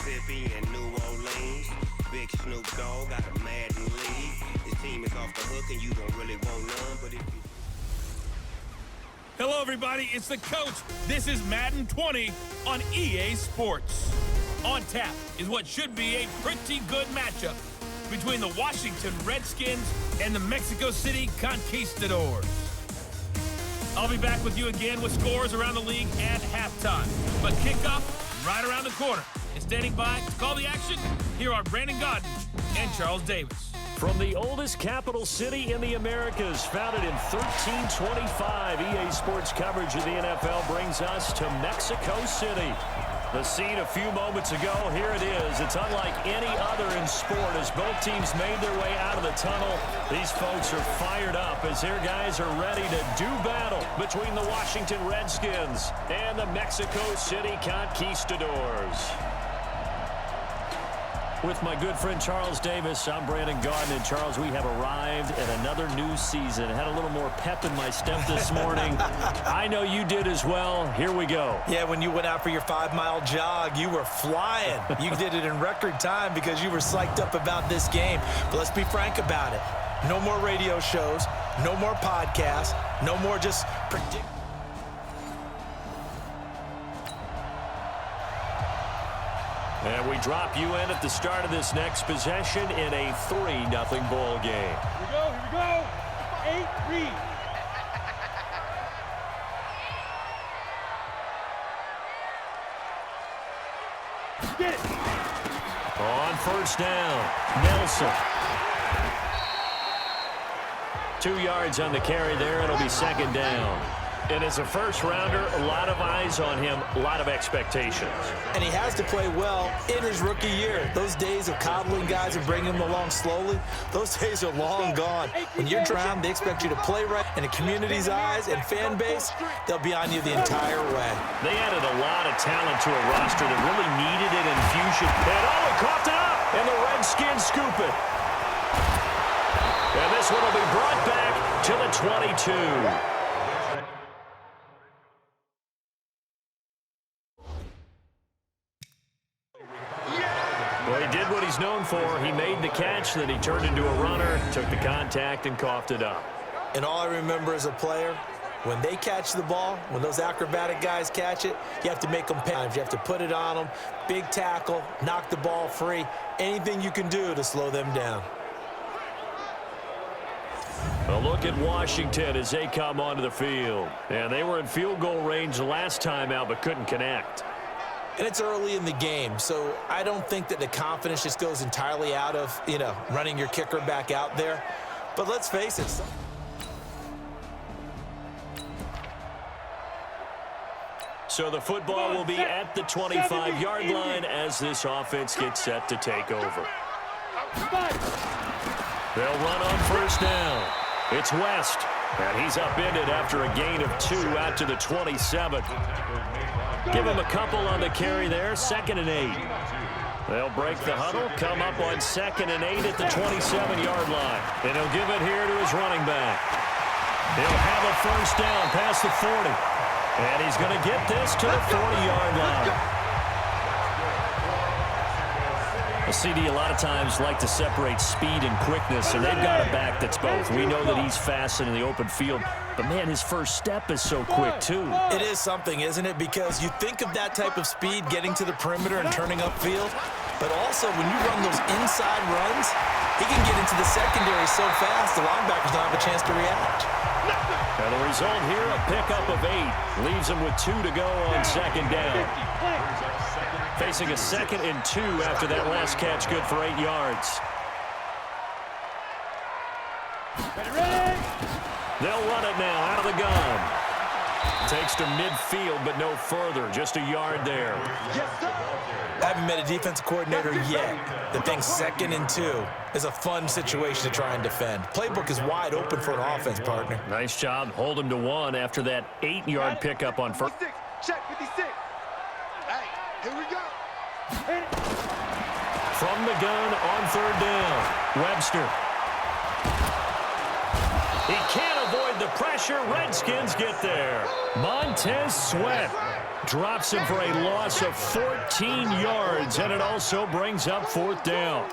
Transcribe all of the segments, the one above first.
Mississippi and New Orleans. Big Snoop Dogg got a Madden league. His team is off the hook and you don't really want none, but if you... Hello, everybody. It's the coach. This is Madden 20 on EA Sports. On tap is what should be a pretty good matchup between the Washington Redskins and the Mexico City Conquistadors. I'll be back with you again with scores around the league at halftime. But kickoff right around the corner. And standing by to call the action, here are Brandon Godden and Charles Davis. From the oldest capital city in the Americas, founded in 1325, EA Sports coverage of the NFL brings us to Mexico City. The scene a few moments ago, here it is. It's unlike any other in sport as both teams made their way out of the tunnel. These folks are fired up as their guys are ready to do battle between the Washington Redskins and the Mexico City Conquistadors. With my good friend Charles Davis, I'm Brandon Godden. And Charles, we have arrived at another new season. I had a little more pep in my step this morning. I know you did as well. Here we go. Yeah, when you went out for your 5-mile jog, you were flying. You did it in record time because you were psyched up about this game. But let's be frank about it. No more radio shows, no more podcasts, no more just predict. And we drop you in at the start of this next possession in a 3-0 ball game. Here we go. 8 read. Get it. On first down, Nelson. 2 yards on the carry there. It'll be second down. And as a first-rounder, a lot of eyes on him, a lot of expectations. And he has to play well in his rookie year. Those days of coddling guys and bringing them along slowly, those days are long gone. When you're drafted, they expect you to play right. In the community's eyes and fan base, they'll be on you the entire way. They added a lot of talent to a roster that really needed an infusion. And oh, it coughed it up! And the Redskins scoop it. And this one will be brought back to the 22. Well, he did what he's known for. He made the catch, then he turned into a runner, took the contact, and coughed it up. And all I remember as a player, when they catch the ball, when those acrobatic guys catch it, you have to make them pay. You have to put it on them, big tackle, knock the ball free, anything you can do to slow them down. A look at Washington as they come onto the field. And they were in field goal range the last time out, but couldn't connect. And it's early in the game, so I don't think that the confidence just goes entirely out of, running your kicker back out there. But let's face it. So the football will be at the 25-yard line as this offense gets set to take over. They'll run on first down. It's West, and he's upended after a gain of 2 out to the 27. Give him a couple on the carry there, 2nd and 8. They'll break the huddle, come up on 2nd and 8 at the 27-yard line. And he'll give it here to his running back. He'll have a first down past the 40. And he's going to get this to the 40-yard line. A CD a lot of times like to separate speed and quickness, and they've got a back that's both. We know that he's fast in the open field, but, man, his first step is so quick, too. It is something, isn't it? Because you think of that type of speed getting to the perimeter and turning upfield, but also when you run those inside runs, he can get into the secondary so fast the linebackers don't have a chance to react. And the result here, a pickup of 8. Leaves him with 2 to go on second down. Facing a 2nd and 2 after that last catch, good for 8 yards. They'll run it now out of the gun. Takes to midfield, but no further. Just a yard there. I haven't met a defensive coordinator yet that thinks 2nd and 2 is a fun situation to try and defend. Playbook is wide open for an offense, partner. Nice job. Hold him to 1 after that 8-yard pickup on first. Check 56. Hey, here we go. From the gun on 3rd down. Webster. He can't avoid the pressure. Redskins get there. Montez Sweat Drops him for a loss of 14 yards, and it also brings up 4th down.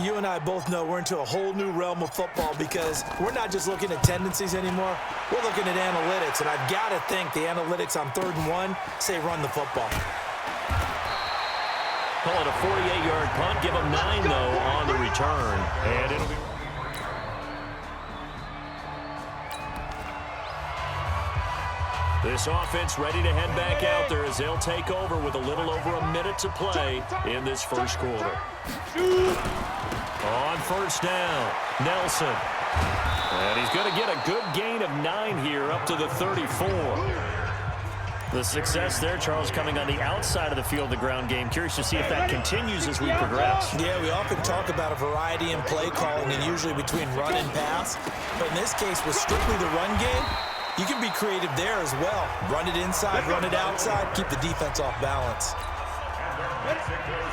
You and I both know we're into a whole new realm of football because we're not just looking at tendencies anymore. We're looking at analytics, and I've got to think the analytics on 3rd and 1 say run the football. Call it a 48-yard punt. Give him 9, though, on the return. And it'll be... This offense ready to head back out there as they'll take over with a little over a minute to play in this first quarter. On 1st down, Nelson. And he's going to get a good gain of 9 here up to the 34. The success there, Charles, coming on the outside of the field, the ground game. Curious to see if that continues as we progress. Yeah, we often talk about a variety in play calling and usually between run and pass. But in this case, with strictly the run game, you can be creative there as well. Run it inside, run it outside, keep the defense off balance.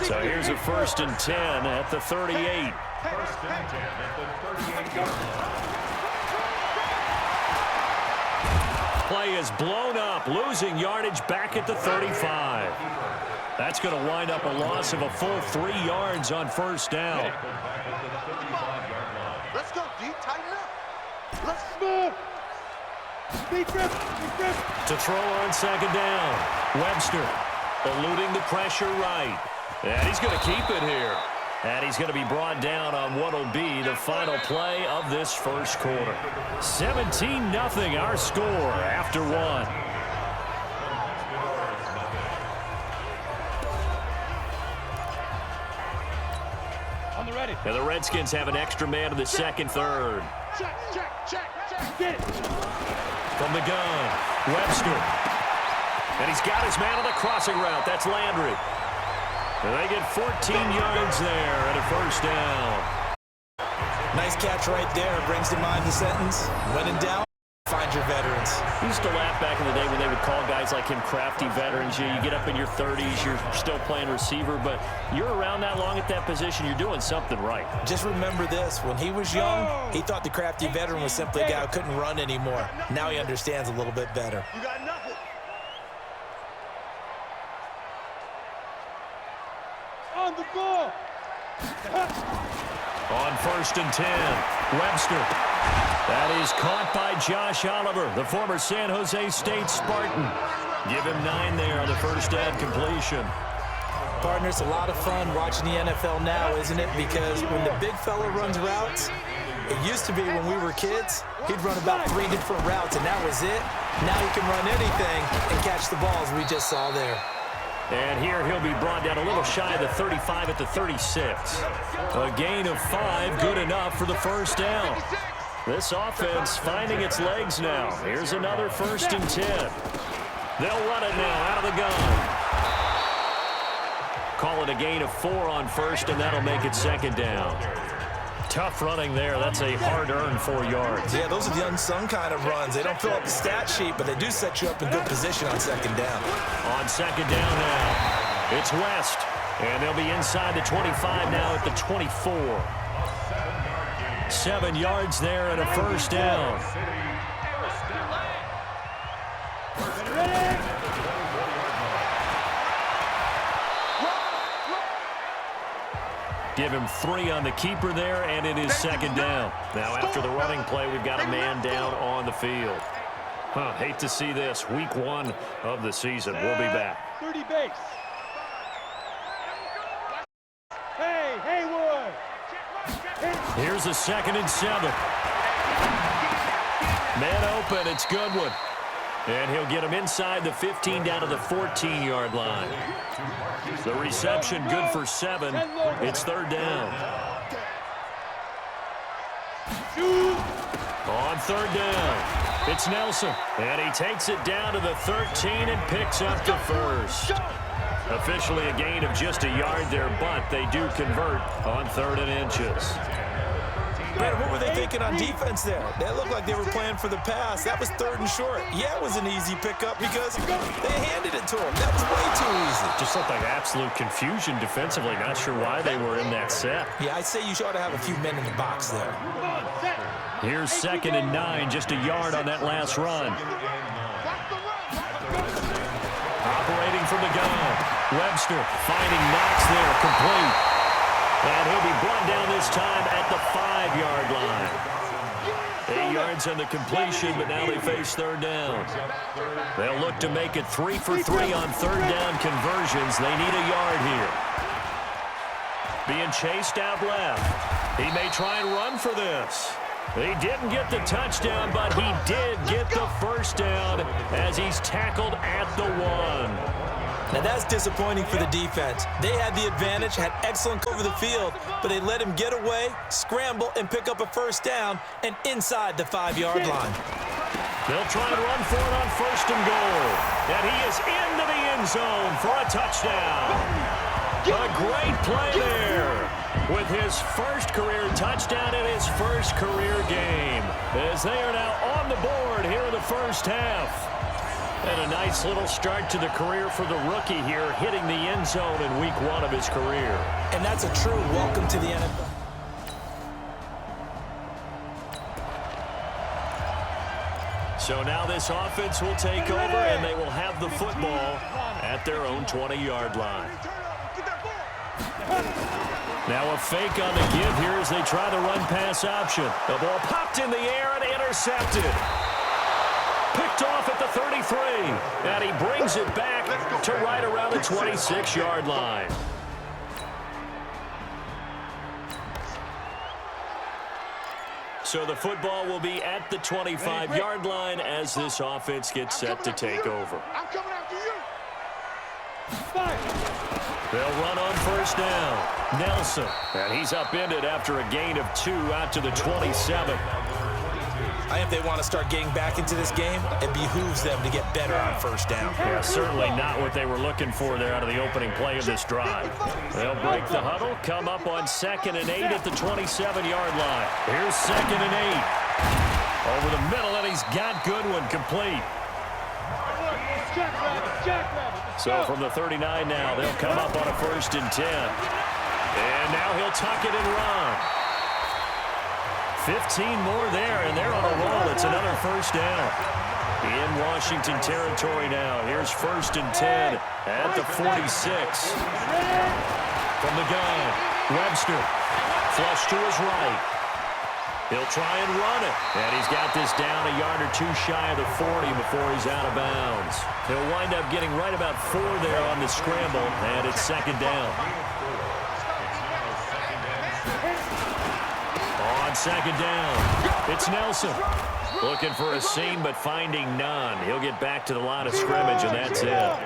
So here's a 1st and 10 at the 38. Play is blown up, losing yardage back at the 35. That's going to wind up a loss of a full 3 yards on 1st down. Let's go, D. Tighten up. Let's move. To throw on 2nd down. Webster eluding the pressure right. And he's going to keep it here. And he's going to be brought down on what will be the final play of this first quarter. 17-0 our score after 1. On the ready. And the Redskins have an extra man in the 2nd, 3rd. Check. Get it. From the gun, Webster. And he's got his man on the crossing route. That's Landry. And they get 14 yards there and a 1st down. Nice catch right there. Brings to mind the sentence, when in doubt, find your veterans. We used to laugh back in the day when they would call guys like him crafty veterans. You get up in your 30s, you're still playing receiver, but you're around that long at that position, you're doing something right. Just remember this. When he was young, he thought the crafty veteran was simply a guy who couldn't run anymore. Now he understands a little bit better. You got nothing. On the ball. On 1st and 10, Webster. That is caught by Josh Oliver, the former San Jose State Spartan. Give him 9 there on the 1st down completion. Partner, it's a lot of fun watching the NFL now, isn't it? Because when the big fella runs routes, it used to be when we were kids, he'd run about 3 different routes, and that was it. Now he can run anything and catch the balls we just saw there. And here he'll be brought down a little shy of the 35 at the 36. A gain of 5, good enough for the 1st down. This offense finding its legs now. Here's another 1st and 10. They'll run it now out of the gun. Call it a gain of 4 on 1st, and that'll make it 2nd down. Tough running there. That's a hard-earned 4 yards. Yeah, those are the unsung kind of runs. They don't fill up the stat sheet, but they do set you up in good position on 2nd down. On 2nd down now, it's West. And they'll be inside the 25 now at the 24. 7 yards there and a 1st down. Give him 3 on the keeper there, and it is 2nd down. Now, after the running play, we've got a man down on the field. Hate to see this. Week 1 of the season. We'll be back. 30 base. Hey, Haywood. Here's a 2nd and 7. Man open, it's Goodwin. And he'll get him inside the 15 down to the 14-yard line. The reception good for 7. It's 3rd down. On 3rd down, it's Nelson. And he takes it down to the 13 and picks up the 1st. Officially a gain of just a yard there, but they do convert on 3rd and inches. Man, what were they thinking on defense there? That looked like they were playing for the pass. That was 3rd and short. Yeah, it was an easy pickup because they handed it to him. That was way too easy. Just looked like absolute confusion defensively. Not sure why they were in that set. Yeah, I'd say you ought to have a few men in the box there. Here's 2nd and 9, just a yard on that last run. Operating from the gun. Webster finding Knox there, complete. And he'll be brought down this time at the 5-yard line. 8 yards on the completion, but now they face third down. They'll look to make it 3 for 3 on third down conversions. They need a yard here. Being chased out left. He may try and run for this. He didn't get the touchdown, but he did get the first down as he's tackled at the 1. Now that's disappointing for the defense. They had the advantage, had excellent cover the field, but they let him get away, scramble, and pick up a first down, and inside the 5-yard line. They'll try and run for it on first and goal. And he is into the end zone for a touchdown. A great play there with his first career touchdown in his first career game, as they are now on the board here in the first half. And a nice little start to the career for the rookie here, hitting the end zone in week 1 of his career. And that's a true welcome to the NFL. So now this offense will take over, and they will have the football at their own 20-yard line. Now a fake on the give here as they try the run-pass option. The ball popped in the air and intercepted. Picked off at the 33, and he brings it back to right around the 26-yard line. So the football will be at the 25-yard line as this offense gets set to take over. I'm coming after you. They'll run on first down. Nelson, and he's upended after a gain of 2 out to the 27. I think if they want to start getting back into this game, it behooves them to get better on first down. Yeah, certainly not what they were looking for there out of the opening play of this drive. They'll break the huddle, come up on 2nd and 8 at the 27-yard line. Here's 2nd and 8. Over the middle, and he's got Goodwin complete. So from the 39 now, they'll come up on a 1st and 10. And now he'll tuck it and run. 15 more there, and they're on a roll. It's another first down. In Washington territory now. Here's 1st and 10 at the 46. From the gun, Webster. Flush to his right. He'll try and run it. And he's got this down a yard or 2 shy of the 40 before he's out of bounds. He'll wind up getting right about 4 there on the scramble, and it's 2nd down. On 2nd down, it's Nelson. Looking for a seam, but finding none. He'll get back to the line of scrimmage, and that's it.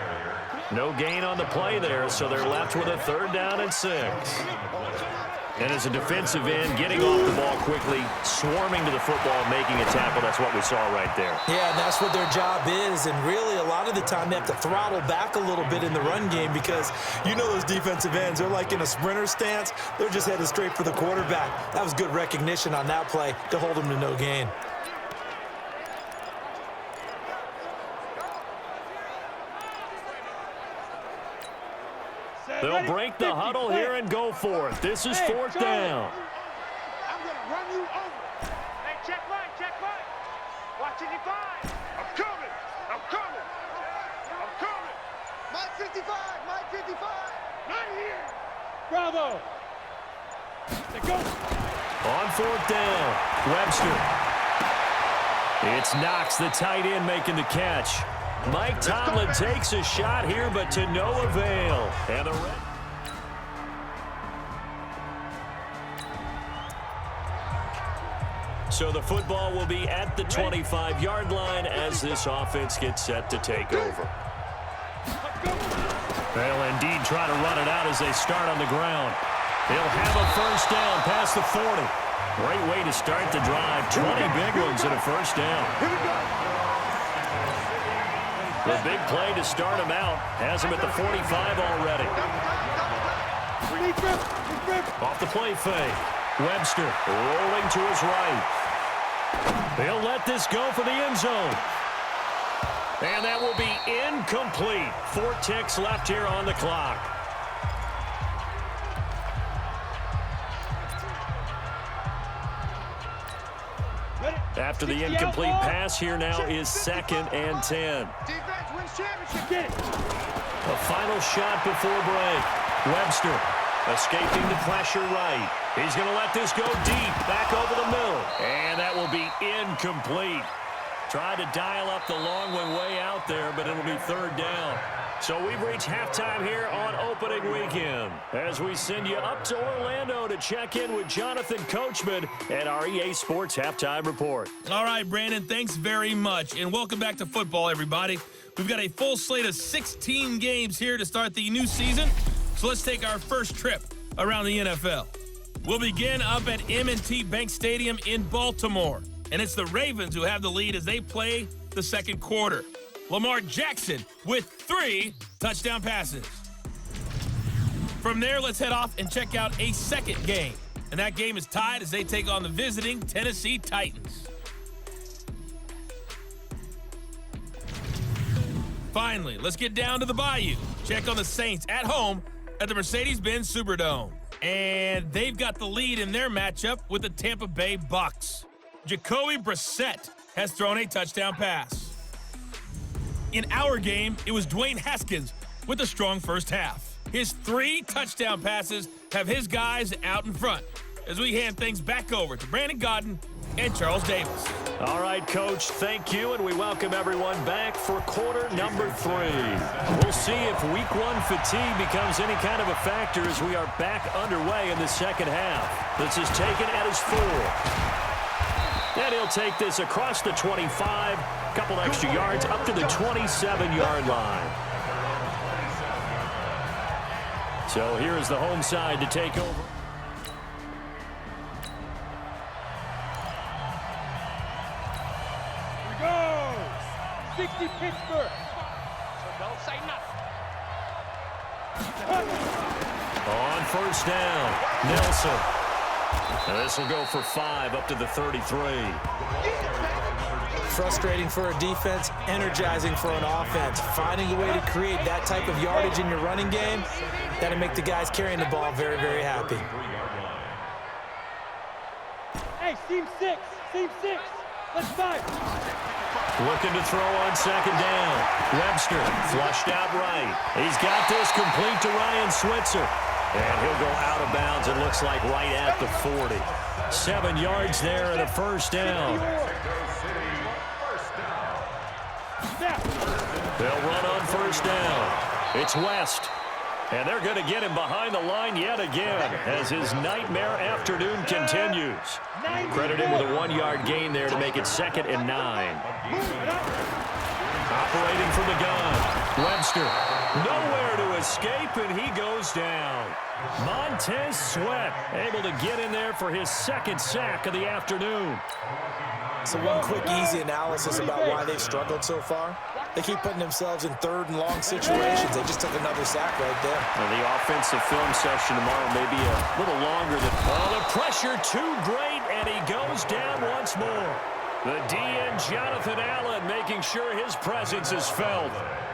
No gain on the play there, so they're left with a 3rd down and 6. And as a defensive end, getting off the ball quickly, swarming to the football, making a tackle, that's what we saw right there. Yeah, and that's what their job is. And really, a lot of the time, they have to throttle back a little bit in the run game because you know those defensive ends, they're like in a sprinter stance. They're just headed straight for the quarterback. That was good recognition on that play to hold them to no gain. They'll break the huddle here and go for it. This is 4th down. I'm going to run you over. Hey, check right, check right. Watching you find. I'm coming. I'm coming. I'm coming. Mike 55, Mike 55. Not here. Bravo. Let's go. On 4th down, Webster. It's Knox, the tight end, making the catch. Mike Tomlin takes a shot here, but to no avail. And so the football will be at the 25-yard line as this offense gets set to take over. They'll indeed try to run it out as they start on the ground. They'll have a first down past the 40. Great way to start the drive. 20 big ones and a first down. The big play to start him out has him at the 45 already. Off the play fake. Webster rolling to his right. They'll let this go for the end zone. And that will be incomplete. 4 ticks left here on the clock. After the incomplete pass, here now is 2nd and 10. Defense wins championship. Get it. A final shot before break. Webster escaping the pressure right. He's going to let this go deep, back over the middle. And that will be incomplete. Tried to dial up the long one way out there, but it'll be third down. So we've reached halftime here on opening weekend as we send you up to Orlando to check in with Jonathan Coachman at our EA Sports Halftime Report. All right, Brandon, thanks very much. And welcome back to football, everybody. We've got a full slate of 16 games here to start the new season. So let's take our first trip around the NFL. We'll begin up at M&T Bank Stadium in Baltimore. And it's the Ravens who have the lead as they play the second quarter. Lamar Jackson with 3 touchdown passes. From there, let's head off and check out a second game. And that game is tied as they take on the visiting Tennessee Titans. Finally, let's get down to the Bayou. Check on the Saints at home at the Mercedes-Benz Superdome. And they've got the lead in their matchup with the Tampa Bay Bucks. Jacoby Brissett has thrown a touchdown pass. In our game, it was Dwayne Haskins with a strong first half. His 3 touchdown passes have his guys out in front as we hand things back over to Brandon Godden and Charles Davis. All right, Coach, thank you, and we welcome everyone back for quarter number 3. We'll see if week 1 fatigue becomes any kind of a factor as we are back underway in the second half. This is taken at his 4. And he'll take this across the 25, couple extra yards up to the 27-yard line. So here is the home side to take over. Here we go! 60 Pittsburgh. So don't say nothing. On first down, Nelson. And this will go for 5 up to the 33. Frustrating for a defense, energizing for an offense. Finding a way to create that type of yardage in your running game, that'll make the guys carrying the ball very, very happy. Hey, seam 6. Seam 6. Let's fight. Looking to throw on second down. Webster flushed out right. He's got this complete to Ryan Switzer. And he'll go out of bounds, it looks like, right at the 40. 7 yards there and a first down. They'll run on first down. It's West. And they're going to get him behind the line yet again as his nightmare afternoon continues. Credit him with a 1-yard gain there to make it 2nd and 9. Operating from the gun. Webster. Nowhere to escape, and he goes down. Montez Sweat able to get in there for his 2nd sack of the afternoon. So one quick, easy analysis about why they've struggled so far. They keep putting themselves in 3rd and long situations. They just took another sack right there. And the offensive film session tomorrow may be a little longer than... Oh, the pressure too great, and he goes down once more. The DN, Jonathan Allen, making sure his presence is felt.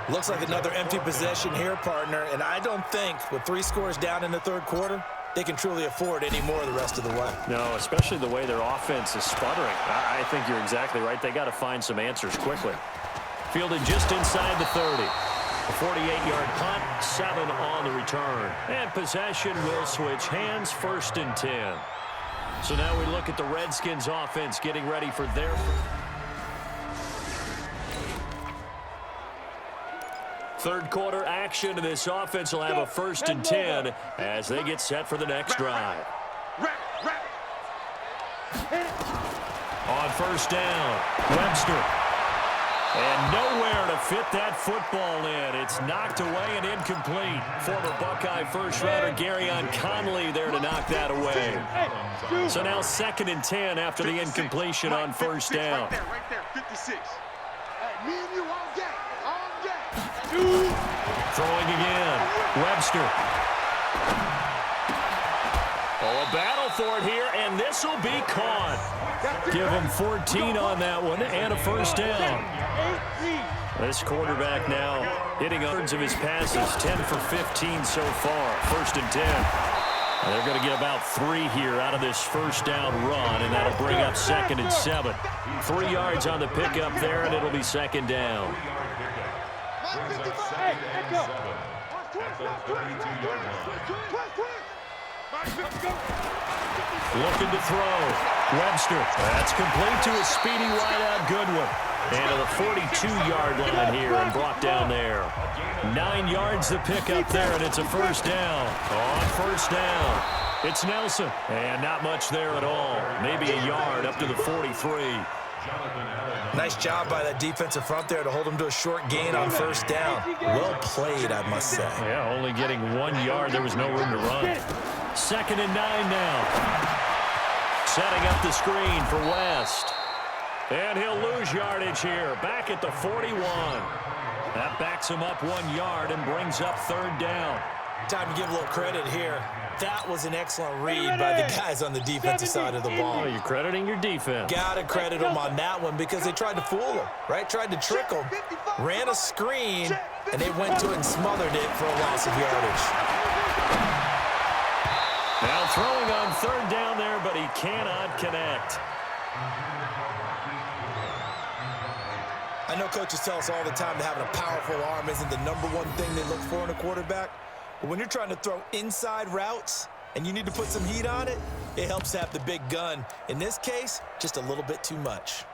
Looks like another empty possession here, partner, and I don't think with 3 scores down in the 3rd quarter, they can truly afford any more the rest of the way. No, especially the way their offense is sputtering. I think you're exactly right. They got to find some answers quickly. Fielded just inside the 30. A 48-yard punt, 7 on the return. And possession will switch hands, 1st and 10. So now we look at the Redskins offense getting ready for their... Third quarter action, and this offense will have a 1st and 10 as they get set for the next drive. On first down, Webster. And nowhere to fit that football in. It's knocked away and incomplete. Former Buckeye first-rounder Garyon Conley there to knock that away. So now 2nd and 10 after the incompletion on first down. Right there, 56. Me and you all day. Throwing again. Webster. Oh, a battle for it here, and this will be caught. Give him 14 on that one and a first down. This quarterback now hitting hundreds of his passes, 10 for 15 so far. 1st and 10. And they're going to get about 3 here out of this first down run, and that'll bring up 2nd and 7. 3 yards on the pickup there, and it'll be 2nd down. Hey, echo. Looking to throw. Webster. That's complete to a speedy wideout Goodwin. And to the 42-yard line here and brought down there. 9 yards to pick up there, and it's a first down. On first down, it's Nelson. And not much there at all. Maybe a yard up to the 43. Nice job by that defensive front there to hold him to a short gain on first down. Well played, I must say. Yeah, only getting 1 yard. There was no room to run. 2nd and 9 now. Setting up the screen for West. And he'll lose yardage here. Back at the 41. That backs him up 1 yard and brings up third down. Time to give a little credit here. That was an excellent read by the guys on the defensive side of the ball. Oh, you're crediting your defense. Gotta credit them on that one because they tried to fool him, right? Tried to trick him. Ran a screen, and they went to it and smothered it for a loss of yardage. Now throwing on third down there, but he cannot connect. I know coaches tell us all the time that having a powerful arm isn't the #1 thing they look for in a quarterback. But when you're trying to throw inside routes and you need to put some heat on it, it helps to have the big gun. In this case, just a little bit too much.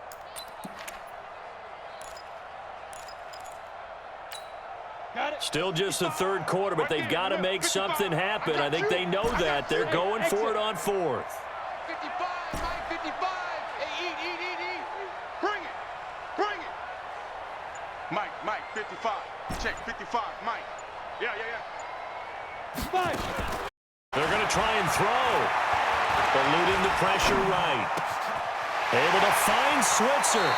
Still just the third quarter, but they've got to make something happen. I think they know that. They're going for it on fourth. 55, Mike, 55. Hey, eat. Bring it. Mike, 55. Check, 55, Mike. Yeah. They're going to try and throw. Eluding the pressure right. Able to find Switzer.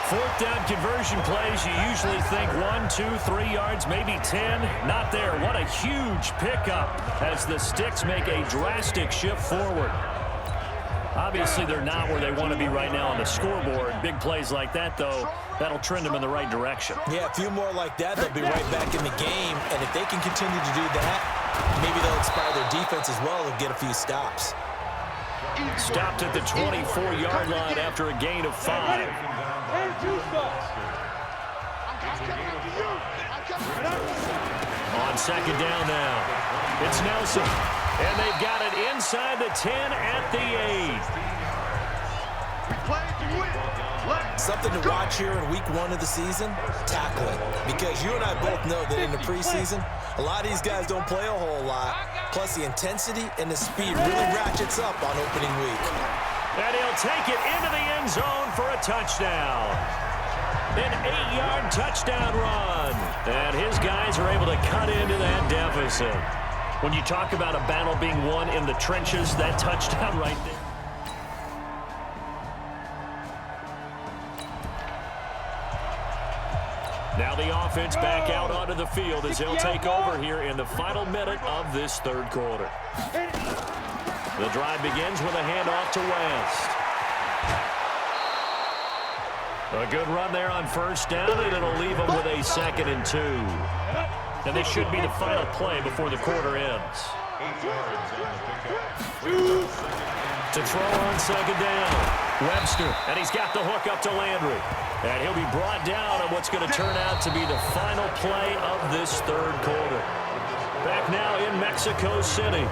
4th down conversion plays, you usually think 1, 2, 3 yards, maybe 10. Not there. What a huge pickup as the Sticks make a drastic shift forward. Obviously, they're not where they want to be right now on the scoreboard. Big plays like that, though, that'll trend them in the right direction. Yeah, a few more like that, they'll be right back in the game. And if they can continue to do that, maybe they'll inspire their defense as well and get a few stops. Stopped at the 24-yard line after a gain of 5. On second down now, it's Nelson. And they've got it inside the 10 at the 8. Something to watch here in week 1 of the season, tackling. Because you and I both know that in the preseason, a lot of these guys don't play a whole lot. Plus the intensity and the speed really ratchets up on opening week. And he'll take it into the end zone for a touchdown. An 8-yard touchdown run. And his guys are able to cut into that deficit. When you talk about a battle being won in the trenches, that touchdown right there. Now the offense back out onto the field as they'll take over here in the final minute of this third quarter. The drive begins with a handoff to West. A good run there on first down, and it'll leave them with a 2nd and 2. And this should be the final play before the quarter ends. To throw on second down, Webster, and he's got the hook up to Landry. And he'll be brought down on what's going to turn out to be the final play of this third quarter. Back now in Mexico City,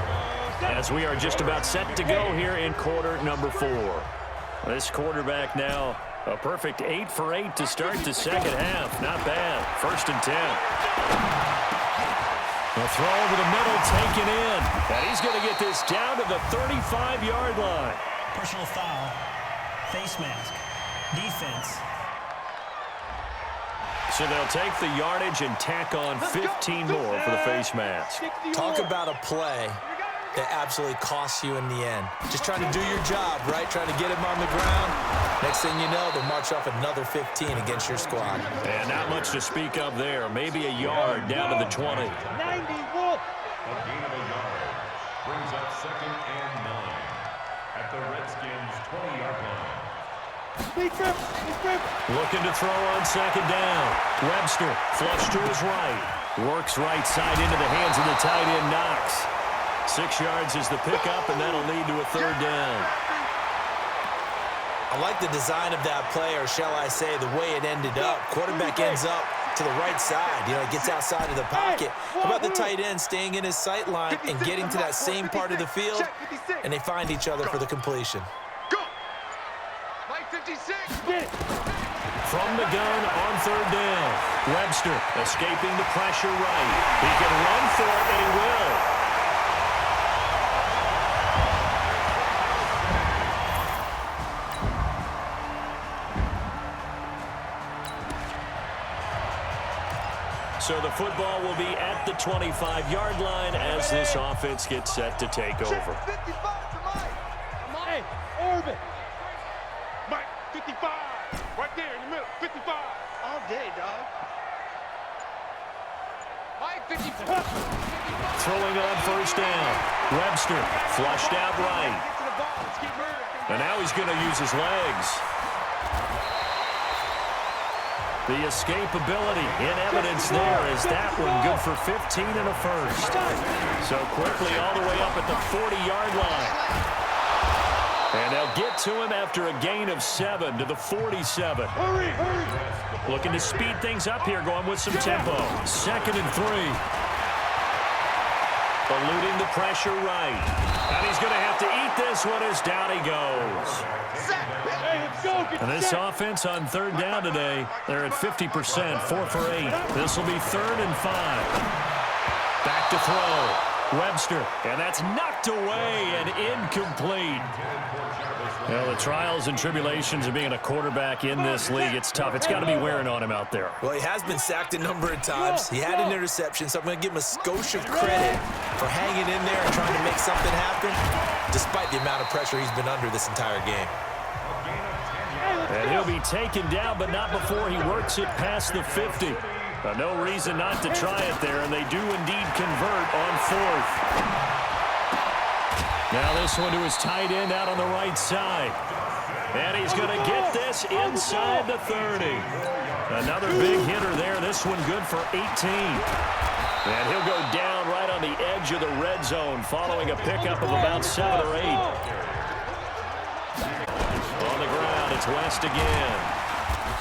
as we are just about set to go here in quarter number 4. This quarterback now, a perfect 8 for 8 to start the second half. Not bad. 1st and 10. The throw over the middle taken in. And he's going to get this down to the 35-yard line. Personal foul. Face mask. Defense. So they'll take the yardage and tack on 15 more for the face mask. Talk about a play that absolutely costs you in the end. Just trying to do your job, right? Trying to get him on the ground. Next thing you know, they'll march off another 15 against your squad. And not much to speak of there. Maybe a yard down to the 20. 90 Wolf. A gain of a yard brings up 2nd and 9 at the Redskins' 20-yard line. Looking to throw on second down. Webster flush to his right. Works right side into the hands of the tight end Knox. 6 yards is the pickup, and that'll lead to a third down. I like the design of that play, or shall I say the way it ended up. Quarterback ends up to the right side. You know, he gets outside of the pocket. How about the tight end staying in his sight line and getting to that same part of the field, and they find each other for the completion. Go. Mike 56. From the gun on third down. Webster escaping the pressure right. He can run for it, and he will. So the football will be at the 25-yard line as this offense gets set to take over. 55 to Mike. Hey, Orbit. Mike 55. Right there in the middle. 55. All day, dog. Mike 55. Throwing on first down. Webster flushed out right. Get to the ball. Let's keep moving. And now he's going to use his legs. The escapability in evidence there is that one good for 15 and a first. So quickly all the way up at the 40-yard line. And they'll get to him after a gain of 7 to the 47. Hurry. Looking to speed things up here, going with some tempo. 2nd and 3. Eluding the pressure right. And he's going to have to eat this one as down he goes. Hey, let's go. Get And this set. offense on third down today, they're at 50%, 4 for 8. This will be 3rd and 5. Back to throw. Webster, and that's knocked away and incomplete. Well, the trials and tribulations of being a quarterback in this league, it's tough. It's got to be wearing on him out there. Well, he has been sacked a number of times. He had an interception, so I'm going to give him a skosh of credit for hanging in there and trying to make something happen, despite the amount of pressure he's been under this entire game. And he'll be taken down, but not before he works it past the 50. No reason not to try it there, and they do indeed convert on 4th. Now this one to his tight end out on the right side. And he's going to get this inside the 30. Another big hitter there. This one good for 18. And he'll go down right on the edge of the red zone following a pickup of about 7 or 8. On the ground, it's West again.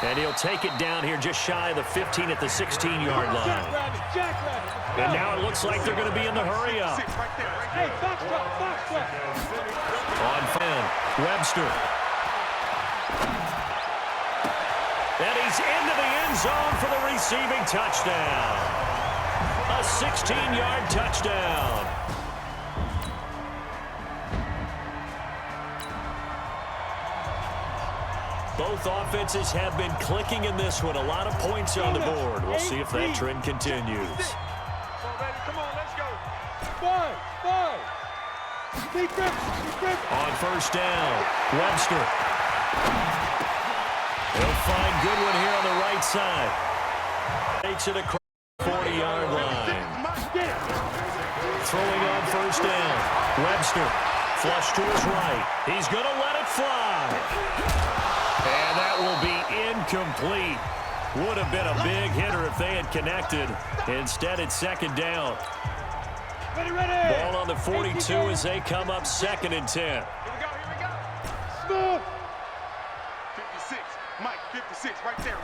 And he'll take it down here just shy of the 15 at the 16-yard line. And now it looks like they're going to be in the hurry-up. Hey, foxtrot. On Finn, Webster. And he's into the end zone for the receiving touchdown. A 16-yard touchdown. Both offenses have been clicking in this one. A lot of points on the board. We'll see if that trend continues. Come on, let's go. 5. On first down, Webster. He'll find Goodwin here on the right side. Takes it across the 40-yard line. Throwing on first down, Webster. Flush to his right. He's going to let it fly. And that will be incomplete. Would have been a big hitter if they had connected. Instead, it's 2nd down. Ready. Ball on the 42 as they come up 2nd and 10. Here we go. Smooth. 56. Mike 56. Right there.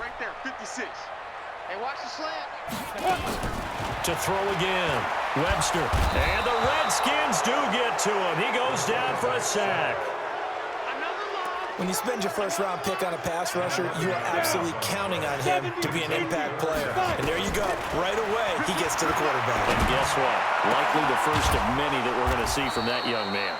56. Hey, watch the slant. To throw again, Webster. And the Redskins do get to him. He goes down for a sack. When you spend your first-round pick on a pass rusher, you are absolutely counting on him to be an impact player. And there you go. Right away, he gets to the quarterback. And guess what? Likely the first of many that we're going to see from that young man.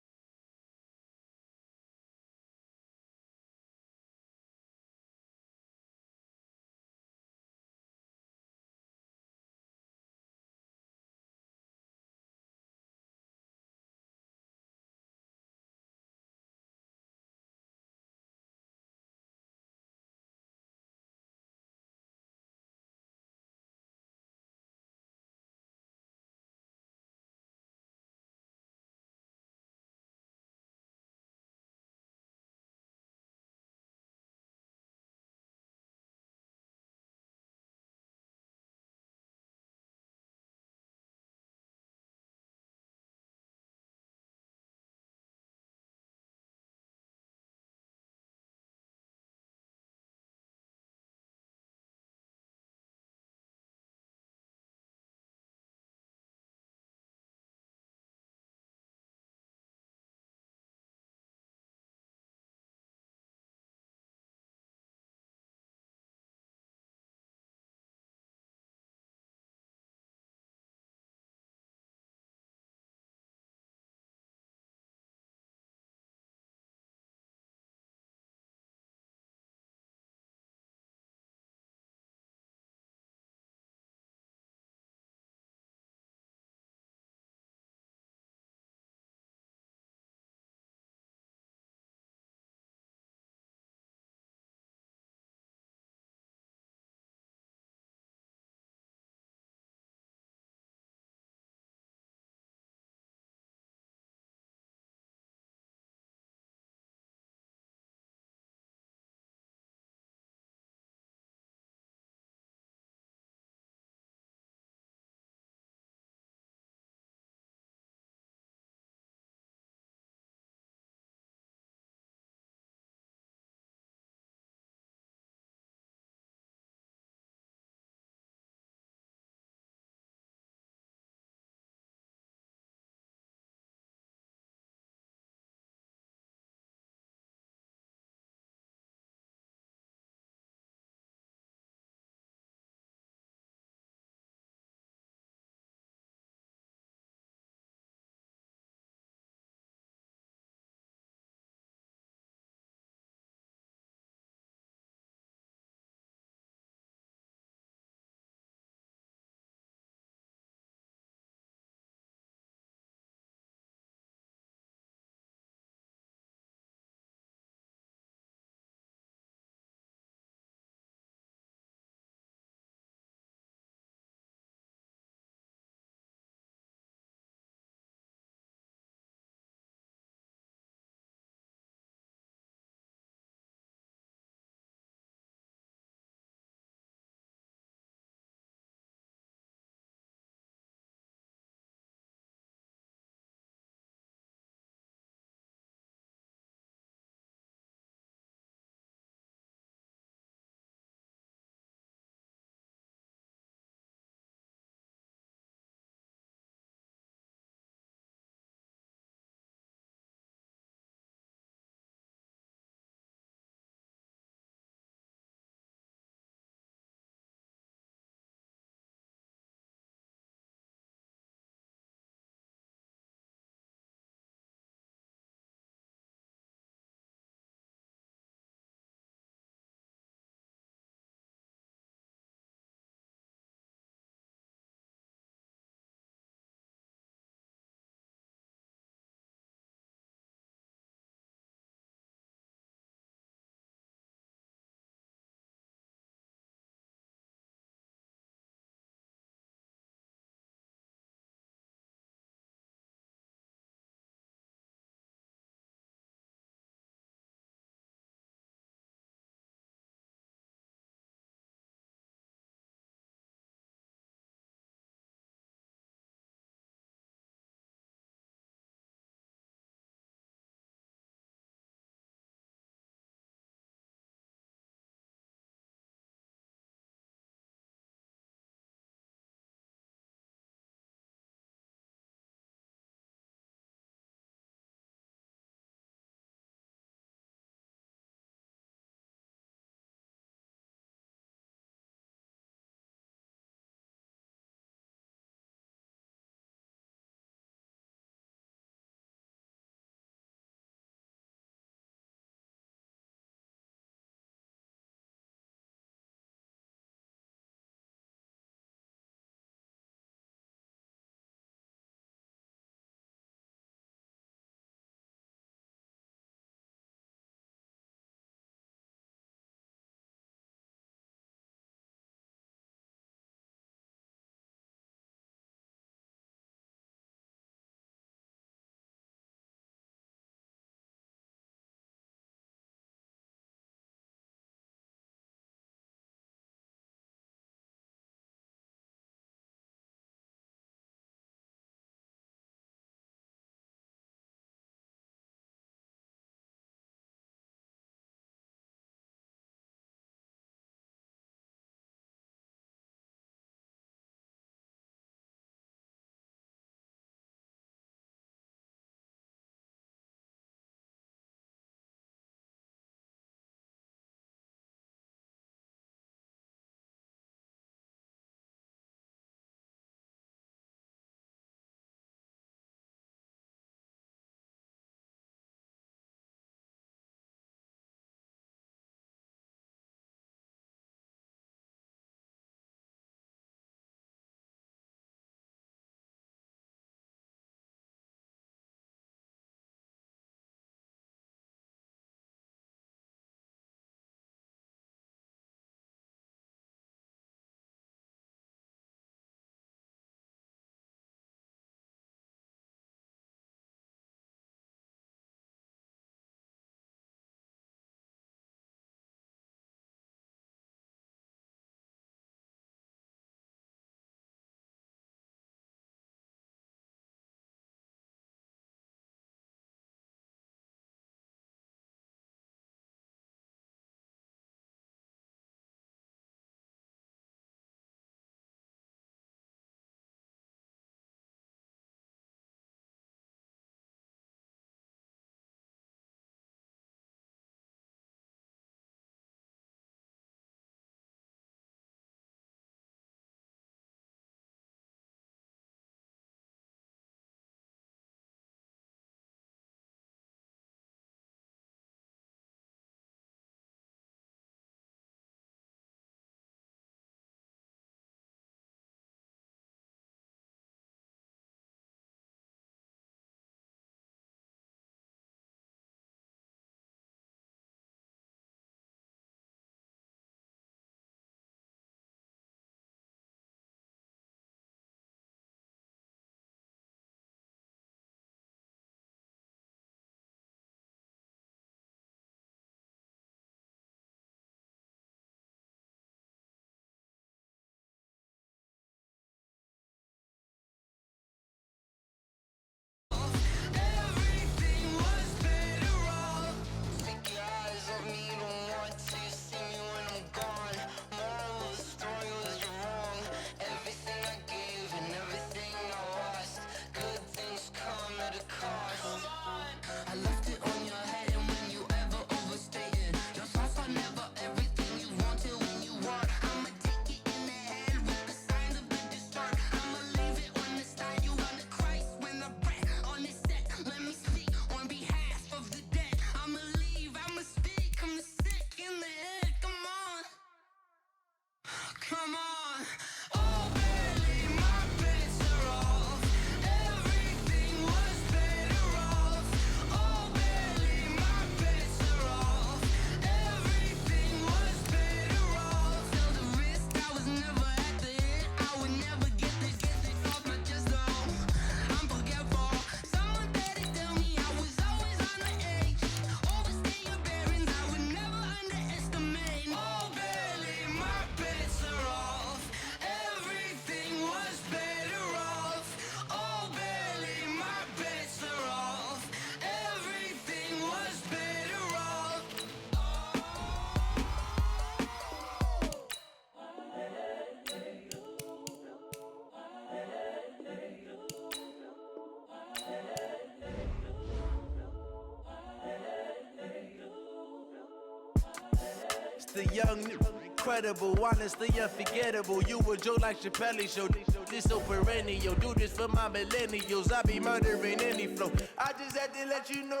The young, incredible, honestly unforgettable. You a joke like Chappelle Show. This so perennial. Do this for my millennials. I be murdering any flow. I just had to let you know.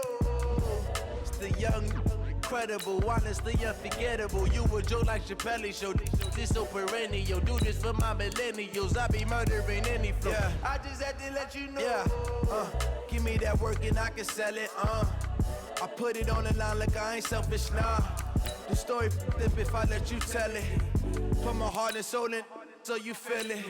It's the young, incredible, honestly unforgettable. You a joke like Chappelle Show. This so perennial. Do this for my millennials. I be murdering any flow. Yeah. I just had to let you know. Yeah. Give me that work and I can sell it. I put it on the line like I ain't selfish, nah. The story flip if I let you tell it. Put my heart and soul in so you feel it.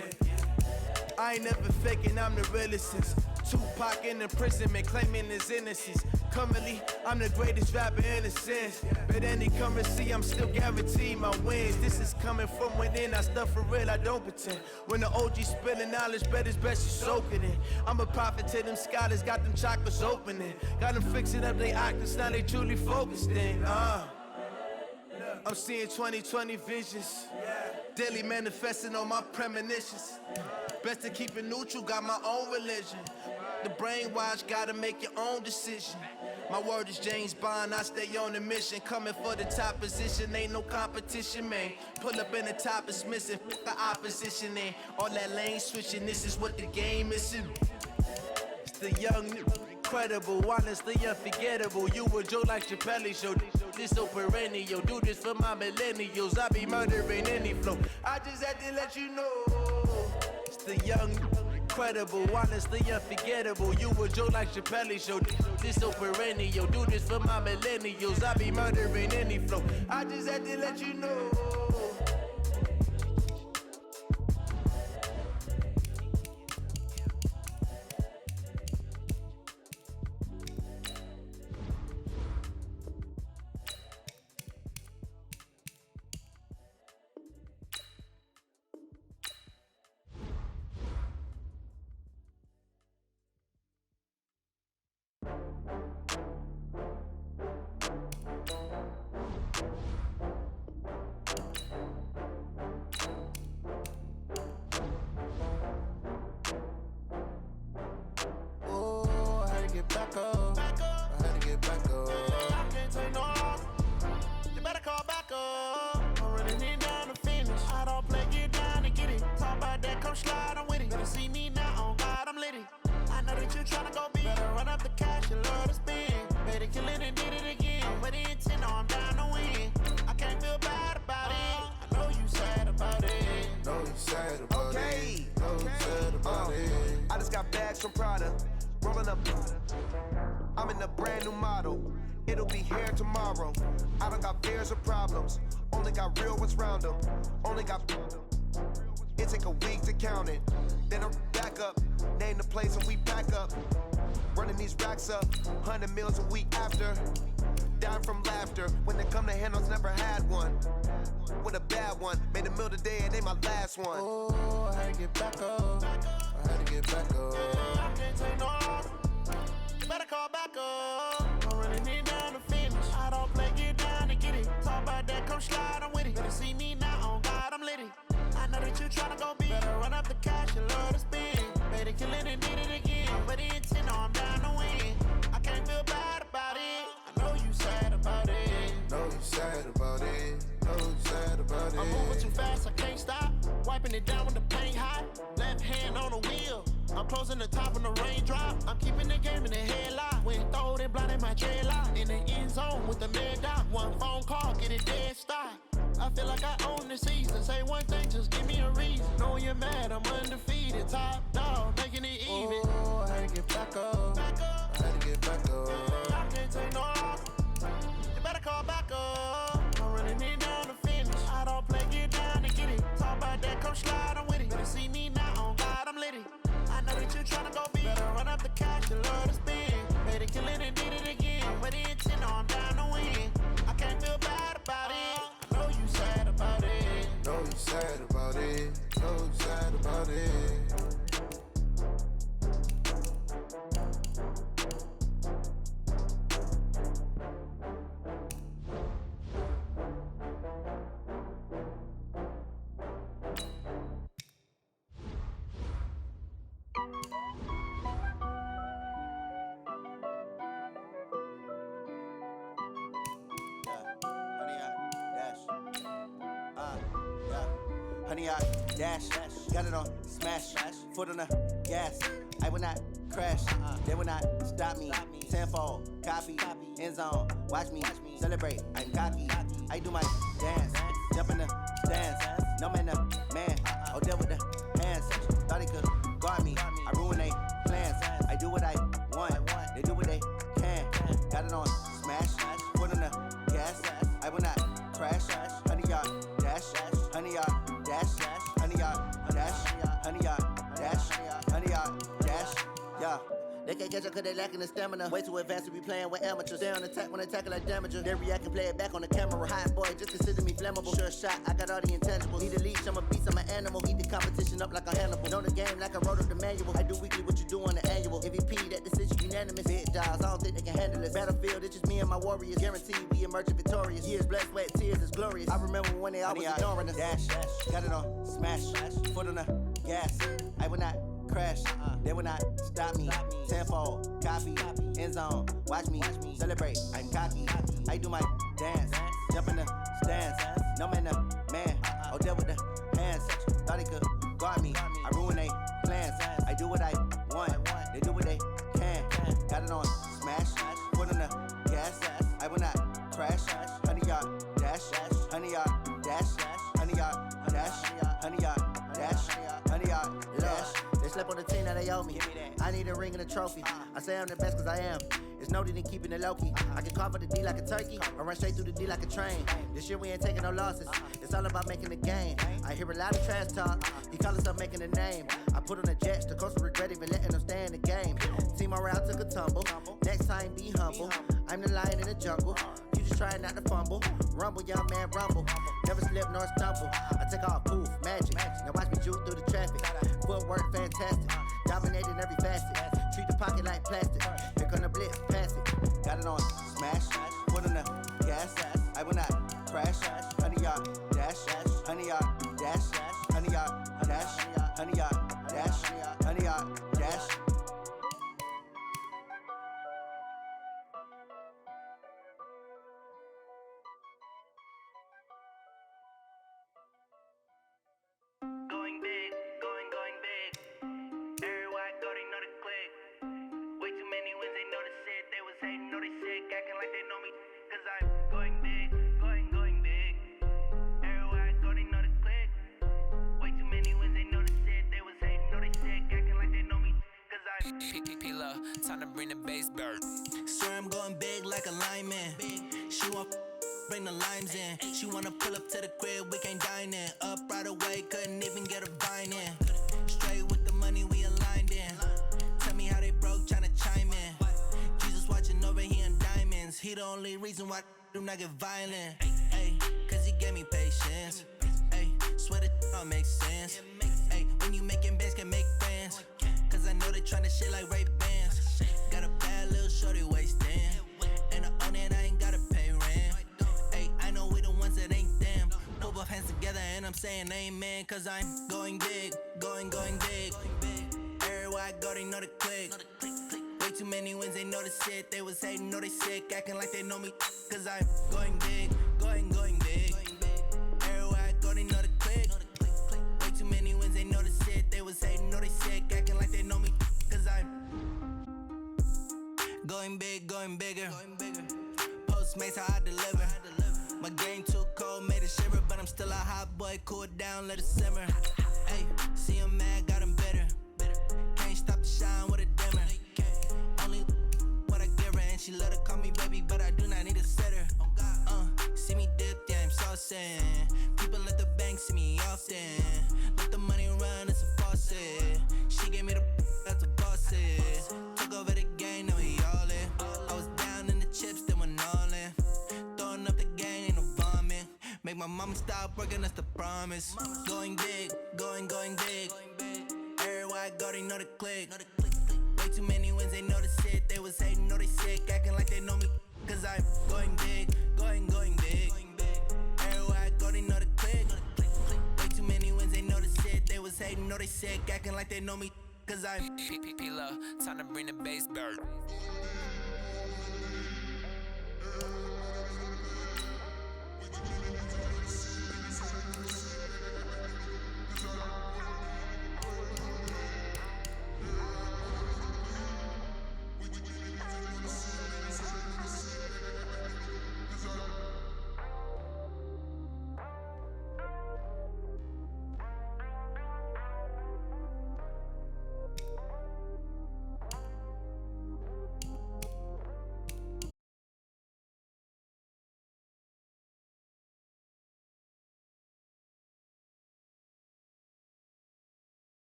I ain't never faking, I'm the realest since Tupac in imprisonment, claiming his innocence. Currently, I'm the greatest rapper in a sense. But any currency, I'm still guaranteed my wins. This is coming from within, I stuff for real, I don't pretend. When the OG spilling knowledge, bet it's best you soak it in. I'm a prophet to them scholars, got them chakras opening. Got them fixing up they octaves, now they truly focused in. I'm seeing 2020 visions. Daily manifesting on my premonitions. Best to keep it neutral, got my own religion. The brainwash, gotta make your own decision. My word is James Bond, I stay on a mission. Coming for the top position, ain't no competition, man. Pull up in the top is missing, fuck the opposition, ain't all that lane switching, this is what the game is. It's the young, incredible, honestly unforgettable. You a joke like Chappelle Show. This so perennial. Do this for my millennials. I be murdering any flow. I just had to let you know. It's the young, incredible, honestly unforgettable. You a joke like Chappelle Show. This so perennial. Do this for my millennials. I be murdering any flow. I just had to let you know. From Prada, rolling up. I'm in a brand new model. It'll be here tomorrow. I don't got fears or problems. Only got real ones round them. Only got. It take a week to count it. Then I'm back up. Name the place and we pack up. Running these racks up. 100 meals a week after. Dying from laughter. When it come to handles, never had one. With a bad one. Made a meal today and they my last one. Oh, I had to get back up. I had to get back up. I can't take no loss. You better call back up. I'm running it down to finish. I don't play, get down to get it. Talk about that, come slide, I'm with it. Better see me now, on God, I'm litty. I know that you tryna go big. Better run up the cash, you love to spend. Better kill it and did it again. But the intent, no, I'm down to win. I can't feel bad about it. I know you sad about it. Know you sad about it. Know you sad about it. I'm moving too fast, I can't stop. Wiping it down with the paint hot. Left hand on the wheel. I'm closing the top on the raindrop. I'm keeping the game in the headlock. When throwed and blinded my dreadlock. In the end zone with the mad dot. One phone call, get it dead stop. I feel like I own the season. Say one thing, just give me a reason. Knowing you're mad, I'm undefeated. Top dog, making it even. Oh, I had to get back up. Back up. I had to get back up. I can't take no loss. You better call back up. I'm running it down to finish. I don't play, get down to get it. Talk about that, come slide, I'm with it. Better see me now, on God, I'm litty. I know that you tryna go big. Better run up the cash, you love to spend. Better kill it and did it again. But the intent, no, I'm down to win. I can't feel bad about it. I know you sad about it. Know you sad about it. Know you sad about it. honey yard, dash, got it on, smash, foot on the gas. I will not crash, they will not stop me. Tenfold, copy, end zone, watch me celebrate. I'm cocky, I do my dance, jump in the stands. No man, man, oh deal with the hands. Thought he could guard me, I ruin they plans. I do what I want, they do what they can. Got it on, smash, foot on the gas. I will not crash, honey yard, dash, honey yard, dash, honey yard, dash, honey yard, dash, honey yard, dash, yeah. They can't catch up cause they lacking the stamina. Way too advanced to be playing with amateurs. Stay on attack when they tackle like damager. They react and play it back on the camera. Hot boy, just consider me flammable. Sure shot, I got all the intangibles. Need a leash, I'm a beast, I'm an animal. Eat the competition up like a Hannibal. Know the game like I wrote up the manual. I do weekly what you do on the annual. MVP, that decision unanimous. Big jobs, I don't think they can handle this. Battlefield, it's just me and my warriors. Guaranteed we emerge victorious. Years, blood, sweat, tears, it's glorious. I remember when they always ignoring us. Dash, got it on, smash, foot on the gas. I will not crash, they will not stop me. Tenfold, copy, end zone, watch me celebrate. I'm cocky, I do my dance, jump in the stands. No man, man, oh deal with the hands. Thought he could guard me, I ruin they plans. I do what I want, they do what they can. Got it on, smash, foot on the gas. I will not crash, honey yard, dash, honey yard, dash, honey yard, dash, honey yard, dash, honey yard, dash. They slept on the team that they owe me. I need a ring and a trophy. I say I'm the best cause I am. It's no need in keeping it low-key. I can carve up the D like a turkey or run straight through the D like a train. This year we ain't taking no losses. It's all about making the game. I hear a lot of trash talk. He call himself making a name. I put on the Jets. The coach will regret even letting them stay in the game. Team morale took a tumble. Next time be humble. I'm the lion in the jungle. You just try not to fumble. Rumble, young man, rumble. Never slip nor stumble. I take off, poof, magic. Now watch me juke through the traffic. Footwork fantastic. Dominating every facet. Treat the pocket like plastic. Here come the blitz, pass it. Got it on, smash. Foot on the gas. I will not crash. Honey yard, dash. Honey yard, dash. Honey yard, dash. Honey yard, dash. Honey yard, dash. Going big, going big. Everywhere I go, they know the click. Way too many wins, they know the shit. They was hating, know they sick, acting like they know me. Cause I'm going big, going big. Everywhere I go, they know the click. Way too many wins, they know the shit. They was hating, know they sick, acting like they know me. Cause I'm P-P-P-Lo, time to bring the bass bird. Swear I'm going big like a lineman. She want bring the limes in. She wanna pull up to the crib, we can't dine in. Up right away, couldn't even get a vine in. Straight with the money we aligned in. Tell me how they broke, tryna chime in. Jesus watching over here in diamonds. He the only reason why do not get violent. Ay, cause he gave me patience. Ay, swear that all makes sense. Ay, when you making bands, can make friends. Cause I know they tryna shit like Ray-Bans. Got a bad little shorty wasting. And I own it, I ain't gotta pay rent. Ay, I know we the ones that ain't them. Put both hands together and I'm saying amen. Cause I'm going big, going big. Everywhere I go, they know the click. Way too many wins, they know the shit. They was hating, know they sick, acting like they know me. Cause I'm going big, going big. Everywhere I go, they know the click. Way too many wins, they know the shit. They was hating, know they sick, acting like they know me. Cause I'm going big, going bigger. Postmates, how I deliver. My game too cold, made it shiver. But I'm still a hot boy, cool it down, let it simmer. Hey, see him mad, got him bitter. Can't stop the shine with a dimmer. Only what I give her, and she love to call me baby, but I do not need a sitter. See me dip, yeah, I'm saucing. People at the bank see me often. Let the money run, it's a faucet. She gave me the that's a boss is. Took over the game, now we all in. I was down in the chips, then went all in. Throwing up the game, ain't no vomit. Make my mama stop working, that's the promise. Going big, going big. Everywhere I go, they know the click. Way too many wins, they know the shit. They was hating, know they sick, acting like they know me. Cause I'm going big, going big. Everywhere I go, they know the click. Way too many wins, they know the shit. They was hating, know they sick, acting like they know me. Cause I'm P-P-P-Lo, time to bring the bass bird.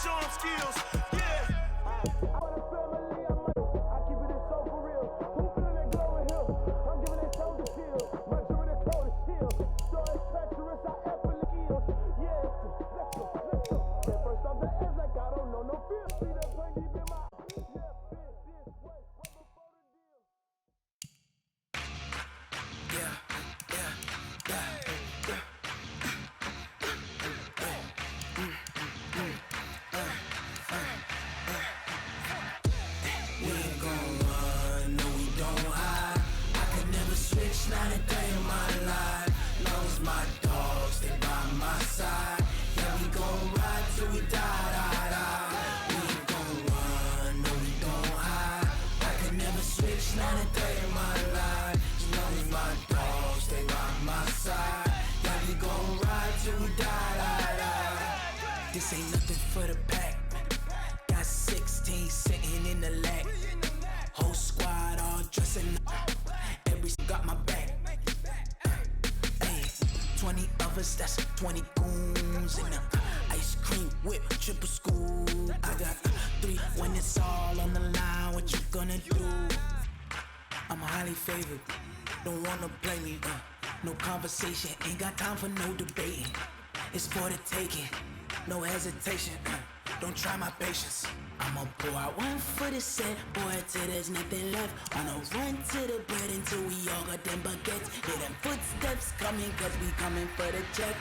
show 'em skills. Yeah. Not a day in my life. Long as my dogs stay by my side. Yeah, we gon' ride till we die, die, die. We ain't gon' run, no, we gon' hide. I can never switch, not a day in my life. As long as my dogs stay by my side. Yeah, we gon' ride till we die, die, die. This ain't nothing for the pack. Got 16 sitting in the lag. Whole squad all dressing up. Every got my back. Hey, 20 of us, that's 20 goons in the ice cream whip, triple scoop. I got 3 when it's all on the line. What you gonna do? I'm highly favored. Don't wanna play me. No conversation, ain't got time for no debating. It's for the taking, no hesitation. Don't try my patience. I'ma pour out one for the set, boy, till there's nothing left. On a run to the bread until we all got them baguettes. Hear them footsteps coming, cause we coming for the check.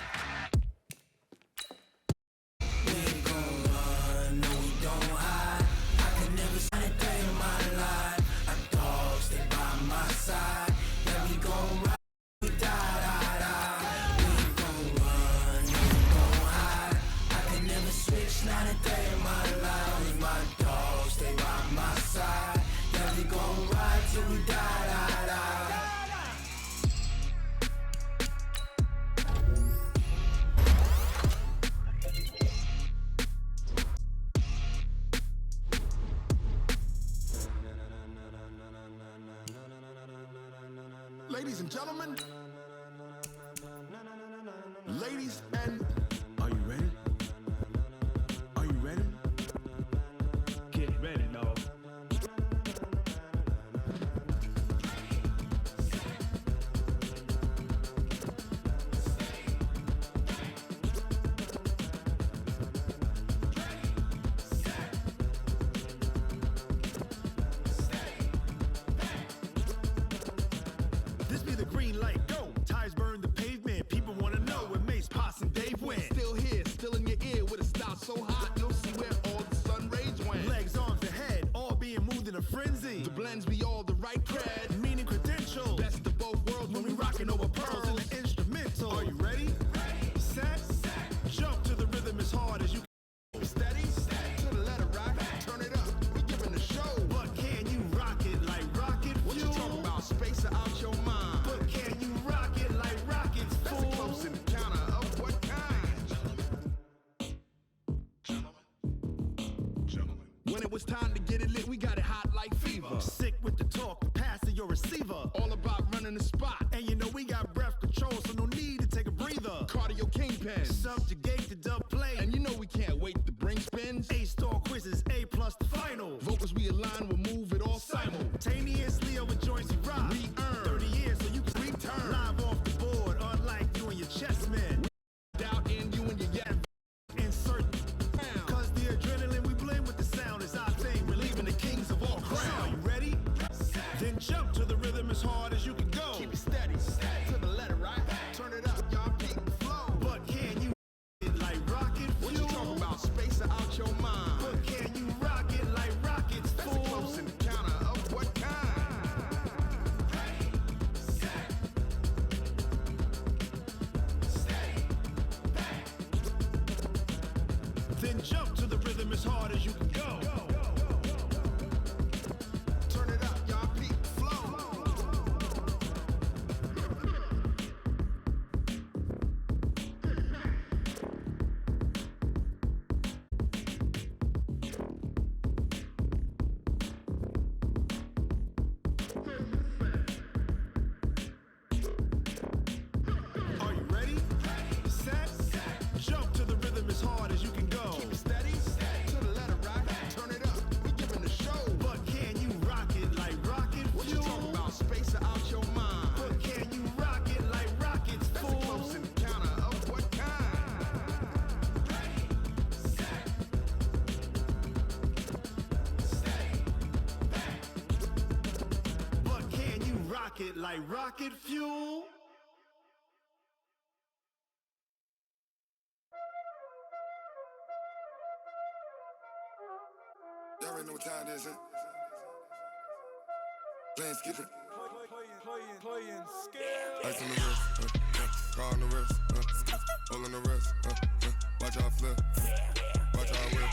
We ain't gon' run, no, we don't hide. I can never sign a day in my life. Our dogs stay by my side. Yeah, we gon' ride, we die, die, die. We ain't gon' run, no, we don't hide. I can never switch, not a day in my life. My dogs stay by my side. Yeah, we gon' ride till we die, die, die. Ladies and gentlemen, ladies and are you ready? Are you ready? Get ready, dog. This be the green light, go. Tires burn the pavement. People wanna know where Mace, Poss, and Dave went. Still here, still in your ear with a style so hot, you'll see where all the sun rays went. Legs, arms, the head, all being moved in a frenzy. The blends be all the right cred, meaning credentials. Best of both worlds when we rockin' over pearls in the instrumental. Are you ready? Set, jump to the rhythm as hard as you can. Steady, to the letter, right? Turn it up, we giving the show. But can you rock it like rocket fuel? What you talking about? Space out your mind. But can you rock it like rockets, fool? That's a close encounter of what kind? Gentlemen. When it was time to get it lit, we got it hot like fever. Sick with the talk, pass to your receiver. All about running the spot. And you know we got breath control, so no need to take a breather. Cardio kingpin, subjugate the dub play. And you know we can't wait to bring spins. A-star quizzes, A+ the final. Vocals we align, we'll move it all simultaneously over joints we rock. We earn 30 years so you can return. Live off the board, unlike you and your chess men. Doubt in you and your yap. Insert cause the adrenaline we blend with the sound is our thing. Relieving the kings of all crown. Are you ready? Then jump to the rhythm as hard as you can go. Keep it steady, to the letter, right? Turn it up, y'all keep the flow. But can you it like rocket fuel? What you talking about? Space out your mind. But can you rock it like rockets, fool? That's a close encounter of what kind? Then jump to the rhythm as hard as you can go. Turn it up, y'all peak flow. Are you ready? Set, jump to the rhythm as hard as you can go. Keep it steady. pocket like rocket fuel. Y'all already know what time it is, huh? Playing skipping. Playing skill. Ice on the wrist, car on the wrist, hole in the wrist, watch how I flip, watch how I whip,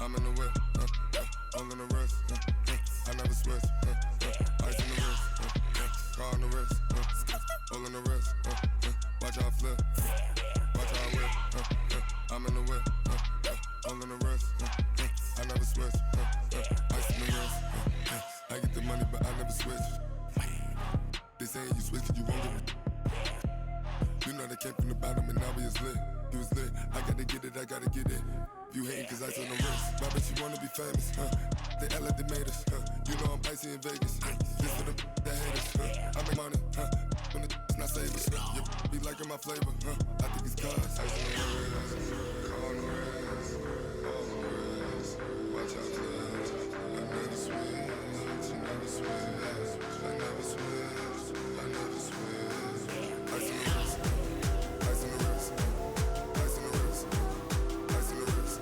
I'm in the whip, hole in the wrist, I never switch, ice on the wrist, car on the wrist, hole in the wrist, watch how I flip, watch how I whip, I'm in the whip, hole in the wrist, I never switch, ice on the wrist, I get the money but I never switch. They saying you switch cause you won't get it. You know they came from the bottom and now we is lit. You was lit, I gotta get it, I gotta get it. You hating cause ice on the wrist. My bitch, you wanna be famous, They act like they made us, You know I'm icy in Vegas, This for them that hate us, I make money, When the not save us, You be liking my flavor, I think it's cause ice on the wrist, car on the wrist, all on the wrist. Watch out, please. I never switch, I never switch, I never switch, I never switch. Ice on the wrist, ice on the wrist, ice on the wrist, ice on the wrist, ice on the wrist,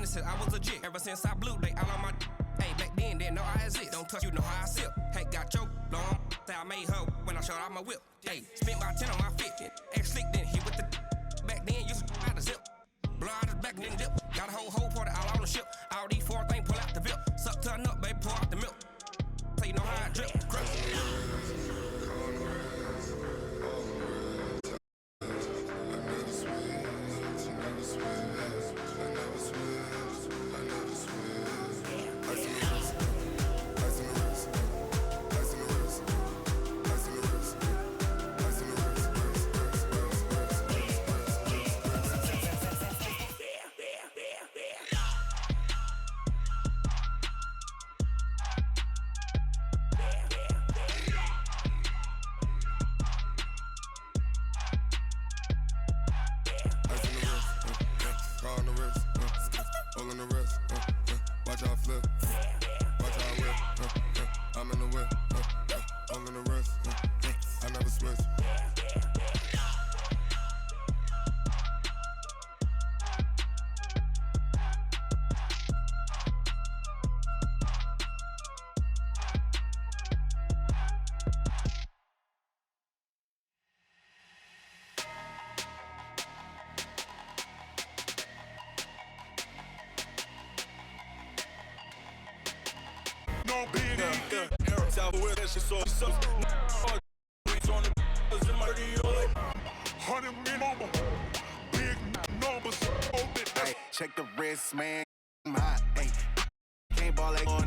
Since I was legit, ever since I blew, they all on my hey, back then, didn't know I exist. Don't touch, you know how I sip. Hey, got choked, long, say I made her when I showed out my whip. Hey, spent about 10 on my fit, X slick, then hit with the back then, used to out the zip. Blow out his back, then dip. Got a whole party all on the ship. All these four things, pull out the VIP. Suck, turn up, baby, pour out the milk. So you know how I drip. No big South with that shit so on the in my radio 100 number big numbers. Hey, check the wrist, man. I'm hot. Hey, can't ball like on.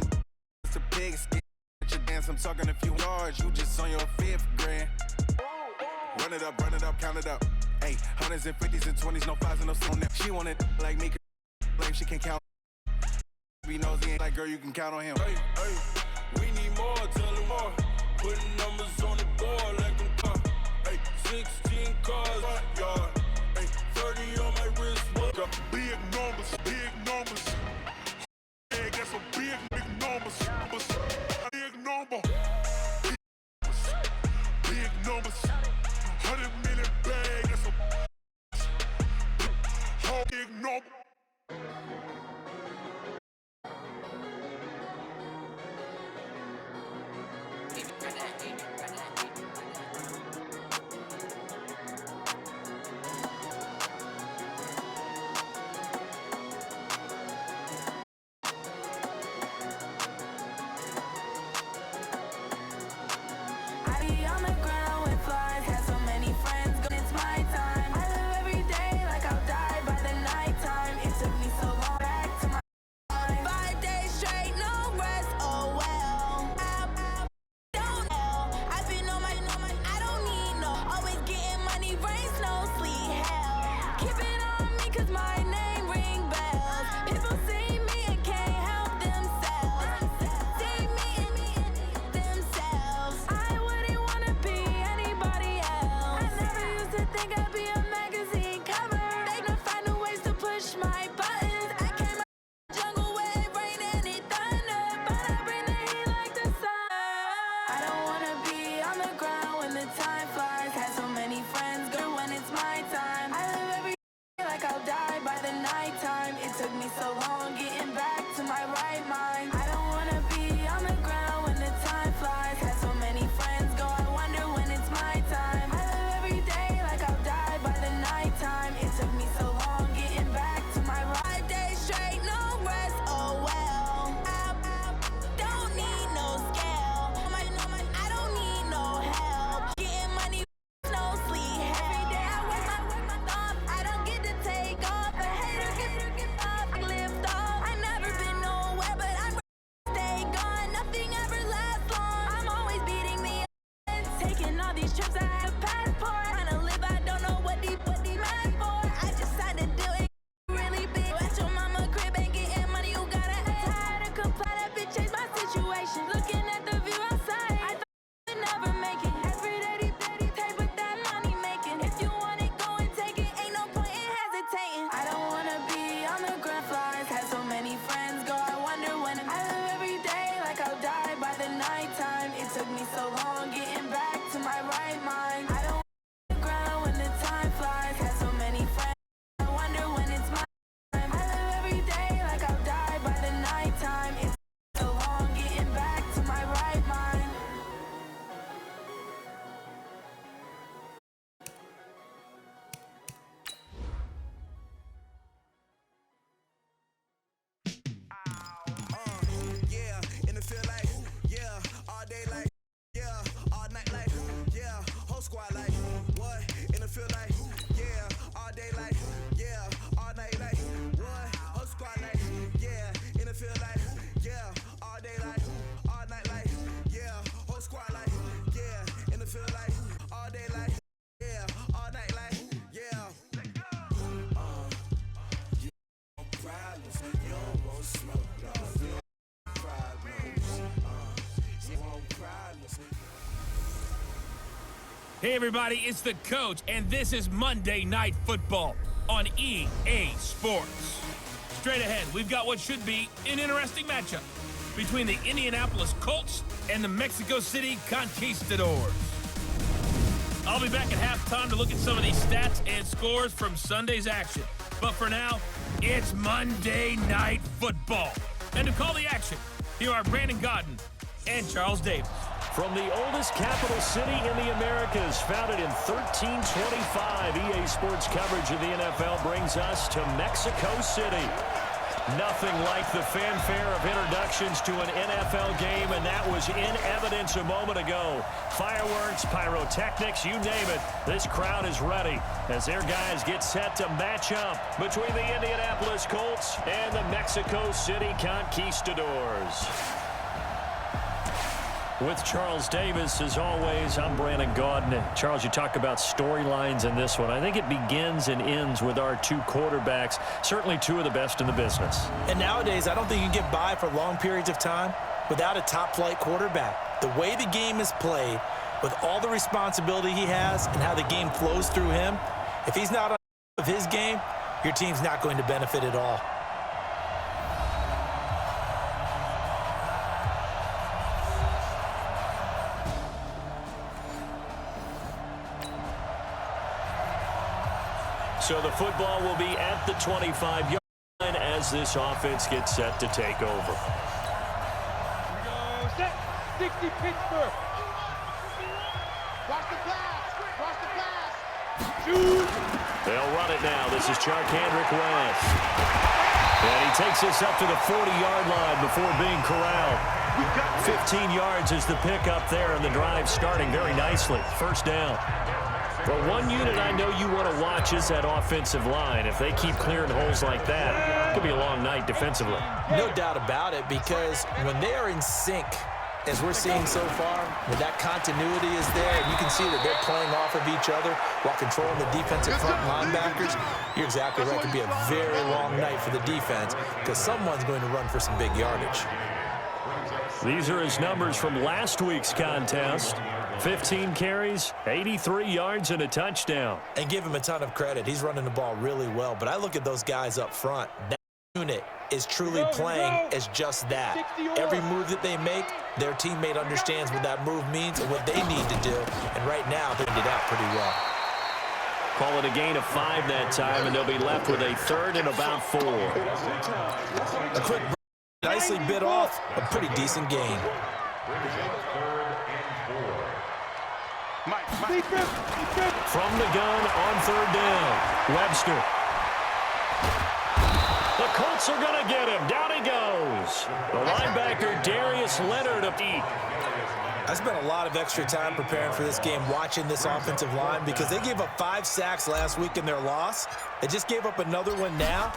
It's a pig skin. Your dance, I'm talking a few yards. You just on your 5th grand. Run it up, count it up. Hey, hundreds and 50s and 20s, no 5s and no 6 on that. She want it like me, like she can count. Be nosy, ain't like girl, you can count on him. Hey, we need more, tell him more. Putting numbers on the board like them car. Hey, 16 cars, front yard. Hey, 30 on my wrist, what up? Big numbers, big numbers. Hey, got some big numbers. Big number. Big numbers. 100 million bag, that's a whole big number. It's my time. I live every day like I'll die by the nighttime. right mind. I don't want the ground when the time flies. Had so many friends, I wonder when it's my time. I live every day like I'll die by the nighttime. It's so long getting back to my right mind. Yeah, and it feel like, yeah, all day like, yeah, all night like, yeah, whole squad like, what? And it feel like, yeah, all day like, yeah, all night like, what? Whole squad like, yeah, and it feel like, yeah, all day like, all night like, yeah, whole squad like, yeah, and it feel like, all day like, yeah, all night like, yeah. You don't problems, you don't want smoke, dog. Hey everybody, it's the coach, and this is Monday Night Football on EA Sports. Straight ahead, we've got what should be an interesting matchup between the Indianapolis Colts and the Mexico City Conquistadors. I'll be back at halftime to look at some of these stats and scores from Sunday's action. But for now, it's Monday Night Football. And to call the action, here are Brandon Godden and Charles Davis. From the oldest capital city in the Americas, founded in 1325, EA Sports coverage of the NFL brings us to Mexico City. Nothing like the fanfare of introductions to an NFL game, and that was in evidence a moment ago. Fireworks, pyrotechnics, you name it. This crowd is ready as their guys get set to match up between the Indianapolis Colts and the Mexico City Conquistadors. With Charles Davis, as always, I'm Brandon Godden. Charles, you talk about storylines in this one. I think it begins and ends with our two quarterbacks, certainly two of the best in the business. And nowadays, I don't think you can get by for long periods of time without a top-flight quarterback. The way the game is played, with all the responsibility he has and how the game flows through him, if he's not on top of his game, your team's not going to benefit at all. So the football will be at the 25-yard line as this offense gets set to take over. Here we go. Set. 60 Pittsburgh. Watch the pass. Watch the pass. Shoot. They'll run it now. This is Charkandrick West. And he takes this up to the 40-yard line before being corralled. 15 yards is the pickup there, and the drive starting very nicely. First down. Well, one unit I know you want to watch is that offensive line. If they keep clearing holes like that, it could be a long night defensively. No doubt about it, because when they are in sync, as we're seeing so far, when that continuity is there, and you can see that they're playing off of each other while controlling the defensive front linebackers, you're exactly right. It could be a very long night for the defense because someone's going to run for some big yardage. These are his numbers from last week's contest. 15 carries, 83 yards, and a touchdown. And give him a ton of credit. He's running the ball really well. But I look at those guys up front. That unit is truly playing as just that. Every move that they make, their teammate understands what that move means and what they need to do. And right now, they did it out pretty well. Call it a gain of 5 that time, and they'll be left with a third and about 4. A quick break, nicely bit off a pretty decent gain. From the gun on third down, Webster. The Colts are going to get him. Down he goes. The linebacker, Darius Leonard, up deep. I spent a lot of extra time preparing for this game, watching this offensive line, because they gave up 5 sacks last week in their loss. They just gave up another one now.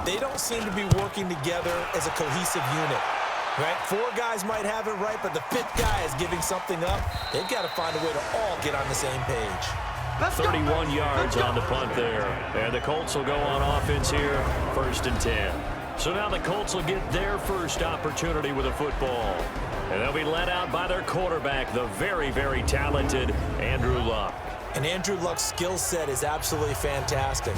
They don't seem to be working together as a cohesive unit. Right? 4 guys might have it right, but the 5th guy is giving something up. They've got to find a way to all get on the same page. 31 yards on the punt there. And the Colts will go on offense here, 1st and 10. So now the Colts will get their first opportunity with a football. And they'll be led out by their quarterback, the very, very talented Andrew Luck. And Andrew Luck's skill set is absolutely fantastic.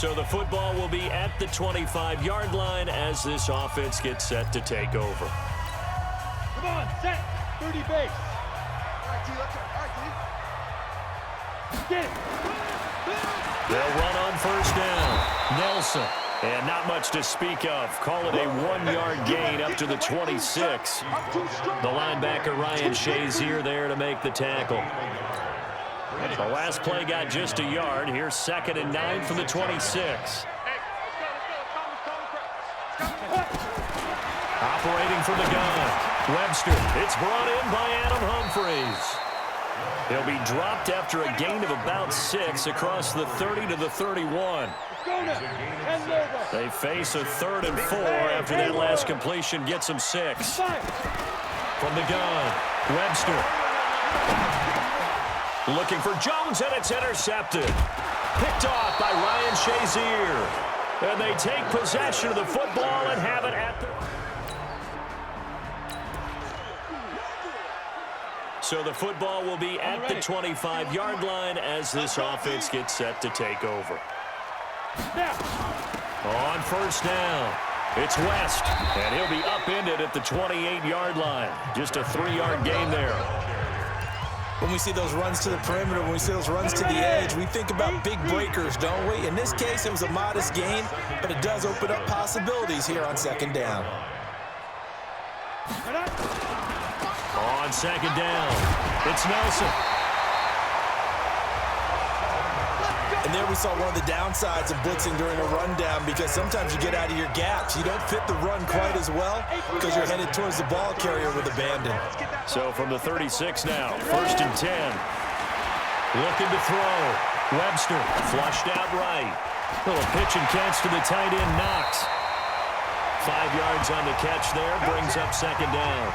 So the football will be at the 25-yard line as this offense gets set to take over. Come on, set. 30 base. All right, T, let's go. All right, T. Get it. They'll run on first down. Nelson. And not much to speak of. Call it a 1-yard gain up to the 26. The linebacker Ryan Shazier there to make the tackle. The last play got just a yard. Here's 2nd and 9 from the 26. Operating from the gun. Webster. It's brought in by Adam Humphries. He'll be dropped after a gain of about 6 across the 30 to the 31. They face a 3rd and 4 after that last completion gets them 6. From the gun, Webster. Looking for Jones, and it's intercepted. Picked off by Ryan Shazier. And they take possession of the football and have it at the... So the football will be at the 25-yard line as this offense gets set to take over. On first down, it's West, and he'll be upended at the 28-yard line. Just a 3-yard gain there. When we see those runs to the perimeter, when we see those runs to the edge, we think about big breakers, don't we? In this case, it was a modest gain, but it does open up possibilities here on 2nd down. On 2nd down, it's Nelson. And there we saw one of the downsides of blitzing during a rundown, because sometimes you get out of your gaps. You don't fit the run quite as well because you're headed towards the ball carrier with abandon. So from the 36 now, 1st and 10. Looking to throw. Webster flushed out right. Little pitch and catch to the tight end, Knox. 5 yards on the catch there, brings up 2nd down.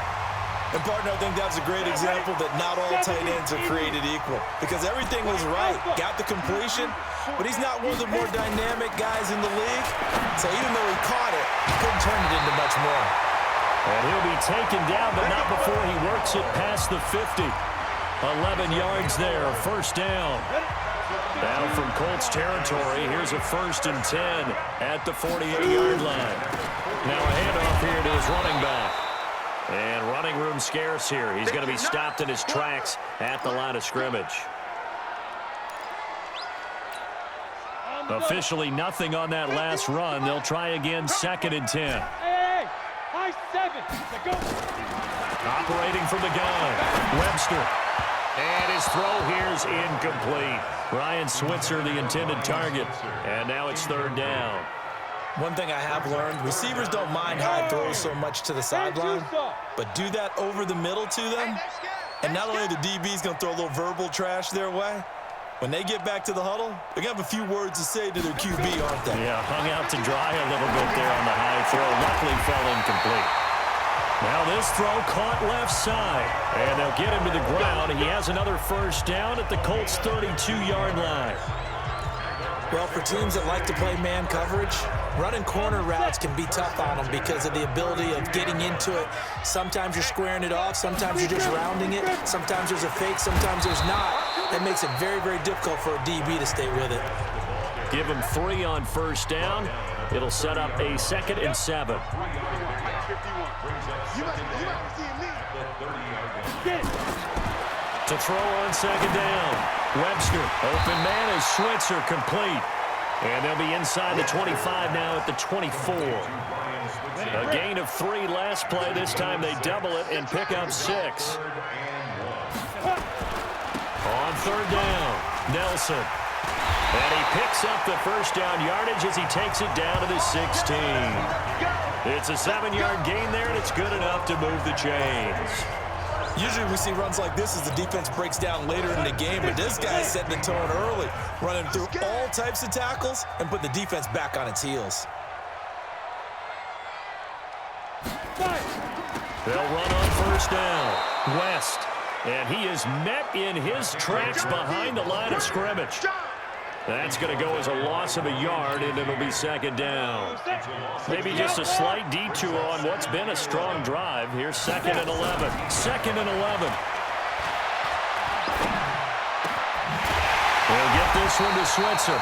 And partner, I think that's a great example that not all tight ends are created equal, because everything was right. Got the completion, but he's not one of the more dynamic guys in the league. So even though he caught it, he couldn't turn it into much more. And he'll be taken down, but not before he works it past the 50. 11 yards there, 1st down. Down from Colts territory, here's a 1st and 10 at the 48-yard line. Now a handoff here to his running back. And running room scarce here. He's going to be stopped in his tracks at the line of scrimmage. Officially nothing on that last run. They'll try again, 2nd and 10. Hey, high 7. Go. Operating from the gun, Webster. And his throw here's incomplete. Ryan Switzer, the intended target. And now it's 3rd down. One thing I have learned, receivers don't mind high throws so much to the sideline, but do that over the middle to them, and not only the DB's going to throw a little verbal trash their way, when they get back to the huddle, they're going to have a few words to say to their QB, aren't they? Yeah, hung out to dry a little bit there on the high throw. Luckily fell incomplete. Now this throw caught left side, and they'll get him to the ground. He has another 1st down at the Colts' 32-yard line. Well, for teams that like to play man coverage, running corner routes can be tough on them because of the ability of getting into it. Sometimes you're squaring it off. Sometimes you're just rounding it. Sometimes there's a fake. Sometimes there's not. That makes it very, very difficult for a DB to stay with it. Give him 3 on 1st down. It'll set up a 2nd and 7. To throw on 2nd down. Webster, open man is Switzer, complete. And they'll be inside the 25 now at the 24. A gain of 3 last play. This time they double it and pick up 6. On 3rd down, Nelson. And he picks up the 1st down yardage as he takes it down to the 16. It's a 7-yard gain there, and it's good enough to move the chains. Usually we see runs like this as the defense breaks down later in the game, but this guy's setting the tone early, running through all types of tackles and put the defense back on its heels. They'll run on 1st down. West. And he is met in his tracks behind the line of scrimmage. That's going to go as a loss of a yard, and it'll be 2nd down. Maybe just a slight detour on what's been a strong drive. Here's 2nd and 11. 2nd and 11. We'll get this one to Switzer.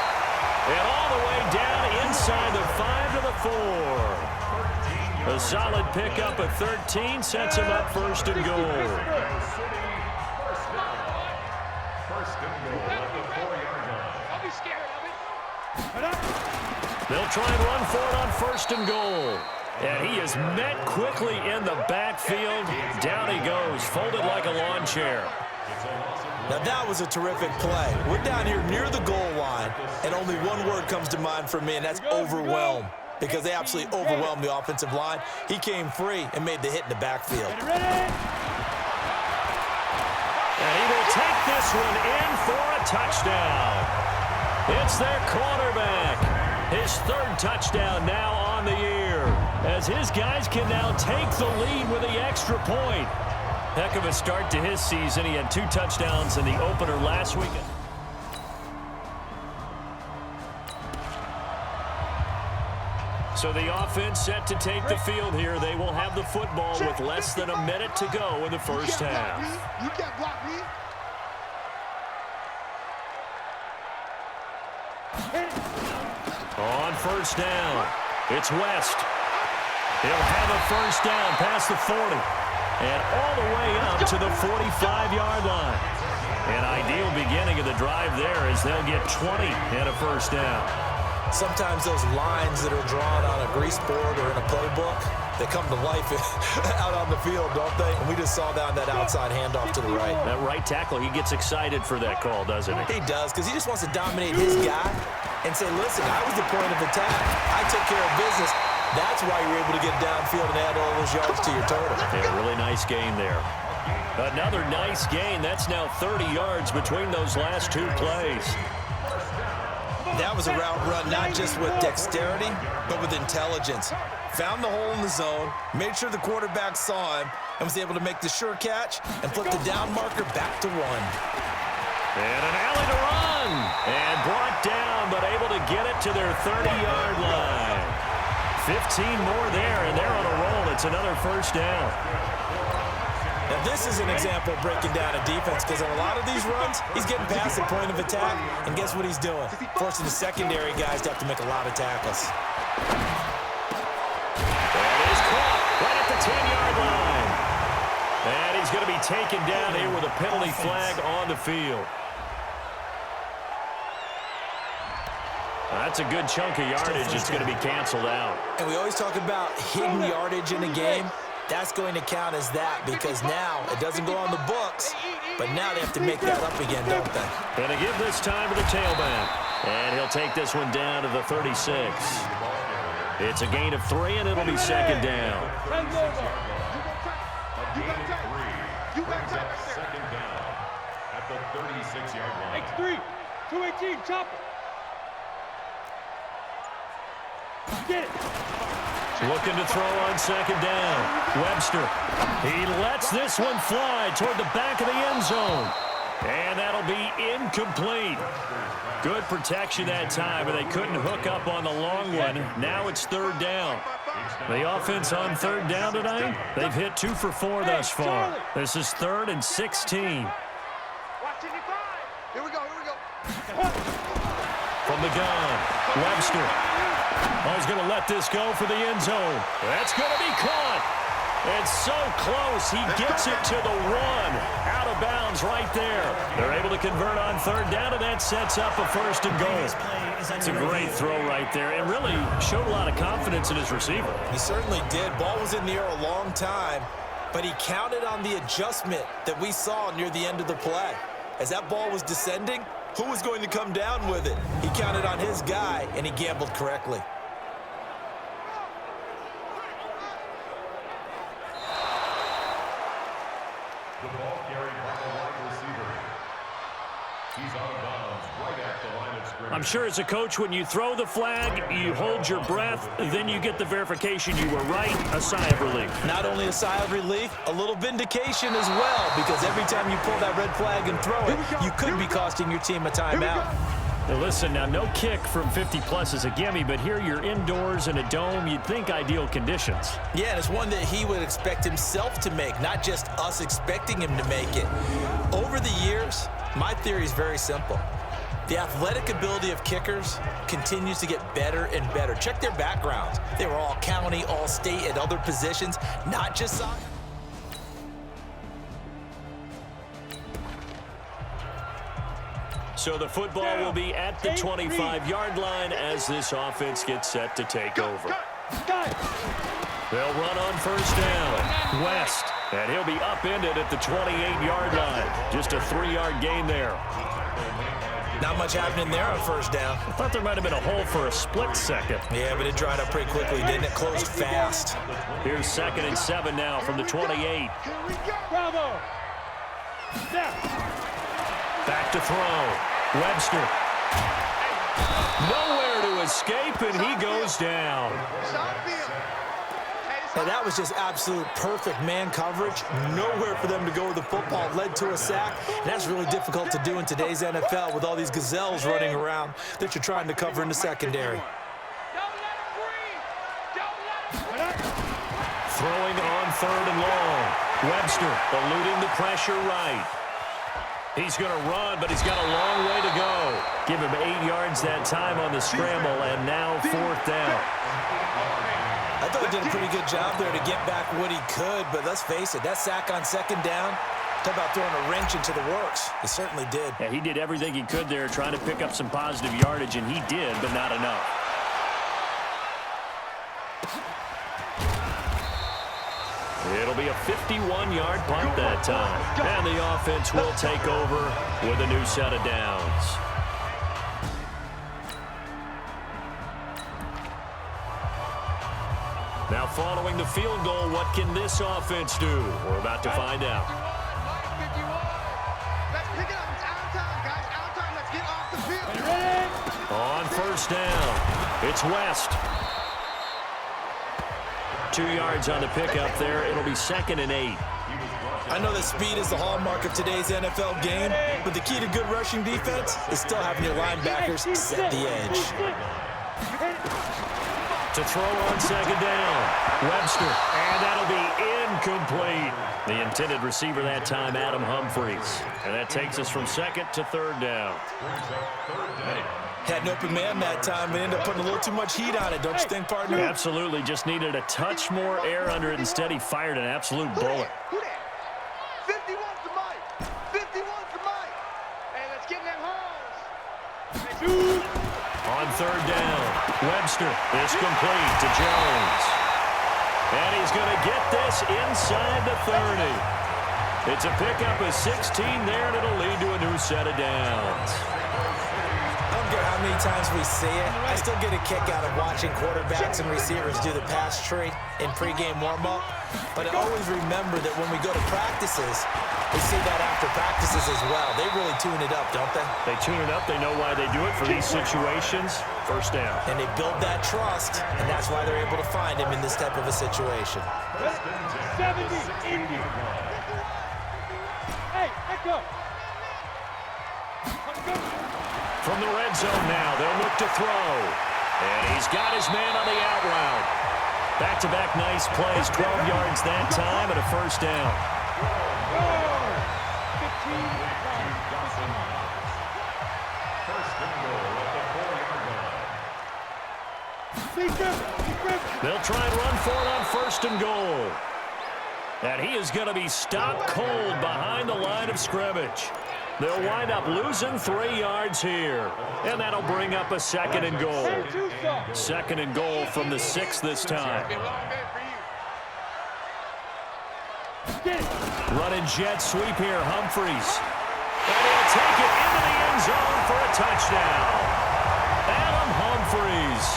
And all the way down inside the 5 to the 4. A solid pickup of 13 sets him up first and goal. First and goal at the 4-yard line. Don't be scared of it. They'll try and run for it on first and goal. And he is met quickly in the backfield. Down he goes, folded like a lawn chair. Now that was a terrific play. We're down here near the goal line, and only one word comes to mind for me, and that's overwhelm, because they absolutely overwhelmed the offensive line. He came free and made the hit in the backfield. And he will take this one in for a touchdown. It's their quarterback. His third touchdown now on the year, as his guys can now take the lead with the extra point. Heck of a start to his season. He had 2 touchdowns in the opener last weekend. So the offense set to take the field here. They will have the football with less than a minute to go in the first half. You can't block me. On first down, it's West. He'll have a first down past the 40. And all the way up to the 45-yard line. An ideal beginning of the drive there as they'll get 20 and a first down. Sometimes those lines that are drawn on a grease board or in a playbook, they come to life out on the field, don't they? And we just saw down that outside handoff to the right. That right tackle, he gets excited for that call, doesn't he? He does, because he just wants to dominate his guy and say, listen, I was the point of attack. I took care of business. That's why you're able to get downfield and add all those yards to your total. Yeah, really nice gain there. Another nice gain. That's now 30 yards between those last 2 plays. That was a route run not just with dexterity, but with intelligence. Found the hole in the zone, made sure the quarterback saw him, and was able to make the sure catch and flip the down marker back to 1. And an alley to run. And brought down, but able to get it to their 30-yard line. 15 more there, and they're on a roll. It's another first down. Now, this is an example of breaking down a defense, because on a lot of these runs, he's getting past the point of attack, and guess what he's doing? Forcing the secondary guys to have to make a lot of tackles. That is caught right at the 10-yard line. And he's going to be taken down here with a penalty flag on the field. That's a good chunk of yardage. It's going to be canceled out. And we always talk about hidden yardage in a game. That's going to count as that, because now it doesn't go on the books, but now they have to make that up again, don't they? And to give this time to the tailback. And he'll take this one down to the 36. It's a gain of 3, and it'll be second down. You got second down at the 36-yard line. X3, 218, chop it. Get it. Looking to throw on second down. Webster. He lets this one fly toward the back of the end zone. And that'll be incomplete. Good protection that time, but they couldn't hook up on the long one. Now it's third down. The offense on third down tonight, they've hit 2 for 4 thus far. This is 3rd and 16. Here we go, here we go. From the gun, Webster. He's going to let this go for the end zone. That's going to be caught. And so close, he gets it to the 1. Out of bounds right there. They're able to convert on third down, and that sets up a first and goal. It's a great throw right there, and really showed a lot of confidence in his receiver. He certainly did. Ball was in the air a long time, but he counted on the adjustment that we saw near the end of the play. As that ball was descending, who was going to come down with it? He counted on his guy, and he gambled correctly. The ball carried by the wide receiver. He's out of bounds right at the line of scrimmage. I'm sure as a coach, when you throw the flag, you hold your breath, then you get the verification you were right, a sigh of relief. Not only a sigh of relief, a little vindication as well, because every time you pull that red flag and throw it, you could be costing your team a timeout. Now listen, now no kick from 50-plus is a gimme, but here you're indoors in a dome. You'd think ideal conditions. Yeah, and it's one that he would expect himself to make, not just us expecting him to make it. Over the years, my theory is very simple. The athletic ability of kickers continues to get better and better. Check their backgrounds. They were all county, all state, at other positions, not just soccer. So the football will be at the 25-yard line as this offense gets set to take over. They'll run on first down. West, and he'll be upended at the 28-yard line. Just a 3-yard gain there. Not much happening there on first down. I thought there might have been a hole for a split second. Yeah, but it dried up pretty quickly, didn't it? Closed fast. Here's 2nd and 7 now from the 28. Bravo. Back to throw. Webster. Nowhere to escape, and he goes down. And that was just absolute perfect man coverage. Nowhere for them to go with the football. Led to a sack. And that's really difficult to do in today's NFL with all these gazelles running around that you're trying to cover in the secondary. Throwing on 3rd and long. Webster eluding the pressure right. He's going to run, but he's got a long way to go. Give him 8 yards that time on the scramble, and now 4th down. I thought he did a pretty good job there to get back what he could, but let's face it, that sack on 2nd down, talk about throwing a wrench into the works. He certainly did. Yeah, he did everything he could there trying to pick up some positive yardage, and he did, but not enough. It'll be a 51-yard punt that time. And the offense will take over with a new set of downs. Now following the field goal, what can this offense do? We're about to find out. Let's pick it up. It's out of time, guys. Out of time. Let's get off the field. On first down, it's West. 2 yards on the pickup there. It'll be 2nd and 8. I know that speed is the hallmark of today's NFL game, but the key to good rushing defense is still having your linebackers set the edge. To throw on 2nd down, Webster, and that'll be incomplete. The intended receiver that time, Adam Humphries. And that takes us from 2nd to 3rd down. Had an open man that time, but ended up putting a little too much heat on it, don't you think, partner? Absolutely. Just needed a touch more air under it. Instead, he fired an absolute bullet. 51's the mic. 51's the mic. Hey, let's get in them holes. On 3rd down, Webster is complete to Jones. And he's going to get this inside the 30. It's a pickup of 16 there, and it'll lead to a new set of downs. I don't care how many times we see it. I still get a kick out of watching quarterbacks and receivers do the pass tree in pregame warm-up. But I always remember that when we go to practices, we see that after practices as well. They really tune it up, don't they? They tune it up. They know why they do it for these situations. First down. And they build that trust, and that's why they're able to find him in this type of a situation. 70, Indy. Hey, echo. From the red zone now, they'll look to throw. And he's got his man on the out route. Back-to-back nice plays, 12 yards that time, and a first down. They'll try and run for it on 1st and goal. And he is going to be stopped cold behind the line of scrimmage. They'll wind up losing 3 yards here. And that'll bring up a 2nd and goal. 2nd and goal from the 6 this time. Running jet sweep here, Humphries. And he'll take it into the end zone for a touchdown. Adam Humphries.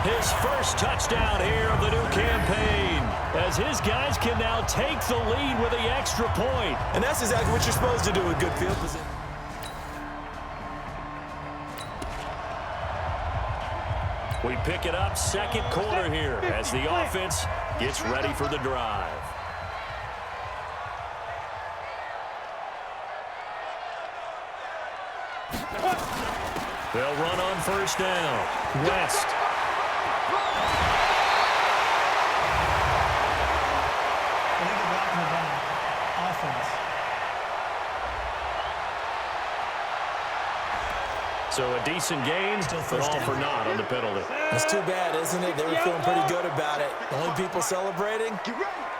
His first touchdown here of the new campaign, as his guys can now take the lead with the extra point. And that's exactly what you're supposed to do with good field position. We pick it up 2nd quarter here as the offense gets ready for the drive. They'll run on first down. West. So a decent gain, but all for naught on the penalty. That's too bad, isn't it? They were feeling pretty good about it. The only people celebrating,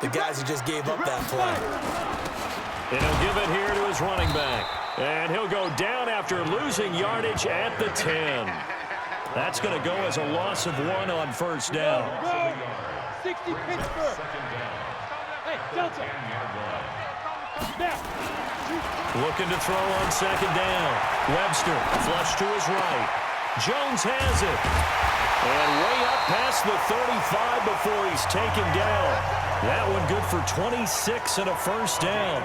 the guys who just gave up that play. And he'll give it here to his running back. And he'll go down after losing yardage at the 10. That's going to go as a loss of 1 on first down. 60 Pittsburgh. Hey, Delta. Now. Looking to throw on second down. Webster, flush to his right. Jones has it. And way up past the 35 before he's taken down. That one good for 26 and a first down.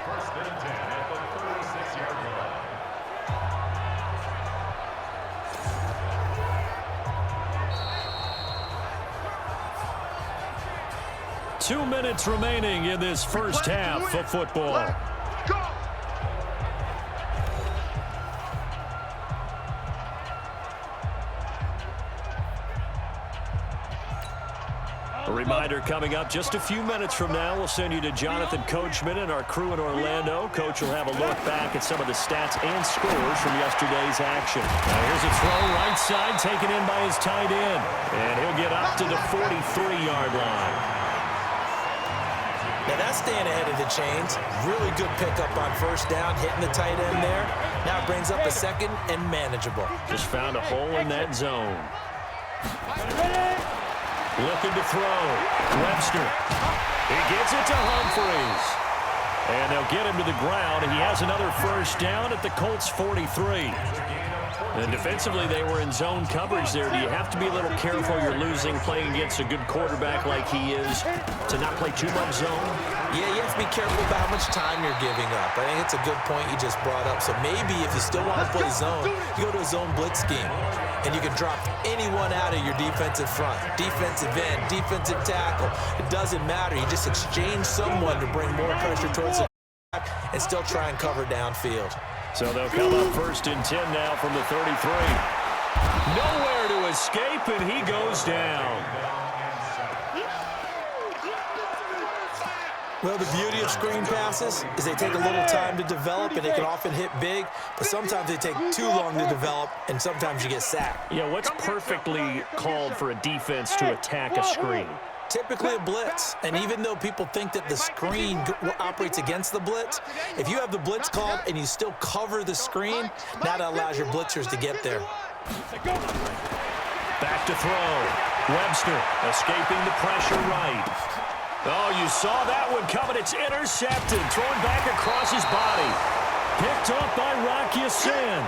First and 10 at the 36-yard line. 2 minutes remaining in this first half of football. A reminder coming up just a few minutes from now. We'll send you to Jonathan Coachman and our crew in Orlando. Coach will have a look back at some of the stats and scores from yesterday's action. Now here's a throw right side taken in by his tight end. And he'll get up to the 43-yard line. Now that's staying ahead of the chains. Really good pickup on first down, hitting the tight end there. Now it brings up a second and manageable. Just found a hole in that zone. Looking to throw. Webster. He gets it to Humphreys. And they'll get him to the ground. He has another first down at the Colts 43. And defensively, they were in zone coverage there. Do you have to be a little careful? You're losing playing against a good quarterback like he is to not play too much zone? Yeah, you have to be careful about how much time you're giving up. I think it's a good point you just brought up. So maybe if you still want to play zone, you go to a zone blitz scheme. And you can drop anyone out of your defensive front. Defensive end, defensive tackle. It doesn't matter. You just exchange someone to bring more pressure towards the back and still try and cover downfield. So they'll come up first and 10 now from the 33. Nowhere to escape, and he goes down. Well, the beauty of screen passes is they take a little time to develop, and they can often hit big, but sometimes they take too long to develop, and sometimes you get sacked. Yeah, what's perfectly called for a defense to attack a screen? Typically a blitz, and even though people think that the screen operates against the blitz, if you have the blitz called and you still cover the screen, that allows your blitzers to get there. Back to throw. Webster escaping the pressure right. Oh, you saw that one coming. It's intercepted. Thrown back across his body. Picked up by Rock Ya-Sin.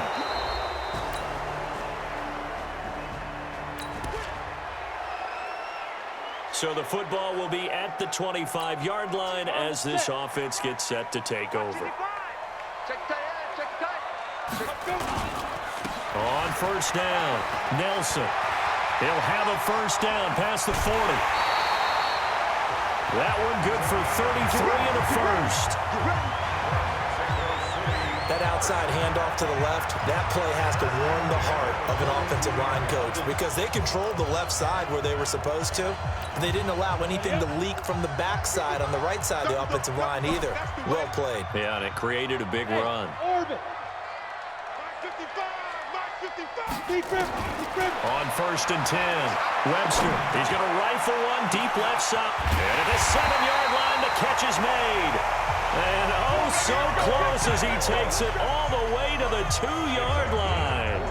So the football will be at the 25-yard line as this offense gets set to take over. On first down, Nelson. He'll have a first down past the 40. That one good for 33 and a first. That outside handoff to the left, that play has to warm the heart of an offensive line coach because they controlled the left side where they were supposed to. They didn't allow anything to leak from the backside on the right side of the offensive line either. Well played. Yeah, and it created a big run. On first and 10, Webster. He's going to rifle one deep left side. And at the 7-yard line, the catch is made. And oh, so close as he takes it all the way to the 2-yard line.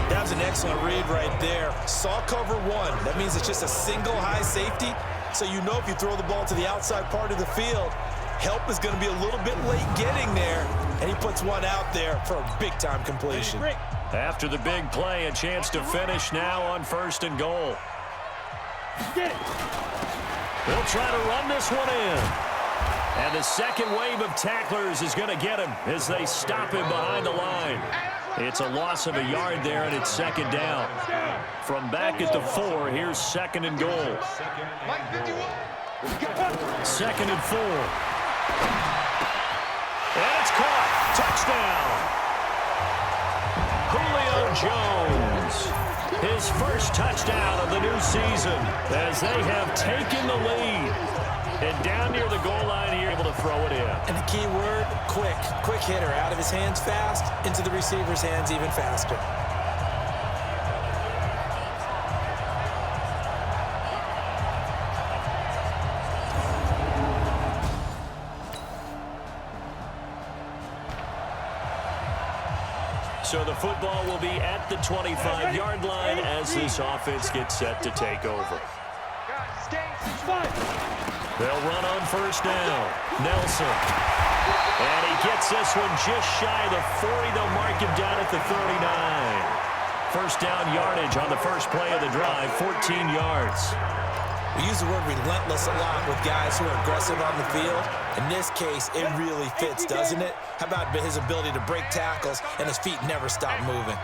That was an excellent read right there. Saw cover one. That means it's just a single high safety. So you know if you throw the ball to the outside part of the field, help is going to be a little bit late getting there. And he puts one out there for a big-time completion. After the big play, a chance to finish now on first and goal. Get it. They'll try to run this one in. And the second wave of tacklers is going to get him as they stop him behind the line. It's a loss of a yard there, and it's second down. From back at the 4, here's second and goal. Second and 4. And it's caught. Touchdown. Julio Jones. His first touchdown of the new season as they have taken the lead. And down near the goal line here, able to throw it in. And the key word, quick. Quick hitter. Out of his hands fast, into the receiver's hands even faster. So the football will be at the 25-yard line as this offense gets set to take over. They'll run on first down. Nelson. And he gets this one just shy of the 40. They'll mark him down at the 39. First down yardage on the first play of the drive, 14 yards. We use the word relentless a lot with guys who are aggressive on the field. In this case, it really fits, doesn't it? How about his ability to break tackles and his feet never stop moving?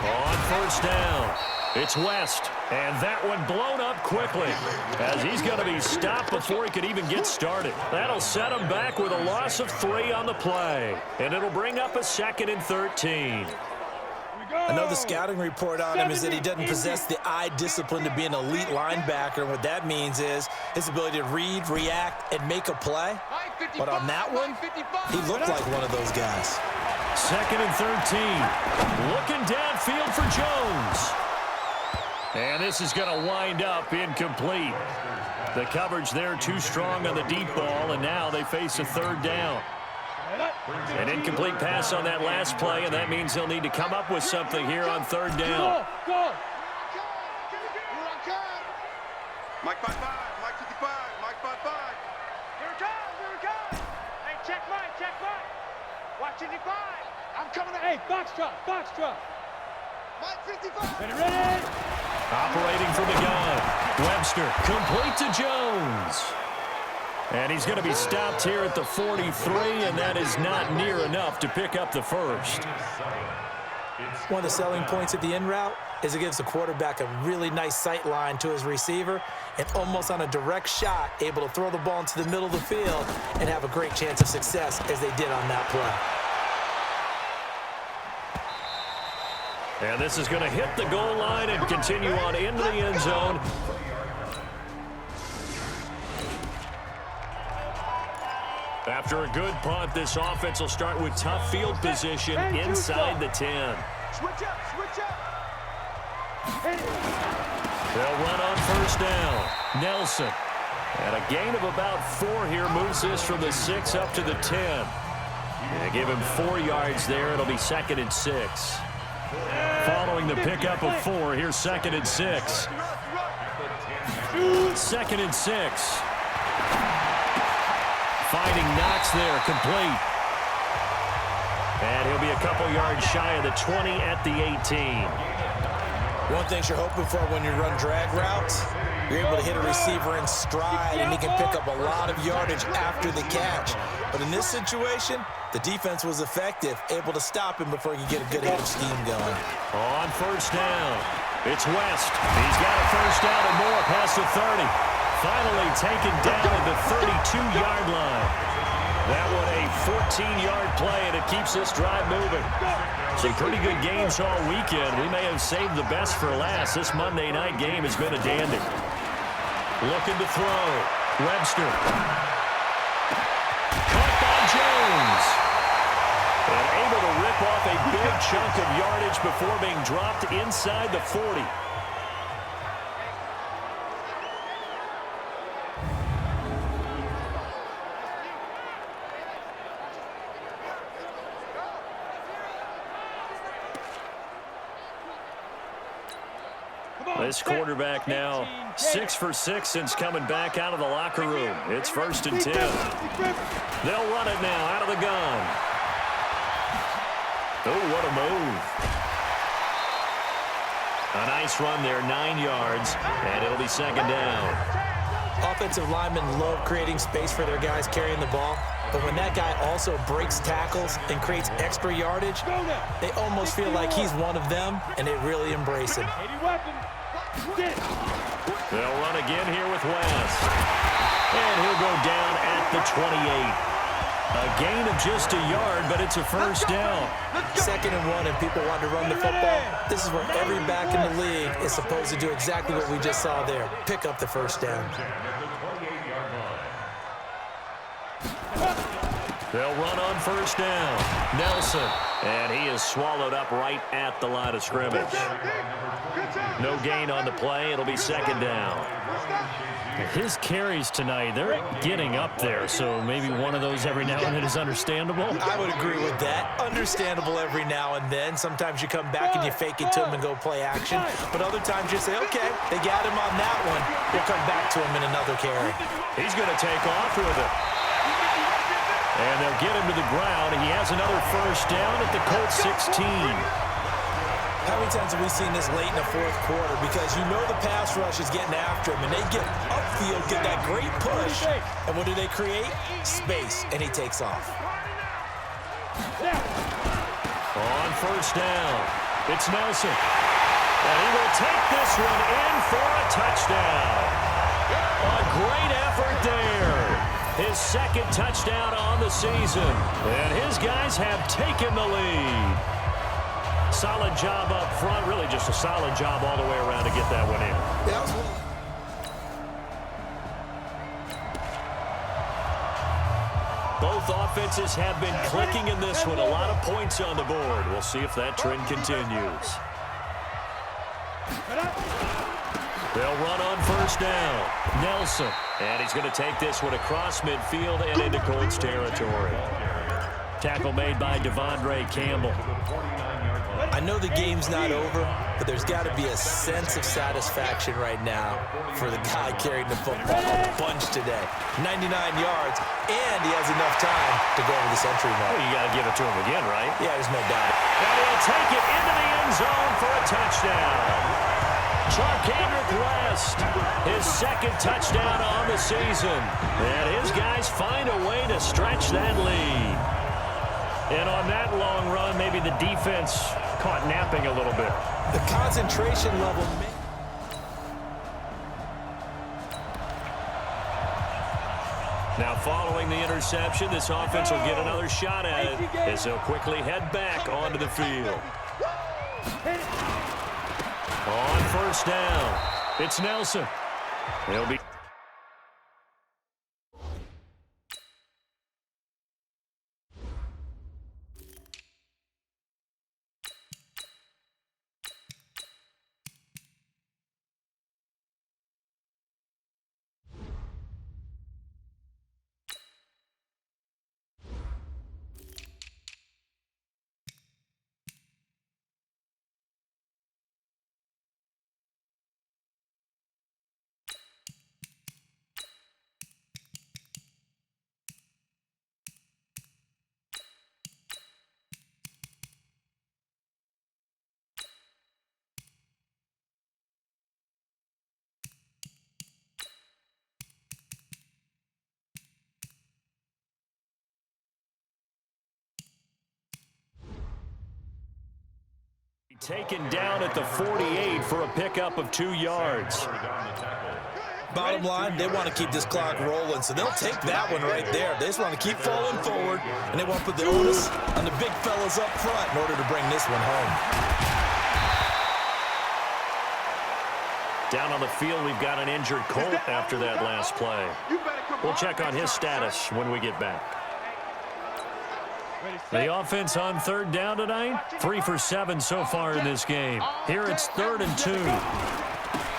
On first down, it's West. And that one blown up quickly as he's going to be stopped before he could even get started. That'll set him back with a loss of 3 on the play. And it'll bring up a 2nd and 13. I know the scouting report on him is that he doesn't possess the eye discipline to be an elite linebacker. And what that means is his ability to read, react, and make a play. But on that one, he looked like one of those guys. 2nd and 13. Looking downfield for Jones. And this is going to wind up incomplete. The coverage there too strong on the deep ball, and now they face a 3rd down. An incomplete pass on that last play, and that means they'll need to come up with something here on 3rd down. Go. Mike 5-5, Mike 55, Mike 5-5. Here it comes. Hey, check Mike. Watch it, 5. I'm coming up. Hey, box truck. Mike 55. Ready. Operating from the gun. Webster complete to Jones. And he's going to be stopped here at the 43, and that is not near enough to pick up the first. One of the selling points of the in route is it gives the quarterback a really nice sight line to his receiver and almost on a direct shot able to throw the ball into the middle of the field and have a great chance of success as they did on that play. And this is going to hit the goal line and continue on into the end zone. After a good punt, this offense will start with tough field position inside the 10. Switch up. They'll run on first down. Nelson. And a gain of about 4 here moves this from the 6 up to the 10. They give him 4 yards there. It'll be 2nd and 6. Following the pickup of 4, here's 2nd and 6. 2nd and 6. Finding Knox there, complete. And he'll be a couple yards shy of the 20 at the 18. One thing you're hoping for when you run drag routes, you're able to hit a receiver in stride, and he can pick up a lot of yardage after the catch. But in this situation, the defense was effective, able to stop him before he could get a good head of steam going. On first down, it's West. He's got a first down and more past the 30. Finally taken down at the 32-yard line. That one a 14-yard play, and it keeps this drive moving. Some pretty good games all weekend. We may have saved the best for last. This Monday night game has been a dandy. Looking to throw. Webster. Caught by Jones. And able to rip off a big chunk of yardage before being dropped inside the 40. This quarterback now 6 for 6 since coming back out of the locker room. It's 1st and 10. They'll run it now out of the gun. Oh, what a move. A nice run there, 9 yards, and it'll be 2nd down. Offensive linemen love creating space for their guys carrying the ball, but when that guy also breaks tackles and creates extra yardage, they almost feel like he's one of them, and they really embrace him. They'll run again here with West. And he'll go down at the 28. A gain of just a yard, but it's a first down. 2nd and 1, and people want to run the football. This is where every back in the league is supposed to do exactly what we just saw there. Pick up the first down. They'll run on first down. Nelson. And he is swallowed up right at the line of scrimmage. No gain on the play. It'll be second down. His carries tonight, they're getting up there, so maybe one of those every now and then is understandable. I would agree with that. Understandable every now and then. Sometimes you come back and you fake it to him and go play action. But other times you say, okay, they got him on that one. We'll come back to him in another carry. He's going to take off with it. And they'll get him to the ground. He has another first down at the Colts 16. How many times have we seen this late in the fourth quarter? Because you know the pass rush is getting after him, and they get upfield, get that great push. And what do they create? Space, and he takes off. On first down, it's Nelson. And he will take this one in for a touchdown. A great effort there. His second touchdown on the season. And his guys have taken the lead. Solid job up front. Really just a solid job all the way around to get that one in. Both offenses have been clicking in this one. A lot of points on the board. We'll see if that trend continues. They'll run on first down. Nelson. And he's going to take this one across midfield and into Colts territory. Tackle made by Devondre Campbell. I know the game's not over, but there's got to be a sense of satisfaction right now for the guy carrying the football a bunch today. 99 yards, and he has enough time to go over the century mark. Well, you got to give it to him again, right? Yeah, there's no doubt. And he'll take it into the end zone for a touchdown. Charkandrick West, his second touchdown on the season. And his guys find a way to stretch that lead. And on that long run, maybe the defense caught napping a little bit. The concentration level. Now following the interception, this offense will get another shot at it as they'll quickly head back onto the field. On first down, it's Nelson. He'll be... taken down at the 48 for a pickup of 2 yards. Bottom line, they want to keep this clock rolling, so they'll take that one right there. They just want to keep falling forward, and they want to put the onus on the big fellas up front in order to bring this one home. Down on the field, we've got an injured Colt after that last play. We'll check on his status when we get back. The offense on third down tonight, 3 for 7 so far in this game. Here it's 3rd and 2.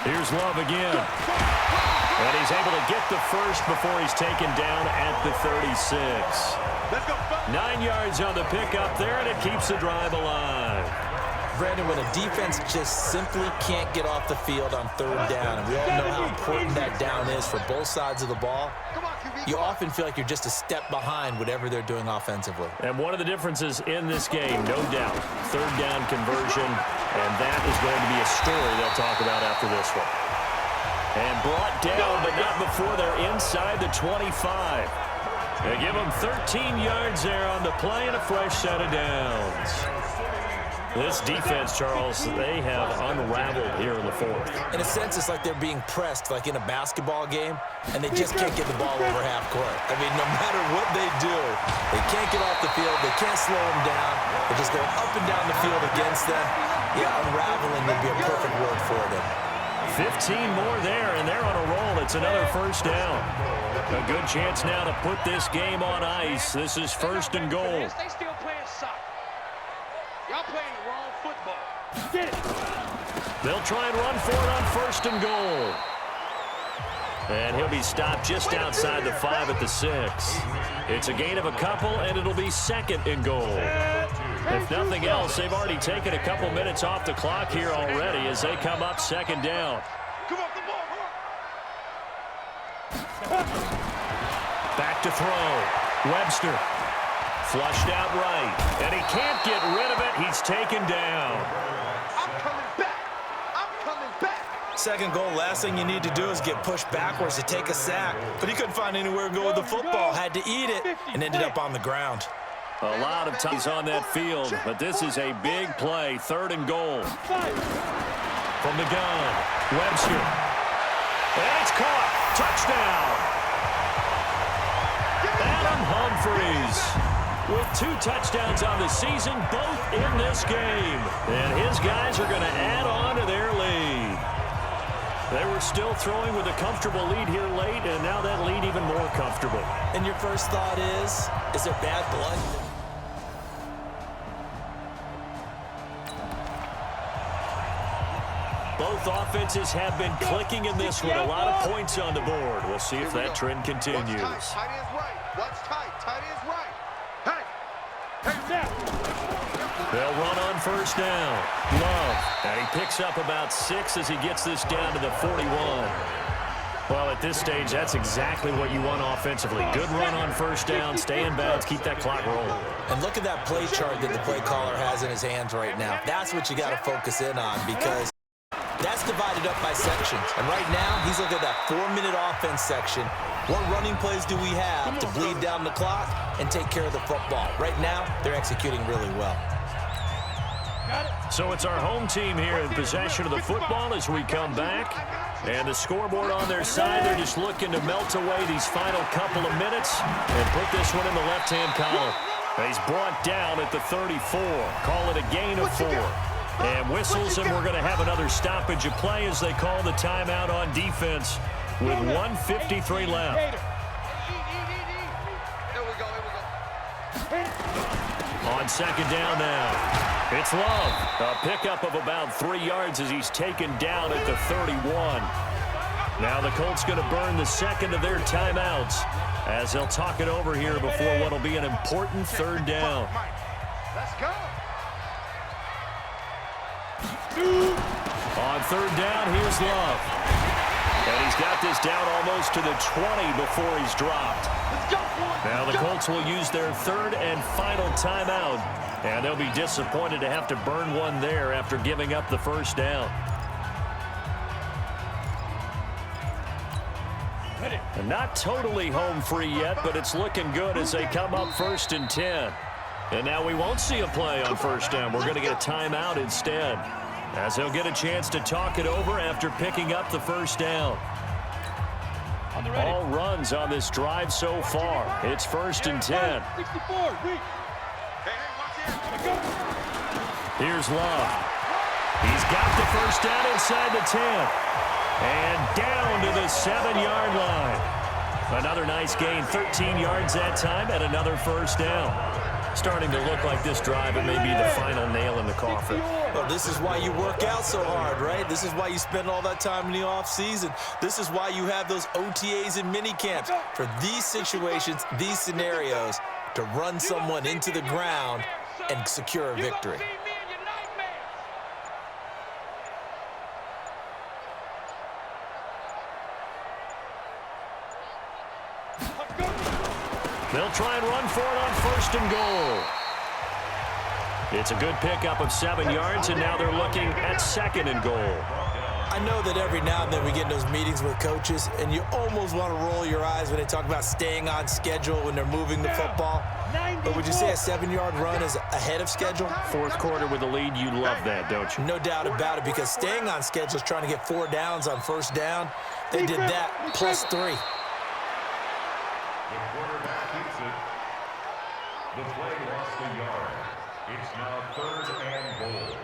Here's Love again. And he's able to get the first before he's taken down at the 36. 9 yards on the pickup there, and it keeps the drive alive. Brandon, when a defense just simply can't get off the field on third down, and we all know how important that down is for both sides of the ball, you often feel like you're just a step behind whatever they're doing offensively. And one of the differences in this game, no doubt, third down conversion, and that is going to be a story they'll talk about after this one. And brought down, but not before they're inside the 25. They give them 13 yards there on the play and a fresh set of downs. This defense, Charles, they have unraveled here in the fourth. In a sense, it's like they're being pressed, like in a basketball game, and they just can't get the ball over half court. I mean, no matter what they do, they can't get off the field. They can't slow them down. They're just going up and down the field against them. Yeah, unraveling would be a perfect word for them. 15 more there, and they're on a roll. It's another first down. A good chance now to put this game on ice. This is first and goal. They still playing soccer. Y'all playing the wrong football. Get it. They'll try and run for it on first and goal. And he'll be stopped just outside the 5 at the 6. It's a gain of a couple, and it'll be second and goal. If nothing else, they've already taken a couple minutes off the clock here already as they come up second down. Back to throw. Webster. Flushed out right. And he can't get rid of it. He's taken down. I'm coming back. I'm coming back. Second goal, last thing you need to do is get pushed backwards to take a sack. But he couldn't find anywhere to go with the football. Had to eat it and ended up on the ground. A lot of times on that field, but this is a big play. Third and goal. From the gun, Webster. And it's caught. Touchdown. Adam Humphries with 2 touchdowns on the season, both in this game. And his guys are going to add on to their lead. They were still throwing with a comfortable lead here late, and now that lead even more comfortable. And your first thought is there bad blood? Both offenses have been clicking in this one. A lot of points on the board. We'll see if that trend continues. What's tight? Tight end's right. What's tight? Tight end's right. Hey! Hey, now! They'll run on first down. Love. And he picks up about 6 as he gets this down to the 41. Well, at this stage, that's exactly what you want offensively. Good run on first down. Stay in bounds. Keep that clock rolling. And look at that play chart that the play caller has in his hands right now. That's what you got to focus in on because that's divided up by sections. And right now, he's looking at that 4-minute offense section. What running plays do we have to bleed down the clock and take care of the football? Right now, they're executing really well. So it's our home team here in possession of the football as we come back. And the scoreboard on their side, they're just looking to melt away these final couple of minutes and put this one in the left-hand column. He's brought down at the 34. Call it a gain of 4. And whistles, and we're going to have another stoppage of play as they call the timeout on defense with 1:53 left. On second down now. It's Love. A pickup of about 3 yards as he's taken down at the 31. Now the Colts going to burn the second of their timeouts as they'll talk it over here before what will be an important third down. Let's go. On third down, here's Love. And he's got this down almost to the 20 before he's dropped. Now the Colts will use their third and final timeout, and they'll be disappointed to have to burn one there after giving up the first down. And not totally home free yet, but it's looking good as they come up first and 10. And now we won't see a play on first down. We're going to get a timeout instead, as they'll get a chance to talk it over after picking up the first down. All runs on this drive so far. It's first and 10. Here's Love. He's got the first down inside the 10. And down to the 7-yard line. Another nice gain, 13 yards that time, and another first down. Starting to look like this drive, it may be the final nail in the coffin. Well, this is why you work out so hard, right? This is why you spend all that time in the offseason. This is why you have those OTAs and mini camps. For these situations, these scenarios, to run someone into the ground and secure a victory. They'll try and run for it on first and goal. It's a good pickup of 7 yards, and now they're looking at second and goal. I know that every now and then we get in those meetings with coaches, and you almost want to roll your eyes when they talk about staying on schedule when they're moving the football. But would you say a 7-yard run is ahead of schedule? Fourth quarter with the lead, you love that, don't you? No doubt about it, because staying on schedule is trying to get 4 downs on first down. They did that plus 3. The quarterback keeps it. The play lost a yard. It's now third and goal.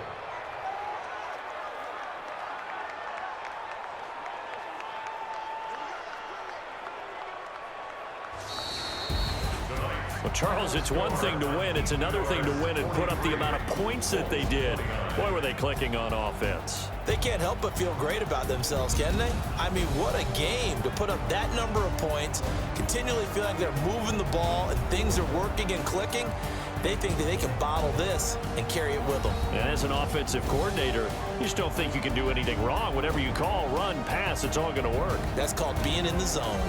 Charles, it's one thing to win. It's another thing to win and put up the amount of points that they did. Boy, were they clicking on offense. They can't help but feel great about themselves, can they? I mean, what a game to put up that number of points, continually feel like they're moving the ball and things are working and clicking. They think that they can bottle this and carry it with them. And as an offensive coordinator, you just don't think you can do anything wrong. Whatever you call, run, pass, it's all going to work. That's called being in the zone.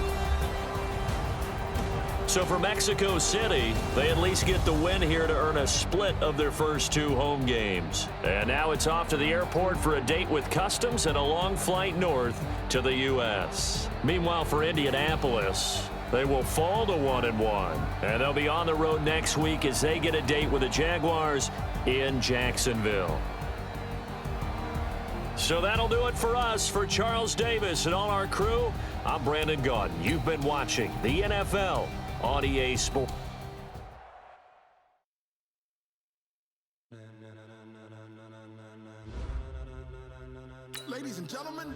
So for Mexico City, they at least get the win here to earn a split of their first 2 home games. And now it's off to the airport for a date with Customs and a long flight north to the U.S. Meanwhile, for Indianapolis, they will fall to 1-1. And they'll be on the road next week as they get a date with the Jaguars in Jacksonville. So that'll do it for us. For Charles Davis and all our crew, I'm Brandon Gaudin. You've been watching the NFL on EA Sports. Ladies and gentlemen,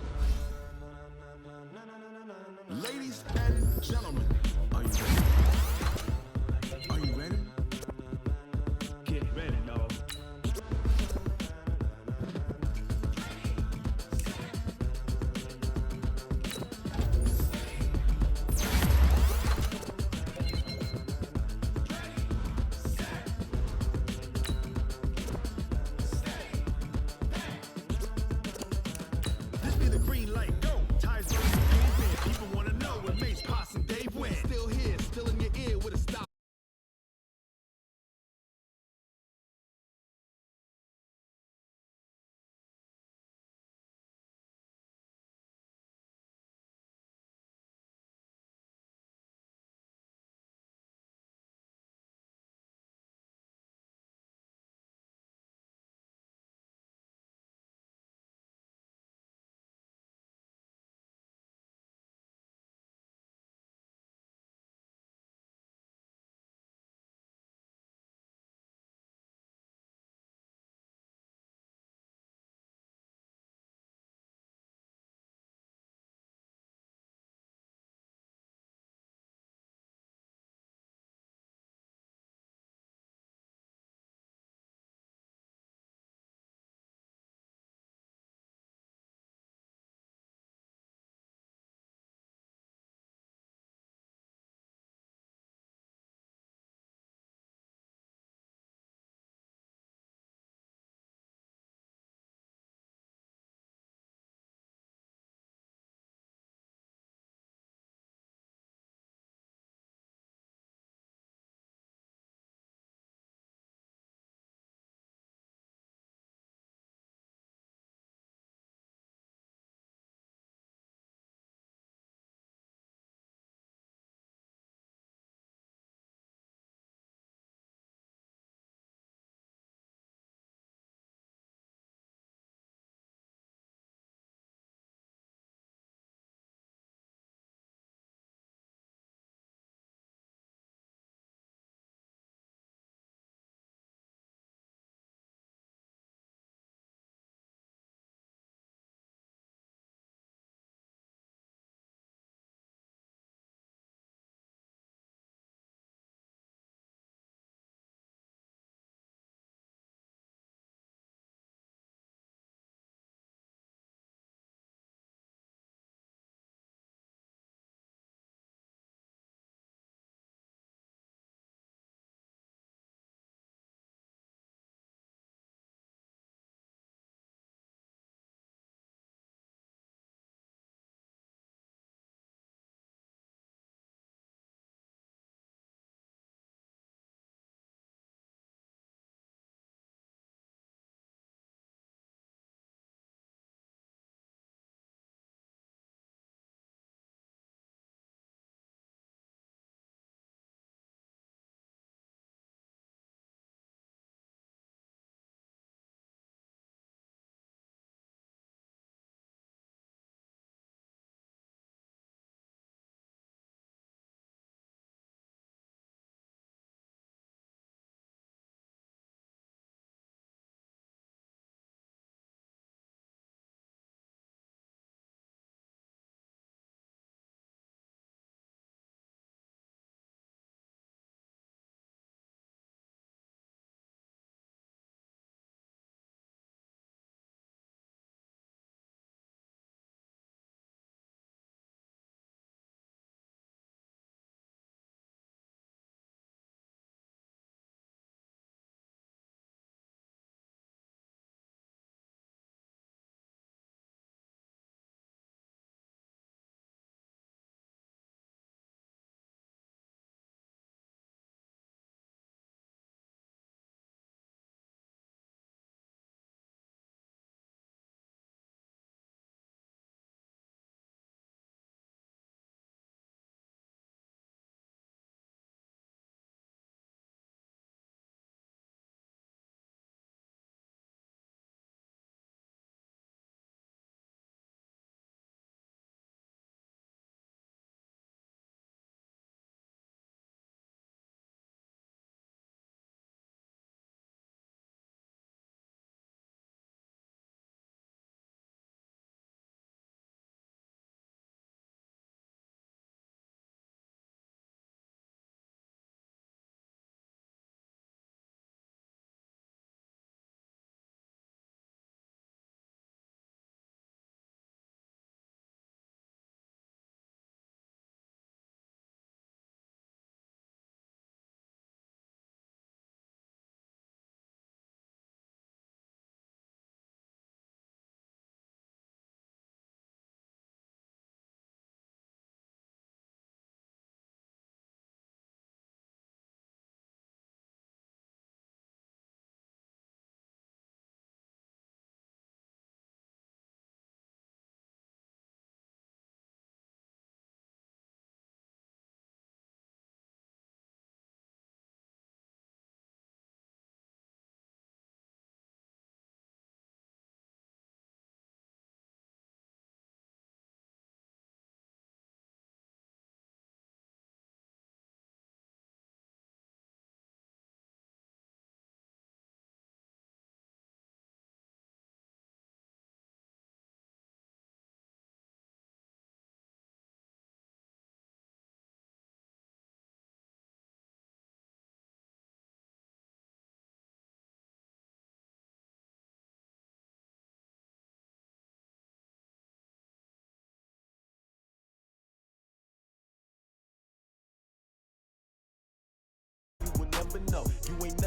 ladies and gentlemen, are you ready? Are you ready? Get ready, dog. This be the green light, go. Ties, people want to know what makes Poss and Dave win. Still here, still in your ear with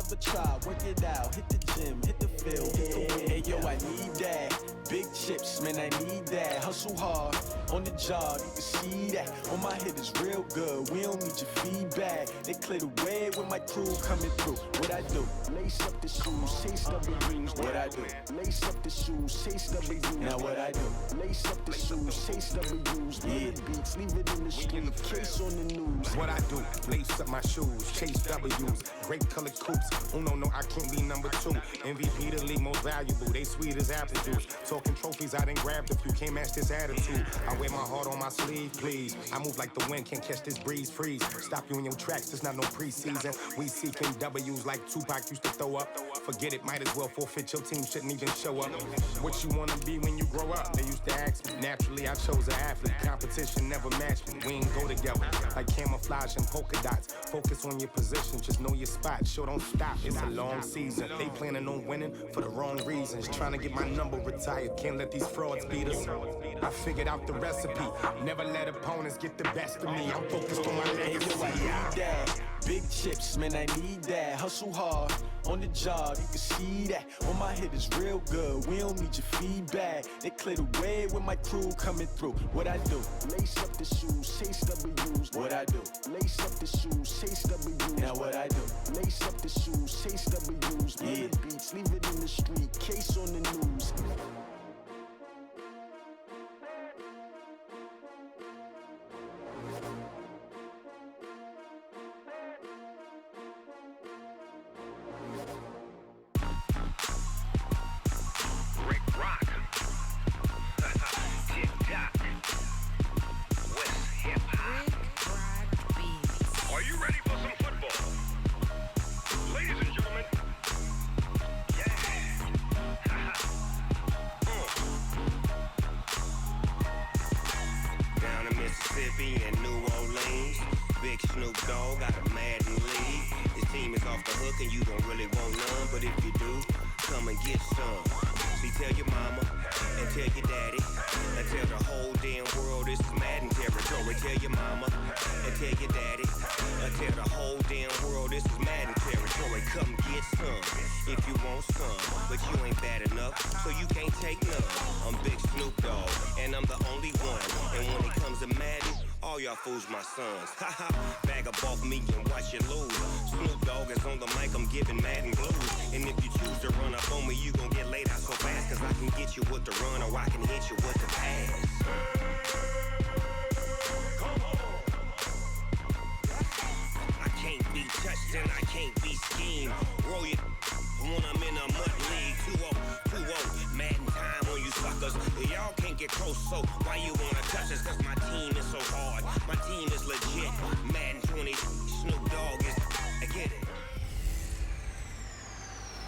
never try. Work it out, hit the gym, hit the field, get the win. Hey yo, I need that. Big chips, man, I need that. Hustle hard on the job, you can see that. On my head is real good, we don't need your feedback. They clear the way with my crew coming through. What I do? Lace up the shoes, chase W's. What I do? Lace up the shoes, chase W's. Now what I do? Lace up the shoes, chase W's. Yeah, beats, leave it in the street, case on the news. What I do? Lace up my shoes, chase W's. Great colored coops. Oh no, I can't be number 2. MVP the league most valuable. They sweet as apple juice. Talking trophies I done grabbed if you can't match this attitude. I wear my heart on my sleeve, please. I move like the wind, can't catch this breeze, freeze. Stop you in your tracks, there's not no preseason. We seeking W's like Tupac used to throw up. Forget it, might as well forfeit, your team shouldn't even show up. What you wanna be when you grow up? They used to ask me. Naturally, I chose an athlete. Competition never matched me. We ain't go together like camouflage and polka dots. Focus on your position, just know your spot. Show don't stop, it's a long season. They planning on winning for the wrong reasons. Trying to get my number retired, can't let these frauds beat us. I figured out the recipe. Never let opponents get the best of me. I'm focused on my legacy. Hey, yo, I need that. Big chips, man, I need that. Hustle hard on the job, you can see that. On my head is real good, we don't need your feedback. They clear the way with my crew coming through. What I do? Lace up the shoes, chase W's. What I do? Lace up the shoes, chase W's. Now what I do? Lace up the shoes, chase W's. Yeah, beats, leave it in the street, case on the news. And New Orleans, Big Snoop Dogg got a Madden league. This team is off the hook and you don't really want none, but if you do, come and get some. See, tell your mama and tell your daddy and tell the whole damn world this is Madden territory. Tell your mama and tell your daddy and tell the whole damn world this is Madden territory. Come get some if you want some, but you ain't bad enough, so you can't take none. I'm Big Snoop Dogg and I'm the only one, and when it comes to Madden, all y'all fools my sons. Haha, bag up off me and watch you lose. Snoop Dogg is on the mic, I'm giving Madden blues. And if you choose to run up on me, you gon' get laid out so fast, cause I can get you with the run or I can hit you with the pass. I can't be touched and I can't be schemed. Roll you when I'm in a mud league. 2-0, Madden time on you suckers. Y'all can't get close, so why you wanna touch us? Cause my team is so hard. My team is legit. Madden 20, Snoop Dogg is. I get it.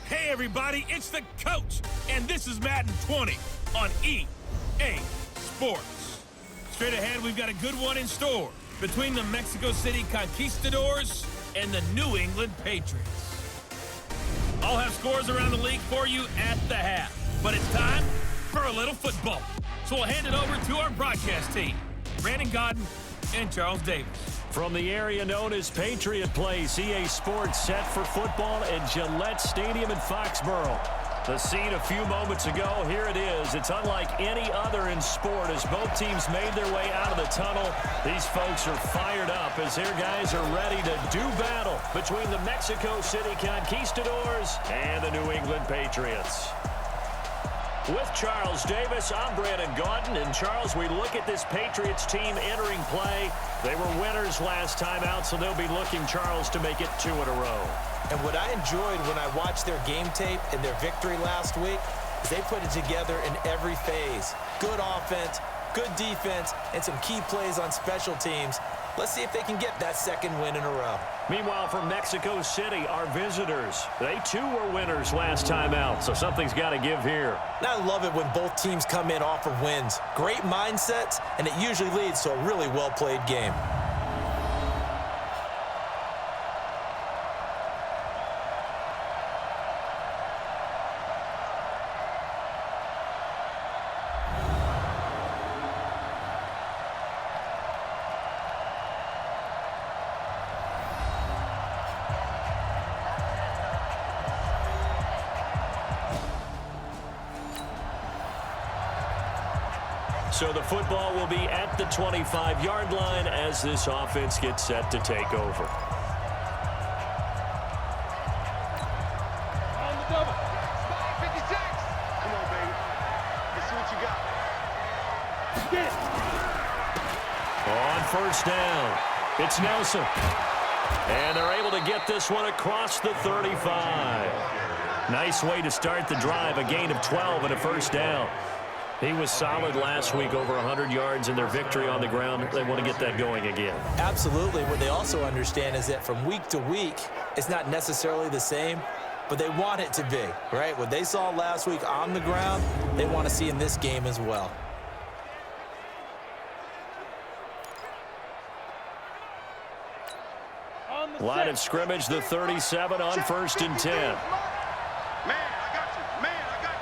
Hey everybody, it's the coach, and this is Madden 20 on EA Sports. Straight ahead, we've got a good one in store between the Mexico City Conquistadors and the New England Patriots. I'll have scores around the league for you at the half, but it's time for a little football. So we'll hand it over to our broadcast team, Brandon Godden and Charles Davis. From the area known as Patriot Place, EA Sports set for football at Gillette Stadium in Foxborough. The scene a few moments ago, here it is. It's unlike any other in sport as both teams made their way out of the tunnel. These folks are fired up as their guys are ready to do battle between the Mexico City Conquistadors and the New England Patriots. With Charles Davis, I'm Brandon Godden. And Charles, we look at this Patriots team entering play. They were winners last time out, so they'll be looking, Charles, to make it 2 in a row. And what I enjoyed when I watched their game tape and their victory last week is they put it together in every phase. Good offense, good defense, and some key plays on special teams. Let's see if they can get that second win in a row. Meanwhile, from Mexico City, our visitors, they too were winners last time out, so something's got to give here. And I love it when both teams come in off of wins. Great mindsets, and it usually leads to a really well-played game. So the football will be at the 25-yard line as this offense gets set to take over. On the double. 56. Come on, baby. Let's see what you got. Get it. On first down, it's Nelson. And they're able to get this one across the 35. Nice way to start the drive, a gain of 12 and a first down. He was solid last week, over 100 yards in their victory on the ground. They want to get that going again. Absolutely. What they also understand is that from week to week, it's not necessarily the same, but they want it to be, right? What they saw last week on the ground, they want to see in this game as well. Line of scrimmage, the 37 on 1st and 10. Man, I got you. Man, I got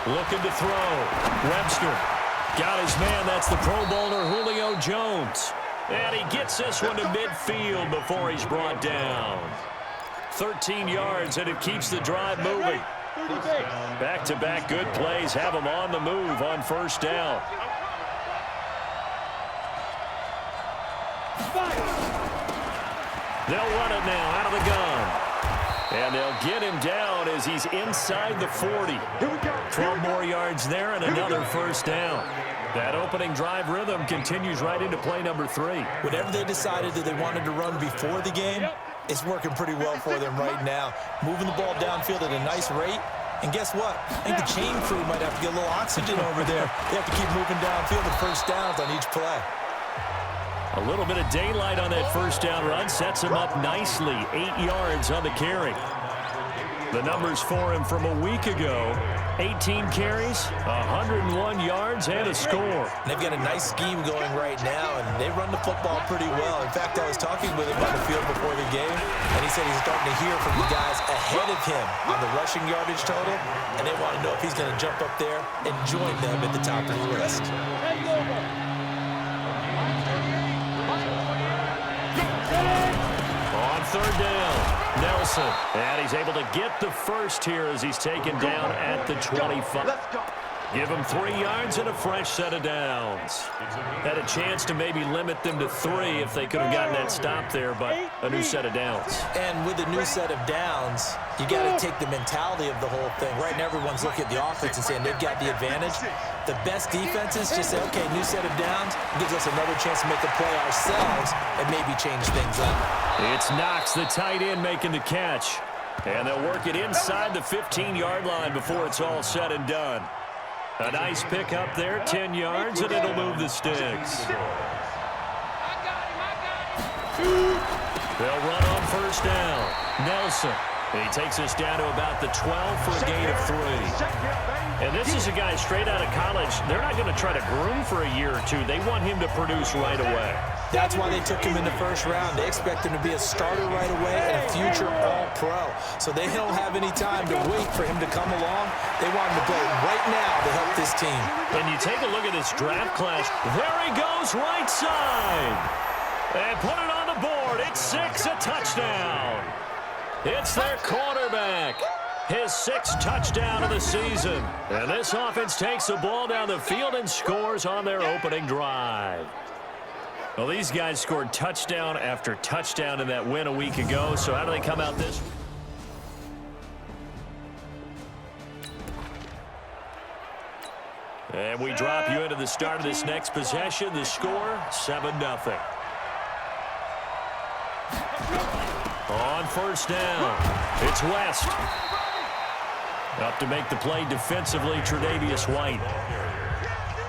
you. Looking to throw. Webster got his man. That's the Pro Bowler Julio Jones. And he gets this one to midfield before he's brought down. 13 yards, and it keeps the drive moving. Back-to-back good plays have him on the move on first down. They'll run it now out of the gun. And they'll get him down as he's inside the 40. 12 more yards there and another first down. That opening drive rhythm continues right into play number 3. Whatever they decided that they wanted to run before the game, it's working pretty well for them right now. Moving the ball downfield at a nice rate. And guess what? I think the chain crew might have to get a little oxygen over there. They have to keep moving downfield with first downs on each play. A little bit of daylight on that first down run sets him up nicely. 8 yards on the carry. The numbers for him from a week ago: 18 carries, 101 yards, and a score. And they've got a nice scheme going right now, and they run the football pretty well. In fact, I was talking with him on the field before the game, and he said he's starting to hear from the guys ahead of him on the rushing yardage total, and they want to know if he's going to jump up there and join them at the top of the list. On third down, Nelson. And he's able to get the first here as he's taken down at the 25. Give him 3 yards and a fresh set of downs. Had a chance to maybe limit them to 3 if they could have gotten that stop there, but a new set of downs. And with a new set of downs, you got to take the mentality of the whole thing. Right now, everyone's looking at the offense and saying they've got the advantage. The best defenses just say, okay, new set of downs gives us another chance to make a play ourselves and maybe change things up. It's Knox, the tight end, making the catch. And they'll work it inside the 15-yard line before it's all said and done. A nice pick up there, 10 yards, and it'll move the sticks. They'll run on first down. Nelson. He takes us down to about the 12 for a gain of 3. And this is a guy straight out of college. They're not going to try to groom for a year or two. They want him to produce right away. That's why they took him in the first round. They expect him to be a starter right away and a future All-Pro. So they don't have any time to wait for him to come along. They want him to play right now to help this team. And you take a look at this draft class. There he goes, right side. And put it on the board. It's 6, a touchdown. It's their quarterback. His 6th touchdown of the season. And this offense takes the ball down the field and scores on their opening drive. Well, these guys scored touchdown after touchdown in that win a week ago. So how do they come out this week? And we drop you into the start of this next possession. The score, 7-0. On first down, it's West. Up to make the play defensively, Tre'Davious White.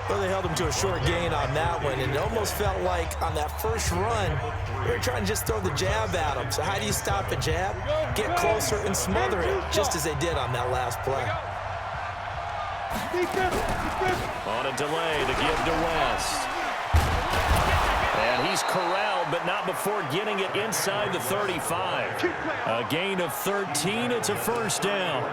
Well, they held him to a short gain on that one, and it almost felt like on that first run, they were trying to just throw the jab at him. So how do you stop a jab? Get closer and smother it, just as they did on that last play. On a delay to give to West. And he's corralled, but not before getting it inside the 35. A gain of 13. It's a first down.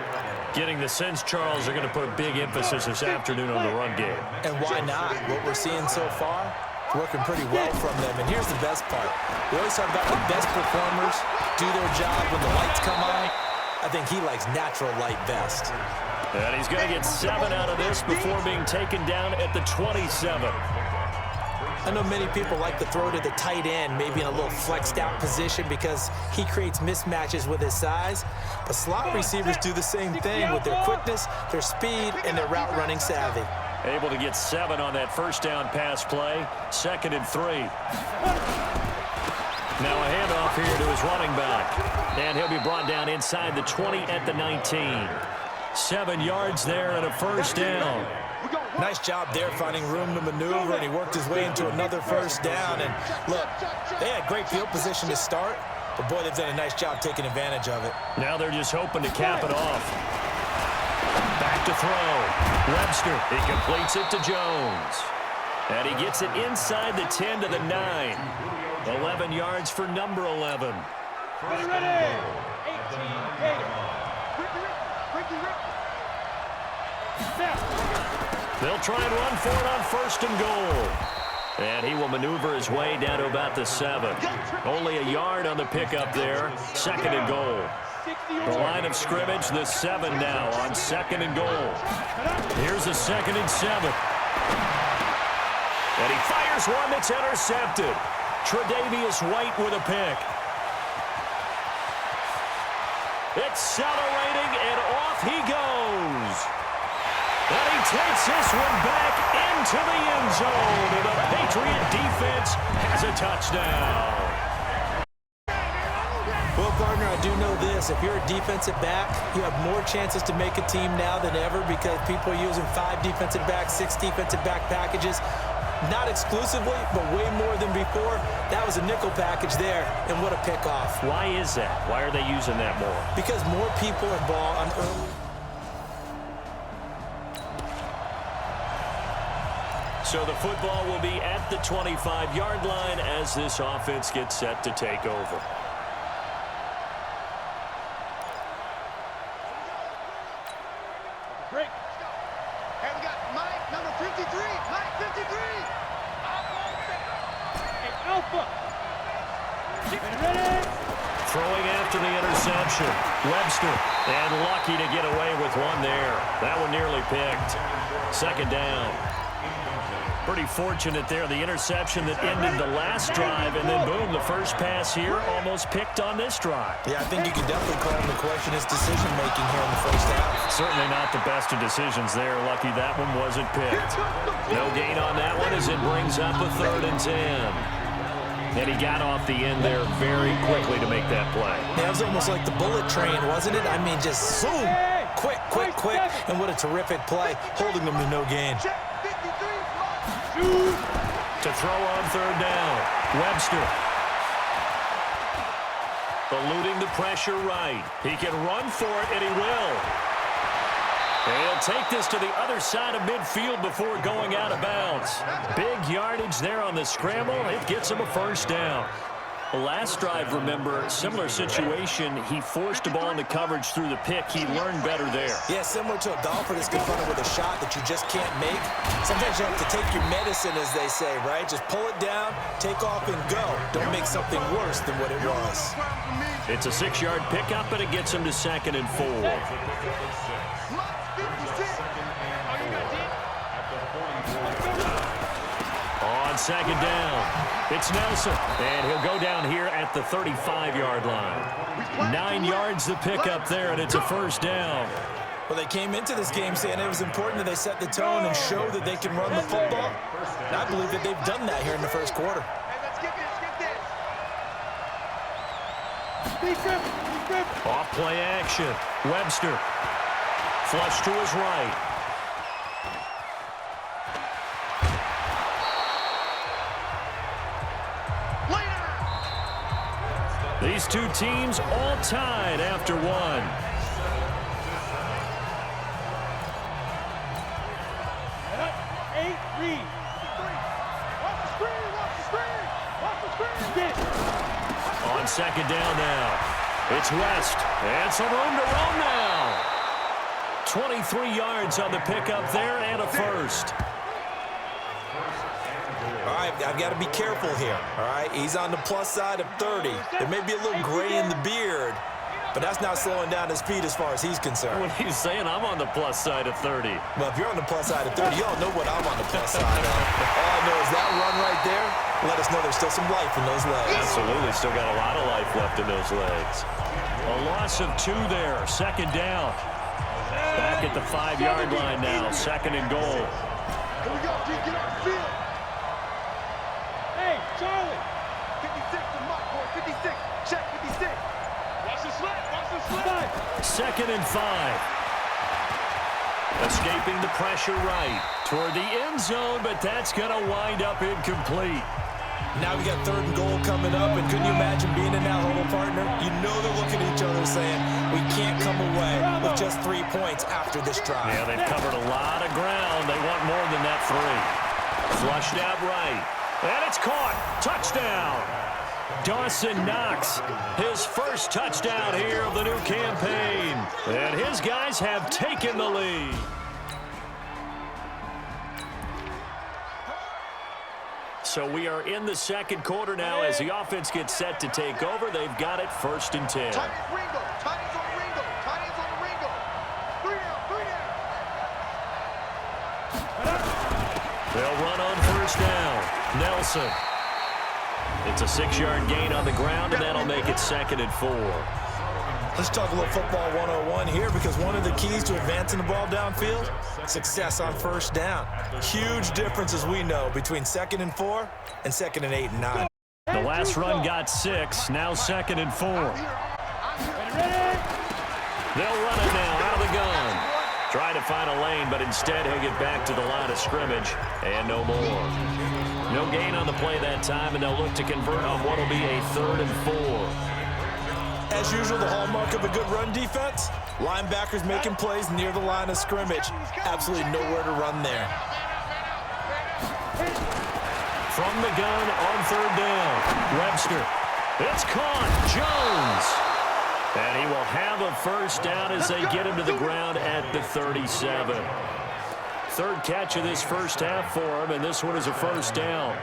Getting the sense, Charles, are going to put a big emphasis this afternoon on the run game. And why not? What we're seeing so far, working pretty well from them. And here's the best part. We always talk about the best performers do their job when the lights come on. I think he likes natural light best. And he's going to get 7 out of this before being taken down at the 27. I know many people like to throw to the tight end, maybe in a little flexed out position because he creates mismatches with his size. But slot receivers do the same thing with their quickness, their speed, and their route running savvy. Able to get 7 on that first down pass play. 2nd and 3. Now a handoff here to his running back. And he'll be brought down inside the 20 at the 19. 7 yards there and a first down. Nice job there finding room to maneuver, and he worked his way into another first down. And look, they had great field position to start, but boy, they've done a nice job taking advantage of it. Now they're just hoping to cap it off. Back to throw. Webster, he completes it to Jones. And he gets it inside the 10 to the 9. 11 yards for number 11. Ready. 18, Gator. They'll try and run for it on 1st and goal. And he will maneuver his way down to about the 7. Only a yard on the pickup there. 2nd and goal. The line of scrimmage, the 7 now on 2nd and goal. Here's a 2nd and 7. And he fires one that's intercepted. Tre'Davious White with a pick. Accelerating, and off he goes. And he takes this one back into the end zone. And the Patriot defense has a touchdown. Well, partner, I do know this. If you're a defensive back, you have more chances to make a team now than ever because people are using 5 defensive backs, 6 defensive back packages. Not exclusively, but way more than before. That was a nickel package there, and what a pickoff. Why is that? Why are they using that more? Because more people are ball on early. So the football will be at the 25-yard line as this offense gets set to take over. Break. And we got Mike, number 53. Mike, 53. Hey, Alpha. Ready. Throwing after the interception. Webster. And lucky to get away with one there. That one nearly picked. 2nd down. Pretty fortunate there. The interception that ended the last drive, and then boom, the first pass here almost picked on this drive. Yeah, I think you can definitely call him to question his decision-making here in the first half. Certainly not the best of decisions there. Lucky that one wasn't picked. No gain on that one as it brings up a 3rd and 10. And he got off the end there very quickly to make that play. Yeah, it was almost like the bullet train, wasn't it? I mean, just zoom, quick, quick, quick, and what a terrific play, holding them to no gain. To throw on 3rd down. Webster. Eluding the pressure right. He can run for it, and he will. And he'll take this to the other side of midfield before going out of bounds. Big yardage there on the scramble. It gets him a first down. Last drive, remember, similar situation. He forced a ball into coverage through the pick. He learned better there. Yeah, similar to a golfer that's confronted with a shot that you just can't make. Sometimes you have to take your medicine, as they say, right? Just pull it down, take off, and go. Don't make something worse than what it was. It's a 6-yard pickup, and it gets him to 2nd and 4. On 2nd down, it's Nelson, and he'll go down here at the 35-yard line. 9 yards the pickup there, and it's a first down. Well, they came into this game saying it was important that they set the tone and show that they can run the football. And I believe that they've done that here in the first quarter. Off play action. Webster. Flush to his right. These two teams all tied after one. On 2nd down now. It's West. And some room to run now. 23 yards on the pickup there and a first. All right, I've got to be careful here, all right? He's on the plus side of 30. There may be a little gray in the beard, but that's not slowing down his speed as far as he's concerned. What he's saying, I'm on the plus side of 30. Well, if you're on the plus side of 30, you all know what I'm on the plus side of. All I know is that run right there let us know there's still some life in those legs. Absolutely, still got a lot of life left in those legs. A loss of 2 there, second down. Back at the 5-yard line now, second and goal. Here we go, G, get on the field. Hey, Charlie. 56 to Mike, boy, 56. Check 56. Watch the slap, watch the slap. Second and 5. Escaping the pressure right toward the end zone, but that's going to wind up incomplete. Now we got third and goal coming up, and couldn't you imagine being in that huddle, partner? You know they're looking at each other saying, we can't come away with just 3 points after this drive. Yeah, they've covered a lot of ground. They want more than that 3. Flushed out right. And it's caught. Touchdown. Dawson Knox, his first touchdown here of the new campaign. And his guys have taken the lead. So we are in the second quarter now as the offense gets set to take over. They've got it first and 10. Tight ends Ringo. Tight ends on Ringo. Tight ends on Ringo. 3 down. 3 down. They'll run on first down. Nelson. It's a 6-yard gain on the ground, and that'll make it second and 4. Let's talk a little football 101 here, because one of the keys to advancing the ball downfield, success on first down. Huge difference, as we know, between 2nd and 4 and 2nd and 8 and 9. The last run got 6, now 2nd and 4. They'll run it now out of the gun. Try to find a lane, but instead he'll get back to the line of scrimmage, and no more. No gain on the play that time, and they'll look to convert on what will be a 3rd and 4. As usual, the hallmark of a good run defense, linebackers making plays near the line of scrimmage. Absolutely nowhere to run there. From the gun on 3rd down, Webster. It's caught. Jones. And he will have a first down as they get him to the ground at the 37. 3rd catch of this first half for him, and this one is a first down.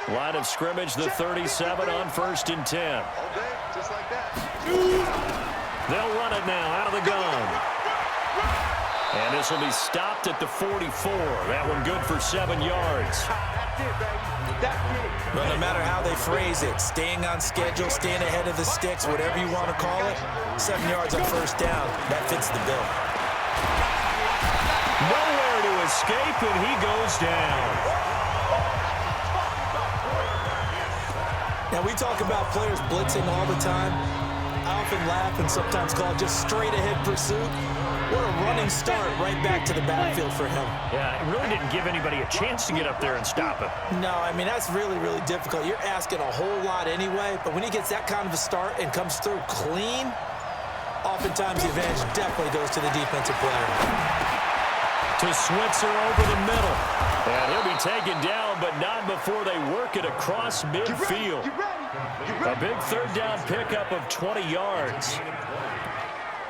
Line of scrimmage, the 37 on 1st and 10. Just like that. They'll run it now out of the gun. And this will be stopped at the 44. That one good for 7 yards. That's it, baby. That's it. Well, no matter how they phrase it, staying on schedule, staying ahead of the sticks, whatever you want to call it, 7 yards on first down, that fits the bill. Nowhere to escape, and he goes down. Now, we talk about players blitzing all the time. I often laugh and sometimes call it just straight-ahead pursuit. What a running start right back to the backfield for him. Yeah, it really didn't give anybody a chance to get up there and stop him. No, I mean, that's really, really difficult. You're asking a whole lot anyway, but when he gets that kind of a start and comes through clean, oftentimes the advantage definitely goes to the defensive player. To Switzer over the middle. And he'll be taken down, but not before they work it across midfield. A big 3rd down pickup of 20 yards.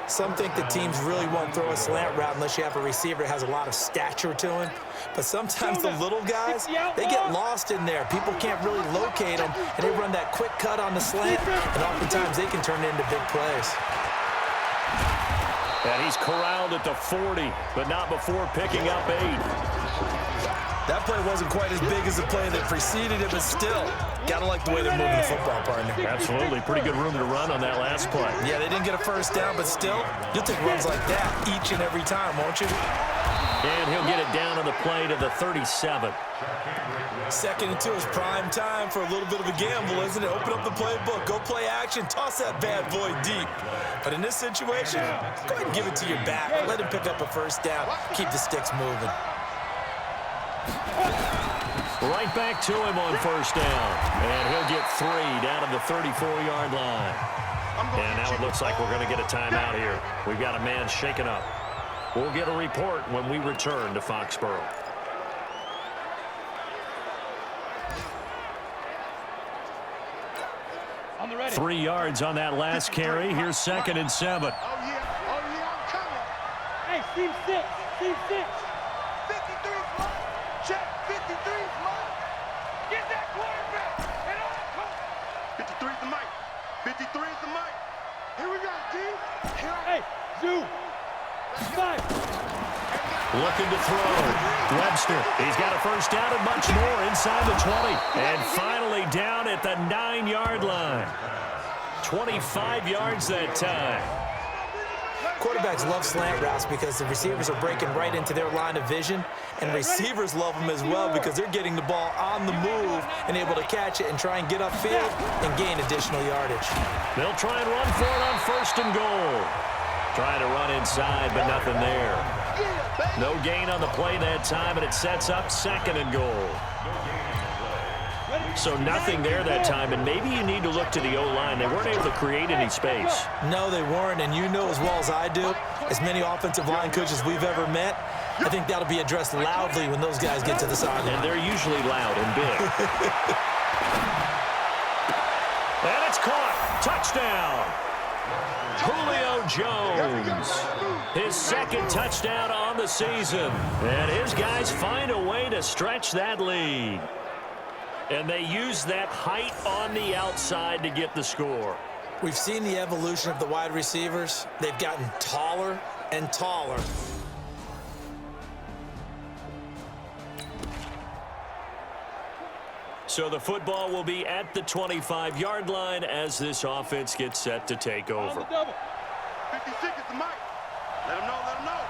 Some think the teams really won't throw a slant route unless you have a receiver that has a lot of stature to him. But sometimes the little guys, they get lost in there. People can't really locate them, and they run that quick cut on the slant, and oftentimes they can turn it into big plays. And he's corralled at the 40, but not before picking up 8. That play wasn't quite as big as the play that preceded it, but still, gotta like the way they're moving the football, partner. Absolutely. Pretty good room to run on that last play. Yeah, they didn't get a first down, but still, you'll take runs like that each and every time, won't you? And he'll get it down on the play to the 37. 2nd and 2 is prime time for a little bit of a gamble, isn't it? Open up the playbook, go play action, toss that bad boy deep. But in this situation, go ahead and give it to your back. Let him pick up a first down. Keep the sticks moving. Right back to him on first down. And he'll get 3 down at the 34-yard line. And now it looks like we're going to get a timeout here. We've got a man shaken up. We'll get a report when we return to Foxborough. On the ready. 3 yards on that last carry. Here's 2nd and 7. Oh, yeah, I'm coming. Hey, team 6, team 6. 53's mine. Check, 53's mine. Get that quarterback. And on. 53's the mic. 53's the mic. Here we go, D. Hey, Zoo. Five. Looking to throw. Webster. He's got a first down and much more inside the 20. And finally down at the 9-yard line. 25 yards that time. Quarterbacks love slant routes because the receivers are breaking right into their line of vision, and receivers love them as well because they're getting the ball on the move and able to catch it and try and get upfield and gain additional yardage. They'll try and run for it on 1st and goal. Trying to run inside, but nothing there. No gain on the play that time, and it sets up 2nd and goal. So nothing there that time, and maybe you need to look to the O-line. They weren't able to create any space. No, they weren't, and you know as well as I do, as many offensive line coaches we've ever met, I think that'll be addressed loudly when those guys get to the sideline. And they're usually loud and big. And it's caught. Touchdown. Julio Jones. His 2nd touchdown on the season. And his guys find a way to stretch that lead. And they use that height on the outside to get the score. We've seen the evolution of the wide receivers. They've gotten taller and taller. So the football will be at the 25-yard line as this offense gets set to take over. 56 is the mic. Let him know, let him know.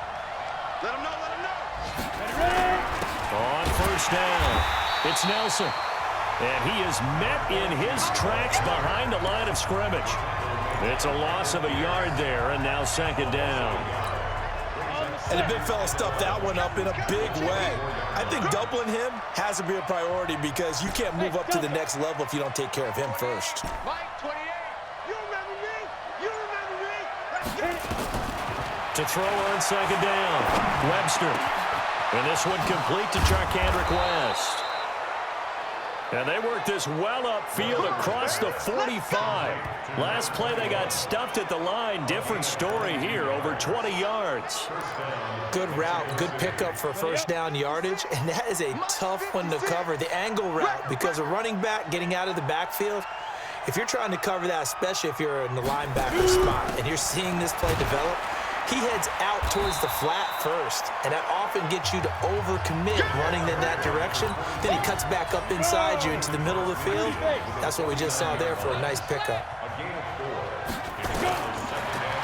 Let him know, let him know. On 1st down, it's Nelson. And he is met in his tracks behind the line of scrimmage. It's a loss of a yard there, and now 2nd down. And the big fella stuffed that one up in a big way. I think doubling him has to be a priority because you can't move up to the next level if you don't take care of him first. Mike, 28. You remember me? You remember me? Let's get it. To throw on 2nd down, Webster. And this one complete to Charkandrick West. And they work this well upfield across the 45. Last play, they got stuffed at the line. Different story here, over 20 yards. Good route, good pickup for 1st down yardage, and that is a tough one to cover. The angle route, because a running back getting out of the backfield, if you're trying to cover that, especially if you're in the linebacker spot and you're seeing this play develop, he heads out towards the flat first, and that often gets you to overcommit running in that direction. Then he cuts back up inside you into the middle of the field. That's what we just saw there for a nice pickup.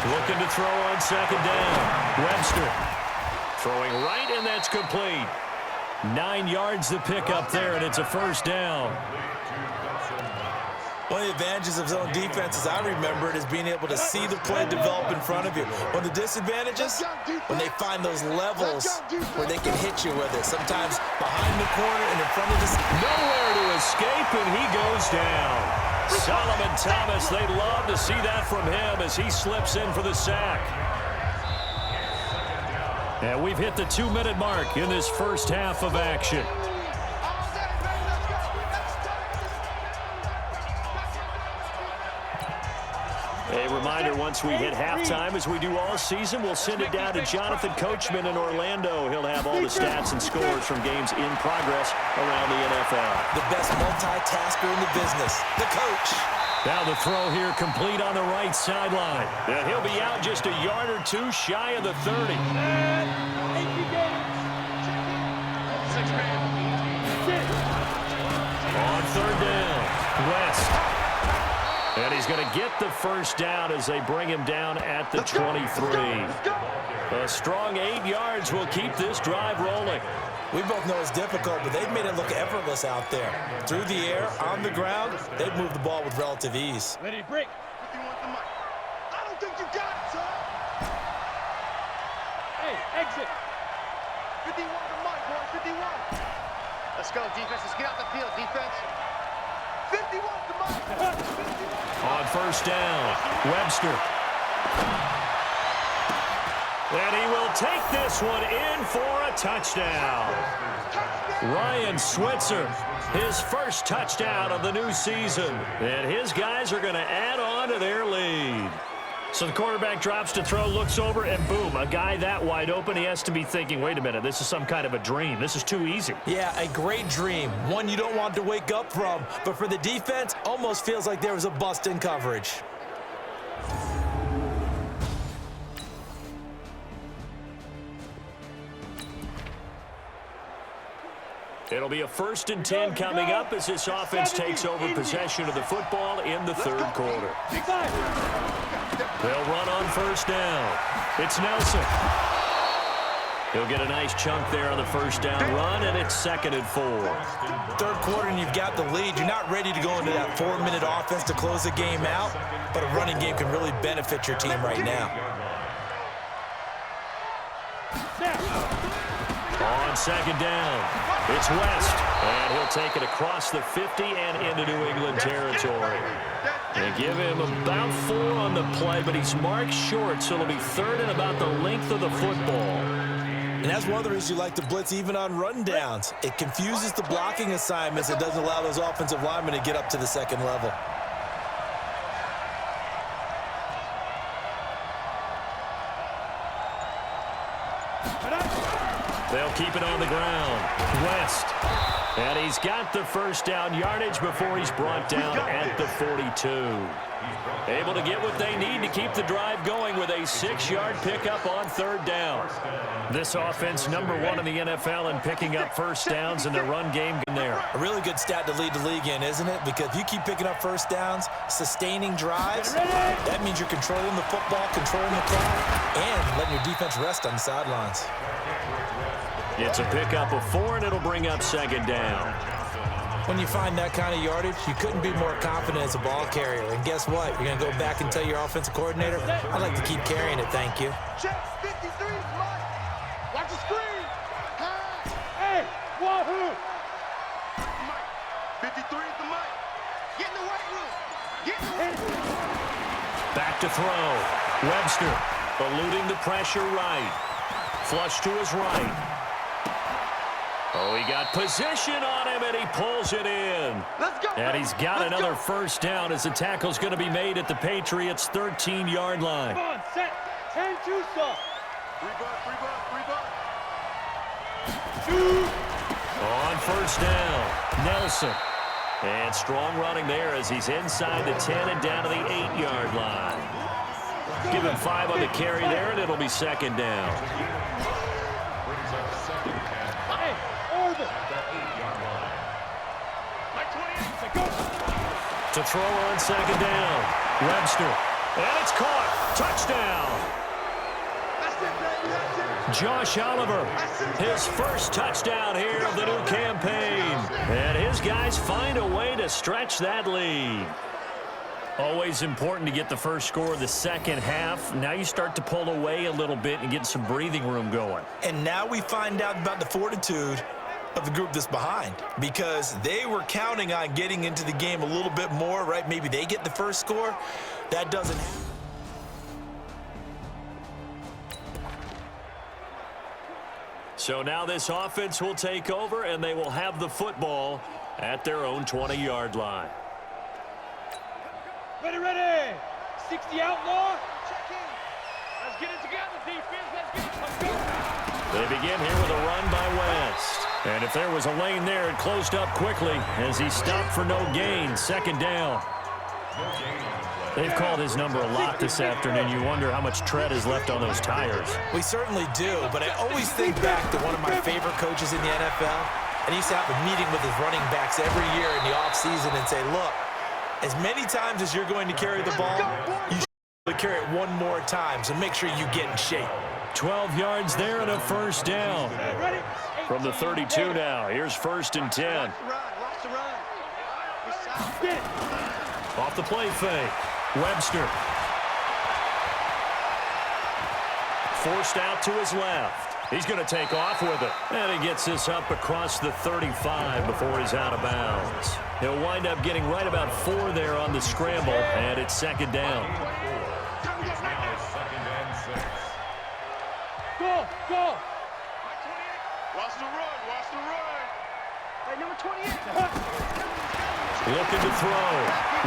Looking to throw on 2nd down. Webster throwing right, and that's complete. 9 yards to pick up there, and it's a 1st down. One of the advantages of zone defenses, I remember it, is being able to see the play develop in front of you. One of the disadvantages, when they find those levels where they can hit you with it. Sometimes behind the corner and in front of this. Nowhere to escape, and he goes down. Solomon Thomas, they love to see that from him as he slips in for the sack. And we've hit the 2-minute mark in this 1st half of action. A reminder, once we hit halftime, as we do all season, we'll send it down to Jonathan Coachman in Orlando. He'll have all the stats and scores from games in progress around the NFL. The best multitasker in the business, the coach. Now the throw here complete on the right sideline. And he'll be out just a yard or two shy of the 30. On 3rd down, West. And he's going to get the 1st down as they bring him down at the 23. A strong 8 yards will keep this drive rolling. We both know it's difficult, but they've made it look effortless out there. Through the air, on the ground, they've moved the ball with relative ease. Ready to break. 51 the mic. I don't think you got it, son. Hey, exit. 51 the mic, boy. 51. Let's go, defense. Let's get out the field, defense. 51 the mic. On 1st down, Webster. And he will take this one in for a touchdown. Ryan Switzer, his 1st touchdown of the new season. And his guys are going to add on to their lead. So the quarterback drops to throw, looks over, and boom, a guy that wide open, he has to be thinking, wait a minute, this is some kind of a dream. This is too easy. Yeah, a great dream. One you don't want to wake up from. But for the defense, almost feels like there was a bust in coverage. It'll be a 1st and 10 coming up as this offense takes over possession of the football in the 3rd quarter. They'll run on 1st down. It's Nelson. He'll get a nice chunk there on the 1st down run, and it's 2nd and 4. 3rd quarter, and you've got the lead. You're not ready to go into that 4-minute offense to close the game out, but a running game can really benefit your team right now. On 2nd down, it's West, and he'll take it across the 50 and into New England territory. They give him about 4 on the play, but he's marked short, so it'll be 3rd and about the length of the football. And that's one of the reasons you like to blitz even on run downs. It confuses the blocking assignments. It doesn't allow those offensive linemen to get up to the 2nd level. They'll keep it on the ground. West. And he's got the 1st down yardage before he's brought down at the 42. Able to get what they need to keep the drive going with a 6-yard pickup on 3rd down. This offense #1 in the NFL in picking up 1st downs in their run game there. A really good stat to lead the league in, isn't it? Because if you keep picking up 1st downs, sustaining drives, that means you're controlling the football, controlling the clock, and letting your defense rest on the sidelines. It's a pickup of 4, and it'll bring up 2nd down. When you find that kind of yardage, you couldn't be more confident as a ball carrier. And guess what? You're going to go back and tell your offensive coordinator, I'd like to keep carrying it, thank you. Check 53 is Mike. Watch the screen. Hey, wahoo. Mike, 53 is the Mike. Get in the weight room. Get in the weight room. Back to throw. Webster eluding the pressure right. Flush to his right. Oh, he got position on him, and he pulls it in. Let's go. And he's got another 1st down as the tackle's going to be made at the Patriots' 13-yard line. Come on, set. 10-2 stop. Free butt. On 1st down, Nelson. And strong running there as he's inside the 10 and down to the 8-yard line. Give him 5 on the carry there, and it'll be 2nd down. To throw on 2nd down. Webster. And it's caught. Touchdown. Josh Oliver, his 1st touchdown here of the new campaign. And his guys find a way to stretch that lead. Always important to get the first score of the second half. Now you start to pull away a little bit and get some breathing room going. And now we find out about the fortitude of the group that's behind, because they were counting on getting into the game a little bit more, right? Maybe they get the first score. That doesn't. So now this offense will take over, and they will have the football at their own 20-yard line. Ready. 60 outlaw. Check in. Let's get it together, defense. Let's go. They begin here with a run by West. And if there was a lane there, it closed up quickly as he stopped for no gain. 2nd down. They've called his number a lot this afternoon. You wonder how much tread is left on those tires. We certainly do, but I always think back to one of my favorite coaches in the NFL. And he used to have a meeting with his running backs every year in the offseason and say, look, as many times as you're going to carry the ball, you should carry it one more time, so make sure you get in shape. 12 yards there and a 1st down. From the 32 now, here's 1st and 10. Watch the run. Off the play fake. Webster. Forced out to his left. He's going to take off with it. And he gets this up across the 35 before he's out of bounds. He'll wind up getting right about 4 there on the scramble, and it's 2nd down. Go. Watch the run. Hey, number 28. Looking to throw.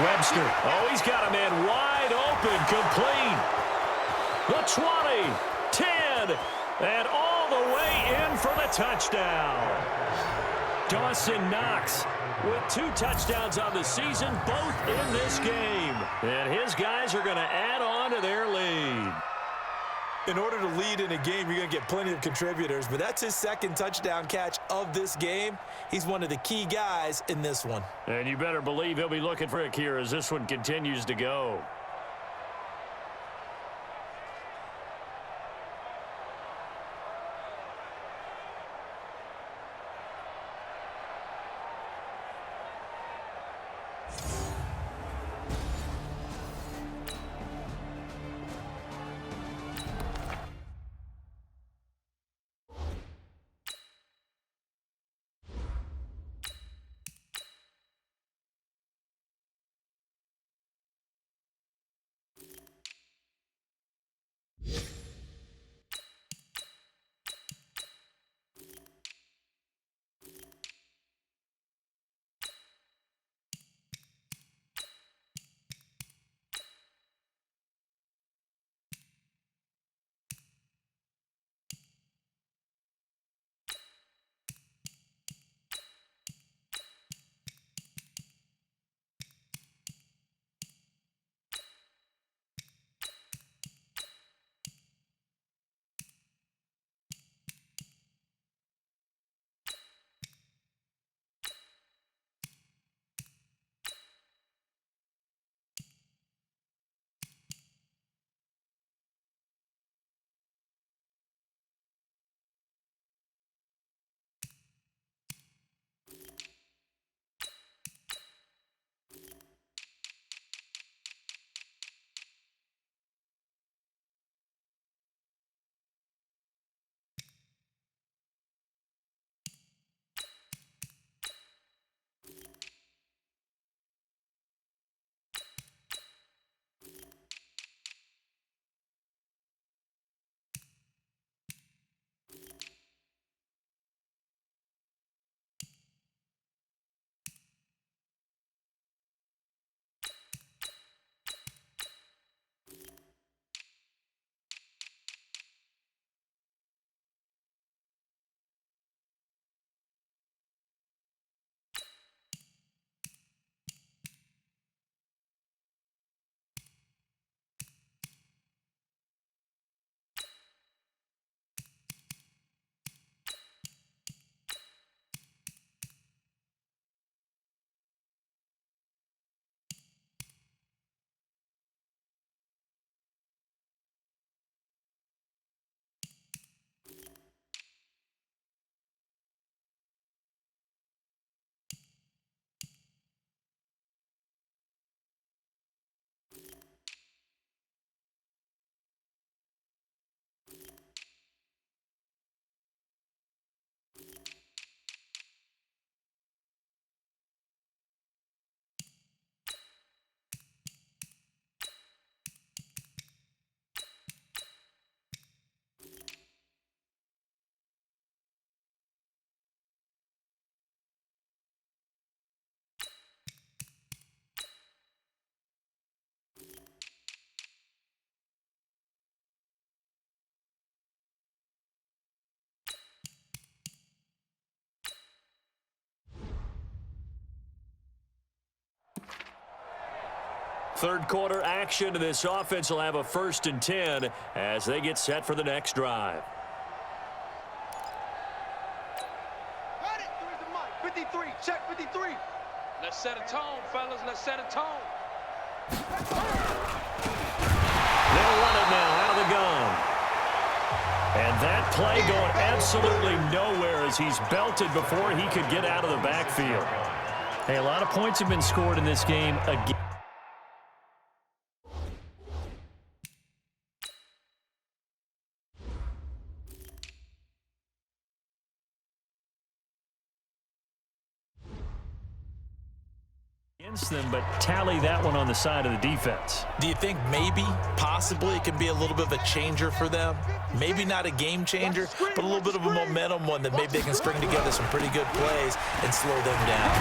Webster. Oh, he's got a man wide open. Complete. The 20, 10, and all the way in for the touchdown. Dawson Knox with 2 touchdowns on the season, both in this game. And his guys are going to add on to their lead. In order to lead in a game, you're going to get plenty of contributors, but that's his second touchdown catch of this game. He's one of the key guys in this one. And you better believe he'll be looking for it here as this one continues to go. Third quarter action, and this offense will have a 1st and 10 as they get set for the next drive. Got it. There's the mic. 53. Check 53. Let's set a tone, fellas. Let's set a tone. They'll run it now out of the gun. And that play going absolutely nowhere as he's belted before he could get out of the backfield. Hey, a lot of points have been scored in this game again. Them, but tally that one on the side of the defense. Do you think maybe, possibly, it can be a little bit of a changer for them? Maybe not a game changer, but a little bit of a momentum one that maybe they can string together some pretty good plays and slow them down.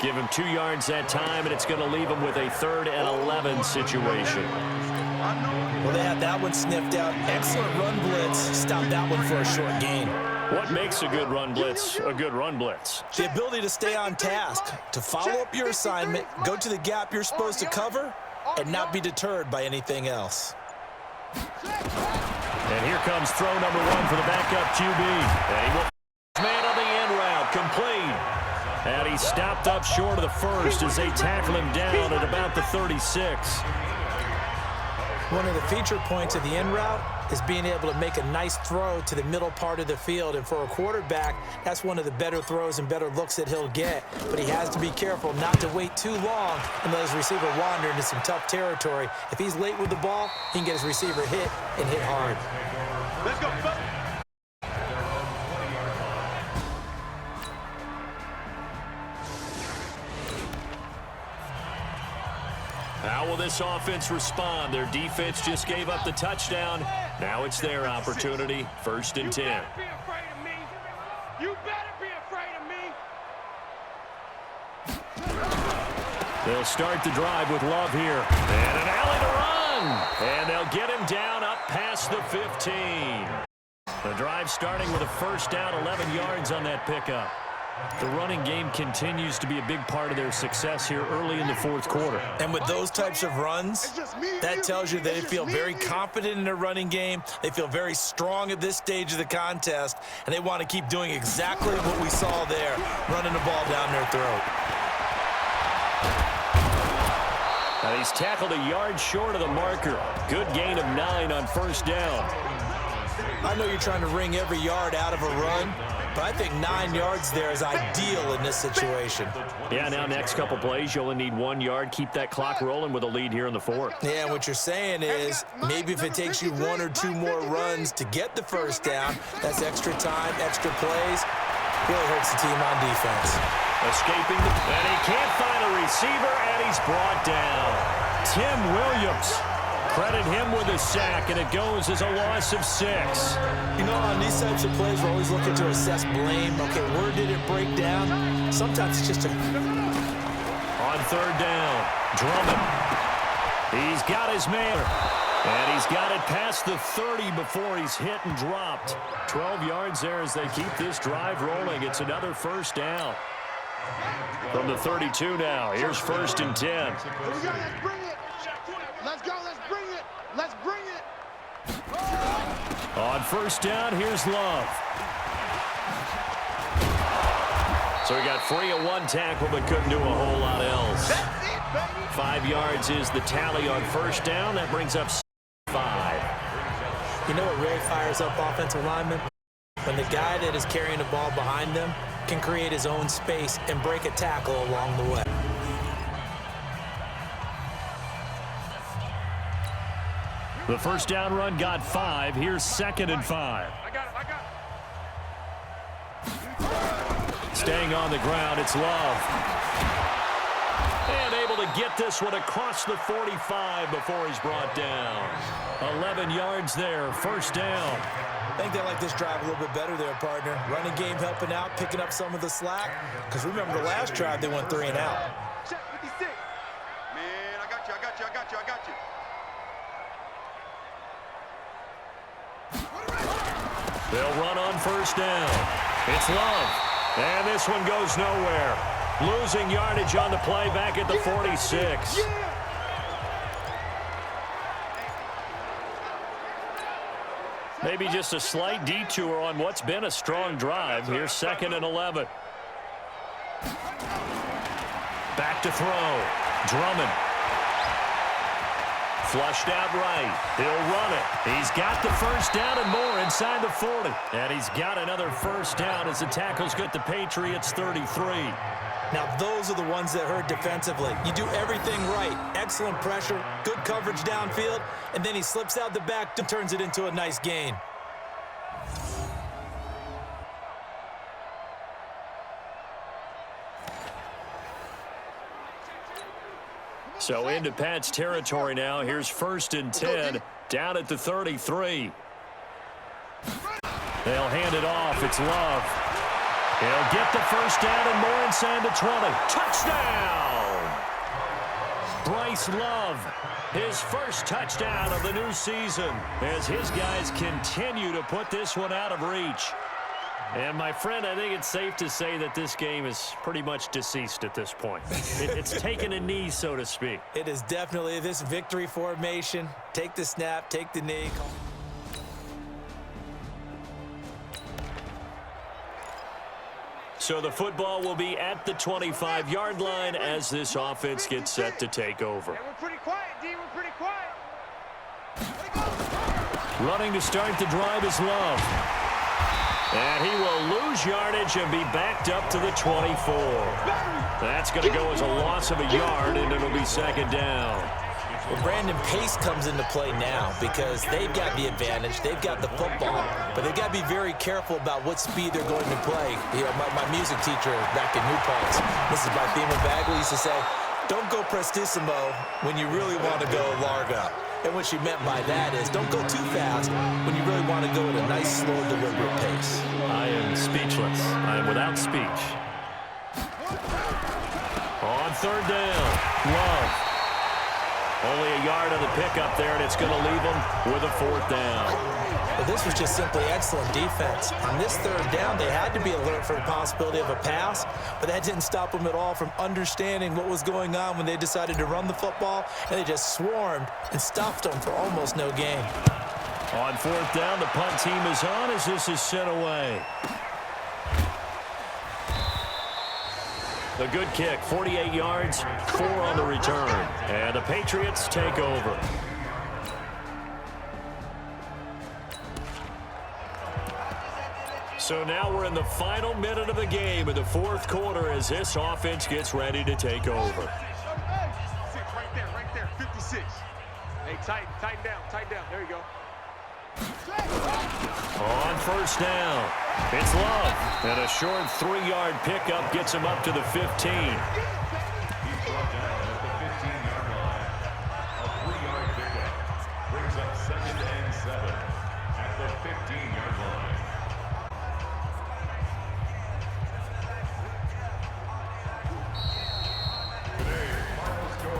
Give him 2 yards that time, and it's going to leave him with a 3rd and 11 situation. Well, they had that one sniffed out. Excellent run blitz. Stopped that one for a short gain. What makes a good run blitz a good run blitz? The ability to stay on task, to follow up your assignment, go to the gap you're supposed to cover, and not be deterred by anything else. And here comes throw number 1 for the backup QB. And he will man on the end route, complete. And he stopped up short of the first as they tackle him down at about the 36. One of the feature points of the end route is being able to make a nice throw to the middle part of the field. And for a quarterback, that's one of the better throws and better looks that he'll get. But he has to be careful not to wait too long and let his receiver wander into some tough territory. If he's late with the ball, he can get his receiver hit and hit hard. Let's go, folks. How will this offense respond? Their defense just gave up the touchdown. Now it's their opportunity. 1st and 10. You better be afraid of me. You better be afraid of me. They'll start the drive with Love here. And an alley to run. And they'll get him down up past the 15. The drive starting with a 1st down, 11 yards on that pickup. The running game continues to be a big part of their success here early in the 4th quarter. And with those types of runs, that tells you they feel very confident in their running game. They feel very strong at this stage of the contest, and they want to keep doing exactly what we saw there, running the ball down their throat. Now he's tackled a yard short of the marker. Good gain of 9 on 1st down. I know you're trying to wring every yard out of a run, but I think 9 yards there is ideal in this situation. Yeah, now next couple plays, you only need 1 yard. Keep that clock rolling with a lead here in the 4th. Yeah, and what you're saying is maybe if it takes you 1 or 2 more runs to get the 1st down, that's extra time, extra plays. Really hurts the team on defense. Escaping, and he can't find a receiver, and he's brought down. Tim Williams. Credit him with a sack, and it goes as a loss of 6. You know, on these types of plays, we're always looking to assess blame. Okay, where did it break down? Sometimes it's just a... On 3rd down, Drummond. He's got his man. And he's got it past the 30 before he's hit and dropped. 12 yards there as they keep this drive rolling. It's another 1st down. From the 32 now, here's 1st and 10. Here we go, let's bring it. Let's go, let's bring it. Let's bring it. On 1st down, here's Love. So he got free of 1 tackle, but couldn't do a whole lot else. That's it, baby. 5 yards is the tally on 1st down. That brings up 5. You know what really fires up offensive linemen? When the guy that is carrying the ball behind them can create his own space and break a tackle along the way. The 1st down run got 5. Here's 2nd and 5. I got it. Staying on the ground, it's Love. And able to get this one across the 45 before he's brought down. 11 yards there, 1st down. I think they like this drive a little bit better there, partner. Running game helping out, picking up some of the slack. Because remember, the last drive, they went 3 and out. Check 56. Man, I got you. They'll run on 1st down. It's Love. And this one goes nowhere. Losing yardage on the play back at the 46. Maybe just a slight detour on what's been a strong drive. Here's 2nd and 11. Back to throw. Drummond. Flushed out right. He'll run it. He's got the 1st down and more inside the 40. And he's got another 1st down as the tackles get the Patriots 33. Now, those are the ones that hurt defensively. You do everything right. Excellent pressure, good coverage downfield, and then he slips out the back and turns it into a nice gain. So into Pat's territory now. Here's 1st and 10, down at the 33. They'll hand it off. It's Love. He'll get the 1st down and more inside the 20. Touchdown! Bryce Love, his 1st touchdown of the new season as his guys continue to put this one out of reach. And, my friend, I think it's safe to say that this game is pretty much deceased at this point. It's taken a knee, so to speak. It is definitely this victory formation. Take the snap, take the knee. So the football will be at the 25-yard line as this offense gets set to take over. We're pretty quiet, D. We're pretty quiet. Running to start the drive is Love. And he will lose yardage and be backed up to the 24. That's going to go as a loss of a yard, and it'll be second down. Well, Brandon, pace comes into play now because they've got the advantage. They've got the football, but they've got to be very careful about what speed they're going to play. You know, my music teacher back in New Paltz, Mrs. Marthema Bagley, used to say, don't go prestissimo when you really want to go largo. And what she meant by that is don't go too fast when you really want to go at a nice, slow, deliberate pace. I am speechless. I am without speech. On third down, Love. Only a yard on the pickup there, and it's going to leave them with a fourth down. Well, this was just simply excellent defense. On this third down, they had to be alert for the possibility of a pass, but that didn't stop them at all from understanding what was going on when they decided to run the football, and they just swarmed and stuffed them for almost no gain. On fourth down, the punt team is on as this is sent away. A good kick, 48 yards, 4 on the return. And the Patriots take over. So now we're in the final minute of the game in the fourth quarter as this offense gets ready to take over. Right there, 56. Hey, tighten down. There you go. On first down, it's Love. And a short 3-yard pickup gets him up to the 15. He's brought down at the 15-yard line. A 3-yard pickup brings up 2nd and 7 at the 15-yard line.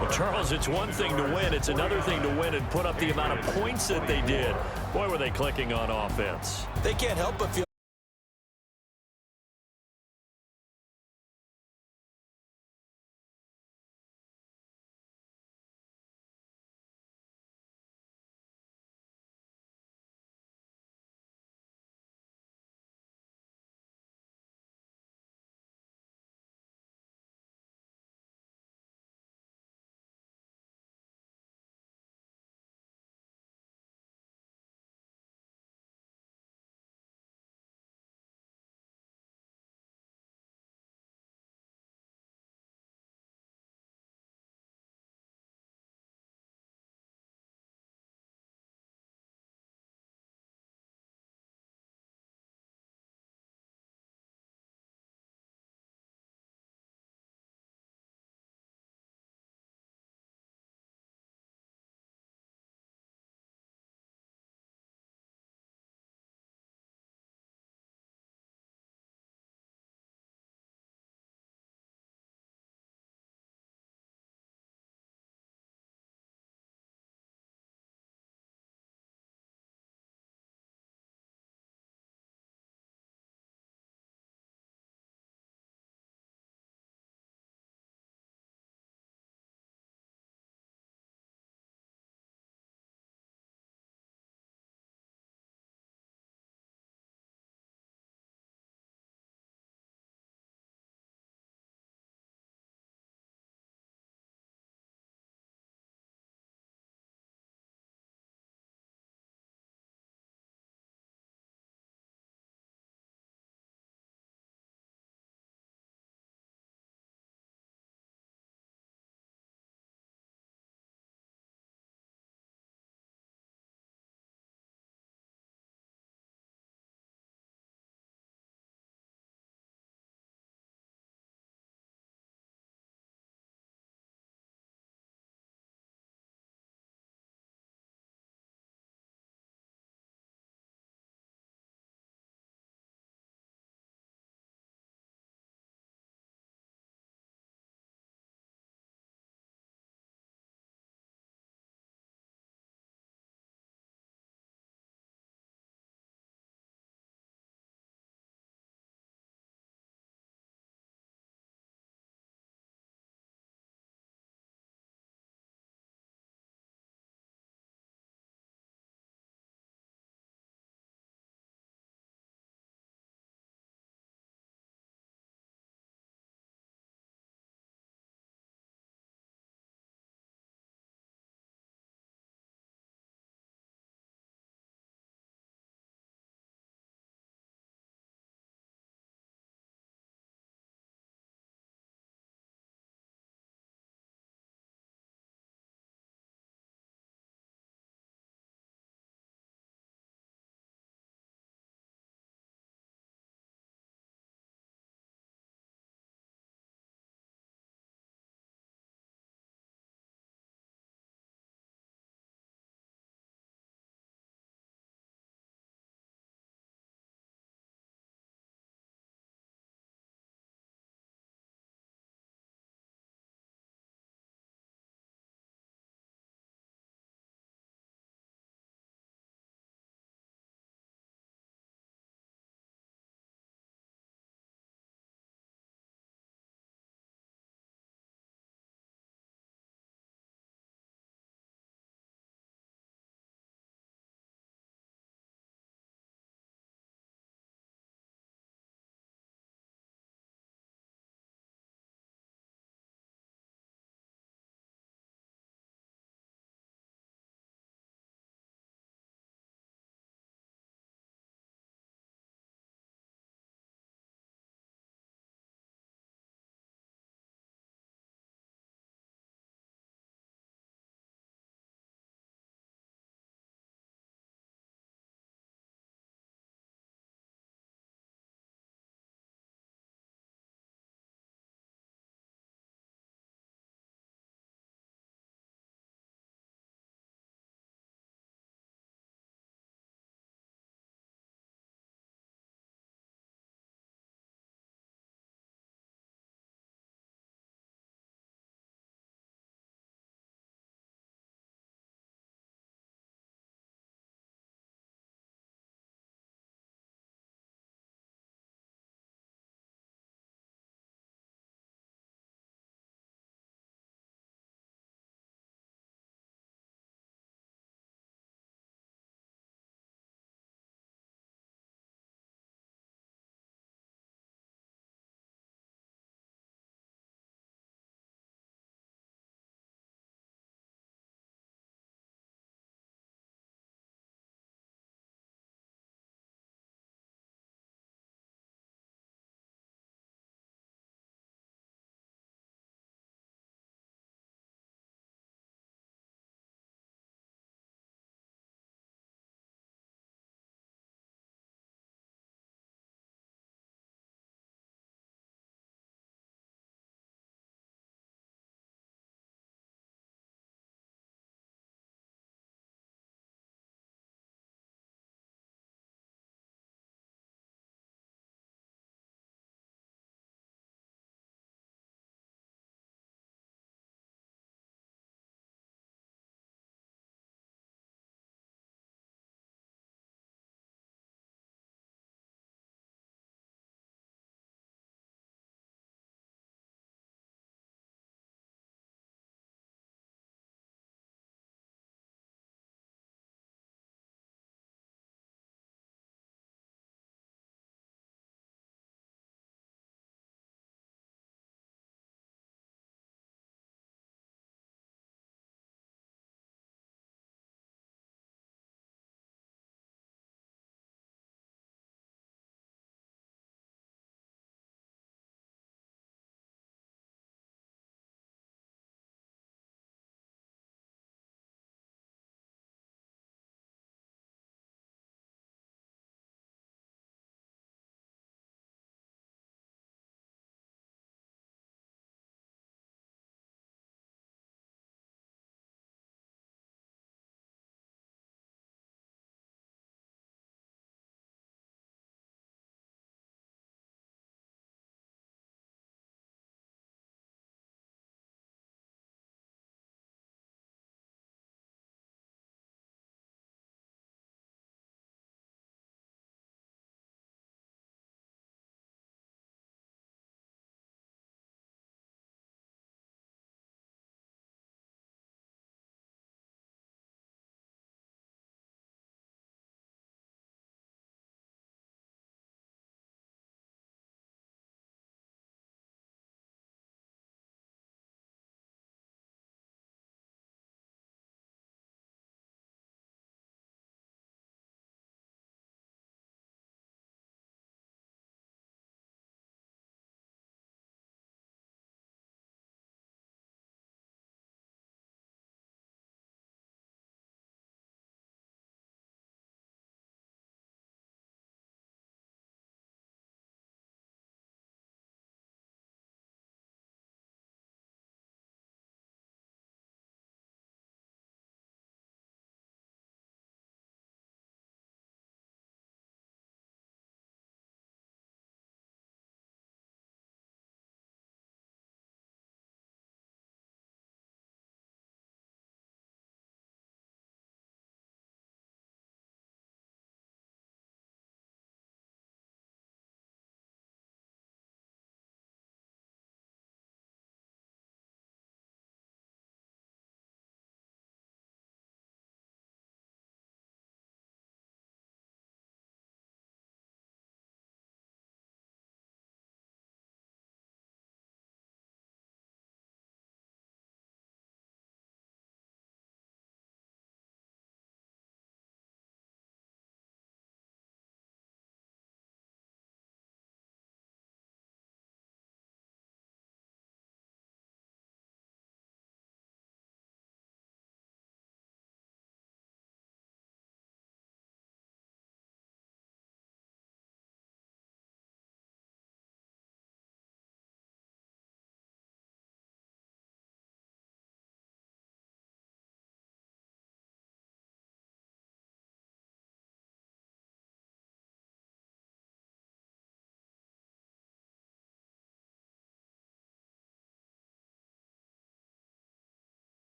Well, Charles, it's one thing to win. It's another thing to win and put up the amount of points that they did. Boy, were they clicking on offense. They can't help but feel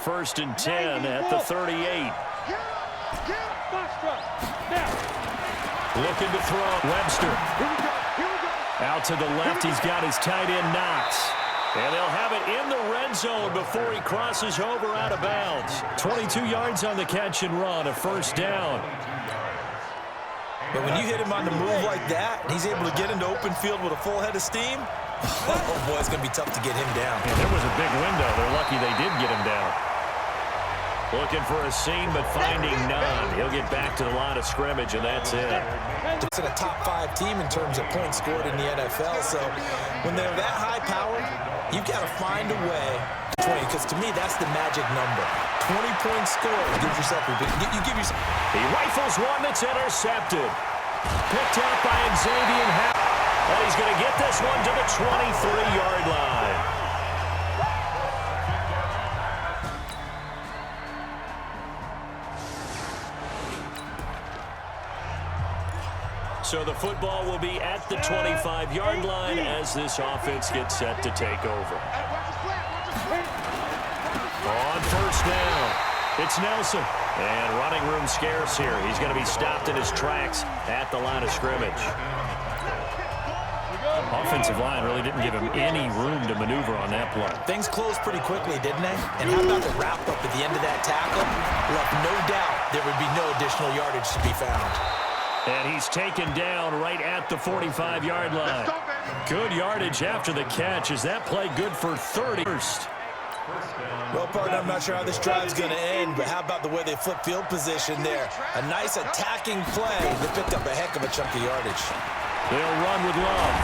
1st and 10 at the 38. Looking to throw. Webster. Out to the left. He's got his tight end, Knox. And they'll have it in the red zone before he crosses over out of bounds. 22 yards on the catch and run, a 1st down. But when you hit him on the move like that, and he's able to get into open field with a full head of steam, oh boy, it's going to be tough to get him down. And there was a big window. They're lucky they did get him down. Looking for a seam, but finding none. He'll get back to the line of scrimmage, and that's it. It's in a top 5 team in terms of points scored in the NFL, so when they're that high-powered, you've got to find a way. 20, because to me, that's the magic number. 20 points scored. Give yourself He rifles one that's intercepted. Picked out by Xavier Howard. And he's going to get this one to the 23-yard line. So the football will be at the 25-yard line as this offense gets set to take over. On 1st down, it's Nelson. And running room scarce here. He's going to be stopped in his tracks at the line of scrimmage. Offensive line really didn't give him any room to maneuver on that play. Things closed pretty quickly, didn't they? And how about the wrap-up at the end of that tackle? Left no doubt there would be no additional yardage to be found. And he's taken down right at the 45-yard line. Good yardage after the catch. Is that play good for 30? Well, partner, I'm not sure how this drive's going to end, but how about the way they flip field position there? A nice attacking play. They picked up a heck of a chunk of yardage. They'll run with Love.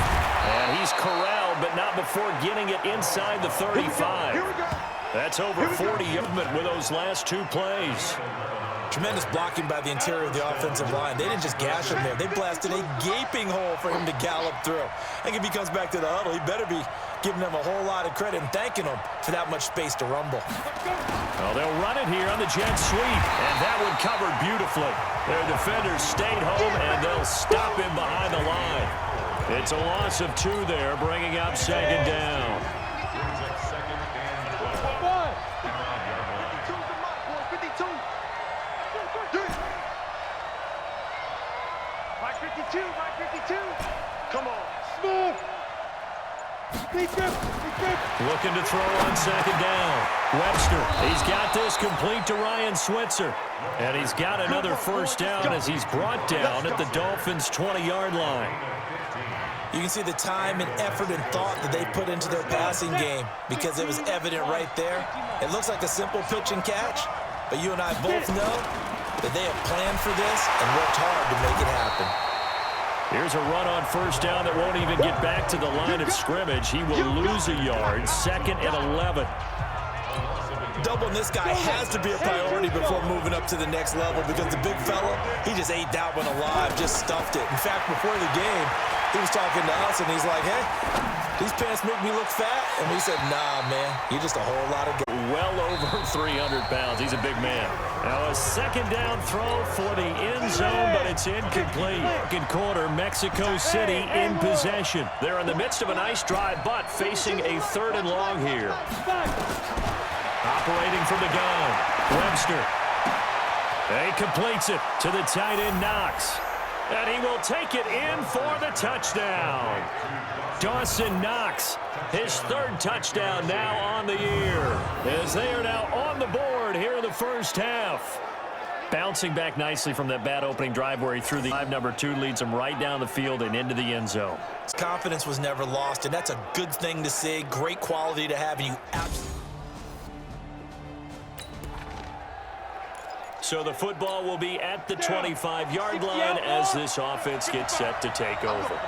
And he's corralled, but not before getting it inside the 35. That's over 40 movement with those last 2 plays. Tremendous blocking by the interior of the offensive line. They didn't just gash him there. They blasted a gaping hole for him to gallop through. I think if he comes back to the huddle, he better be giving them a whole lot of credit and thanking them for that much space to rumble. Well, they'll run it here on the jet sweep, and that one covered beautifully. Their defenders stayed home, and they'll stop him behind the line. It's a loss of 2 there, bringing up 2nd down. Come on. Smooth. Looking to throw on 2nd down. Webster, he's got this complete to Ryan Switzer. And he's got another 1st down as he's brought down at the Dolphins' 20-yard line. You can see the time and effort and thought that they put into their passing game because it was evident right there. It looks like a simple pitch and catch, but you and I both know that they have planned for this and worked hard to make it happen. Here's a run on 1st down that won't even get back to the line of scrimmage. He will lose a yard. 2nd and 11. Doubling this guy has to be a priority before moving up to the next level because the big fella, he just ate that one alive, just stuffed it. In fact, before the game, he was talking to us, and he's like, hey, these pants make me look fat. And we said, nah, man, you're just a whole lot of good. Well over 300 pounds. He's a big man. Now a 2nd down throw for the end zone, but it's incomplete. 2nd quarter, Mexico City in possession. They're in the midst of a nice drive, but facing a 3rd and long here. Operating from the gun, Webster. He completes it to the tight end, Knox. And he will take it in for the touchdown. Dawson Knox, his 3rd touchdown now on the year, as they are now on the board here in the 1st half. Bouncing back nicely from that bad opening drive where he threw the number 2, leads him right down the field and into the end zone. His confidence was never lost, and that's a good thing to see. Great quality to have, and you absolutely. So the football will be at the 25-yard line as this offense gets set to take over.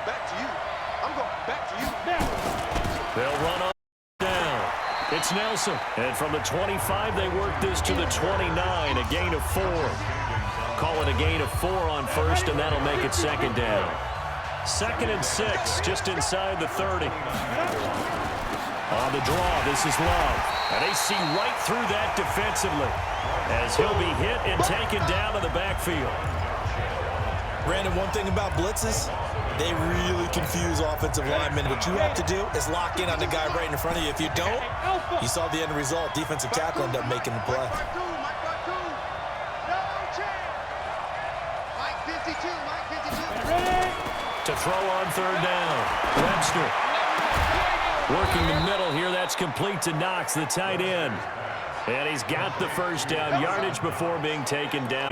I'm going back to you. They'll run on down. It's Nelson. And from the 25, they work this to the 29, a gain of 4. Call it a gain of 4 on 1st, and that'll make it 2nd down. 2nd and 6, just inside the 30. On the draw, this is Love. And they see right through that defensively as he'll be hit and taken down to the backfield. Brandon, one thing about blitzes, They really confuse offensive linemen. What you have to do is lock in on the guy right in front of you. If you don't, you saw the end result. Defensive tackle ended up making the play. To throw on third down. Webster working the middle here. That's complete to Knox, the tight end. And he's got the first down, yardage before being taken down.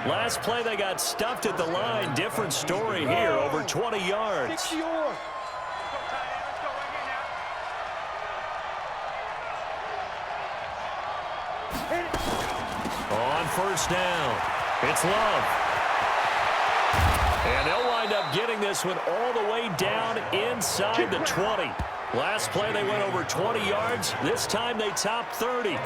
Last play, they got stuffed at the line. Different story here, over 20 yards. On first down, it's Love. And they'll wind up getting this one all the way down inside the 20. Last play, they went over 20 yards. This time, they topped 30.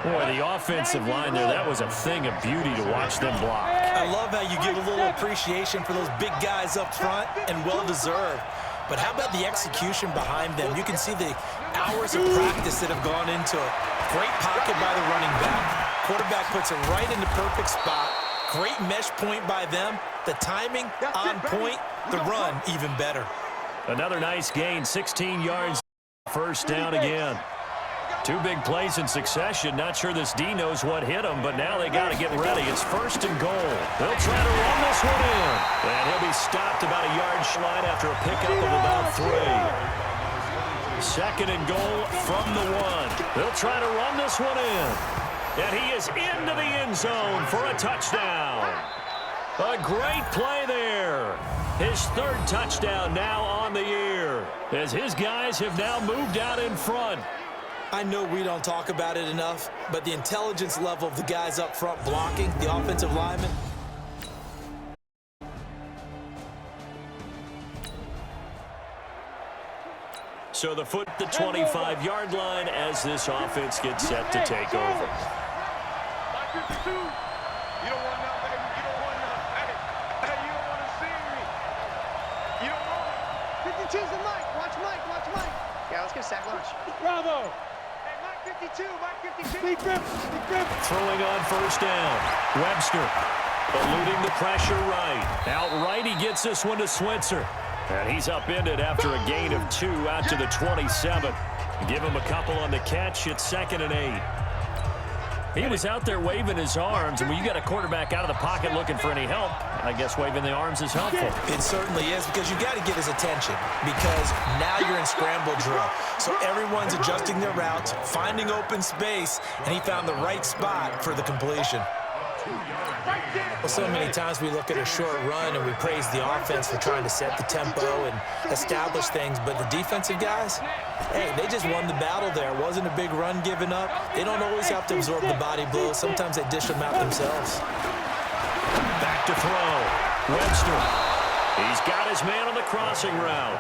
Boy, the offensive line there, that was a thing of beauty to watch them block. I love how you get a little appreciation for those big guys up front, and well-deserved. But how about the execution behind them? You can see the hours of practice that have gone into it. Great pocket by the running back. Quarterback puts it right in the perfect spot. Great mesh point by them. The timing on point. The run even better. Another nice gain, 16 yards. First down again. Two big plays in succession. Not sure this D knows what hit him, but now they got to get ready. It's first and goal. They'll try to run this one in. And he'll be stopped about a yard slide after a pickup of about 3. Second and goal from the 1. They'll try to run this one in. And he is into the end zone for a touchdown. A great play there. His third touchdown now on the year, as his guys have now moved out in front. I know we don't talk about it enough, but the intelligence level of the guys up front blocking, the offensive linemen. So the 25-yard line as this offense gets set to take over. You don't want nothing, baby. You don't want nothing. Hey, you don't want to see me. You don't want it. 52's the Mike. Watch Mike. Watch Mike. Yeah, let's get a sack lunch. Bravo. Hey, Mike 52. Mike 52. Big grip. Big grip. Throwing on first down. Webster eluding the pressure right. Outright, he gets this one to Switzer. And he's upended after a gain of 2 out to the 27. Give him a couple on the catch. It's 2nd and 8. He was out there waving his arms, and when you got a quarterback out of the pocket looking for any help, I guess waving the arms is helpful. It certainly is, because you got to get his attention, because now you're in scramble drill. So everyone's adjusting their routes, finding open space, and he found the right spot for the completion. Well, so many times we look at a short run and we praise the offense for trying to set the tempo and establish things, but the defensive guys, hey, they just won the battle there. It wasn't a big run given up. They don't always have to absorb the body blows. Sometimes they dish them out themselves. Back to throw. Webster. He's got his man on the crossing route.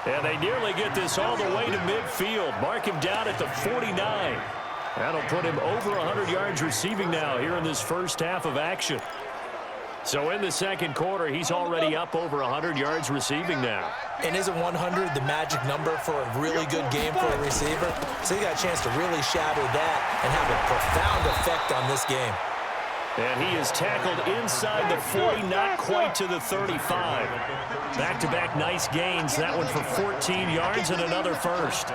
And they nearly get this all the way to midfield. Mark him down at the 49. That'll put him over 100 yards receiving now here in this first half of action. So in the second quarter, he's already up over 100 yards receiving now. And isn't 100 the magic number for a really good game for a receiver? So he got a chance to really shatter that and have a profound effect on this game. And he is tackled inside the 40, not quite to the 35. Back-to-back nice gains. That one for 14 yards and another first.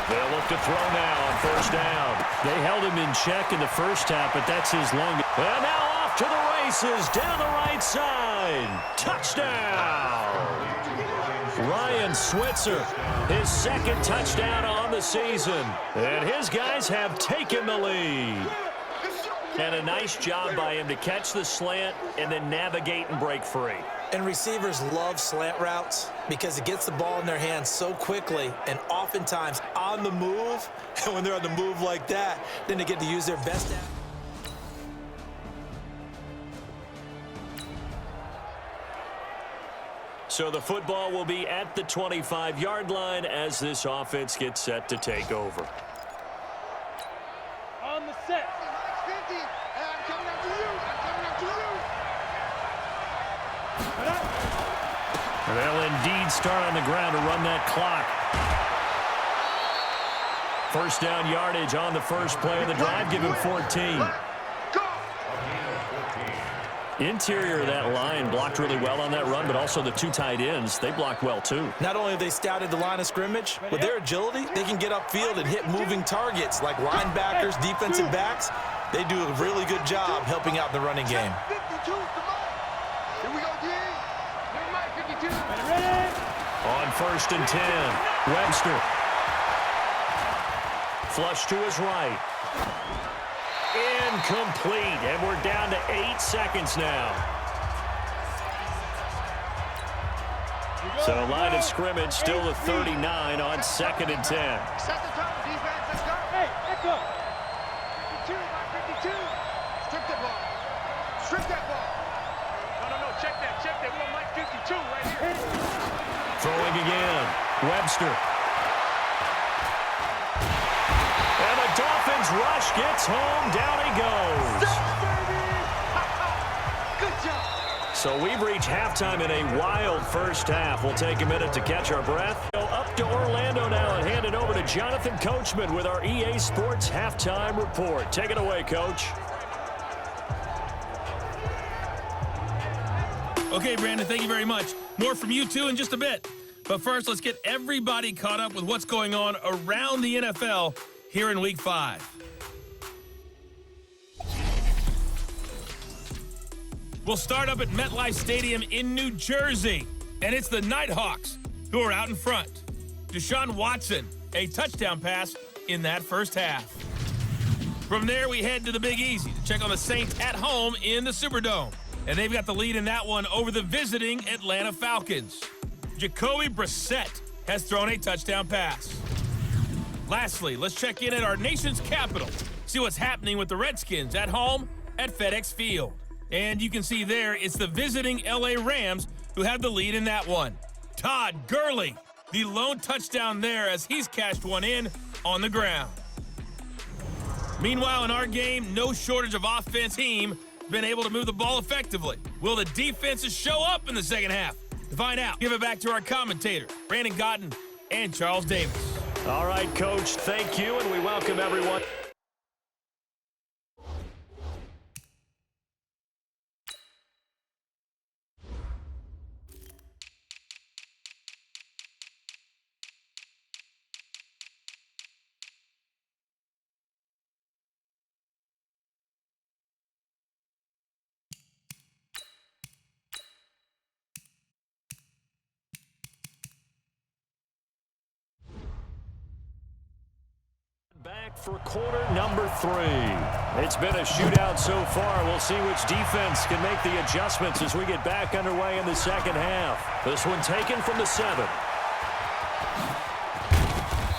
They'll look to throw now on first down. They held him in check in the first half, but that's his longest. And now off to the races down the right side. Touchdown! Ryan Switzer, his second touchdown on the season. And his guys have taken the lead. And a nice job by him to catch the slant and then navigate and break free. And receivers love slant routes because it gets the ball in their hands so quickly and oftentimes on the move. And when they're on the move like that, then they get to use their best. So the football will be at the 25-yard line as this offense gets set to take over. On the set. I'm coming after you. I'm coming after you. They'll indeed start on the ground to run that clock. First down yardage on the first play of the drive, give him 14. Interior of that line blocked really well on that run, but also the two tight ends, they blocked well too. Not only have they scouted the line of scrimmage, with their agility, they can get upfield and hit moving targets like linebackers, defensive backs. They do a really good job helping out in the running game. Here we go, D. Mike, 52. On 1st and 10, Webster. Flush to his right. Incomplete, and we're down to 8 seconds now. So line of scrimmage still at 39 on 2nd and 10. Set the tone, defense. Let's go. Hey, let's go. 52, Mike, 52. Strip that ball. Strip that ball. No. Check that. We got Mike 52 right here. Throwing again. Webster. And the Dolphins rush gets home. Down he goes. Good job. So we've reached halftime in a wild first half. We'll take a minute to catch our breath. Go up to Orlando now and hand it over to Jonathan Coachman with our EA Sports Halftime Report. Take it away, Coach. Okay, Brandon, thank you very much. More from you two in just a bit. But first, let's get everybody caught up with what's going on around the NFL here in Week 5. We'll start up at MetLife Stadium in New Jersey, and it's the Nighthawks who are out in front. Deshaun Watson, a touchdown pass in that first half. From there, we head to the Big Easy to check on the Saints at home in the Superdome. And they've got the lead in that one over the visiting Atlanta Falcons. Jacoby Brissett has thrown a touchdown pass. Lastly, let's check in at our nation's capital, see what's happening with the Redskins at home at FedEx Field. And you can see there, it's the visiting LA Rams who have the lead in that one. Todd Gurley, the lone touchdown there as he's cashed one in on the ground. Meanwhile, in our game, no shortage of offense. Team been able to move the ball effectively. Will the defenses show up in the second half? To find out, give it back to our commentator, Brandon Godden and Charles Davis. All right, Coach, thank you, and we welcome everyone. Back for quarter number 3. It's been a shootout so far. We'll see which defense can make the adjustments as we get back underway in the second half. This one taken from the 7.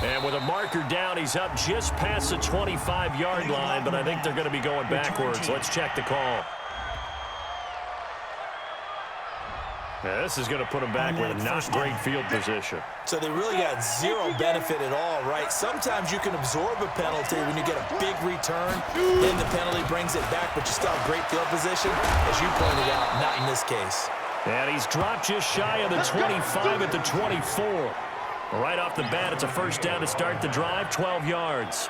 And with a marker down, he's up just past the 25-yard line, but I think they're going to be going backwards. Let's check the call. Yeah, this is going to put them back with not great field position. So they really got zero benefit at all, right? Sometimes you can absorb a penalty when you get a big return, then the penalty brings it back, but you still have great field position. As you pointed out, not in this case. And he's dropped just shy of the 25 at the 24. Right off the bat, it's a first down to start the drive, 12 yards.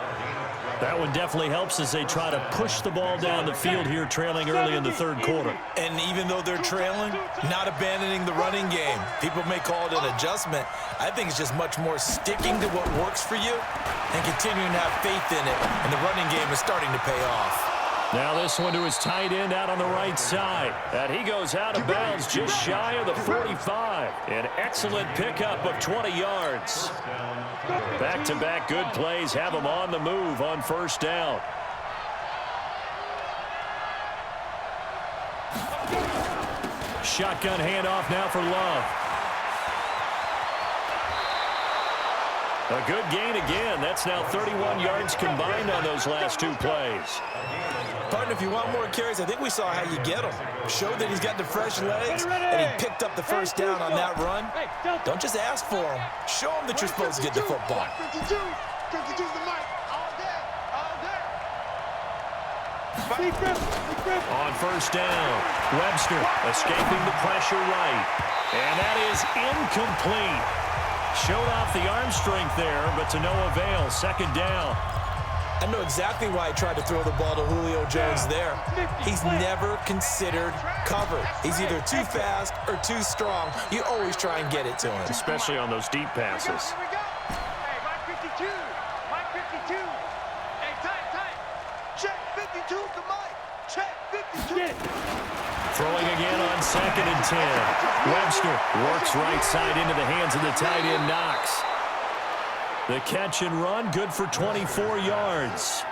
That one definitely helps as they try to push the ball down the field here, trailing early in the third quarter. And even though they're trailing, not abandoning the running game. People may call it an adjustment. I think it's just much more sticking to what works for you and continuing to have faith in it. And the running game is starting to pay off. Now this one to his tight end out on the right side. And he goes out of bounds just shy of the 45. An excellent pickup of 20 yards. Back-to-back good plays have him on the move on first down. Shotgun handoff now for Love. A good gain again. That's now 31 yards combined on those last 2 plays. Partner, if you want more carries, I think we saw how you get them. Showed that he's got the fresh legs, and he picked up the first down on that run. Don't just ask for them. Show them that you're supposed to get the football. 52's the mic. All day. On first down, Webster escaping the pressure right. And that is incomplete. Showed off the arm strength there, but to no avail. Second down. I know exactly why he tried to throw the ball to Julio Jones there. He's never considered cover. He's either too fast or too strong. You always try and get it to him. Especially on those deep passes. Here we go. Hey, Mike 52. Mike 52. Hey, time. Check 52 to Mike. Check 52. Throwing again on 2nd and 10. Webster works right side into the hands of the tight end Knox. The catch and run, good for 24 yards.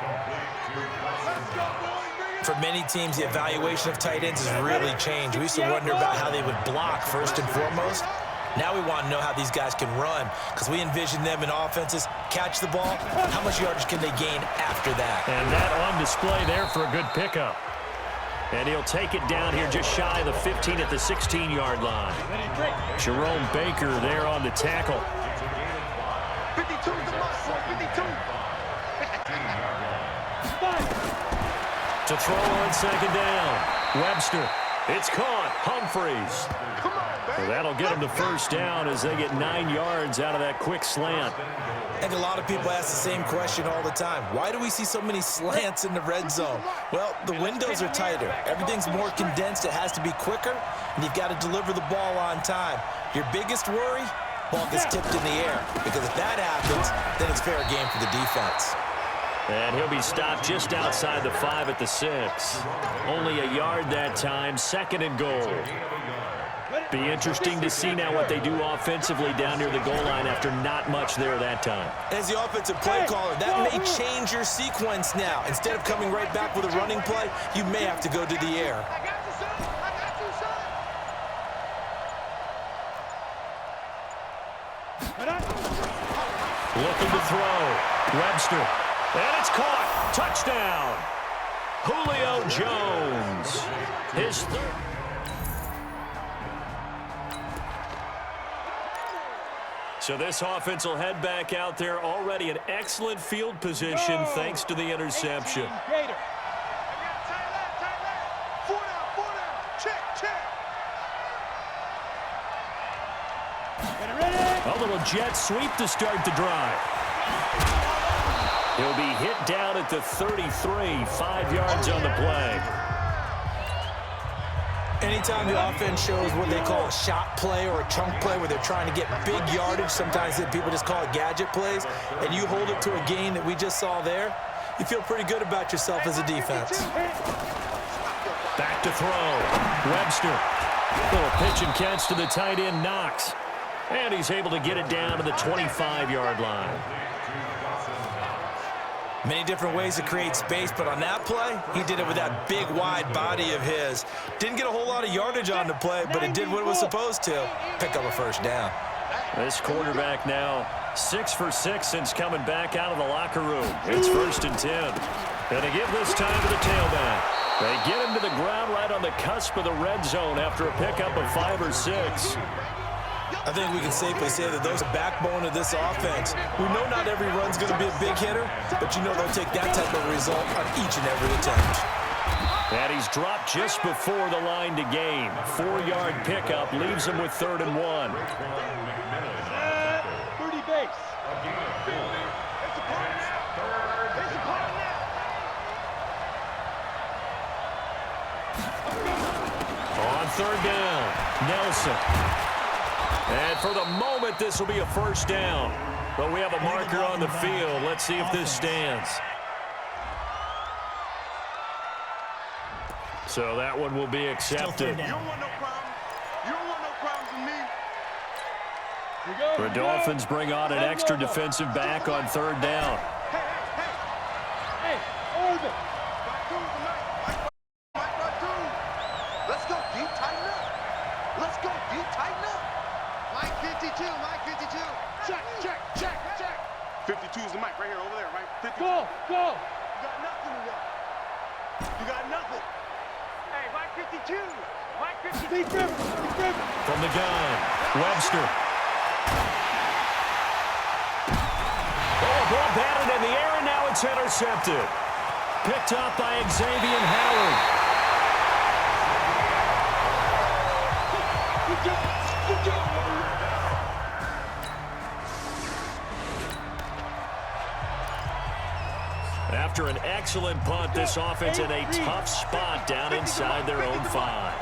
For many teams, the evaluation of tight ends has really changed. We used to wonder about how they would block first and foremost. Now we want to know how these guys can run, because we envision them in offenses, catch the ball, how much yardage can they gain after that? And that on display there for a good pickup. And he'll take it down here just shy of the 15 at the 16-yard line. Jerome Baker there on the tackle. 52 to Mike, 52. To throw on 2nd down. Webster. It's caught. Humphreys. So that'll get him to 1st down as they get 9 yards out of that quick slant. I think a lot of people ask the same question all the time. Why do we see so many slants in the red zone? Well, the windows are tighter. Everything's more condensed. It has to be quicker, and you've got to deliver the ball on time. Your biggest worry? Ball gets tipped in the air, because if that happens, then it's fair game for the defense. And he'll be stopped just outside the 5 at the 6. Only a yard that time, 2nd and goal. Be interesting to see now what they do offensively down near the goal line after not much there that time. As the offensive play caller, that may change your sequence now. Instead of coming right back with a running play, you may have to go to the air. Looking to throw. Webster. And it's caught. Touchdown. Julio Jones. His third. So this offense will head back out there, already in excellent field position thanks to the interception. A little jet sweep to start the drive. He'll be hit down at the 33, 5 yards on the play. Anytime the offense shows what they call a shot play or a chunk play where they're trying to get big yardage, sometimes people just call it gadget plays, and you hold it to a gain that we just saw there, you feel pretty good about yourself as a defense. Back to throw. Webster. Little pitch and catch to the tight end Knox. And he's able to get it down to the 25-yard line. Many different ways to create space, but on that play, he did it with that big, wide body of his. Didn't get a whole lot of yardage on the play, but it did what it was supposed to, pick up a 1st down. This quarterback now 6 for 6 since coming back out of the locker room. It's 1st and 10. And they give this time to the tailback. They get him to the ground right on the cusp of the red zone after a pickup of 5 or 6. I think we can safely say that those are the backbone of this offense. We know not every run's going to be a big hitter, but you know they'll take that type of result on each and every attempt. And he's dropped just before the line to gain. 4-yard pickup leaves him with 3rd and 1. 30 base. On 3rd down, Nelson. And for the moment, this will be a 1st down. But we have a marker on the field. Let's see if this stands. So that one will be accepted. You don't want no problem. You don't want no problems with me. The Dolphins bring on an extra defensive back on 3rd down. Hey, hold it. Let's go deep, tighten up. Let's go deep, tighten up. Mike 52, Mike 52. Check. 52 is the mic right here, over there, right? 52. Go. You got nothing today. You got nothing. Hey, Mike 52. Mike 52. From the gun, Webster. Oh, ball batted in the air, and now it's intercepted. Picked up by Xavier Howard. After an excellent punt, this offense in a tough spot down inside their own 5.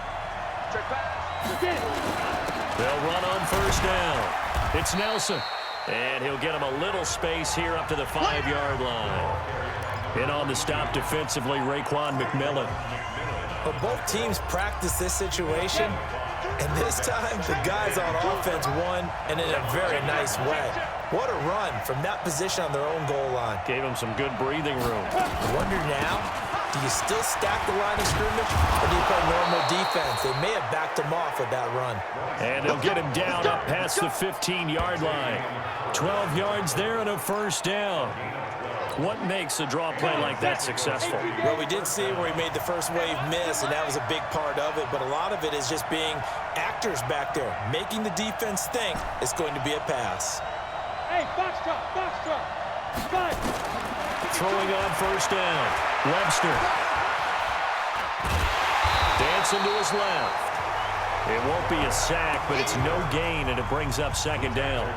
They'll run on first down. It's Nelson. And he'll get him a little space here up to the 5-yard line. In on the stop defensively, Raekwon McMillan. But both teams practice this situation, and this time the guys on offense won, and in a very nice way. What a run from that position on their own goal line. Gave them some good breathing room. I wonder now, do you still stack the line of scrimmage, or do you play normal defense? They may have backed him off with that run. And they'll get him down up past the 15-yard line. 12 yards there and a first down. What makes a draw play like that successful? Well, we did see where he made the first wave miss, and that was a big part of it. But a lot of it is just being actors back there, making the defense think it's going to be a pass. Hey, box drop, box drop. Five. Throwing on first down. Webster. Dancing to his left. It won't be a sack, but it's no gain, and it brings up second down.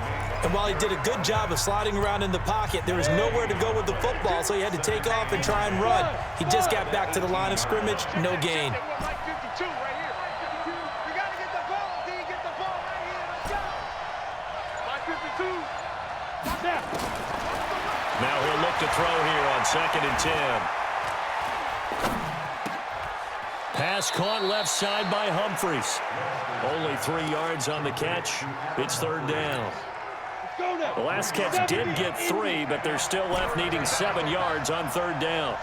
And while he did a good job of sliding around in the pocket, there was nowhere to go with the football, so he had to take off and try and run. He just got back to the line of scrimmage, no gain. Now he'll look to throw here on 2nd and 10. Pass caught left side by Humphries. Only 3 yards on the catch. It's third down. The last catch did get 3, but they're still left needing 7 yards on third down.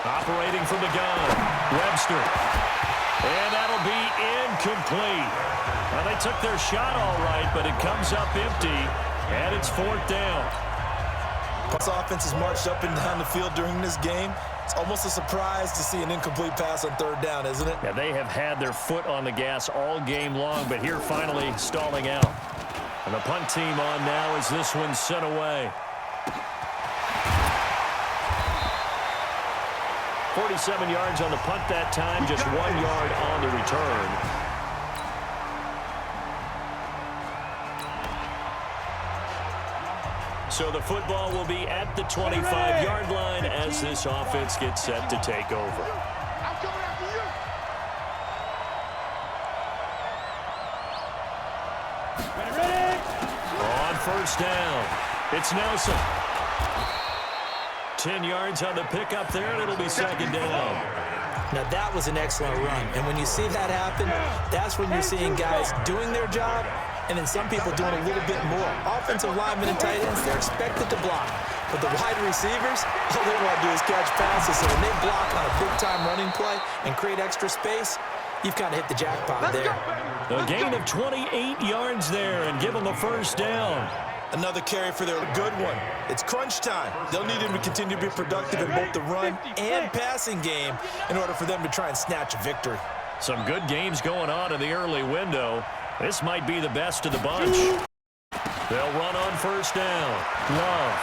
Operating from the gun, Webster. And that'll be incomplete. Well, they took their shot all right, but it comes up empty, and it's fourth down. This offense has marched up and down the field during this game. It's almost a surprise to see an incomplete pass on third down, isn't it? Yeah, they have had their foot on the gas all game long, but here finally stalling out. And the punt team on now as this one's sent away. 47 yards on the punt that time, just 1 yard on the return. So the football will be at the 25-yard line as this offense gets set to take over. On first down, it's Nelson. 10 yards on the pickup there, and it'll be second down. Now, that was an excellent run. And when you see that happen, that's when you're seeing guys doing their job and then some people doing a little bit more. Offensive linemen and tight ends, they're expected to block. But the wide receivers, all they want to do is catch passes. So when they block on a big-time running play and create extra space, you've kind of hit the jackpot there. A gain of 28 yards there and give them a first down. Another carry for their good one. It's crunch time. They'll need him to continue to be productive in both the run and passing game in order for them to try and snatch a victory. Some good games going on in the early window. This might be the best of the bunch. They'll run on first down. Love.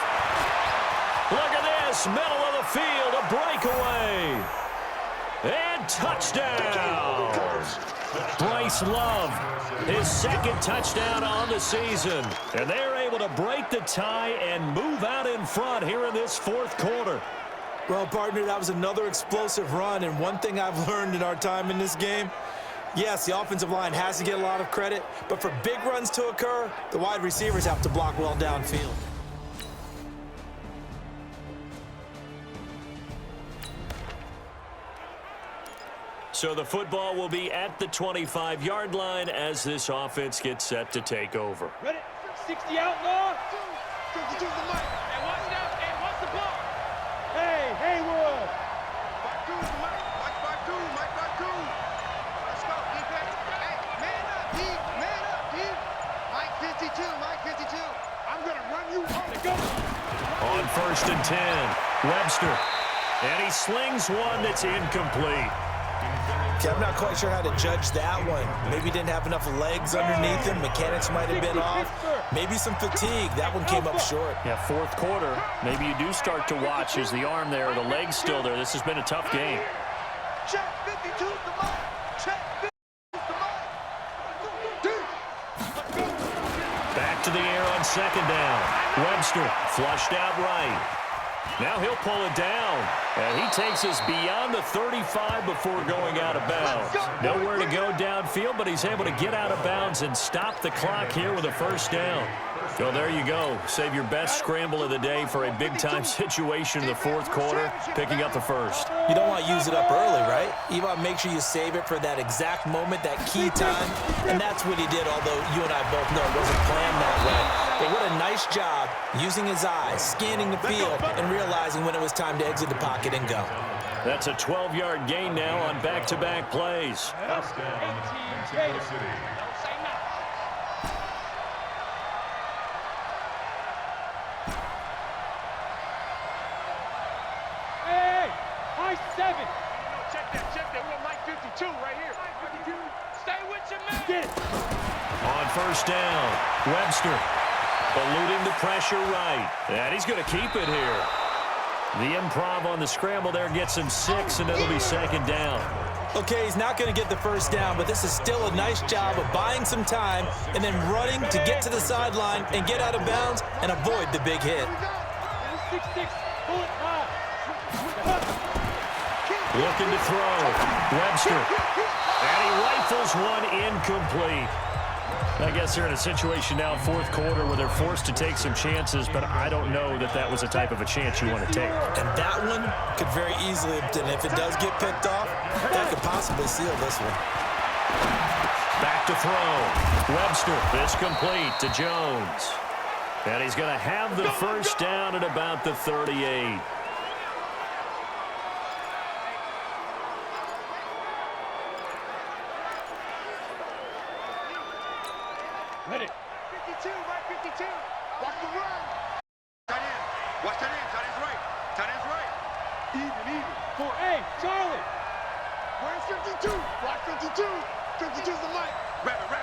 Look at this. Middle of the field. A breakaway. And touchdown. Bryce Love, his second touchdown on the season. And they're able to break the tie and move out in front here in this fourth quarter. Well, partner, that was another explosive run. And one thing I've learned in our time in this game, yes, the offensive line has to get a lot of credit. But for big runs to occur, the wide receivers have to block well downfield. So the football will be at the 25-yard line as this offense gets set to take over. Ready? 60 out, Lord. 52 the mic. Hey, watch it out. Hey, watch the ball. Hey, Haywood. Mike 2 the mic. Mike 2. Let's go, defense. Hey, man up, D. Man up, D. Mike 52. I'm going to run you over. Go. On first and 10, Webster. And he slings one that's incomplete. Okay, I'm not quite sure how to judge that one. Maybe he didn't have enough legs underneath him. Mechanics might have been off. Maybe some fatigue. That one came up short. Yeah, fourth quarter. Maybe you do start to watch as the arm there, the leg's still there. This has been a tough game. Check 52's the mic. Check 52's the mic. Back to the air on second down. Webster flushed out right. Now he'll pull it down. And he takes us beyond the 35 before going out of bounds. Nowhere to go downfield, but he's able to get out of bounds and stop the clock here with a first down. So there you go. Save your best scramble of the day for a big-time situation in the fourth quarter, picking up the first. You don't want to use it up early, right? You want to make sure you save it for that exact moment, that key time. And that's what he did, although you and I both know it wasn't planned that way. But what a nice job using his eyes, scanning the field, and realizing when it was time to exit the pocket and go. That's a 12-yard gain now on back-to-back plays. First down, Mexico City. Hey, high 7. Check that. We're Mike 52 right here. 52. Stay with your man. Get it. On first down, Webster eluding the pressure right. And he's going to keep it here. The improv on the scramble there gets him 6, and it'll be second down. Okay, he's not going to get the first down, but this is still a nice job of buying some time and then running to get to the sideline and get out of bounds and avoid the big hit. 6-6. Pull it high. Looking to throw. Webster. And he rifles one incomplete. I guess they're in a situation now, fourth quarter, where they're forced to take some chances, but I don't know that that was the type of a chance you want to take. And that one could very easily, and if it does get picked off, that could possibly seal this one. Back to throw. Webster, this complete to Jones. And he's going to have the first down at about the 38. Ready. 52, right 52. Watch the run. Tight end. Watch tight end. Tight end's right. Tight end's right. Even. 4A. Charlie. Where's 52? Watch 52. 52's the mic. Rabbit.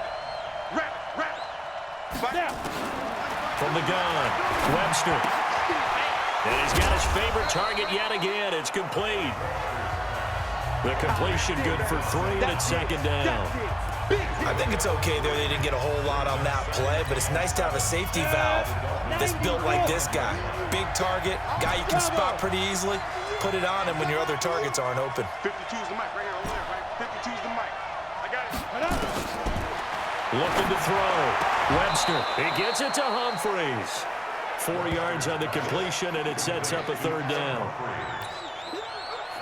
Now. From the gun, Webster. And he's got his favorite target yet again. It's complete. The completion good for 3, and it's second down. I think it's okay there. They didn't get a whole lot on that play, but it's nice to have a safety valve that's built like this guy. Big target, guy you can spot pretty easily. Put it on him when your other targets aren't open. 52's the mic right here over there, right? 52's the mic. I got it. Looking to throw. Webster, he gets it to Humphreys. 4 yards on the completion, and it sets up a third down.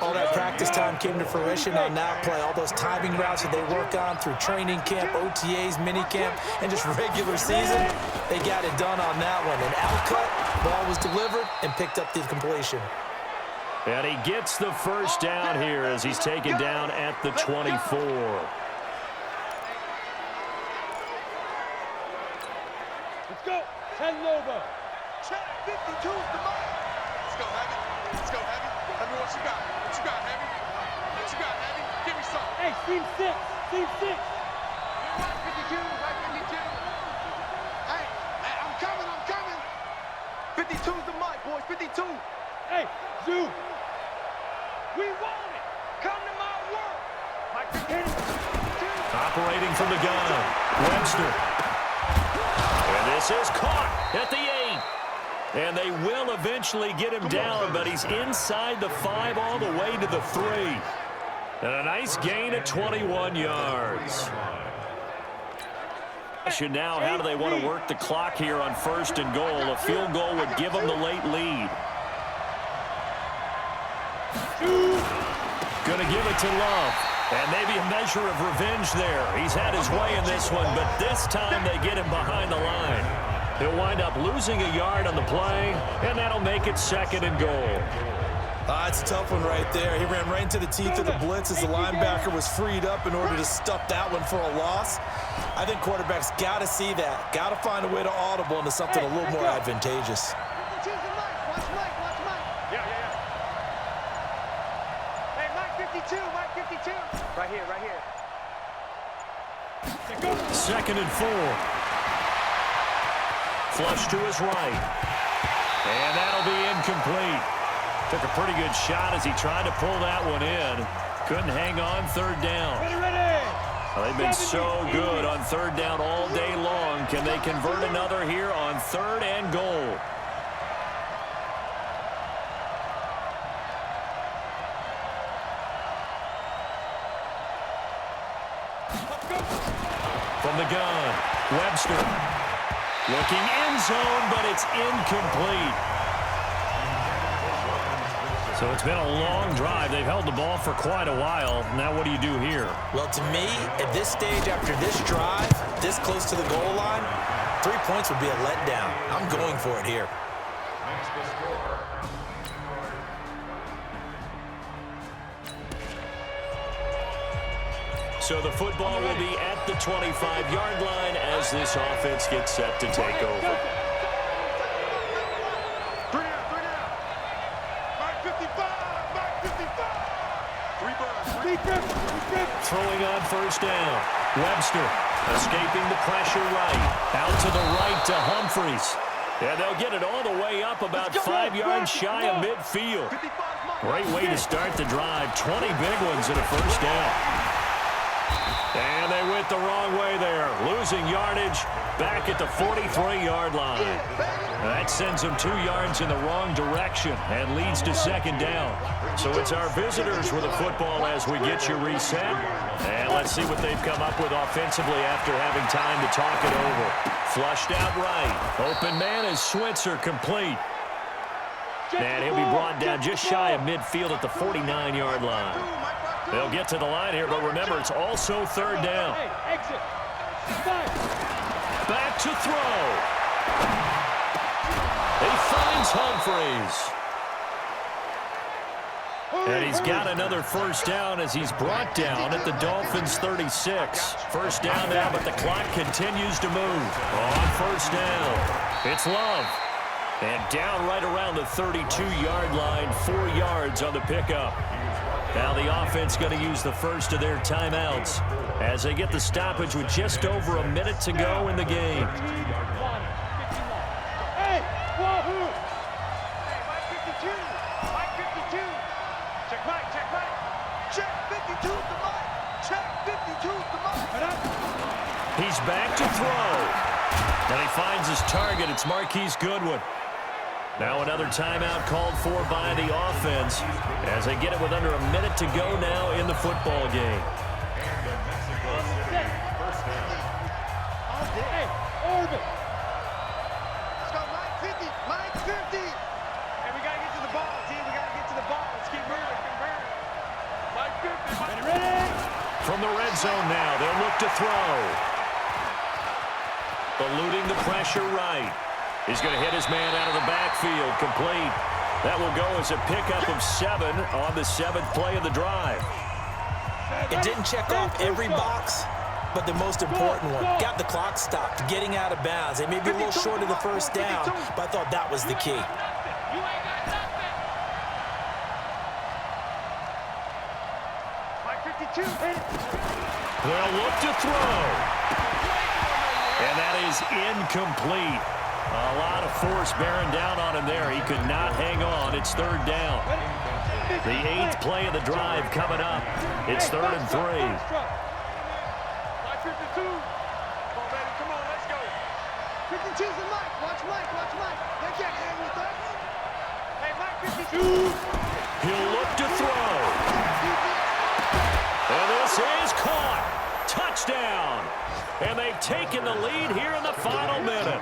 All that practice time came to fruition on that play. All those timing routes that they work on through training camp, OTAs, minicamp, and just regular season, they got it done on that one. An out cut, ball was delivered, and picked up the completion. And he gets the first down here as he's taken down at the 24. Let's go. 10 Lobo. Check 52's the mic. Let's go, Heavy. Let's go, Heavy. Tell me what you got. What you got, Heavy? What you got, Heavy? Give me some. Hey, Team 6. Team 6. Right 52. Right 52. Hey, I'm coming. 52's the mic, boys. 52. Hey, Zoo. We want it. Come to my work. Mike 52. Operating from the gun, Webster. And this is caught at the 8. And they will eventually get him down, but he's inside the 5 all the way to the 3. And a nice gain at 21 yards. Now, how do they want to work the clock here on first and goal? A field goal would give them the late lead. Going to give it to Love. And maybe a measure of revenge there. He's had his way in this one, but this time they get him behind the line. He'll wind up losing a yard on the play, and that'll make it second and goal. It's a tough one right there. He ran right into the teeth of the blitz as the linebacker was freed up in order to stuff that one for a loss. I think quarterbacks got to see that. Got to find a way to audible into something a little more advantageous. Watch Mike. Yeah. Hey, Mike 52. Right here. Second and 4. Flush to his right. And that'll be incomplete. Took a pretty good shot as he tried to pull that one in. Couldn't hang on third down. Well, they've been so good on third down all day long. Can they convert another here on 3rd and goal? From the gun, Webster looking end zone, but it's incomplete. So it's been a long drive. They've held the ball for quite a while. Now what do you do here? Well, to me, at this stage after this drive, this close to the goal line, 3 points would be a letdown. I'm going for it here. So the football will be at the 25-yard line as this offense gets set to take over. Throwing on first down. Webster escaping the pressure right. Out to the right to Humphreys. And they'll get it all the way up about 5 yards shy of midfield. Great way to start the drive. 20 big ones and a first down. And they went the wrong way there. Losing yardage back at the 43-yard line. That sends them 2 yards in the wrong direction and leads to second down. So it's our visitors with the football as we get you reset. And let's see what they've come up with offensively after having time to talk it over. Flushed out right. Open man is Switzer, complete. And he'll be brought down just shy of midfield at the 49-yard line. They'll get to the line here, but remember, it's also third down. Back to throw. He finds Humphreys. And he's got another first down as he's brought down at the Dolphins' 36. First down now, but the clock continues to move. On first down, it's Love. And down right around the 32-yard line, 4 yards on the pickup. Now the offense going to use the first of their timeouts as they get the stoppage with just over a minute to go in the game. Hey, wahoo! Hey, Mike 52. Mike 52. Check Mike, check Mike. Check 52 to Mike. Check 52 to Mike. He's back to throw. And he finds his target. It's Marquise Goodwin. Now another timeout called for by the offense as they get it with under a minute to go now in the football game. Hey, Orbit. Let's go, Mike 50. Mike 50. Hey, we got to get to the ball, team. We got to get to the ball. Let's keep moving. Mike 50. Mike ready? From the red zone now, they'll look to throw. Eluding the pressure right. He's going to hit his man out of the backfield, complete. That will go as a pickup of 7 on the 7th play of the drive. It didn't check off every box, but the most important one. Got the clock stopped, getting out of bounds. They may be a little short of the first down, but I thought that was the key. Well, look to throw. And that is incomplete. A lot of force bearing down on him there. He could not hang on. It's third down. The 8th play of the drive coming up. It's 3rd and 3. Mike 52. Come on, baby. Come on, let's go. 52's the Mike. Watch Mike. Watch Mike. They can't hang with us. Hey, Mike 52. He'll look to throw. And this is caught. Touchdown. And they've taken the lead here in the final minute.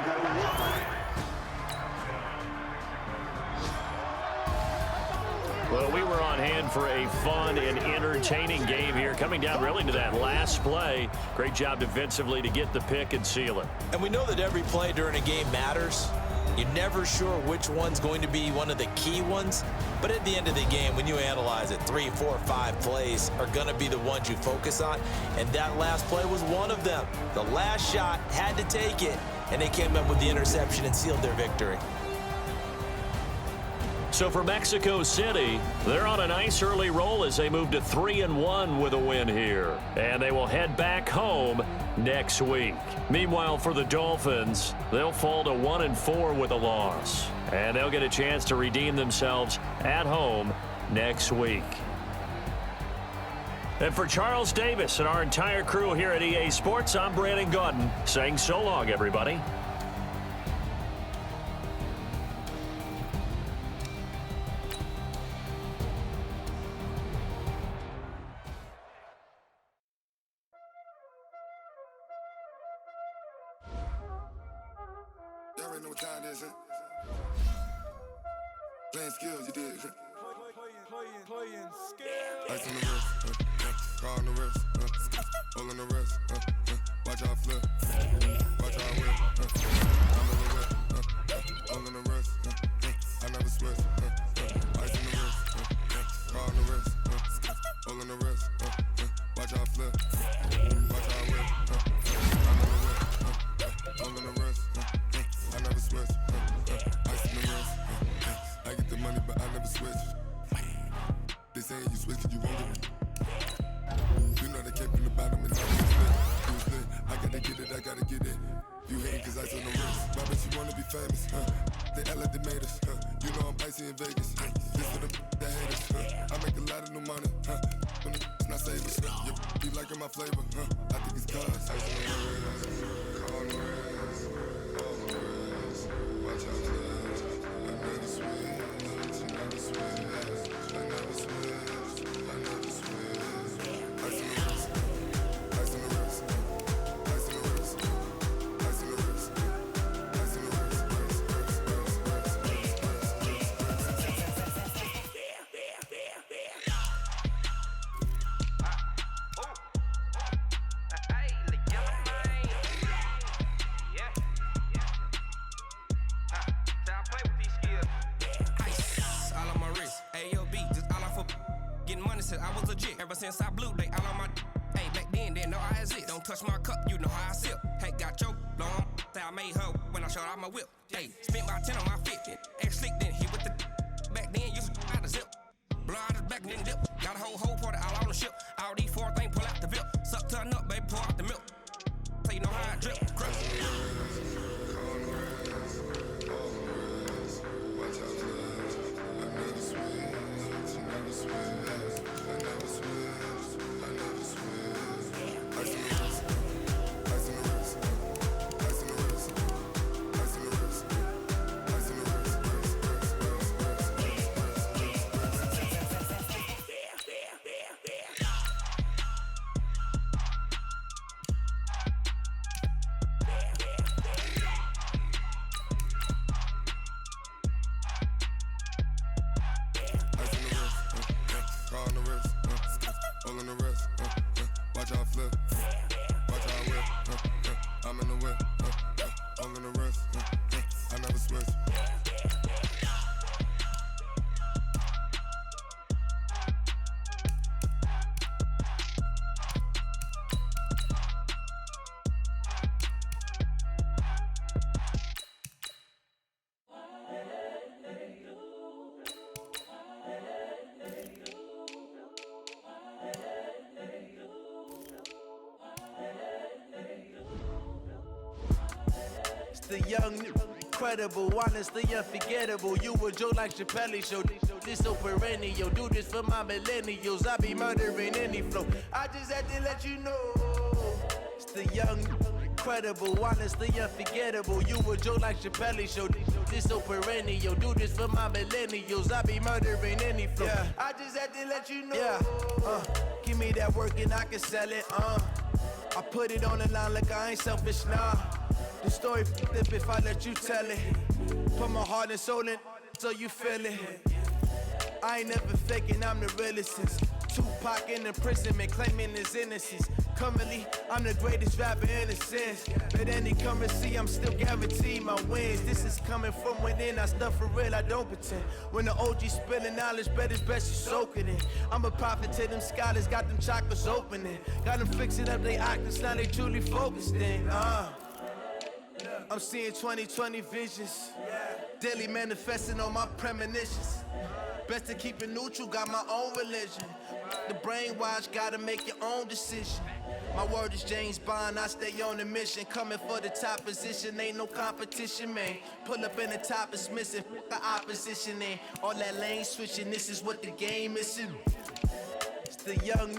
Well, we were on hand for a fun and entertaining game here. Coming down really to that last play. Great job defensively to get the pick and seal it. And we know that every play during a game matters. You're never sure which one's going to be one of the key ones. But at the end of the game, when you analyze it, 3, 4, 5 plays are going to be the ones you focus on. And that last play was one of them. The last shot had to take it, and they came up with the interception and sealed their victory. So for Mexico City, they're on a nice early roll as they move to 3-1 with a win here. And they will head back home next week. Meanwhile, for the Dolphins, they'll fall to 1-4 with a loss. And they'll get a chance to redeem themselves at home next week. And for Charles Davis and our entire crew here at EA Sports, I'm Brandon Gaudin saying so long, everybody. Y'all already know what time it is, huh? Playing skills, you did. Playing skills. Ice on the wrist, car on the wrist, hole on the wrist, watch how I flip, watch how I whip, I'm in the whip, hole on the wrist, I never switch, ice on the wrist, car on the wrist, hole on the wrist, watch how I flip, watch how I whip, I'm in the whip, hole on the wrist, I never switch, ice on the wrist, I get the money but I never switch. They saying you switch cause you won't get it. You know they came from the bottom and now they split. You split, I gotta get it, I gotta get it. You hate cause ice on the wrist. Why bet you wanna be famous, They act like they made us, You know I'm icy in Vegas, This for the that hate us, I make a lot of new money, When it's not savers, You liking my flavor, I think it's cause ice on the wrist, car on the wrist, all on the wrist. Watch out, cuz I never switch, I never switch. I never switch, I never switch. Ice on the wrist, ice on the wrist, ice on the wrist, ice on the wrist, ice on the wrist, I was legit ever since I blew they all on my hey back then didn't know I exist. Don't touch my cup, you know how I sip. Hey, got choked, long say I made her when I showed out my whip. Hey, spent about 10 on my fit, ex slick then hit with the back then used to out the zip. Blow out his back then dip. Got a whole party all on the ship. All these four things pull out the VIP. Suck to a nut, baby, pour out the milk. So you know how I drip. Crush. watch out, cuz I never switch, I never switch. I never switch, I never switch. Ice on the wrist, ice on the wrist, ice on the wrist, ice on the wrist, ice on the wrist, car on the wrist, hole on the wrist, watch how I flip, watch how I whip, I'm in the whip, hole on the wrist, I never switch. The young, incredible, honestly unforgettable. You a joke like Chappelle show. This so perennial. Do this for my millennials. I be murdering any flow. I just had to let you know. It's the young, incredible, honestly unforgettable. You a joke like Chappelle show. This so perennial. Do this for my millennials. I be murdering any flow. Yeah. I just had to let you know. Yeah. Give me that work and I can sell it. I put it on the line like I ain't selfish, nah. The story f***ed up if I let you tell it. Put my heart and soul in so you feel it. I ain't never faking, I'm the realest since Tupac in imprisonment, claiming his innocence. Currently, I'm the greatest rapper in a sense. But any currency, I'm still guaranteed my wins. This is coming from within, I stuff for real, I don't pretend. When the OG spilling knowledge, bet it's best you soak it in. I'm a prophet to them scholars, got them chakras opening. Got them fixing up they octaves, now they truly focused in. I'm seeing 2020 visions. Daily manifesting on my premonitions. Best to keep it neutral, got my own religion. The brainwash, gotta make your own decision. My word is James Bond, I stay on a mission. Coming for the top position, ain't no competition, man. Pull up in the top, it's missing, the opposition, ain't all that lane switching, this is what the game is. It's the young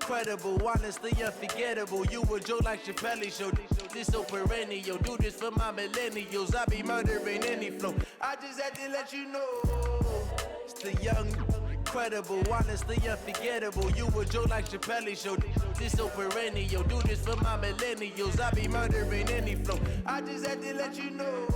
incredible, honestly unforgettable. You a joke like Chappelle show. This so perennial. Do this for my millennials. I be murdering any flow. I just had to let you know. It's the young, incredible, honestly unforgettable. You a joke like Chappelle show. This so perennial. Do this for my millennials. I be murdering any flow. I just had to let you know.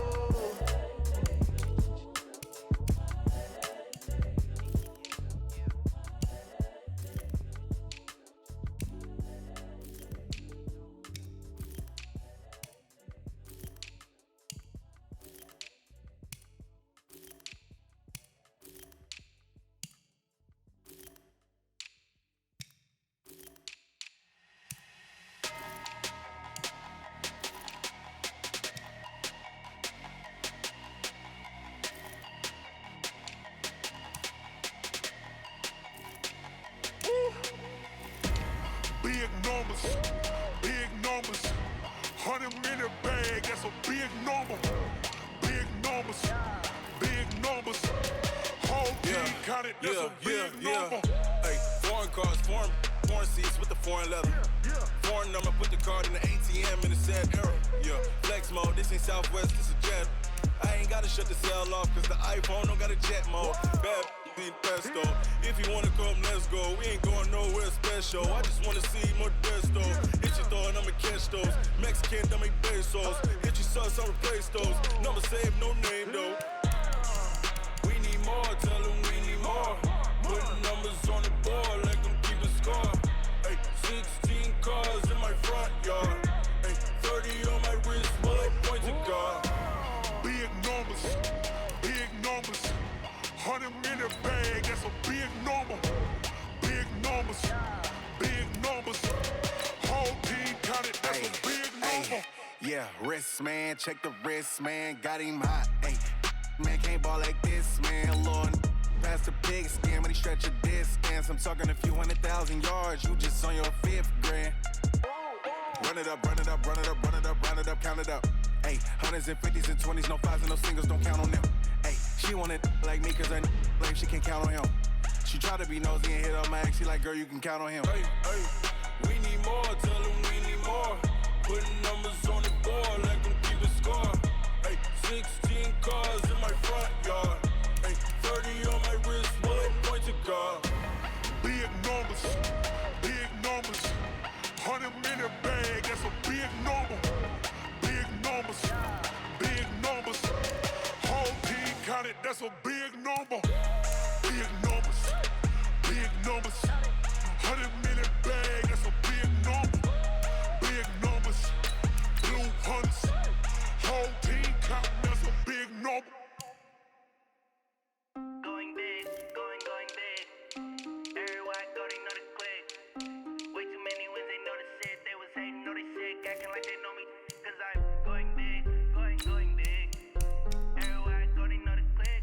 Big numbers, 100 in the bag, that's a big number. Big numbers, whole team counted, that's a big number. Hey, foreign cars, foreign seats with the foreign leather. Foreign number, put the card in the ATM in the sad era. Yeah, flex mode, this ain't Southwest, this a jet. I ain't gotta shut the cell off, cause the iPhone don't got a jet mode. Bad being pesto. If you wanna come, let's go. We ain't going nowhere special. I just wanna see more desto. Hit your thought, I'ma catch those. Mexican, dummy pesos. Hit your sauce, I'll replace those. Number save, no name though. We need more, tell them we need more. Putting numbers on the board, let them keep a score. Hey, 16 cars in my front yard. Hey, 30 on my wrist, bullet point to God. Big numbers, 100 in the bag, that's a big number. Big numbers, whole team counted, that's a big number. Yeah, wrist man, check the wrist man, got him hot. Ay, man can't ball like this, man. Lord, past the pig skin, when he stretch a distance. I'm talking a few 100,000 yards, you just on your 5th grand. Run it up, count it up. Ay, hundreds and 50s and 20s, no 5s and no singles, don't count on them. Ay, she want it like me, cause her like she can count on him. She try to be nosy and hit on my ex, she like, girl, you can count on him. Hey, we need more, tell them we need more. Putting numbers on the board, let them keep a score. Hey, 16 cars in my front yard. Hey, 30 on my wrist, bullet point to God. Big numbers, 100 in the bag, that's a big number. Big numbers, whole team counted, that's a big number. Big numbers, 100 in the bag, that's a big number. Big numbers, blue hunts, whole team counted, that's a big number. Going big, going big. Everywhere I go, they know the click. Way too many wins, they know the shit. They was hating, know they sick, acting like they know me. Cause I'm going big, going big. Everywhere I go, they know the click.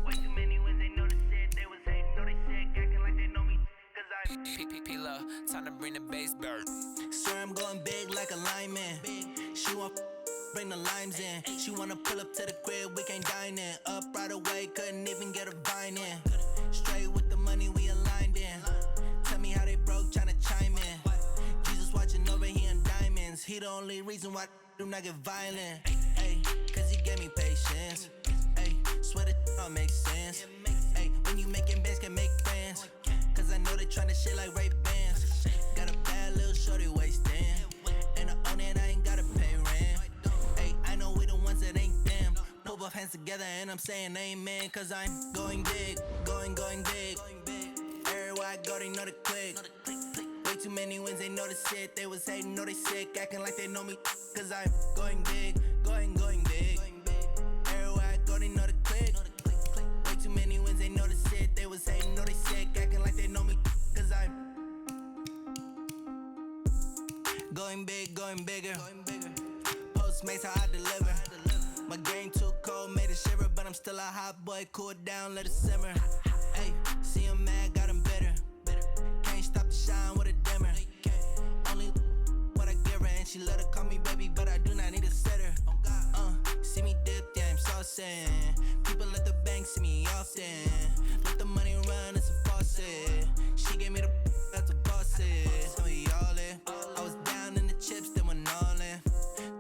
Way too many wins, they know the shit. They was hating, know they sick, acting like they know me. Cause I'm P-P-P-Love, time to bring the bass bird. Swear I'm going big like a lineman. She want bring the limes in. She wanna pull up to the crib, we can't dine in. Up right away, couldn't even get a vine in. Straight with the money we aligned in. Tell me how they broke, tryna chime in. Jesus watching over here in diamonds. He the only reason why do not get violent. Ay, cause he gave me patience. Ay, swear that all makes sense. Ay, when you making bands, can make friends. Cause I know they tryna shit like Ray-Bans. Got a bad little shorty wasting. And I own it, I ain't gotta pay rent. Ay, I know we the ones that ain't them. Pull both hands together and I'm saying amen. Cause I'm going big, going big. Everywhere I go, they know the click. Way too many wins, they know the shit. They was hating, know they sick, acting like they know me. Cause I'm going big, going big. Everywhere I go, they know the click. Way too many wins, they know the shit. They was hating, know they sick, acting like they know me. Cause I'm going big, going bigger. Postmates how I deliver. My game too cold, made it shiver, but I'm still a hot boy. Cool it down, let it simmer. Hey, see him mad, got him bitter. Can't stop the shine with a dimmer. Only what I give her, and she let her call me baby, but I do not need a sitter. See me dip, yeah, I'm saucing. People at the bank see me often. Let the money run, it's a faucet. She gave me the that's a boss. it. We all in. I was down in the chips, then went all in.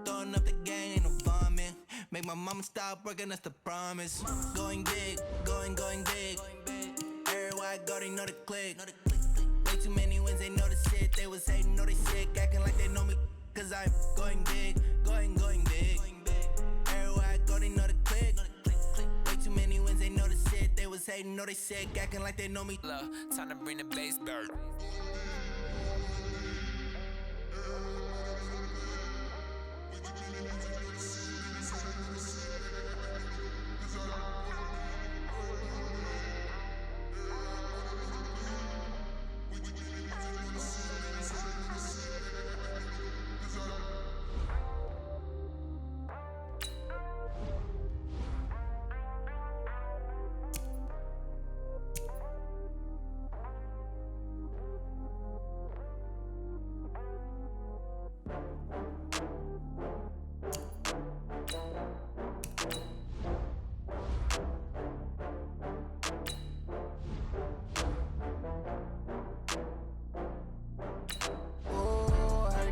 Throwing up the gang, ain't no vomit. Make my mama stop working, that's the promise. Going big, going big. Everywhere I go, they know the click. Way too many wins, they know the shit. They was hating, know they sick, acting like they know me. Cause I'm going big, going big. Everywhere I go, they know the click. Way too many wins, they know the shit. They was hating, know they sick, acting like they know me. Time to bring the bass bird.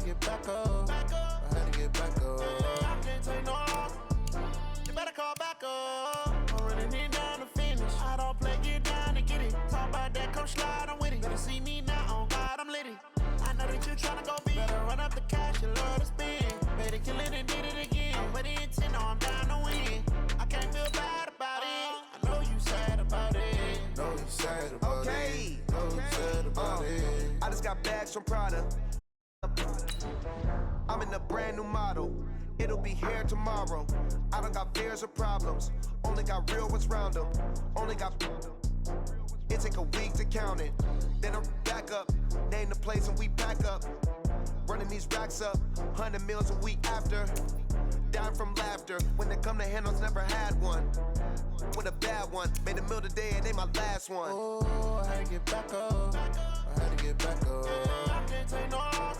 Get back up. I had to get back up. I can't take no loss. You better call back up. I'm running it down to finish. I don't play, get down to get it. Talk about that, come slide, I'm with it. Better see me now, on God, I'm litty. I know that you tryna go big. Better run up the cash, you love to spend. Better kill it and did it again. I'm with the intent, no, I'm down to win. I can't feel bad about it. I know you sad about it. Know you sad about it. Know you sad about it. I just got bags from Prada. I'm in a brand new model. It'll be here tomorrow. I don't got fears or problems. Only got real ones round them. Only got. It take a week to count it. Then I'm back up. Name the place and we back up. Running these racks up. 100 meals a week after. Down from laughter. When they come to handles, never had one. With a bad one. Made a meal today and they my last one. Oh, I had to get back up. I had to get back up. I can't take no loss.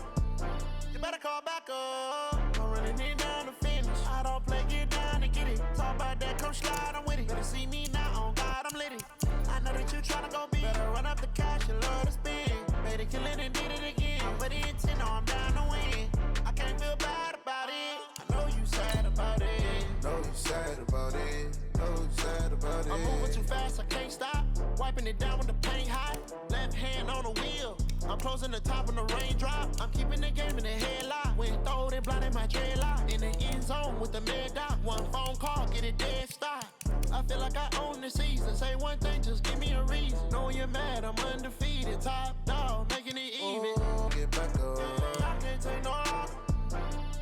You better call back up. I'm running it down to finish. I don't play, get down to get it. Talk about that, come slide, I'm with it. Better see me now, on God, I'm litty. I know that you tryna go big. Better run up the cash, you love to spend. Better kill it and did it again. But the intent, no, I'm down to win. I can't feel bad about it. I know you sad about it. Know you sad about it. Know you sad about it. I'm moving too fast, I can't stop. Wiping it down when the paint hot. Left hand on the wheel. I'm closing the top when the raindrop. I'm keeping the game in the headlock. When throwed and blinded my dreadlock. In the end zone with the mad dot. One phone call, get it dead stop. I feel like I own the season. Say one thing, just give me a reason. Knowing you're mad, I'm undefeated. Top dog, making it even. Oh, get back up. I can't take no loss.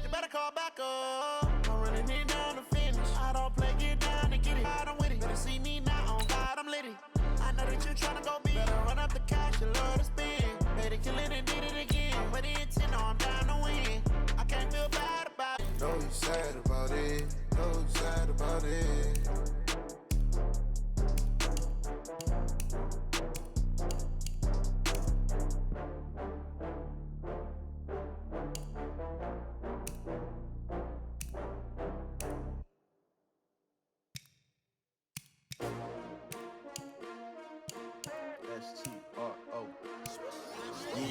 You better call back up. I'm running it down to finish. I don't play, get down to get it. I'm with it. Better see me now, on God, I'm litty. I know that you tryna go big. Better run up the cash, you love to spend. Better kill it and did it again. But the intent, no, I'm down to win. I can't feel bad about it. Know you sad about it. Know you sad about it. S-T-R-O. Yeah.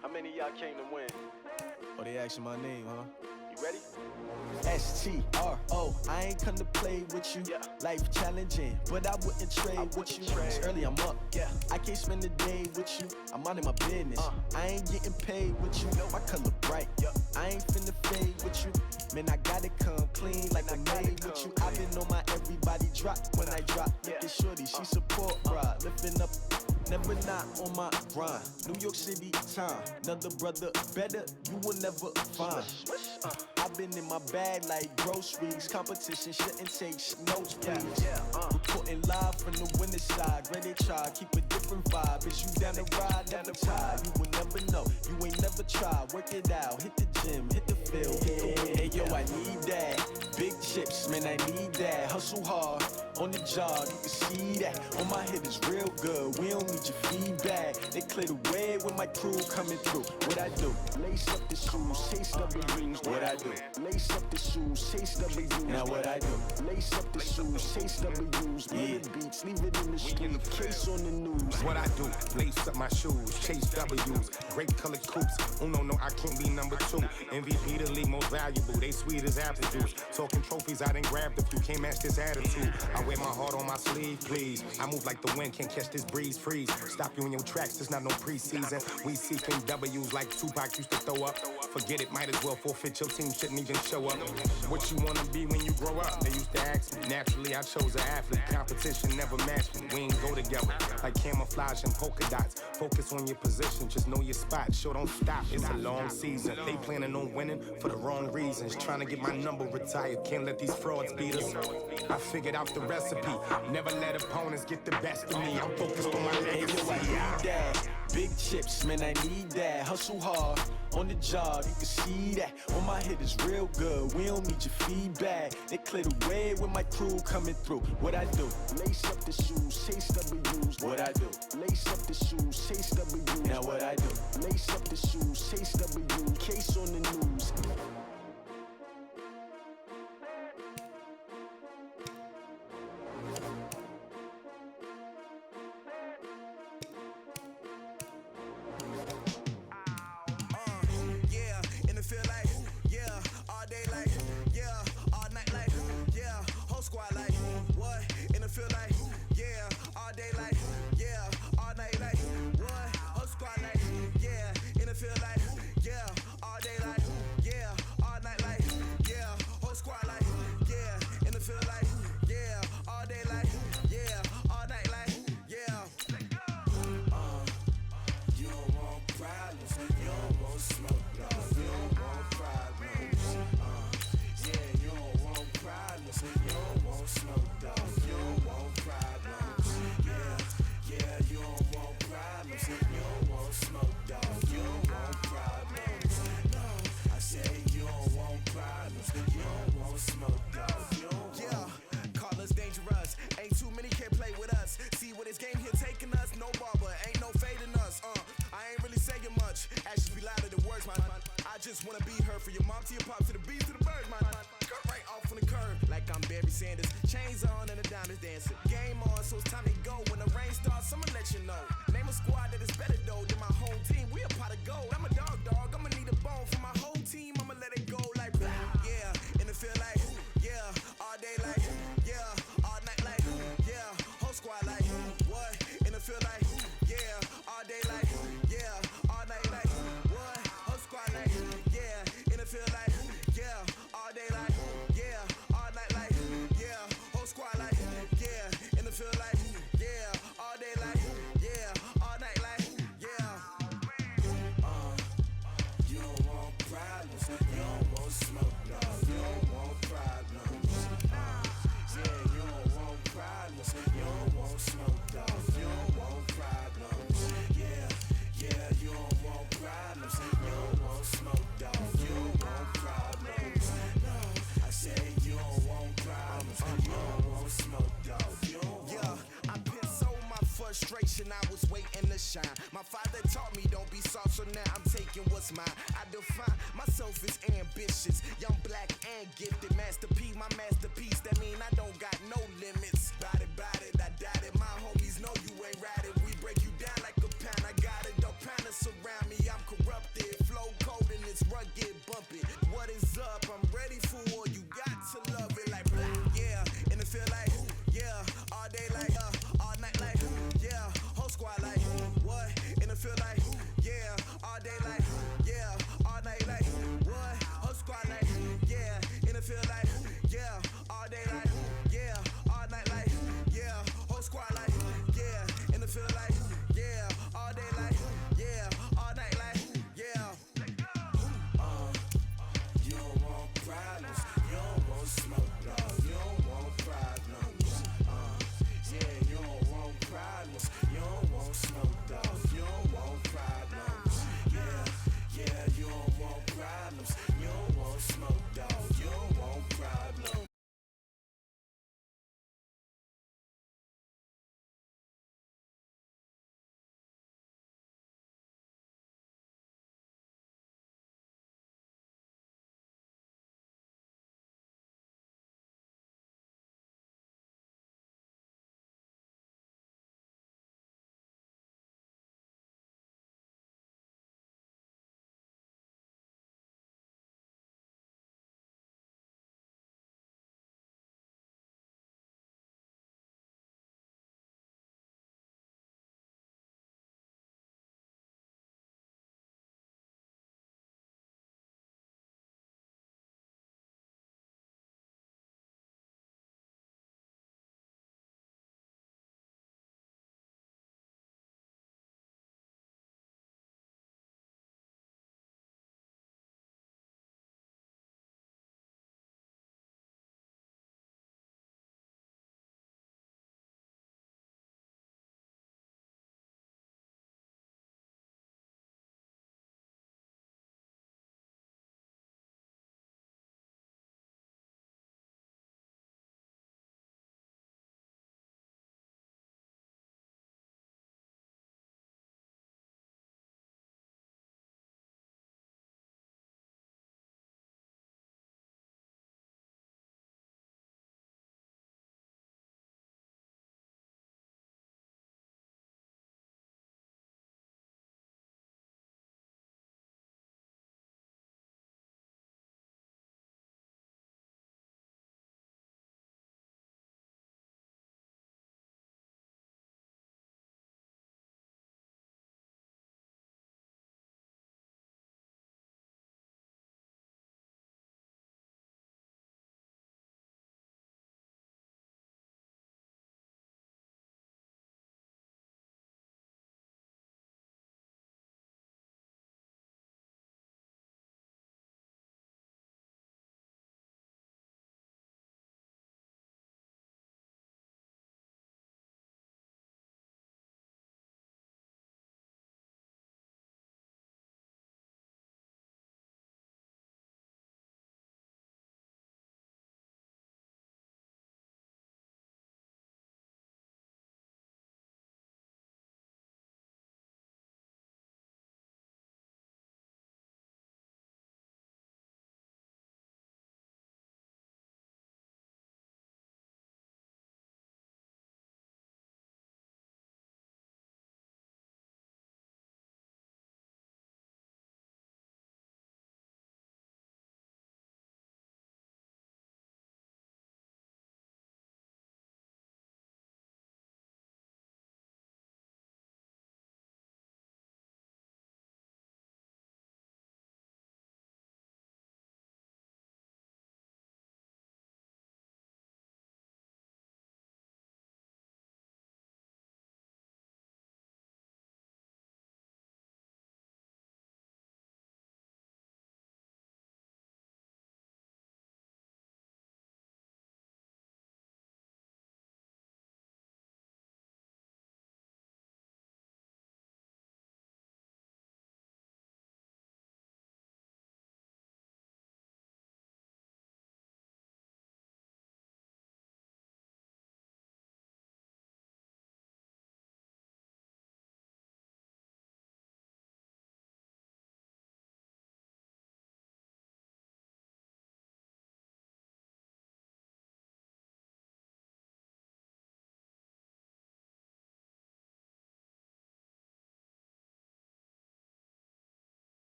How many of y'all came to win? Oh, they asking my name, huh? You ready? S-T-R-O. I ain't come to play with you. Yeah. Life challenging, but I wouldn't trade with you. It's early, I'm up. Yeah. I can't spend the day with you. I'm minding my business. I ain't getting paid with you. My color bright. I ain't finna fade with you. Man, I gotta come clean like I made with you. I've been on my everybody drop when I drop. Look at shorty, she support ride. Lifting up, never not on my grind. New York City time, another brother better, you will never find. I've been in my bag like groceries. Competition shouldn't take notes, please. Reporting live from the winning side. Ready to try, keep a different vibe. Is you down the ride, never try. You will never know, you ain't never try. Work it out, hit the gym, hit the field, hit the win. Hey yo, I need that. Big chips, man, I need that. Hustle hard, on the job, you can see that. On my head is real good, we don't need your feedback. They clear the way with my crew coming through. What I do? Lace up the shoes, chase up the rings. What I do? Lace up the shoes, chase up the rings. Now what I do? Lace up the shoes. shoes, chase W's, minute beats, leave it in the street, case on the news. What I do, lace up my shoes, chase W's, great colored coops. No, I can't be number 2. MVP the league most valuable, they sweet as apple juice. Talking trophies, I done grabbed if you can't match this attitude. I wear my heart on my sleeve, please. I move like the wind, can't catch this breeze, freeze. Stop you in your tracks, it's not no preseason. We seeking W's like Tupac used to throw up. Forget it, might as well forfeit, your team shouldn't even show up. What you wanna be when you grow up? They used to ask me. Naturally, I chose an athlete. Competition never matched me. We ain't go together like camouflage and polka dots. Focus on your position, just know your spot. Sure, don't stop, it's a long season. They planning on winning for the wrong reasons. Trying to get my number retired, can't let these frauds beat us. I figured out the recipe. Never let opponents get the best of me. I'm focused on my legacy. I need that. Big chips, man, I need that. Hustle hard on the job, you can see that. On my head is real good, we don't need your feedback. They clear the way with my crew coming through. What I do? Lace up the shoes, chase W's. What I do? Lace up the shoes, chase W's. Now what I do? Lace up the shoes, chase W's. Case on the news. just wanna be her. For your mom to your pop to the beat to the birds, man. Cut right off on the curb like I'm Barry Sanders. Chains on and the diamonds dancing. Game on, so it's time to go. When the rain starts, I'ma let you know. Name a squad that is better though than my home team. We a pot of gold. I'm a dog. I'ma need a bone for my whole team. I'ma let it go like blah. Yeah, and it feel like yeah, all day like yeah, all night like yeah, whole squad like what? And it feel like yeah, all day like yeah, all night like what? Whole squad like yeah, and it feel like yeah, all day like yeah, all night like yeah, whole squad like yeah, and it feel like yeah, all day like yeah, all night like yeah. You don't want problems, you don't want smoke, dog. You don't want problems. Yeah, you don't want problems, you don't want smoke, dog. You don't want problems. Yeah, you don't want problems, you don't want smoke, dog. You don't want problems. No, I say you don't want problems, you don't want smoke, dog. You don't want. Yeah, I put so my frustration, I was waiting to shine. My father taught me don't be soft, so now I'm taking what's mine. I define myself as ambitious, young, black, and gifted. Master P, my masterpiece. That mean I don't got no limits. Bout it, I doubt it. My homies know you ain't ratted. We break you down like a pound. I got it, dog pounders surround me. I'm corrupted, flow cold and it's rugged, bumpy. What is up? I'm ready for war. You got to love it like blah. Yeah, and it feel like yeah, all day like all night like yeah, whole squad like what? And it feel like yeah, all day like yeah, all night like what? Whole squad like yeah, and it feel like yeah, all day like yeah,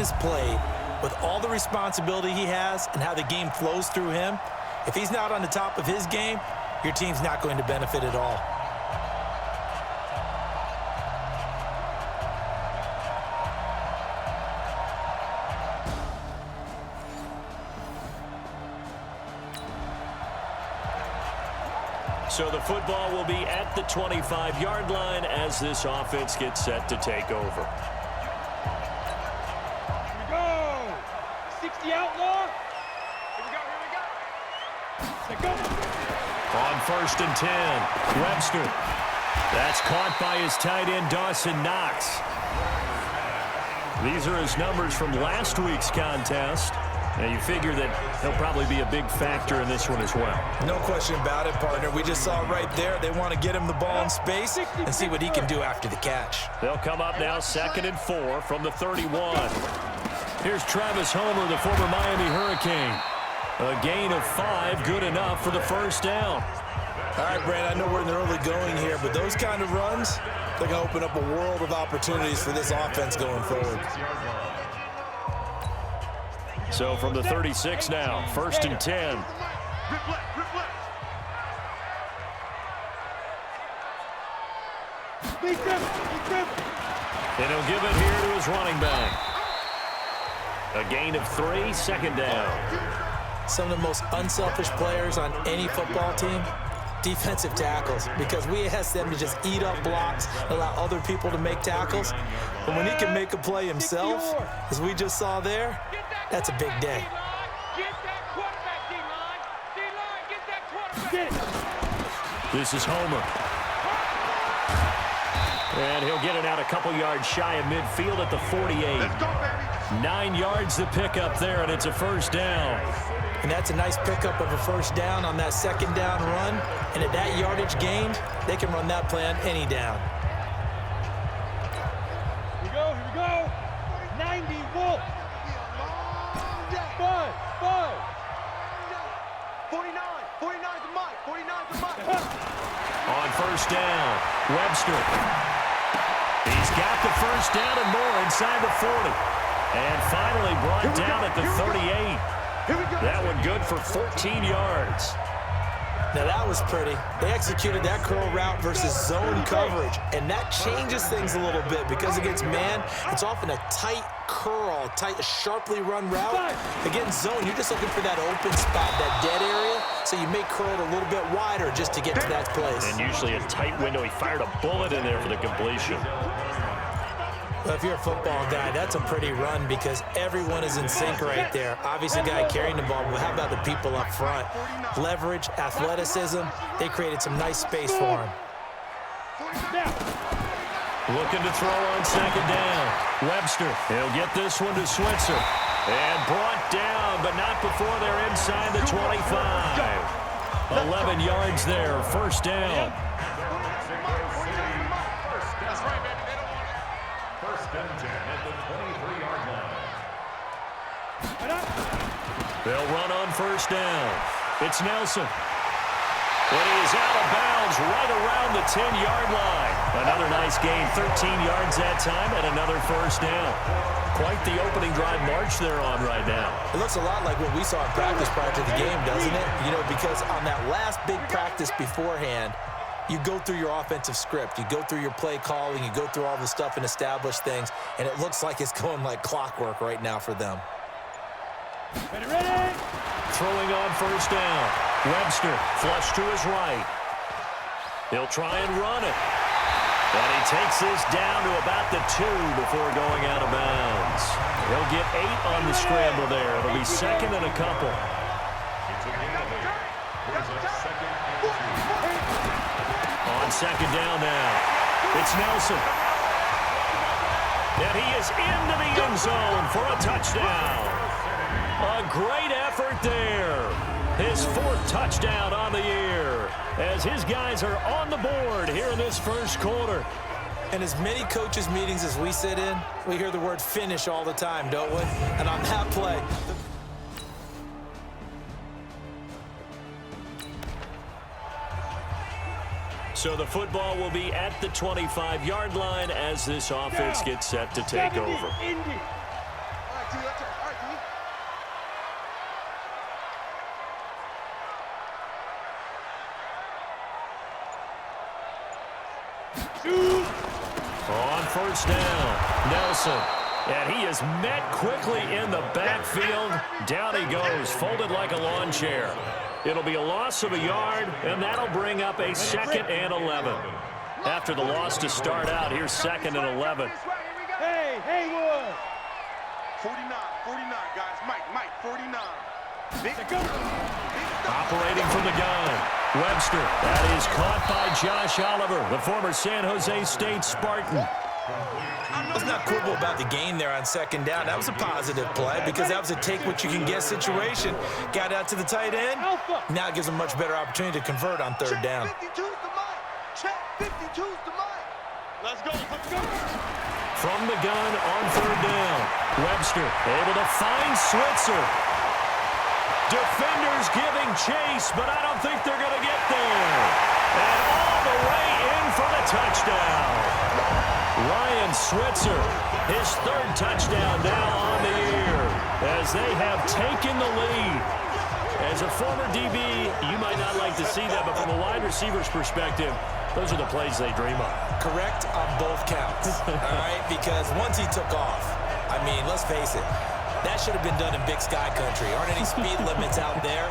game is played, with all the responsibility he has and how the game flows through him, if he's not on the top of his game, your team's not going to benefit at all. So the football will be at the 25-yard line as this offense gets set to take over. Here we go. 60 outlaw. Here we go. On 1st and 10, Webster. That's caught by his tight end, Dawson Knox. These are his numbers from last week's contest. Now, you figure that he'll probably be a big factor in this one as well. No question about it, partner. We just saw right there they want to get him the ball in space and see what he can do after the catch. They'll come up now 2nd and 4 from the 31. Here's Travis Homer, the former Miami Hurricane. A gain of 5, good enough for the first down. All right, Brandon, I know we're in the early going here, but those kind of runs, they're going to open up a world of opportunities for this offense going forward. So from the 36 now, 1st and 10. And he'll give it here to his running back. A gain of 3, 2nd down. Some of the most unselfish players on any football team, defensive tackles, because we ask them to just eat up blocks, allow other people to make tackles. But when he can make a play himself, as we just saw there, that's a big day. This is Homer. And he'll get it out a couple yards shy of midfield at the 48. 9 yards to pick up there, and it's a first down. And that's a nice pickup of a first down on that 2nd down run. And at that yardage gained, they can run that play on any down. Here we go. 90 Wolf. 5. 49 to Mike. 49 to Mike. On 1st down, Webster. He's got the first down and more inside the 40. And finally brought down at the 38. That one good for 14 yards. Now that was pretty. They executed that curl route versus zone coverage, and that changes things a little bit because against man, it's often a tight curl, sharply run route. Against zone, you're just looking for that open spot, that dead area, so you may curl it a little bit wider just to get to that place. And usually a tight window. He fired a bullet in there for the completion. Well, if you're a football guy, that's a pretty run because everyone is in sync right there. Obviously, the guy carrying the ball, but how about the people up front? Leverage, athleticism, they created some nice space for him. Looking to throw on 2nd down. Webster, he'll get this one to Switzer. And brought down, but not before they're inside the 25. 11 yards there, first down. They'll run on 1st down. It's Nelson. But he is out of bounds right around the 10-yard line. Another nice gain, 13 yards that time, and another first down. Quite the opening drive march they're on right now. It looks a lot like what we saw in practice prior to the game, doesn't it? You know, because on that last big practice beforehand, you go through your offensive script. You go through your play calling. You go through all the stuff and establish things, and it looks like it's going like clockwork right now for them. Ready? Throwing on 1st down. Webster, flush to his right. He'll try and run it. And he takes this down to about the 2 before going out of bounds. He'll get 8 on the scramble there. It'll be 2nd and a couple. On 2nd down now. It's Nelson. And he is into the end zone for a touchdown. A great effort there. His 4th touchdown on the year as his guys are on the board here in this first quarter. And as many coaches' meetings as we sit in, we hear the word finish all the time, don't we? And on that play, so the football will be at the 25-yard line as this offense gets set to take over. On first down, Nelson. And he is met quickly in the backfield. Down he goes, folded like a lawn chair. It'll be a loss of a yard, and that'll bring up a 2nd and 11. After the loss to start out, here's 2nd and 11. Hey, Haywood. 49, guys. Mike, 49. Operating from the gun, Webster. That is caught by Josh Oliver, the former San Jose State Spartan. Let's not quibble about the gain there on 2nd down. That was a positive play because that was a take-what-you-can-get situation. Got out to the tight end. Now it gives them a much better opportunity to convert on 3rd down. Check 52's the mic. Let's go. From the gun on 3rd down, Webster able to find Switzer. Defenders giving chase, but I don't think they're going to get there. And all the way in for the touchdown. Ryan Switzer, his 3rd touchdown now on the year as they have taken the lead. As a former DB, you might not like to see that, but from a wide receiver's perspective, those are the plays they dream of. Correct on both counts, all right? Because once he took off, I mean, let's face it, that should have been done in Big Sky Country. Aren't any speed limits out there?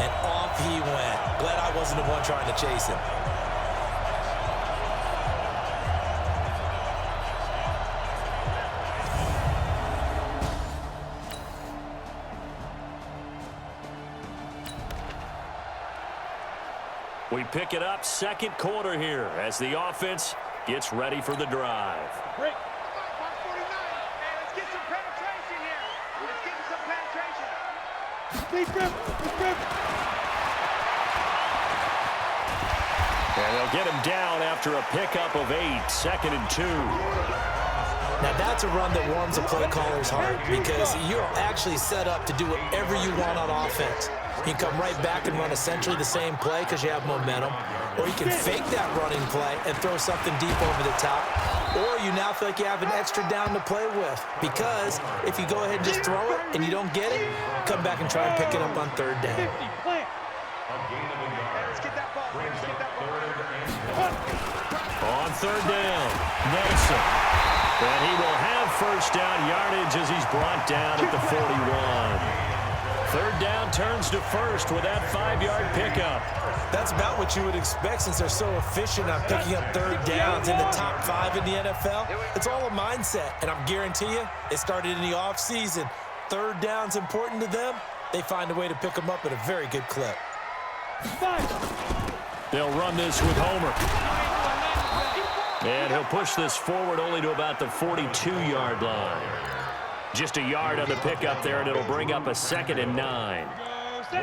And off he went. Glad I wasn't the one trying to chase him. We pick it up 2nd quarter here as the offense gets ready for the drive. Break. Mark 49. Hey, let's get some penetration here. Let's get some penetration. Deep rip. And they'll get him down after a pickup of 8, 2nd and 2. Now that's a run that warms a play caller's heart because you're actually set up to do whatever you want on offense. You can come right back and run essentially the same play because you have momentum, or you can fake that running play and throw something deep over the top, or you now feel like you have an extra down to play with because if you go ahead and just throw it and you don't get it, come back and try and pick it up on 3rd down. On 3rd down, Nelson. And he will have 1st down yardage as he's brought down at the 41. 3rd down turns to 1st with that 5-yard pickup. That's about what you would expect since they're so efficient on picking up 3rd downs in the top 5 in the NFL. It's all a mindset, and I'm guarantee you it started in the offseason. 3rd down's important to them. They find a way to pick them up at a very good clip. They'll run this with Homer. And he'll push this forward only to about the 42-yard line. Just a yard on the pickup there, and it'll bring up a 2nd and 9. 60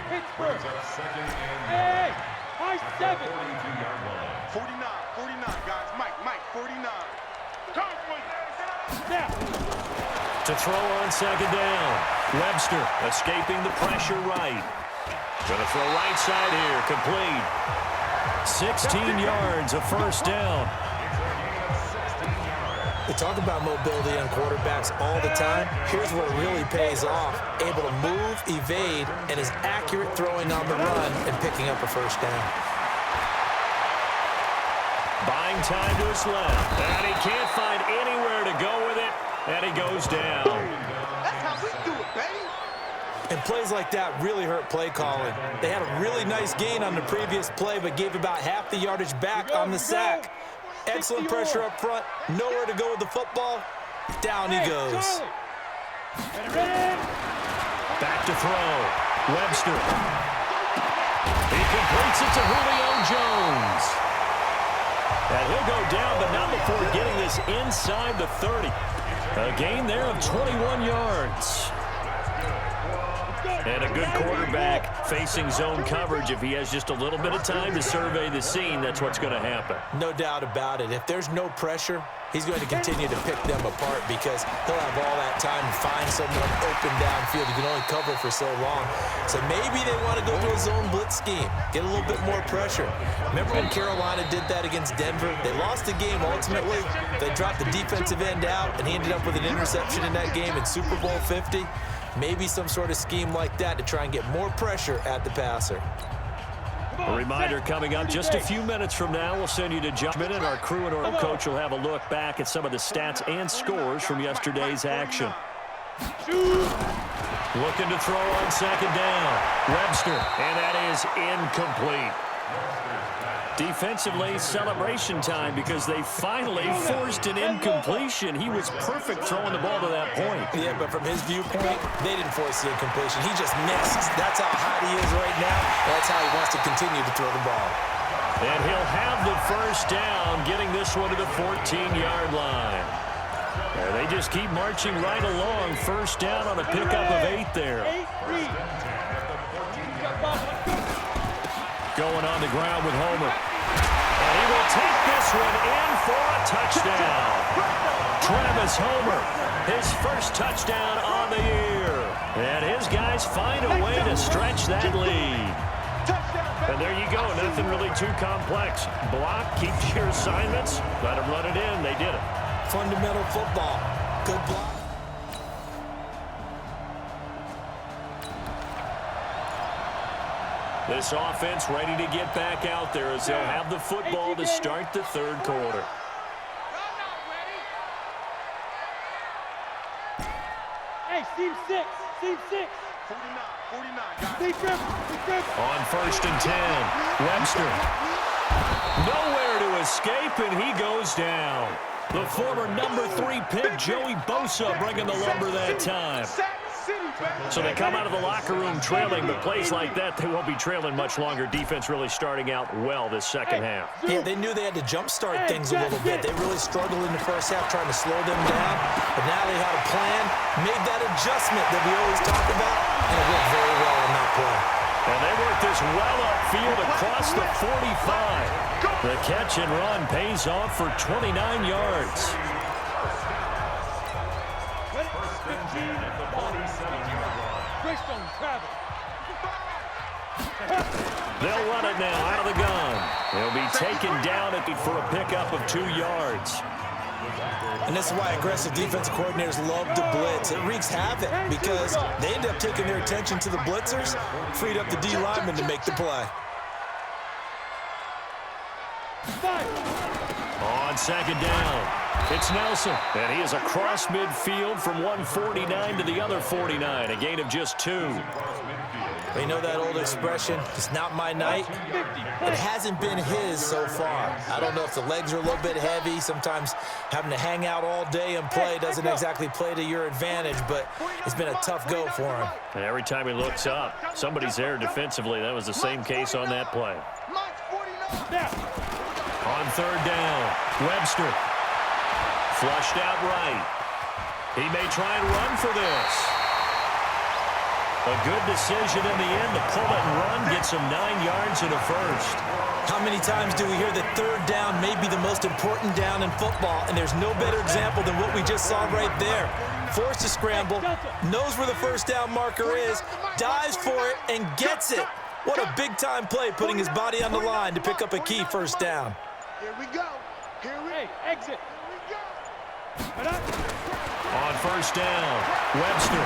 Pittsburgh. Hey, high 7. 49, guys. Mike, 49. To throw on 2nd down, Webster escaping the pressure right. Going to throw right side here, complete. 16 yards, a 1st down. We talk about mobility on quarterbacks all the time. Here's where it really pays off. Able to move, evade, and is accurate throwing on the run and picking up a 1st down. Buying time to his left. And he can't find anywhere to go with it. And he goes down. That's how we do it, baby. And plays like that really hurt play calling. They had a really nice gain on the previous play, but gave about half the yardage back on the sack. Excellent pressure up front. Nowhere to go with the football. Down he goes. Back to throw. Webster. He completes it to Julio Jones. And he'll go down, but not before getting this inside the 30. A gain there of 21 yards. And a good quarterback facing zone coverage. If he has just a little bit of time to survey the scene, that's what's going to happen. No doubt about it. If there's no pressure, he's going to continue to pick them apart because he'll have all that time to find someone open downfield. He can only cover for so long. So maybe they want to go to a zone blitz scheme, get a little bit more pressure. Remember when Carolina did that against Denver? They lost the game ultimately. They dropped the defensive end out, and he ended up with an interception in that game in Super Bowl 50. Maybe some sort of scheme like that to try and get more pressure at the passer. A reminder coming up just a few minutes from now. We'll send you to judgment, and our crew and our coach will have a look back at some of the stats and scores from yesterday's action. Looking to throw on second down. Webster, and that is incomplete. Defensively, celebration time because they finally forced an incompletion. He was perfect throwing the ball to that point. Yeah, but from his viewpoint, they didn't force the incompletion. He just missed. That's how hot he is right now. That's how he wants to continue to throw the ball. And he'll have the first down, getting this one to the 14-yard line. They just keep marching right along. First down on a pickup of 8 there. Going on the ground with Homer. And he will take this one in for a touchdown. Travis Homer, his first touchdown on the year. And his guys find a way to stretch that lead. And there you go, nothing really too complex. Block, keep your assignments, let them run it in. They did it. Fundamental football. Good block. This offense ready to get back out there as they'll have the football to start the third quarter. Hey, Steve 6. 49. On first and 10, Webster. Nowhere to escape, and he goes down. The former number 3 pick, Joey Bosa, bringing the lumber that time. So they come out of the locker room trailing, but plays like that, they won't be trailing much longer. Defense really starting out well this second half. Yeah, they knew they had to jumpstart things a little bit. They really struggled in the first half trying to slow them down, but now they had a plan, made that adjustment that we always talk about, and it worked very well on that play. And they worked this well upfield across the 45. The catch and run pays off for 29 yards. They'll run it now out of the gun. They'll be taken down for a pickup of 2 yards. And this is why aggressive defensive coordinators love to blitz. It wreaks havoc because they end up taking their attention to the blitzers, freed up the D lineman to make the play. On second down, it's Nelson. And he is across midfield from 149 to the other 49, a gain of just 2. They know that old expression, it's not my night. It hasn't been his so far. I don't know if the legs are a little bit heavy. Sometimes having to hang out all day and play doesn't exactly play to your advantage, but it's been a tough go for him. And every time he looks up, somebody's there defensively. That was the same case on that play. On third down, Webster. Flushed out right. He may try and run for this. A good decision in the end to pull it and run, gets him 9 yards and a first. How many times do we hear that third down may be the most important down in football, and there's no better example than what we just saw right there. Forced to scramble, knows where the first down marker is, dives for it, and gets it. What a big-time play, putting his body on the line to pick up a key first down. Here we go. Exit. On first down, Webster.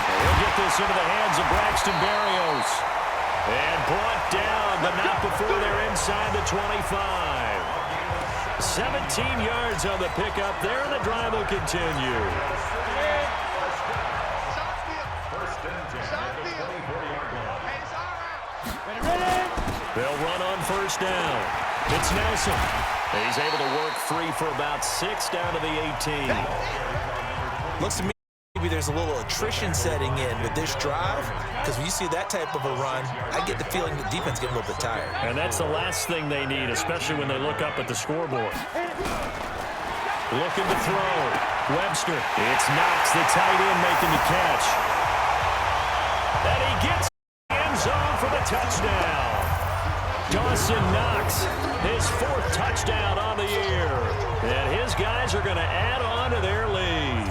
He'll get this into the hands of Braxton Berrios. And brought down, but not before they're inside the 25. 17 yards on the pickup there, and the drive will continue. They'll run on first down. It's Nelson. He's able to work free for about 6 down to the 18. Looks to me maybe there's a little attrition setting in with this drive, because when you see that type of a run, I get the feeling the defense getting a little bit tired. And that's the last thing they need, especially when they look up at the scoreboard. Looking to throw. Webster. It's Knox, the tight end, making the catch. And he gets the end zone for the touchdown. Dawson Knox, his 4th touchdown on the year. And his guys are going to add on to their lead.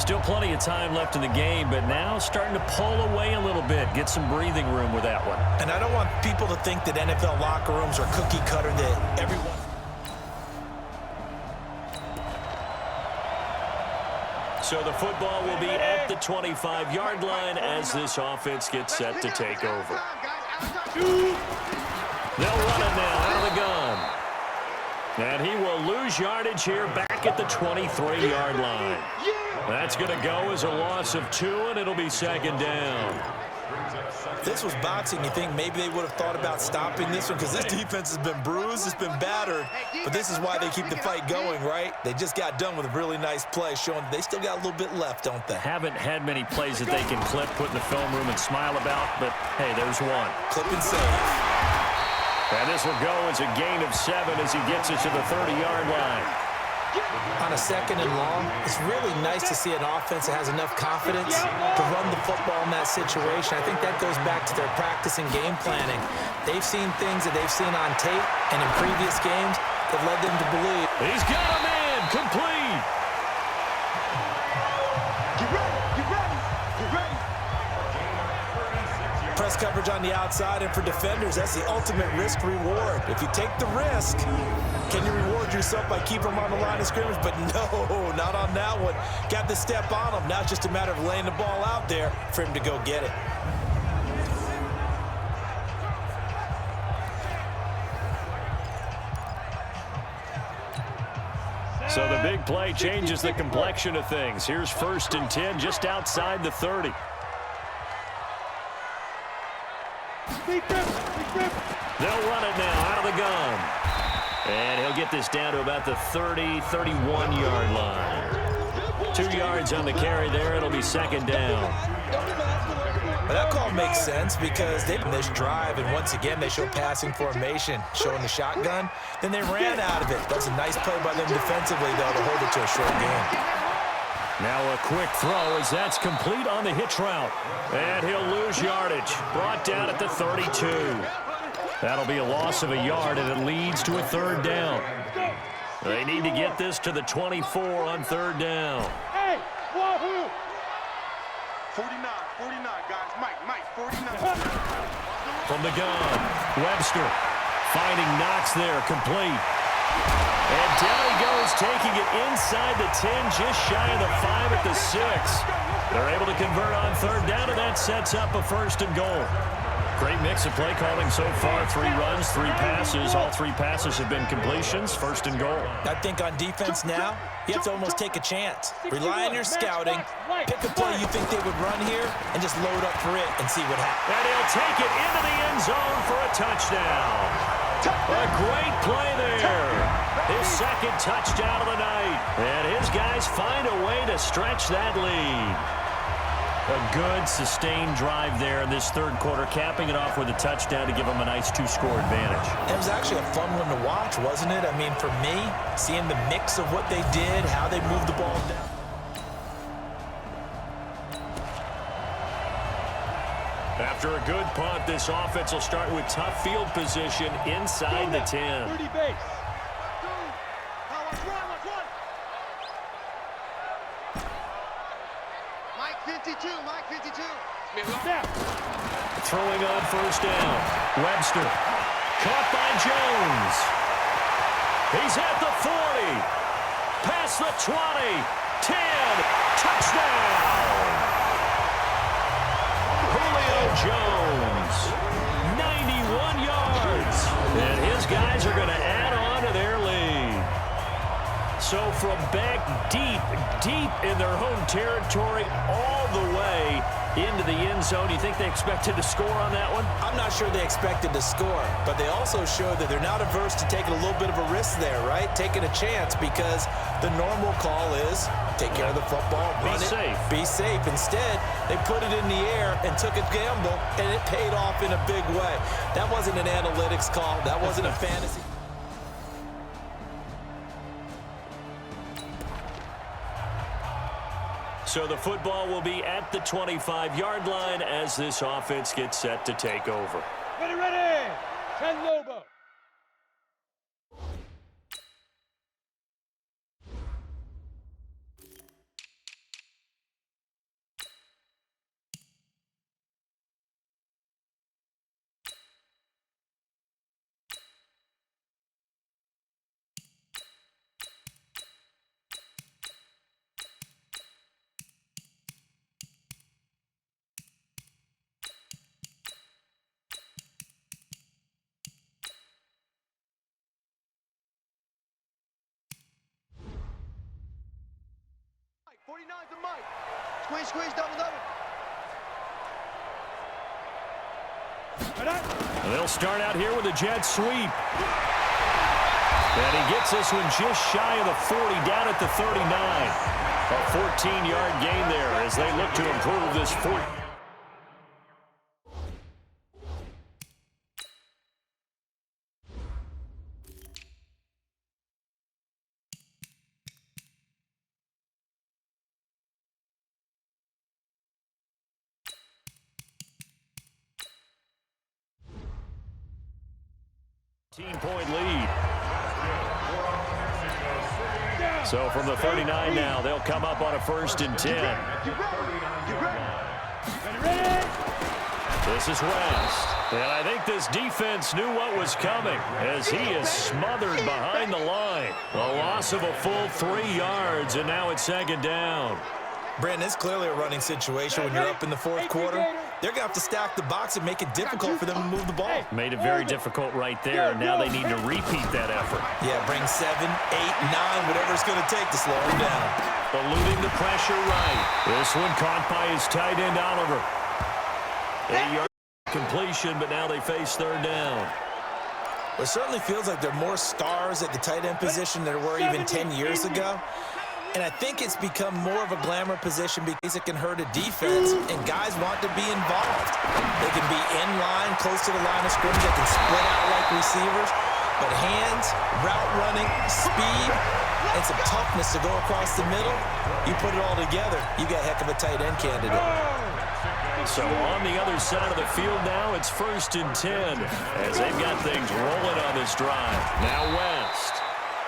Still plenty of time left in the game, but now starting to pull away a little bit, get some breathing room with that one. And I don't want people to think that NFL locker rooms are cookie cutter, that everyone... So the football will be at the 25-yard line as this offense gets set to take over. They'll run it now out of the gun. And he will lose yardage here back at the 23-yard line. That's going to go as a loss of 2, and it'll be second down. If this was boxing, you think maybe they would have thought about stopping this one, because this defense has been bruised, it's been battered, but this is why they keep the fight going, right? They just got done with a really nice play, showing they still got a little bit left, don't they? Haven't had many plays that they can clip, put in the film room, and smile about, but hey, there's one. Clip and save. And this will go as a gain of 7 as he gets it to the 30-yard line. On a second and long, it's really nice to see an offense that has enough confidence to run the football in that situation. I think that goes back to their practice and game planning. They've seen things that they've seen on tape and in previous games that led them to believe. He's got a man complete. Get ready, get ready, get ready. Press coverage on the outside, and for defenders, that's the ultimate risk-reward. If you take the risk, can you reward yourself by keeping them on the line of scrimmage? But no, not on that one. Got the step on him. Now it's just a matter of laying the ball out there for him to go get it. So the big play changes the complexion of things. Here's 1st and 10 just outside the 30. They'll run it now out of the gun. And he'll get this down to about the 30, 31-yard line. 2 yards on the carry there. It'll be second down. But that call makes sense because they've been this drive, and once again they show passing formation, showing the shotgun. Then they ran out of it. That was a nice play by them defensively, though, to hold it to a short game. Now a quick throw as that's complete on the hitch route. And he'll lose yardage. Brought down at the 32. That'll be a loss of a yard, and it leads to a 3rd down. They need to get this to the 24 on 3rd down. Hey, wahoo! 49, guys. Mike, 49. From the gun, Webster finding Knox there, complete. And down he goes, taking it inside the 10, just shy of the 5 at the 6. They're able to convert on 3rd down, and that sets up a 1st and goal. Great mix of play calling so far. 3 runs, 3 passes. All 3 passes have been completions. 1st and goal. I think on defense now, you have to almost take a chance. Rely on your scouting. Pick a play you think they would run here and just load up for it and see what happens. And he'll take it into the end zone for a touchdown. A great play there. His 2nd touchdown of the night. And his guys find a way to stretch that lead. A good, sustained drive there in this 3rd quarter, capping it off with a touchdown to give them a nice 2-score advantage. It was actually a fun one to watch, wasn't it? I mean, for me, seeing the mix of what they did, how they moved the ball down. After a good punt, this offense will start with tough field position inside the 10. 30 base. Mike 52. Throwing on 1st down. Webster. Caught by Jones. He's at the 40. Past the 20. 10. Touchdown. Julio Jones. 91 yards. And his guys are going to add on to their lead. So from back deep in their home territory all the way into the end zone, you think they expected to score on that one? I'm not sure they expected to score, but they also showed that they're not averse to taking a little bit of a risk there, right? Taking a chance, because the normal call is take care of the football, run it, be safe. Instead, they put it in the air and took a gamble, and it paid off in a big way. That wasn't an analytics call. That wasn't a fantasy. So the football will be at the 25-yard line as this offense gets set to take over. Ready. 10 Lobo. 39's the mic. Squeeze, squeeze, double, double. They'll start out here with a jet sweep. And he gets this one just shy of the 40, down at the 39. A 14-yard gain there as they look to improve this 4. Point lead. So from the 39 now, they'll come up on a 1st and 10. This is West. And I think this defense knew what was coming as he is smothered behind the line. A loss of a full 3 yards, and now it's 2nd down. Brandon, it's clearly a running situation when you're up in the 4th quarter. They're going to have to stack the box and make it difficult for them to move the ball. Made it very difficult right there. Now they need to repeat that effort. Yeah, bring 7, 8, 9, whatever it's going to take to slow them down. Eluding the pressure right. This one caught by his tight end, Oliver. 8-yard completion, but now they face 3rd down. It certainly feels like there are more stars at the tight end position than there were even 10 years ago. And I think it's become more of a glamour position because it can hurt a defense, and guys want to be involved. They can be in line, close to the line of scrimmage. They can split out like receivers. But hands, route running, speed, and some toughness to go across the middle, you put it all together, you got a heck of a tight end candidate. So on the other side of the field now, it's 1st and 10 as they've got things rolling on this drive. Now West.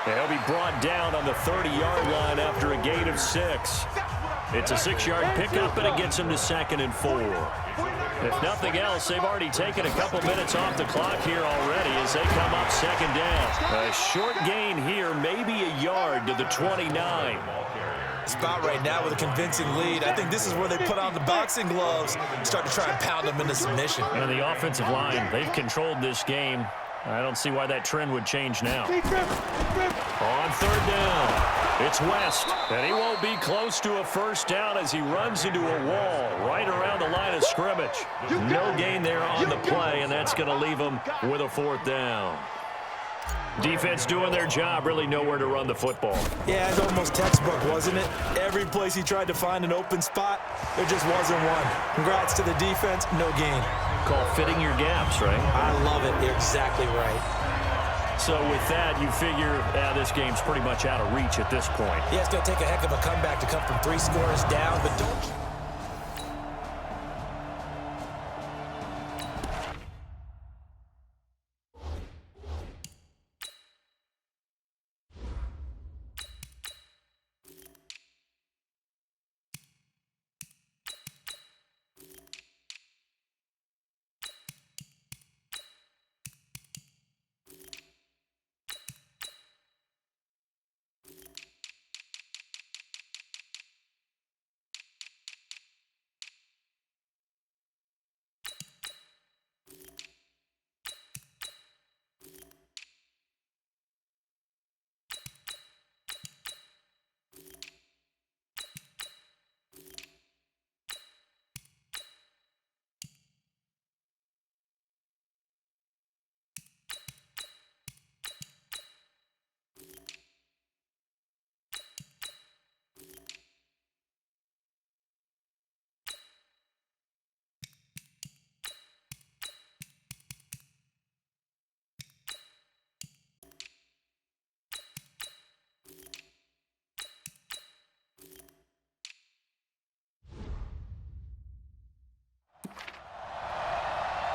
He'll be brought down on the 30-yard line after a gain of 6. It's a 6-yard pickup, and it gets him to 2nd and 4. If nothing else, they've already taken a couple minutes off the clock here already as they come up 2nd down. A short gain here, maybe a yard to the 29. Spot right now with a convincing lead. I think this is where they put on the boxing gloves, start to try and pound them into submission. And the offensive line, they've controlled this game. I don't see why that trend would change now. On 3rd down, it's West, and he won't be close to a 1st down as he runs into a wall right around the line of scrimmage. No gain there on the play, and that's going to leave him with a 4th down. Defense doing their job, really nowhere to run the football. Yeah, it's almost textbook, wasn't it? Every place he tried to find an open spot, there just wasn't one. Congrats to the defense, no gain. Called fitting your gaps, right? I love it. You're exactly right. So with that, you figure this game's pretty much out of reach at this point. Yeah, it's going to take a heck of a comeback to come from 3 scores down, but don't...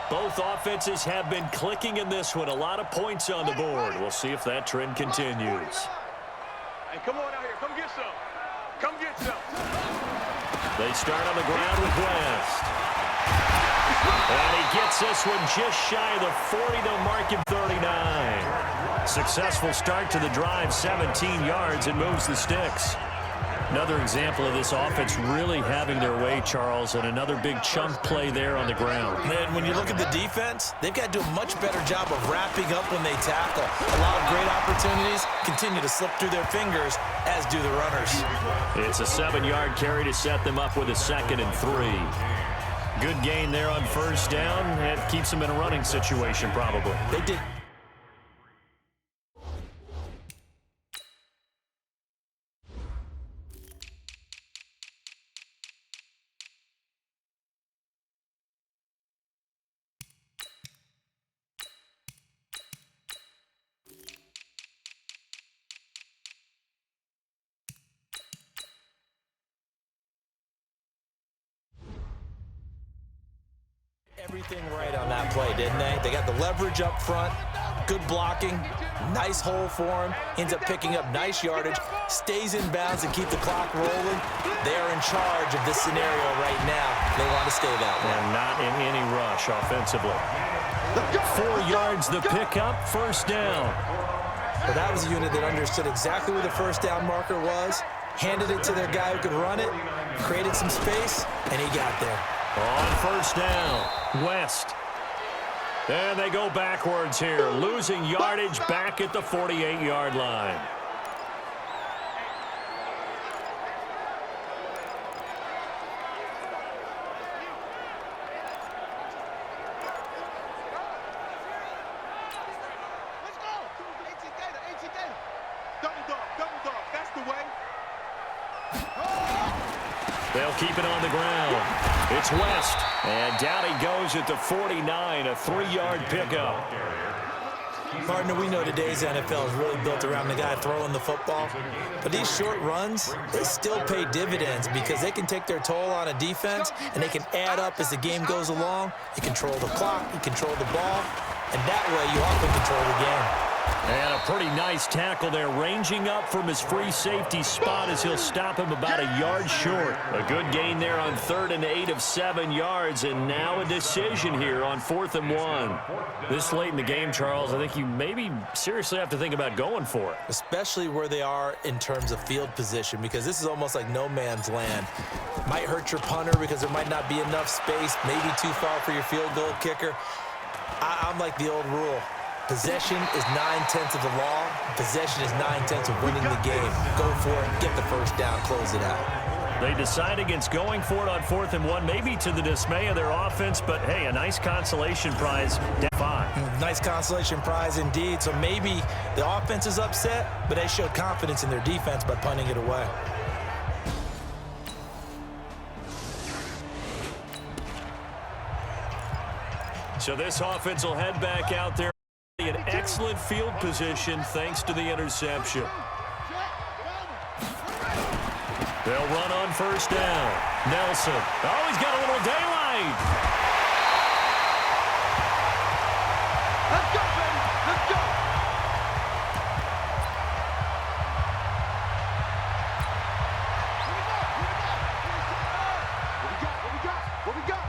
Both offenses have been clicking in this one. A lot of points on the board. We'll see if that trend continues. Hey, come on out here. Come get some. Come get some. They start on the ground with West. And he gets this one just shy of the 40. They'll mark him 39. Successful start to the drive, 17 yards, and moves the sticks. Another example of this offense really having their way, Charles, and another big chunk play there on the ground. And when you look at the defense, they've got to do a much better job of wrapping up when they tackle. A lot of great opportunities continue to slip through their fingers, as do the runners. It's a 7-yard carry to set them up with a 2nd and 3. Good gain there on first down. It keeps them in a running situation, probably. They did. Everything right on that play, didn't they? They got the leverage up front, good blocking, nice hole for him, ends up picking up nice yardage, stays in bounds and keep the clock rolling. They are in charge of this scenario right now. They want to stay that way. And not in any rush offensively. 4 yards the pickup, first down. Well, that was a unit that understood exactly where the first down marker was, handed it to their guy who could run it, created some space, and he got there. On first down, West. And they go backwards here, losing yardage back at the 48-yard line. Double dog, that's the way. They'll keep it on the ground. It's West, and down he goes at the 49, a 3-yard pickup. Partner, we know today's NFL is really built around the guy throwing the football, but these short runs, they still pay dividends because they can take their toll on a defense, and they can add up as the game goes along. You control the clock, you control the ball, and that way you often control the game. And a pretty nice tackle there, ranging up from his free safety spot as he'll stop him about a yard short. A good gain there on 3rd and 8 of 7 yards, and now a decision here on 4th and 1. This late in the game, Charles, I think you maybe seriously have to think about going for it. Especially where they are in terms of field position, because this is almost like no man's land. Might hurt your punter because there might not be enough space, maybe too far for your field goal kicker. I'm like the old rule. Possession is 9/10 of the law. Possession is 9/10 of winning the game. Go for it, get the first down, close it out. They decide against going for it on 4th and 1, maybe to the dismay of their offense, but hey, a nice consolation prize. 5. Nice consolation prize indeed. So maybe the offense is upset, but they showed confidence in their defense by punting it away. So this offense will head back out there in excellent field position thanks to the interception. They'll run on first down. Nelson. Oh, he's got a little daylight. Let's go, baby. Let's go. What we got?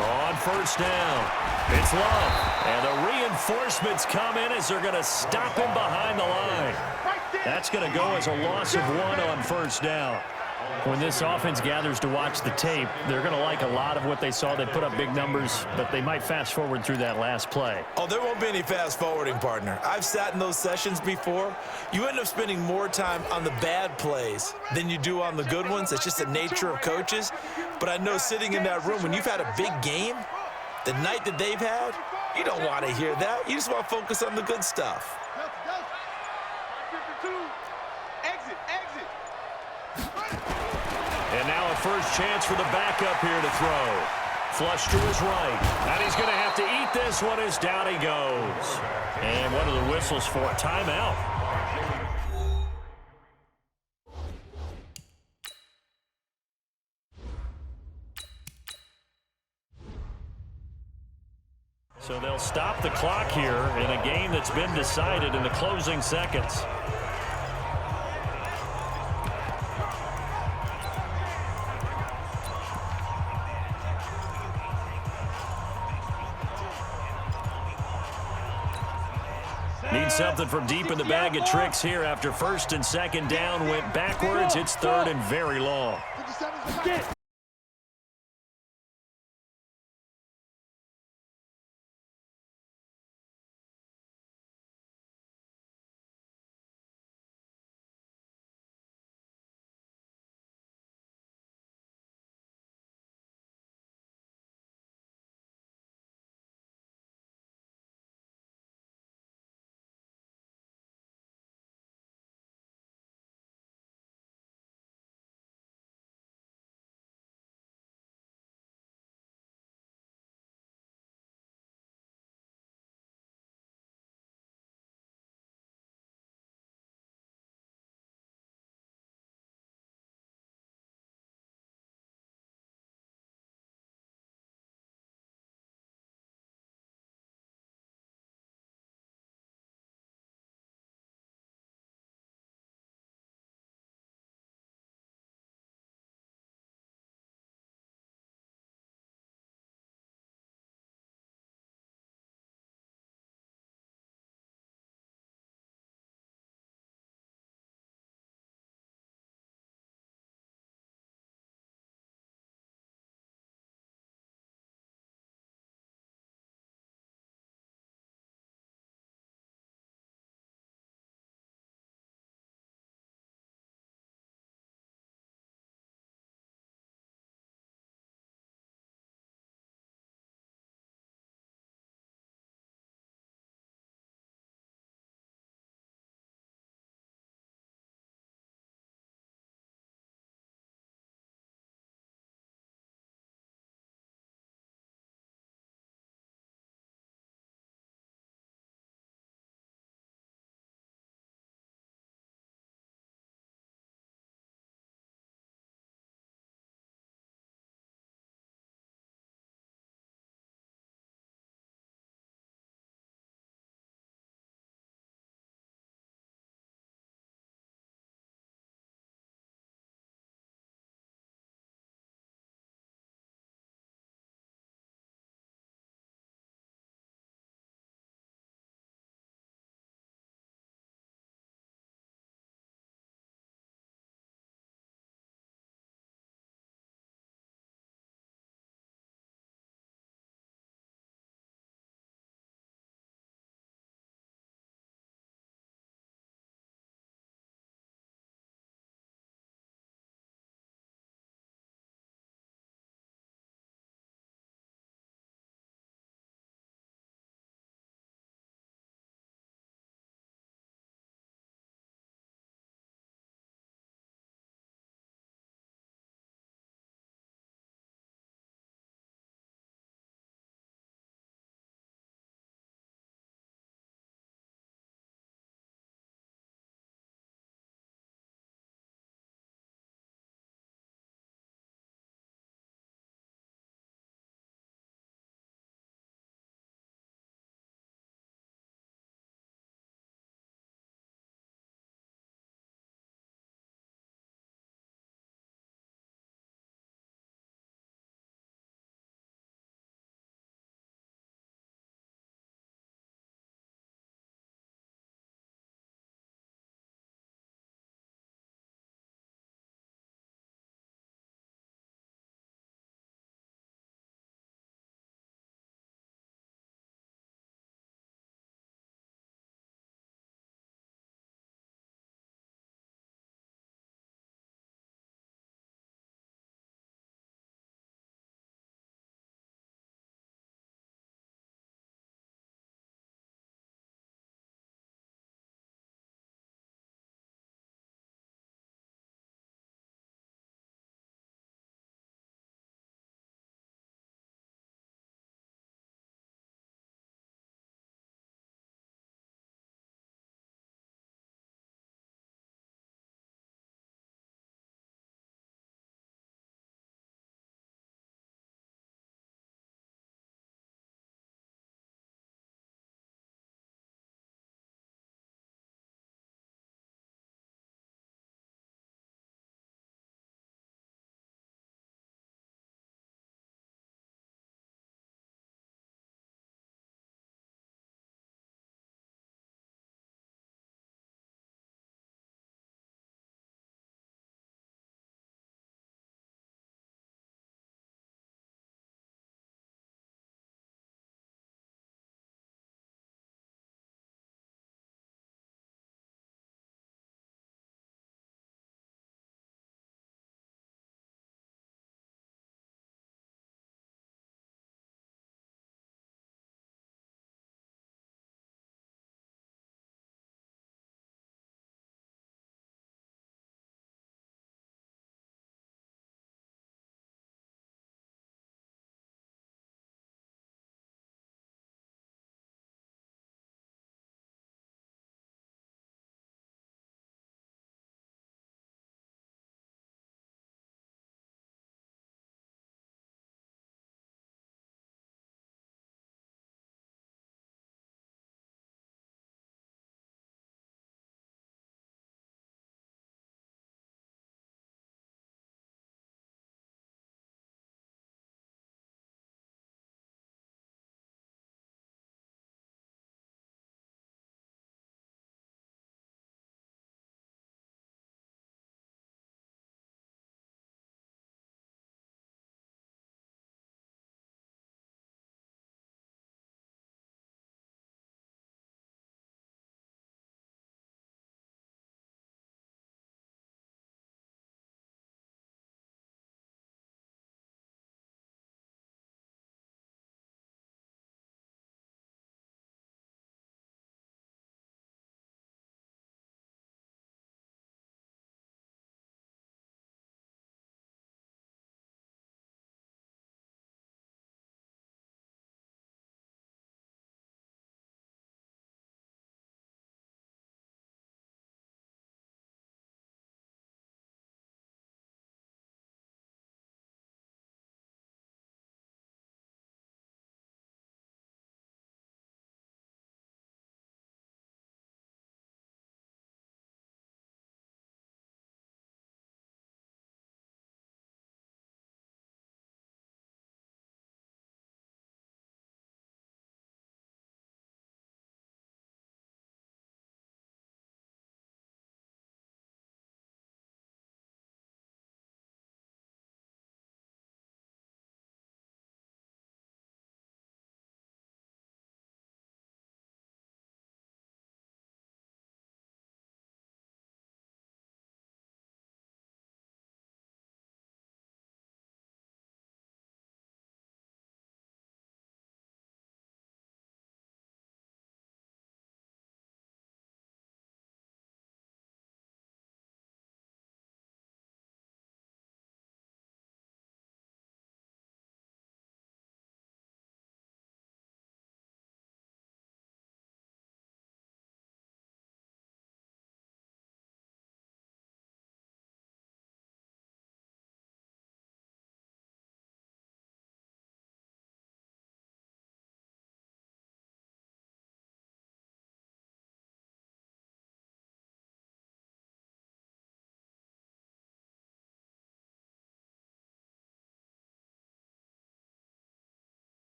On first down, it's Love. And the reinforcements come in as they're going to stop him behind the line. That's going to go as a loss of 1 on first down. When this offense gathers to watch the tape, they're going to like a lot of what they saw. They put up big numbers, but they might fast forward through that last play. Oh, there won't be any fast forwarding, partner. I've sat in those sessions before. You end up spending more time on the bad plays than you do on the good ones. It's just the nature of coaches. But I know sitting in that room, when you've had a big game, the night that they've had, you don't want to hear that. You just want to focus on the good stuff. And now a first chance for the backup here to throw. Flush to his right. And he's going to have to eat this one as down he goes. And one of the whistles for a timeout. So they'll stop the clock here in a game that's been decided in the closing seconds. Need something from deep in the bag of tricks here after first and second down went backwards. It's third and very long.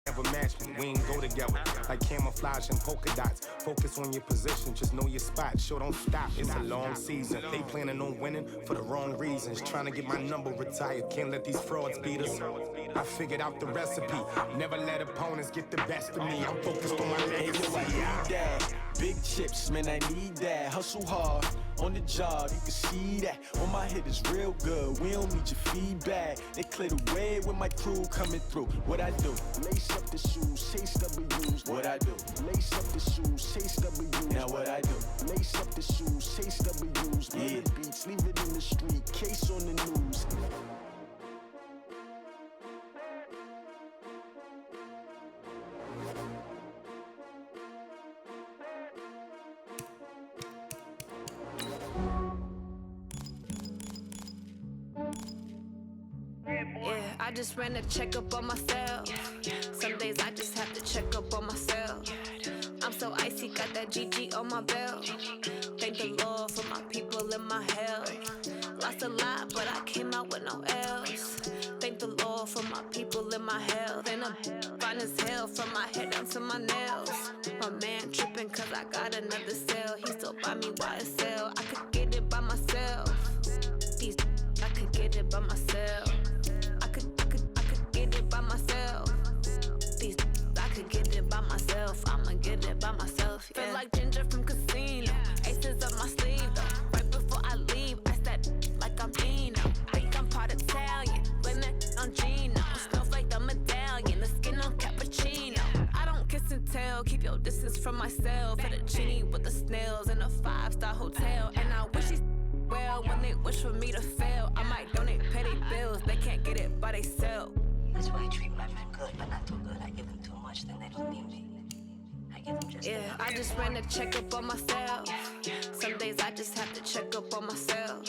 never match me. We ain't go together like camouflage and polka dots. Focus on your position, just know your spot. Sure, don't stop. It's a long season. They planning on winning for the wrong reasons. Trying to get my number retired. Can't let these frauds beat us. I figured out the recipe. Never let opponents get the best of me. I'm focused on my legacy. I need that. Big chips, man, I need that. Hustle hard on the job, you can see that. On my head is real good. We don't need your feedback. They clear the way with my crew coming through. What I do? Lace up the shoes, chase W's. What I do? Lace up the shoes, chase W's. Now what I do? Lace up the shoes, chase W's. Yeah. The beats, leave it in the street. Case on the news. Yeah, I just ran a checkup on myself. Some days I just have to check up on myself. I'm so icy, got that GG on my belt. Thank the Lord for my people and my health. Lost a lot, but I came out with no L's. Thank the Lord for my people and my health. And I'm fine as hell from my head down to my nails. My man tripping cause I got another cell. He still buy me YSL. I could get it by myself. These I could get it by myself. I could get it by myself. These I could get it by myself. I'ma get it by myself. Yeah. Feel like Ginger from Casino. Aces up my sleeve though. Right before I leave, I said like I'm Dino. Think I'm part Italian. Blame that on Gino. Snowflake the medallion. The skin on cappuccino. I don't kiss and tell. Keep your distance from myself. At a genie with the snails in a 5-star hotel. And I wish he's well when they wish for me to fail. I might donate petty bills. They can't get it by themselves. That's why I treat my friend good, but not too good. I give them too much, then they don't need me. I give them just enough. I just ran a checkup on myself. Some days I just have to check up on myself.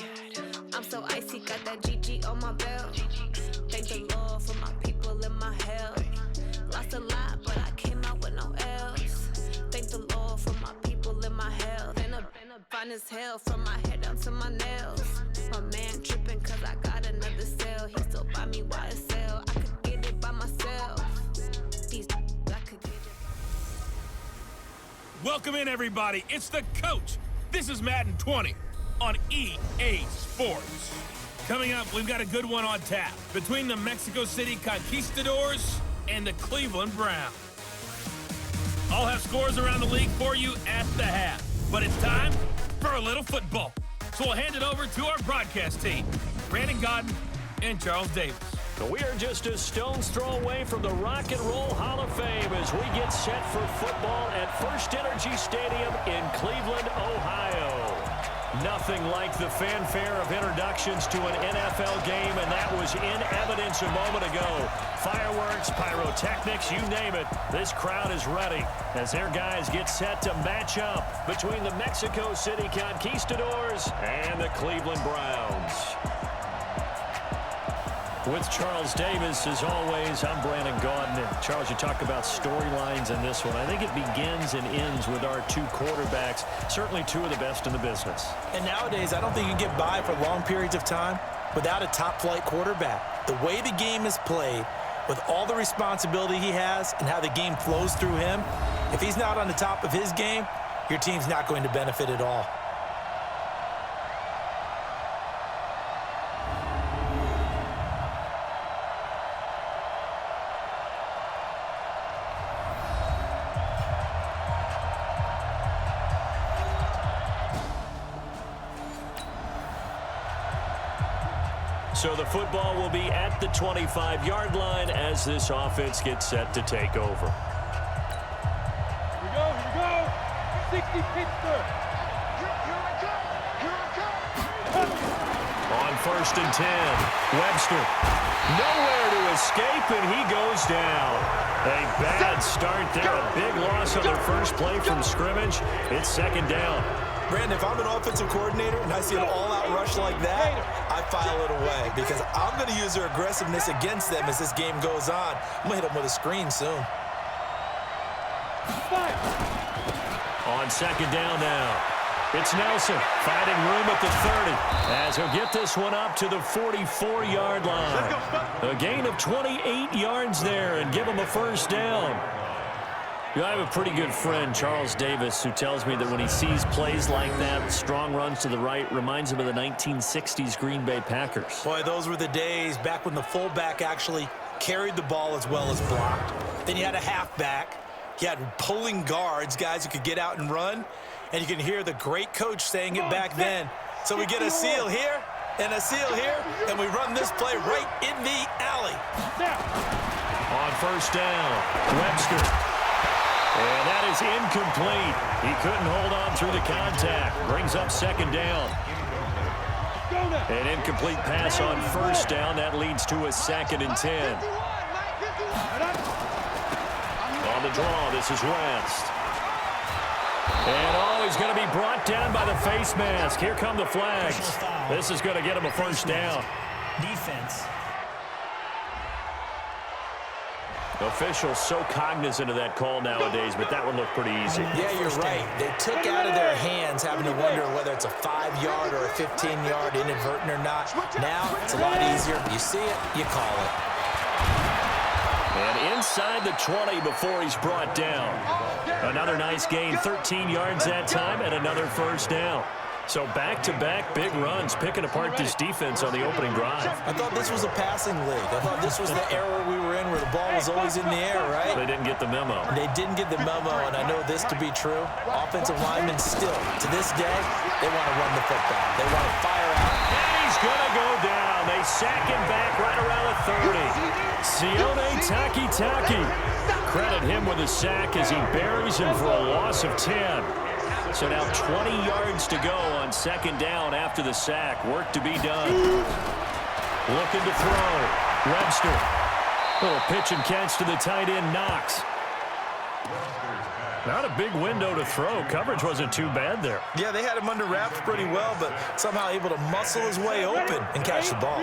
I'm so icy, got that GG on my belt. Thank the Lord for my people and my health. Lost a lot, but I came out with no L's. Thank the Lord for my people and my health. And I'm fine as hell from my head down to my nails. My man tripping cause I got another cell. He still buy me YSL. I could get it by myself. These I could get it. Welcome in, everybody. It's the coach. This is Madden 20 on EA Sports. Coming up, we've got a good one on tap between the Mexico City Conquistadors and the Cleveland Browns. I'll have scores around the league for you at the half. But it's time for a little football. So we'll hand it over to our broadcast team, Brandon Godden and Charles Davis. We are just a stone's throw away from the Rock and Roll Hall of Fame as we get set for football at First Energy Stadium in Cleveland, Ohio. Nothing like the fanfare of introductions to an NFL game, and that was in evidence a moment ago. Fireworks, pyrotechnics, you name it. This crowd is ready as their guys get set to match up between the Mexico City Conquistadors and the Cleveland Browns. With Charles Davis, as always, I'm Brandon Gaudin. And Charles, you talk about storylines in this one. I think it begins and ends with our two quarterbacks, certainly two of the best in the business. And nowadays, I don't think you can get by for long periods of time without a top-flight quarterback. The way the game is played, with all the responsibility he has and how the game flows through him, if he's not on the top of his game, your team's not going to benefit at all. So the football will be at the 25-yard line as this offense gets set to take over. Here we go. 60 Pittsburgh. On 1st and 10, Webster. Nowhere to escape, and he goes down. A bad start there. A big loss on their first play from scrimmage. It's 2nd down. Brandon, if I'm an offensive coordinator and I see an all-out rush like that, I file it away because I'm going to use their aggressiveness against them as this game goes on. I'm going to hit them with a screen soon. On 2nd down now. It's Nelson finding room at the 30 as he'll get this one up to the 44-yard line. A gain of 28 yards there and give him a first down. You know, I have a pretty good friend, Charles Davis, who tells me that when he sees plays like that, strong runs to the right, reminds him of the 1960s Green Bay Packers. Boy, those were the days back when the fullback actually carried the ball as well as blocked. Then you had a halfback. You had pulling guards, guys who could get out and run. And you can hear the great coach saying it back then. So we get a seal here and a seal here, and we run this play right in the alley. On first down, Webster. And that is incomplete. He couldn't hold on through the contact. Brings up second down. An incomplete pass on first down. That leads to a 2nd and 10. On the draw, this is West. And he's going to be brought down by the face mask. Here come the flags. This is going to get him a first down. Defense. Officials so cognizant of that call nowadays, but that one looked pretty easy. Yeah, you're right. They took out of their hands having to wonder whether it's a 5-yard or a 15-yard inadvertent or not. Now, it's a lot easier. You see it, you call it. And inside the 20 before he's brought down. Another nice gain, 13 yards that time, and another first down. So back-to-back big runs, picking apart this defense on the opening drive. I thought this was a passing league. I thought this was the era we were in where the ball was always in the air, right? They didn't get the memo. They didn't get the memo, and I know this to be true. Offensive linemen still, to this day, they want to run the football. They want to fire out. And he's going to go down. They sack him back right around the 30. Sione Takitaki. Credit him with a sack as he buries him for a loss of 10. So now 20 yards to go on second down after the sack. Work to be done. Looking to throw. Webster. Little pitch and catch to the tight end, Knox. Not a big window to throw. Coverage wasn't too bad there. Yeah, they had him under wraps pretty well, but somehow able to muscle his way open and catch the ball.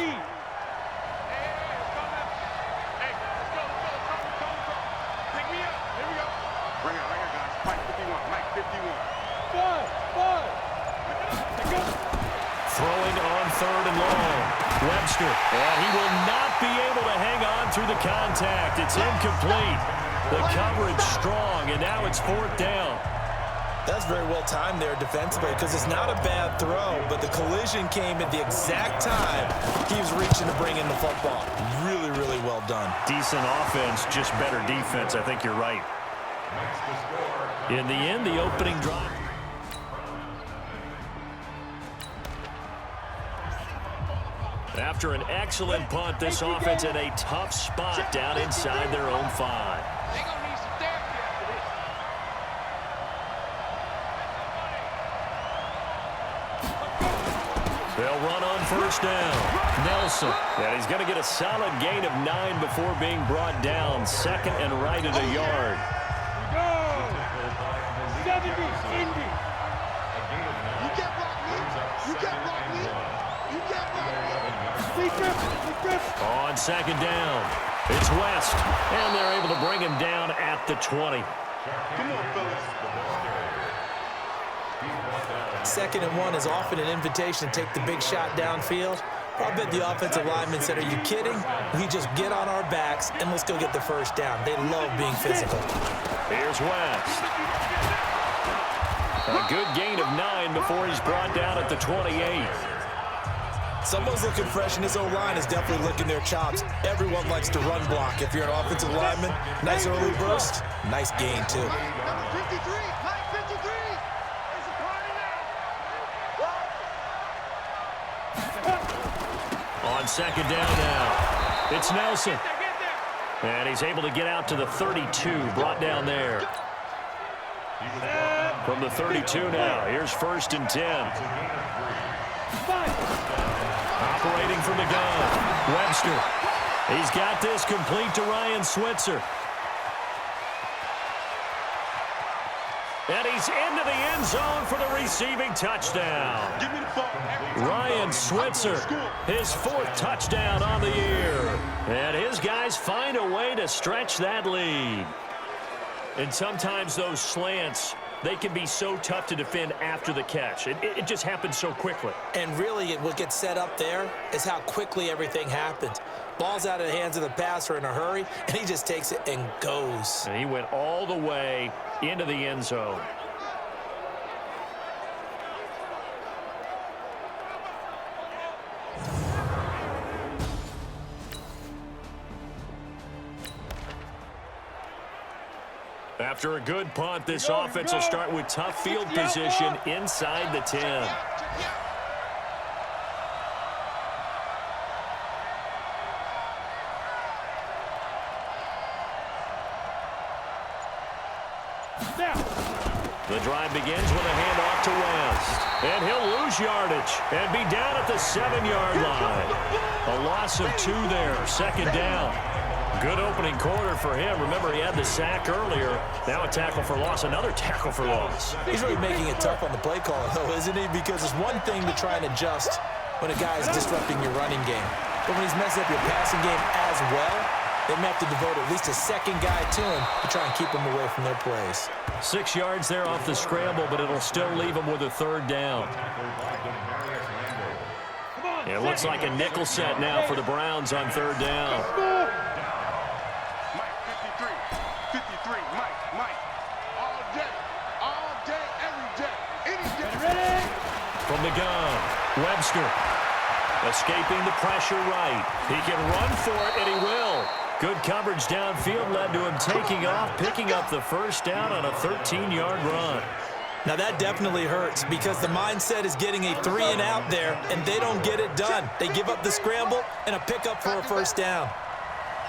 Throwing on third and long. Webster. And he will not be able to hang on through the contact. It's incomplete. The coverage strong, and now it's fourth down. That's very well timed there defensively because it's not a bad throw, but the collision came at the exact time he was reaching to bring in the football. Really, really well done. Decent offense, just better defense. I think you're right. In the end, the opening drive. After an excellent punt, this offense at a tough spot down inside their own 5. They'll run on first down. Nelson. And he's going to get a solid gain of 9 before being brought down. Second and right at a yard. Go! 70, Indy. You can't block me. You can't block me. You can't block me. On second down, it's West. And they're able to bring him down at the 20. Come on, fellas. Second and 1 is often an invitation to take the big shot downfield. I bet the offensive lineman said, are you kidding? We just get on our backs and let's go get the first down. They love being physical. Here's West. A good gain of 9 before he's brought down at the 28. Someone's looking fresh, and his O-line is definitely licking their chops. Everyone likes to run block. If you're an offensive lineman, nice early burst, nice gain, too. Number 53, Mike 53. It's a party now. On second down now, it's Nelson. And he's able to get out to the 32, brought down there. From the 32 now, here's first and 10. Operating from the gun, Webster. He's got this complete to Ryan Switzer. And he's into the end zone for the receiving touchdown. Ryan Switzer, his 4th touchdown on the year. And his guys find a way to stretch that lead. And sometimes those slants they can be so tough to defend after the catch. It just happens so quickly. And really, what gets set up there is how quickly everything happens. Ball's out of the hands of the passer in a hurry, and he just takes it and goes. And he went all the way into the end zone. After a good punt, this offense will start with tough field position inside the 10. The drive begins with a handoff to West. And he'll lose yardage and be down at the 7-yard line. A loss of 2 there, second down. Good opening quarter for him. Remember, he had the sack earlier. Now a tackle for loss, another tackle for loss. He's really making it tough on the play caller, though, isn't he? Because it's one thing to try and adjust when a guy is disrupting your running game. But when he's messing up your passing game as well, they may have to devote at least a second guy to him to try and keep him away from their plays. 6 yards there off the scramble, but it'll still leave him with a third down. It looks like a nickel set now for the Browns on third down. From the gun, Webster escaping the pressure right. He can run for it, and he will. Good coverage downfield led to him taking off, picking up the first down on a 13-yard run. Now that definitely hurts because the mindset is getting a 3-and-out there, and they don't get it done. They give up the scramble and a pickup for a first down.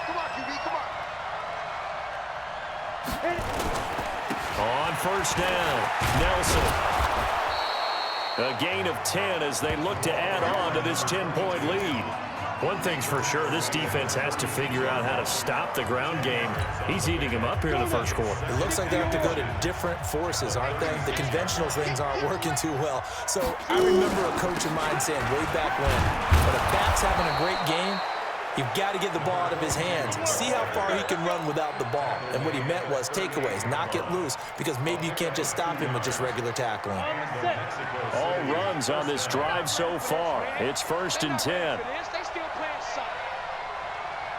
Come on, QB, come on. On first down, Nelson. A gain of 10 as they look to add on to this 10-point lead. One thing's for sure, this defense has to figure out how to stop the ground game. He's eating him up here in the first quarter. It looks like they have to go to different forces, aren't they? The conventional things aren't working too well. So I remember a coach of mine saying way back when, but if back's having a great game, you've got to get the ball out of his hands. See how far he can run without the ball. And what he meant was takeaways, knock it loose, because maybe you can't just stop him with just regular tackling. All runs on this drive so far. It's 1st and 10. They still playing something.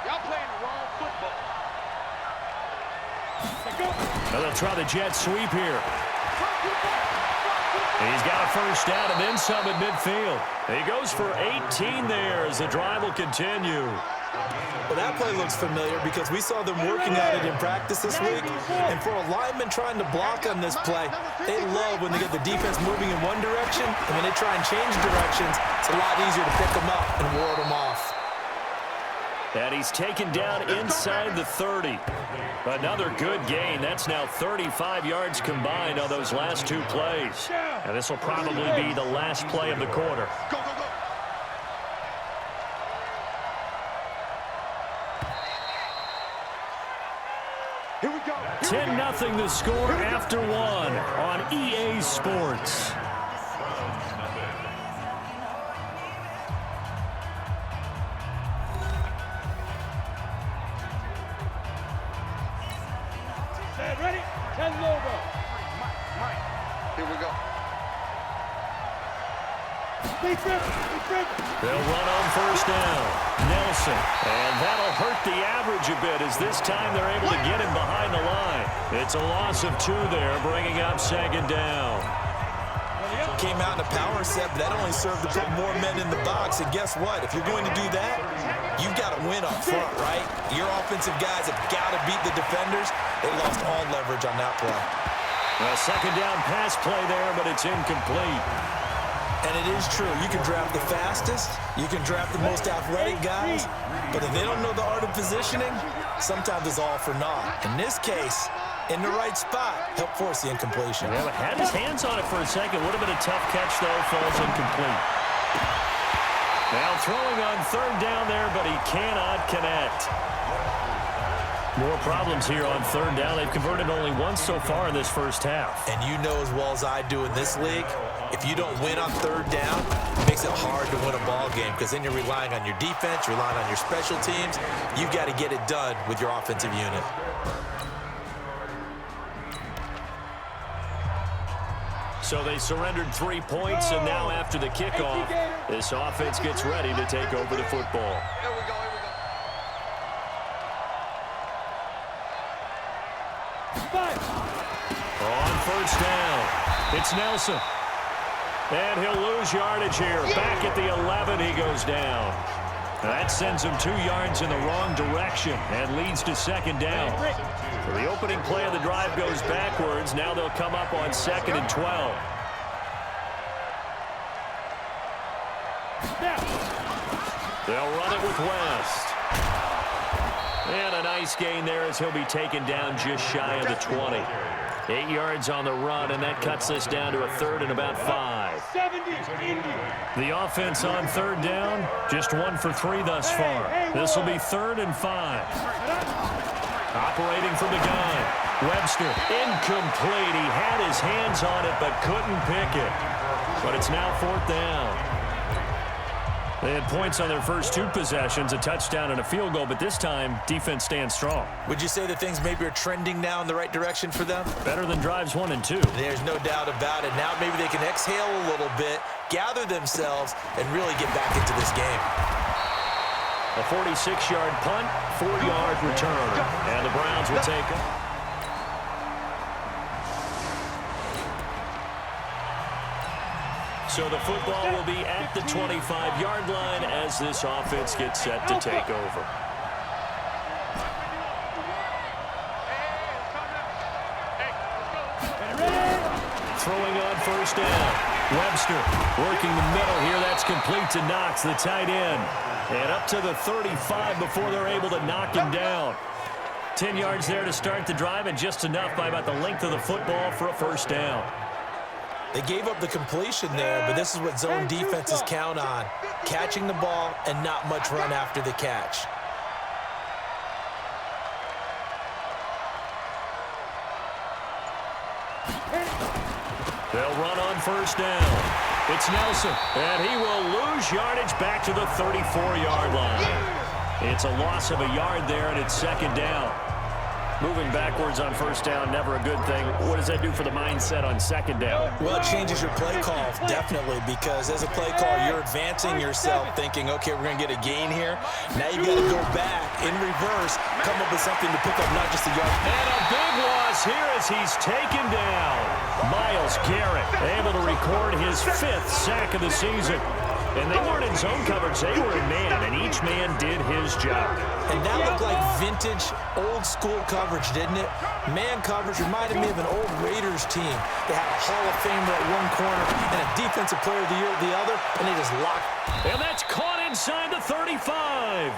Y'all playing the wrong football. Now they'll try the jet sweep here. He's got a first down and then some at midfield. He goes for 18 there as the drive will continue. Well, that play looks familiar because we saw them working at it in practice this week. And for a lineman trying to block on this play, they love when they get the defense moving in one direction, and when they try and change directions, it's a lot easier to pick them up and ward them off. And he's taken down inside the 30. Another good gain. That's now 35 yards combined on those last 2 plays. And this will probably be the last play of the quarter. 10-0 the score after 1 on EA Sports. Ready? 10 over. Mike. Here we go. They'll run on first down. Nelson. And that'll hurt the average a bit as this time they're able to get him behind the line. It's a loss of 2 there, bringing up 2nd down. Came out in a power set, but that only served to put more men in the box. And guess what? If you're going to do that, you've got to win up front, right? Your offensive guys have got to beat the defenders. They lost all leverage on that play. A 2nd down pass play there, but it's incomplete. And it is true. You can draft the fastest. You can draft the most athletic guys. But if they don't know the art of positioning, sometimes it's all for naught. In this case, in the right spot, helped force the incompletion. Yeah, but had his hands on it for a second. Would have been a tough catch, though. Falls incomplete. Now throwing on 3rd down there, but he cannot connect. More problems here on 3rd down. They've converted only once so far in this first half. And you know as well as I do in this league, if you don't win on 3rd down, it makes it hard to win a ball game because then you're relying on your defense, you're relying on your special teams. You've got to get it done with your offensive unit. So they surrendered 3 points, and now after the kickoff, this offense gets ready to take over the football. Here we go. On first down, it's Nelson. And he'll lose yardage here. Back at the 11, he goes down. That sends him 2 yards in the wrong direction and leads to second down. So the opening play of the drive goes backwards. Now they'll come up on 2nd and 12. They'll run it with West. And a nice gain there as he'll be taken down just shy of the 20. 8 yards on the run, and that cuts us down to a 3rd and about 5. The offense on 3rd down, just 1 for 3 thus far. This will be 3rd and 5. Operating from the gun, Webster, incomplete. He had his hands on it but couldn't pick it. But it's now 4th down. They had points on their first 2 possessions, a touchdown and a field goal, but this time, defense stands strong. Would you say that things maybe are trending now in the right direction for them? Better than drives 1 and 2. There's no doubt about it. Now maybe they can exhale a little bit, gather themselves, and really get back into this game. A 46-yard punt, 4-yard return, and the Browns will take it. So the football will be at the 25-yard line as this offense gets set to take over. Throwing on first down. Webster working the middle here. That's complete to Knox, the tight end. And up to the 35 before they're able to knock him down. 10 yards there to start the drive, and just enough by about the length of the football for a first down. They gave up the completion there, but this is what zone defenses count on. Catching the ball and not much run after the catch. They'll run on first down. It's Nelson, and he will lose yardage back to the 34-yard line. It's a loss of a yard there, and it's second down. Moving backwards on first down, never a good thing. What does that do for the mindset on second down? Well, it changes your play call, definitely, because as a play call, you're advancing yourself, thinking, okay, we're going to get a gain here. Now you've got to go back in reverse, come up with something to pick up, not just a yard. And a big loss here as he's taken down. Myles Garrett able to record his 5th sack of the season. And they weren't in zone coverage, they were in man, and each man did his job. And that looked like vintage, old-school coverage, didn't it? Man coverage reminded me of an old Raiders team. They had a Hall of Famer at one corner and a Defensive Player of the Year at the other, and they just locked. And that's caught inside the 35.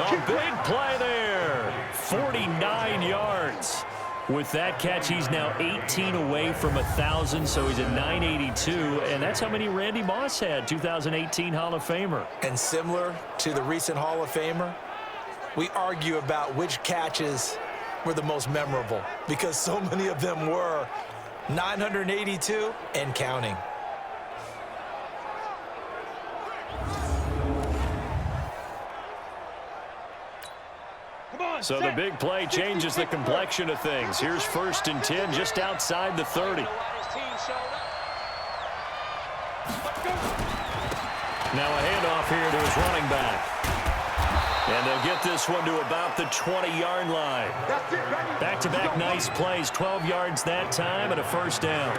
A big play there, 49 yards. With that catch, he's now 18 away from 1,000, so he's at 982, and that's how many Randy Moss had, 2018 Hall of Famer. And similar to the recent Hall of Famer, we argue about which catches were the most memorable, because so many of them were 982 and counting. So the big play changes the complexion of things. Here's 1st and 10 just outside the 30. Now a handoff here to his running back. And they'll get this one to about the 20-yard line. Back-to-back nice plays, 12 yards that time and a first down.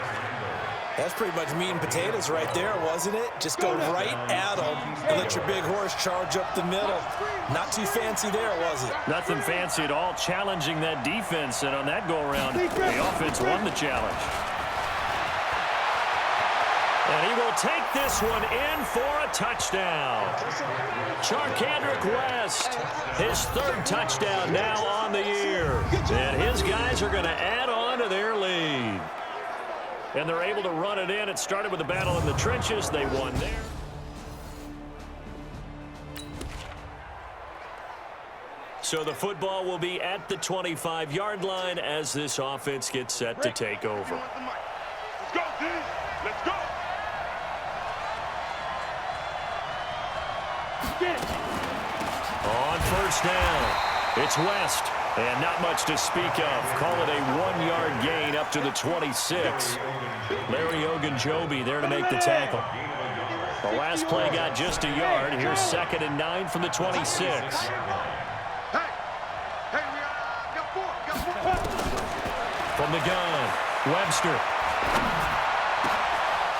That's pretty much meat and potatoes right there, wasn't it? Just go right at them and let your big horse charge up the middle. Not too fancy there, was it? Nothing fancy at all, challenging that defense, and on that go-around, the offense won the challenge. And he will take this one in for a touchdown. Charkandrick West, his 3rd touchdown now on the year. And his guys are going to add on to their lead. And they're able to run it in. It started with a battle in the trenches. They won there. So the football will be at the 25-yard line as this offense gets set to take over. Let's go, D. Let's go. On first down, it's West. And not much to speak of. Call it a 1-yard gain up to the 26. Larry Ogunjobi there to make the tackle. The last play got just a yard. Here's 2nd and 9 from the 26. From the gun, Webster.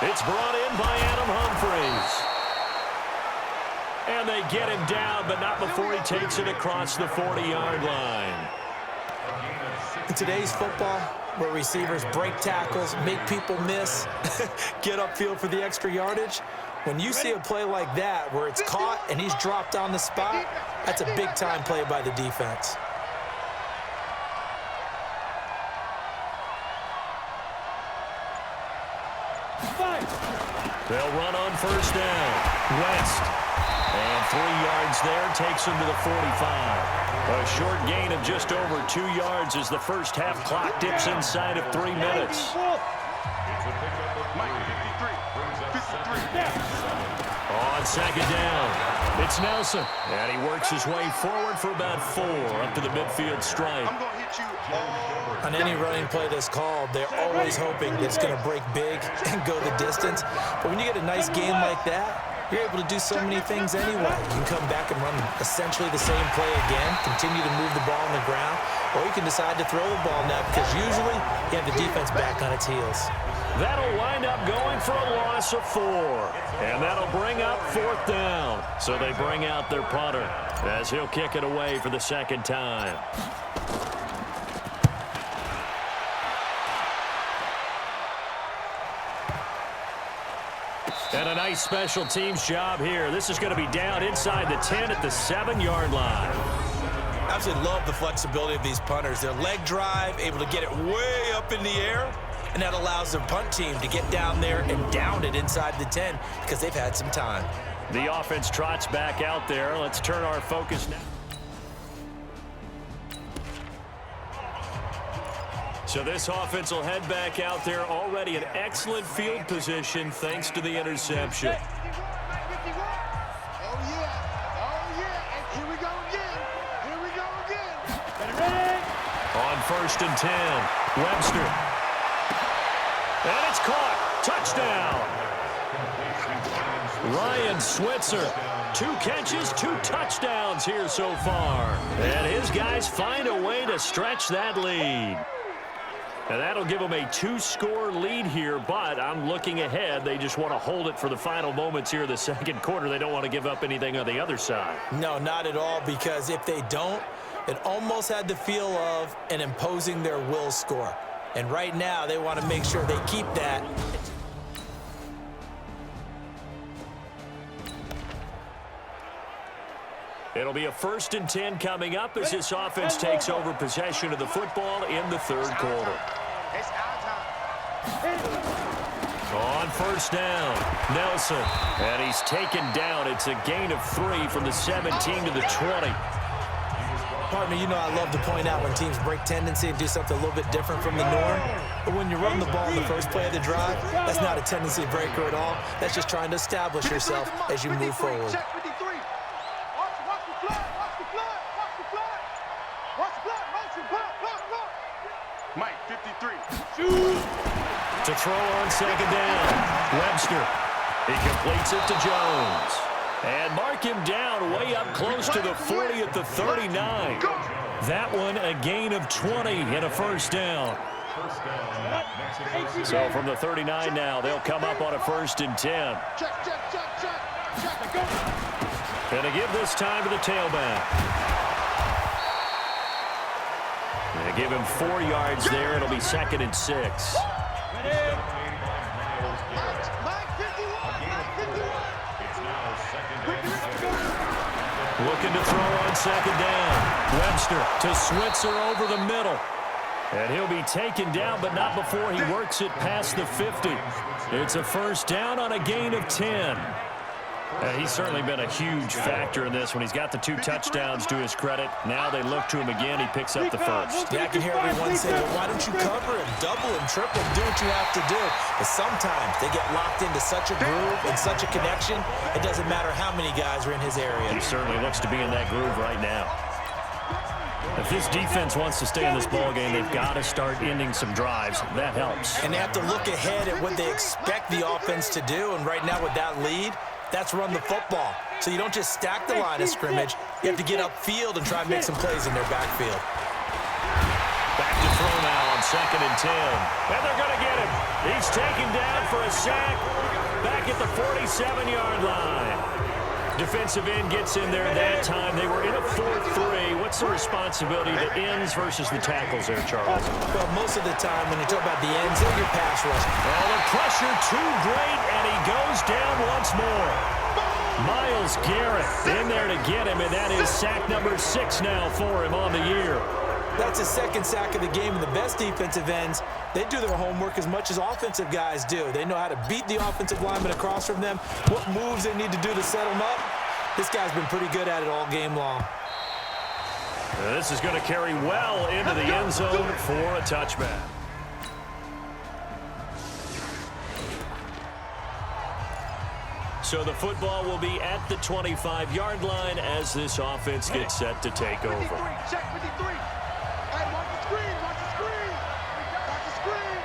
It's brought in by Adam Humphries. And they get him down, but not before he takes it across the 40-yard line. In today's football, where receivers break tackles, make people miss, get upfield for the extra yardage, when you see a play like that where it's caught and he's dropped on the spot, that's a big-time play by the defense. They'll run on 1st down. West. And 3 yards there takes him to the 45. A short gain of just over 2 yards as the first half clock dips inside of 3 minutes. On 2nd down, it's Nelson. And he works his way forward for about 4 up to the midfield stripe. On any running play that's called, they're always hoping that it's going to break big and go the distance. But when you get a nice game like that, you're able to do so many things anyway. You can come back and run essentially the same play again, continue to move the ball on the ground, or you can decide to throw the ball now because usually you have the defense back on its heels. That'll wind up going for a loss of 4. And that'll bring up 4th down. So they bring out their punter as he'll kick it away for the 2nd time. And a nice special teams job here. This is going to be down inside the 10 at the 7-yard line. Absolutely love the flexibility of these punters. Their leg drive, able to get it way up in the air, and that allows their punt team to get down there and down it inside the 10 because they've had some time. The offense trots back out there. Let's turn our focus now. So this offense will head back out there, already in excellent field position thanks to the interception. On 1st and 10, Webster. And it's caught. Touchdown. Ryan Switzer. 2 catches, 2 touchdowns here so far. And his guys find a way to stretch that lead. And that'll give them a 2-score lead here, but I'm looking ahead. They just want to hold it for the final moments here of the 2nd quarter. They don't want to give up anything on the other side. No, not at all, because if they don't, it almost had the feel of an imposing their will score. And right now, they want to make sure they keep that. It'll be a 1st and 10 coming up as this offense takes over possession of the football in the 3rd quarter. On 1st down, Nelson. And he's taken down. It's a gain of 3 from the 17 to the 20. Partner, you know I love to point out when teams break tendency and do something a little bit different from the norm. But when you run the ball in the first play of the drive, that's not a tendency breaker at all. That's just trying to establish yourself as you move forward. Mike, 53. To throw on 2nd down, Webster. He completes it to Jones. And mark him down way up close to the 40 at the 39. That one a gain of 20 and a 1st down. So from the 39 now, they'll come up on a 1st and 10. And to give this time to the tailback. They give him 4 yards there. It'll be 2nd and 6. Looking to throw on 2nd down. Webster to Switzer over the middle. And he'll be taken down, but not before he works it past the 50. It's a 1st down on a gain of 10. He's certainly been a huge factor in this when he's got the 2 touchdowns to his credit. Now they look to him again. He picks up the 1st. Yeah, I can hear everyone say, well, why don't you cover him, double him, triple him, do what you have to do. But sometimes they get locked into such a groove and such a connection, it doesn't matter how many guys are in his area. He certainly looks to be in that groove right now. The If this defense wants to stay in this ballgame, they've got to start ending some drives. That helps. And they have to look ahead at what they expect the offense to do. And right now with that lead, that's run the football. So you don't just stack the line of scrimmage. You have to get upfield and try and make some plays in their backfield. Back to throw now on 2nd and 10. And they're going to get him. He's taken down for a sack back at the 47-yard line. Defensive end gets in there that time. They were in a 4-3. What's the responsibility to ends versus the tackles there, Charles? Well, most of the time when you talk about the ends, they're your pass rush. Well, the pressure too great, and he goes down once more. Myles Garrett in there to get him, and that is sack number 6 now for him on the year. That's his 2nd sack of the game, and the best defensive ends, they do their homework as much as offensive guys do. They know how to beat the offensive lineman across from them, what moves they need to do to set them up. This guy's been pretty good at it all game long. This is going to carry well into the end zone for a touchback. So the football will be at the 25-yard line as this offense gets set to take over. Check 53. Hey, watch the screen. Watch the screen. Watch the screen.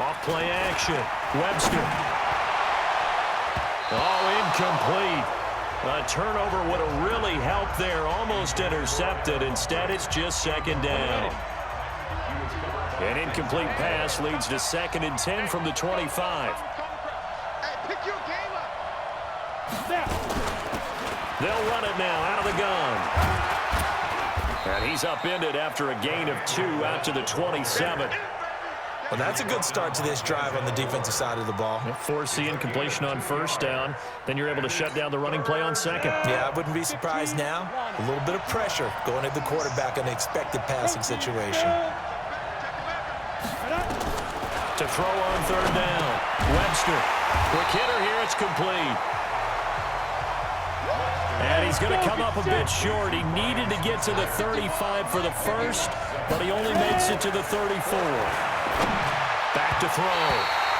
Off play action. Webster. Oh, incomplete. A turnover would have really helped there. Almost intercepted. Instead, it's just 2nd down. An incomplete pass leads to 2nd and 10 from the 25. Pick your game up. They'll run it now out of the gun. And he's upended after a gain of 2 out to the 27. Well, that's a good start to this drive on the defensive side of the ball. Force the incompletion on 1st down. Then you're able to shut down the running play on 2nd. Yeah, I wouldn't be surprised now. A little bit of pressure going at the quarterback in an expected passing situation. To throw on 3rd down. Webster. Quick hitter here. It's complete. And he's going to come up a bit short. He needed to get to the 35 for the first, but he only makes it to the 34. Back to throw.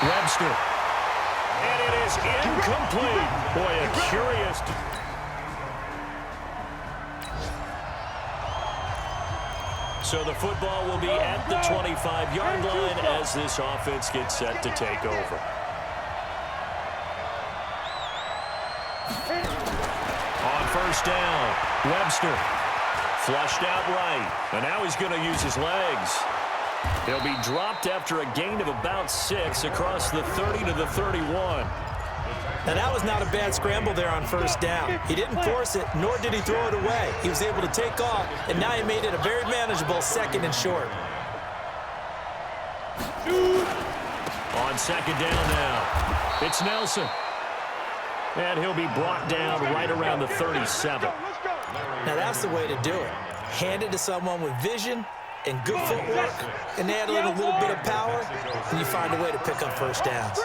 Webster. And it is incomplete. Boy, a curious... So the football will be at the 25-yard line as this offense gets set to take over. On 1st down, Webster flushed out right, and now he's going to use his legs. He'll be dropped after a gain of about 6 across the 30 to the 31. Now, that was not a bad scramble there on 1st down. He didn't force it, nor did he throw it away. He was able to take off, and now he made it a very manageable 2nd and short. On 2nd down now, it's Nelson. And he'll be brought down right around the 37. Now, that's the way to do it. Hand it to someone with vision and good footwork, and add a little bit of power, and you find a way to pick up 1st downs.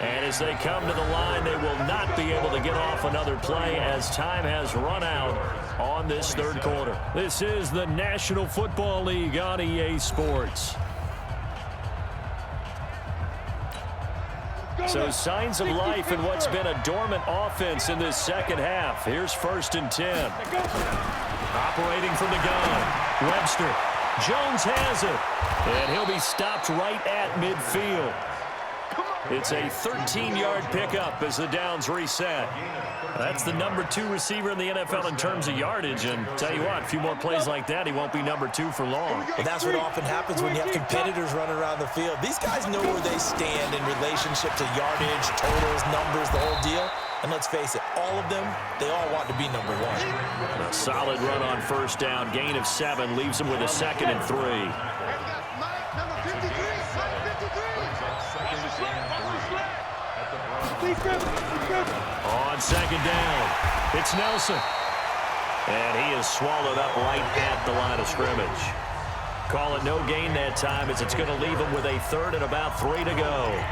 And as they come to the line, they will not be able to get off another play as time has run out on this 3rd quarter. This is the National Football League on EA Sports. So signs of life in what's been a dormant offense in this 2nd half. Here's 1st and 10. Operating from the gun. Webster. Jones has it. And he'll be stopped right at midfield. It's a 13-yard pickup as the downs reset. That's the number 2 receiver in the NFL in terms of yardage. And tell you what, a few more plays like that, he won't be number 2 for long. Well, that's what often happens when you have competitors running around the field. These guys know where they stand in relationship to yardage, totals, numbers, the whole deal. And let's face it, all of them, they all want to be number 1. A solid run on 1st down. Gain of 7 leaves him with a 2nd and 3. On 2nd down, it's Nelson. And he is swallowed up right at the line of scrimmage. Call it no gain that time as it's going to leave him with a 3rd and about 3 to go.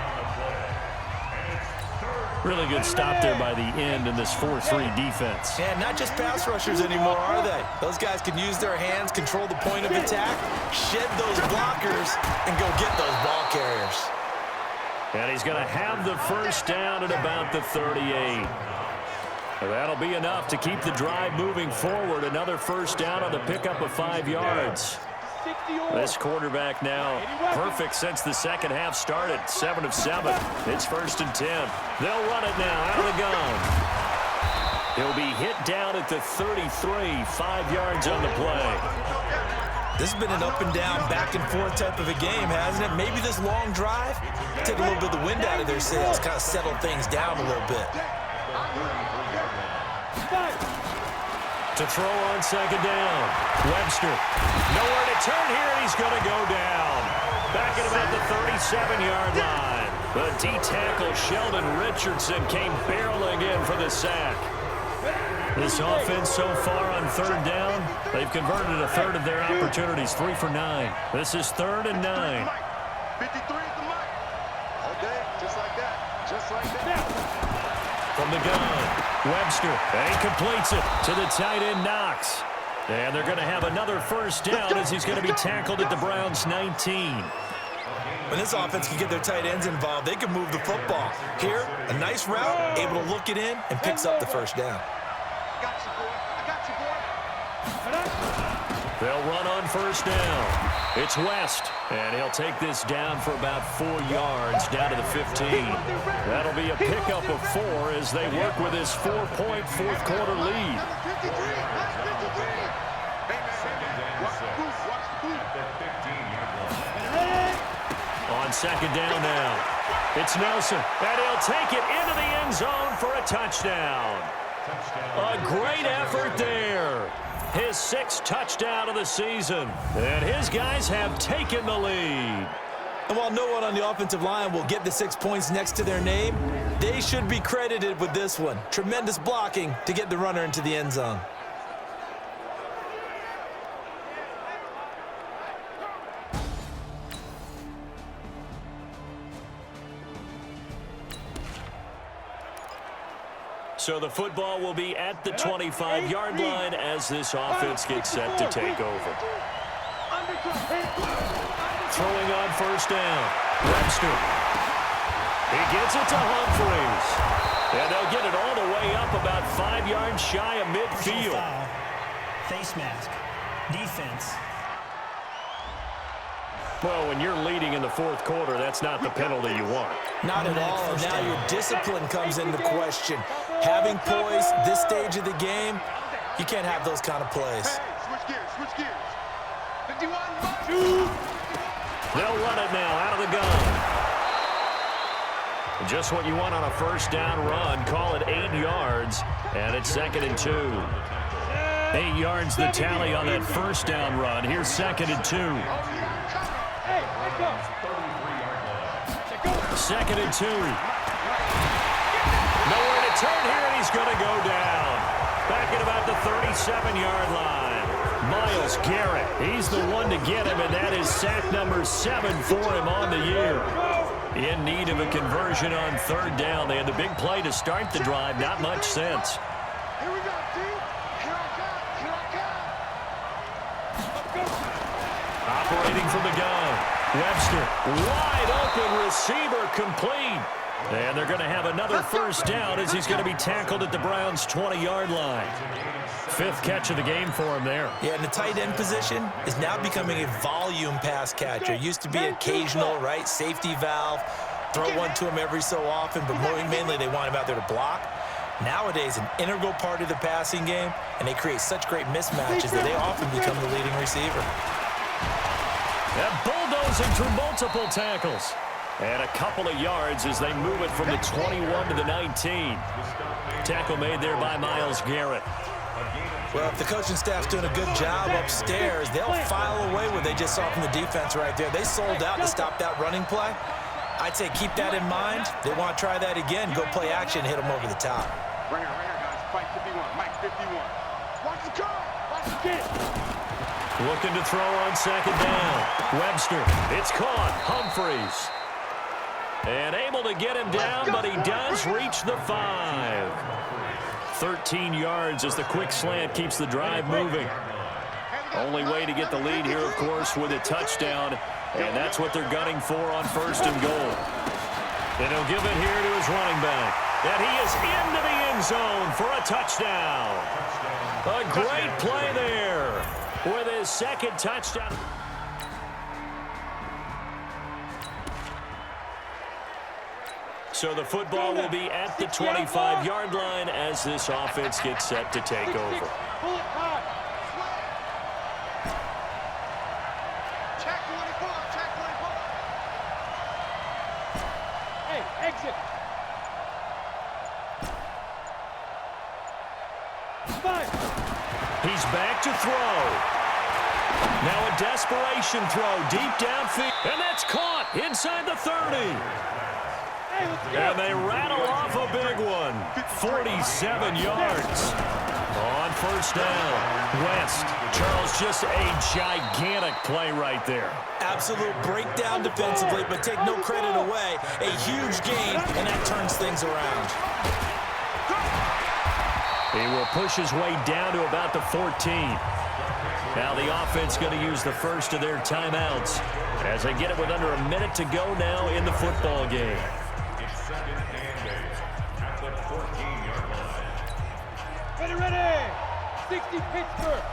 Really good stop there by the end in this 4-3 defense. Yeah, not just pass rushers anymore, are they? Those guys can use their hands, control the point of attack, shed those blockers, and go get those ball carriers. And he's going to have the first down at about the 38. That'll be enough to keep the drive moving forward. Another first down on the pickup of 5 yards. This quarterback now perfect since the second half started. 7 of 7. It's 1st and 10. They'll run it now out of the gun. He'll be hit down at the 33. 5 yards on the play. This has been an up and down, back and forth type of a game, hasn't it? Maybe this long drive take a little bit of the wind out of their sails, kind of settle things down a little bit. To throw on second down. Webster. Nowhere to turn here, and he's going to go down. Back at about the 37-yard line. The D-tackle, Sheldon Richardson, came barreling in for the sack. This offense so far on 3rd down, they've converted a third of their opportunities, 3 for 9. This is 3rd and 9. 53 is the mic. Okay, just like that. Just like that. From the gun, Webster, and he completes it to the tight end, Knox. And they're going to have another first down as he's going to be tackled at the Browns' 19. When this offense can get their tight ends involved, they can move the football. Here, a nice route, able to look it in, and picks up the first down. I got you, boy. I got you, boy. They'll run on first down. It's West, and he'll take this down for about 4 yards down to the 15. That'll be a pickup of 4 as they work with this 4-point fourth-quarter lead. On second down now, it's Nelson, and he'll take it into the end zone for a touchdown. A great effort there. His 6th touchdown of the season, and his guys have taken the lead. And while no one on the offensive line will get the 6 points next to their name, they should be credited with this one. Tremendous blocking to get the runner into the end zone. So the football will be at the 25-yard line as this offense gets set to take over. Throwing on first down, Webster. He gets it to Humphreys. And they'll get it all the way up about 5 yards shy of midfield. Face mask. Defense. Well, when you're leading in the fourth quarter, that's not the penalty you want. Not at all. And now your discipline comes into question. Having poise this stage of the game, you can't have those kind of plays. Switch gears, switch gears. 51, they'll run it now out of the gun. Just what you want on a first down run. Call it 8 yards, and it's 2nd and 2. 8 yards the tally on that first down run. Here's 2nd and 2. 2nd and 2. Nowhere to turn here, and he's going to go down. Back at about the 37-yard line. Myles Garrett, he's the one to get him, and that is sack number 7 for him on the year. In need of a conversion on 3rd down. They had the big play to start the drive, not much sense. Here we go, D. Here I come. Operating from the gun. Webster, wide open receiver, complete. And they're going to have another first down as he's going to be tackled at the Browns' 20-yard line. 5th catch of the game for him there. Yeah, and the tight end position is now becoming a volume pass catcher. Used to be occasional, right? Safety valve. Throw one to him every so often, but mainly they want him out there to block. Nowadays, an integral part of the passing game, and they create such great mismatches that they often become the leading receiver. And bulldozing through multiple tackles. And a couple of yards as they move it from the 21 to the 19. Tackle made there by Myles Garrett. Well, if the coaching staff's doing a good job upstairs, they'll file away what they just saw from the defense right there. They sold out to stop that running play. I'd say keep that in mind. They want to try that again. Go play action, hit them over the top. Right here, guys. Fight 51. Mike 51. Watch the car. Watch the kid. Looking to throw on second down. Webster. It's caught. Humphreys. And able to get him down, but he does reach the 5. 13 yards as the quick slant keeps the drive moving. Only way to get the lead here, of course, with a touchdown. And that's what they're gunning for on 1st and goal. And he'll give it here to his running back. And he is into the end zone for a touchdown. A great play there with his second touchdown. So the football will be at the 25-yard line as this offense gets set to take over. Check 24, check 24. Hey, exit. He's back to throw. Now a desperation throw deep downfield. And that's caught inside the 30. And they rattle off a big one. 47 yards on first down. West. Charles, just a gigantic play right there. Absolute breakdown defensively, but take no credit away. A huge gain, and that turns things around. He will push his way down to about the 14. Now the offense going to use the first of their timeouts as they get it with under a minute to go now in the football game. Ready, 60 Pittsburgh.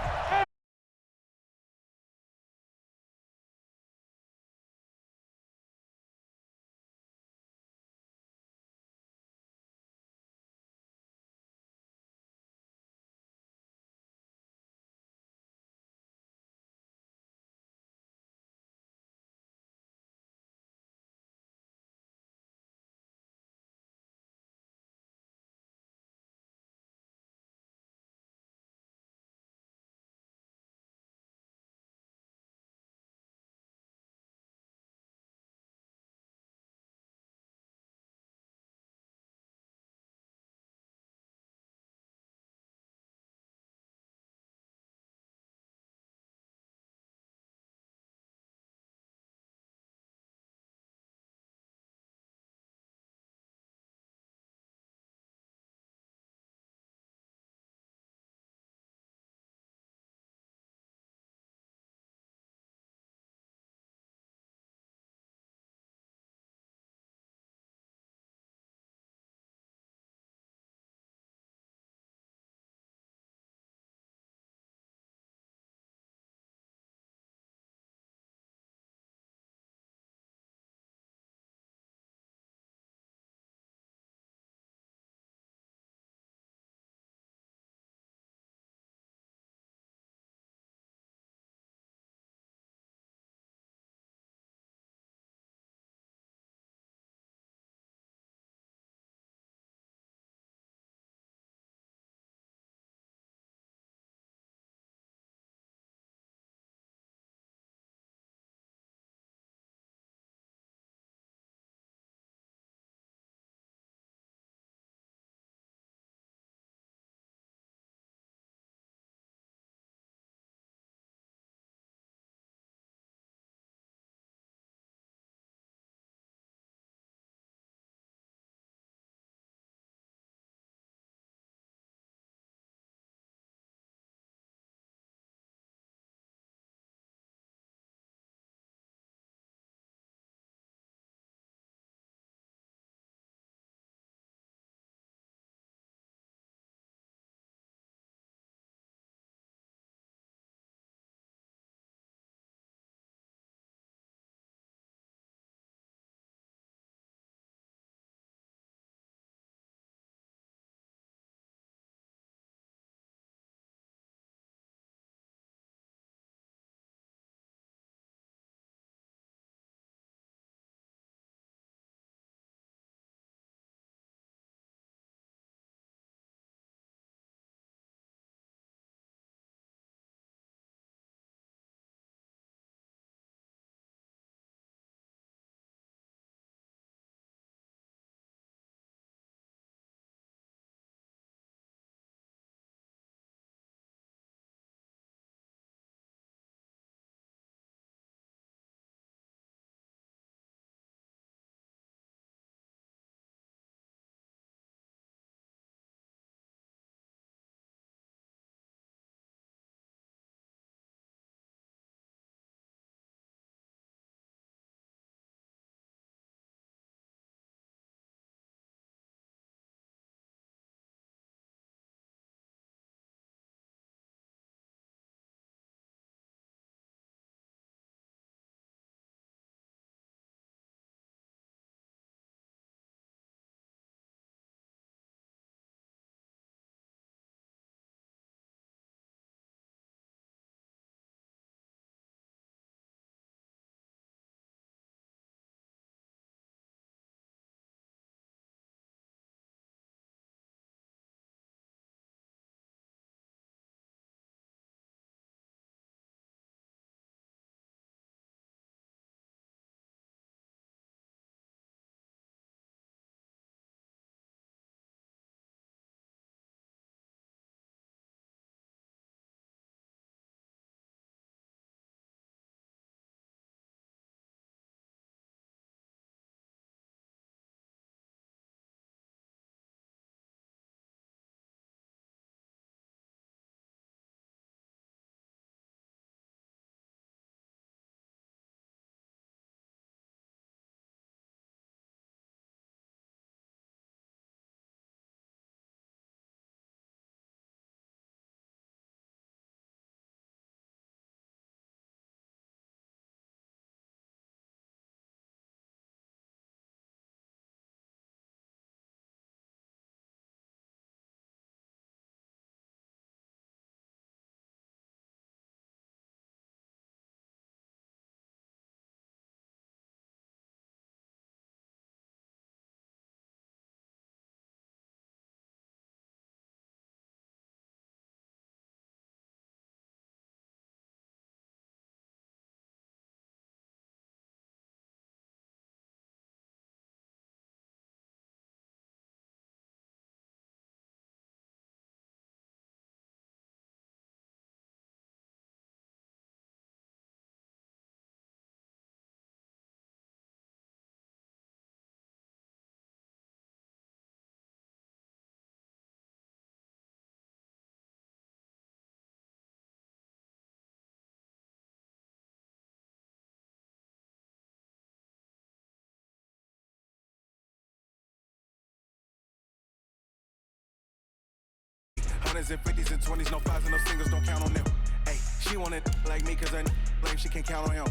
100s and 50s and 20s, no 5s and no singles, don't count on them. Hey, she wanted like me cause her lame, she can't count on him.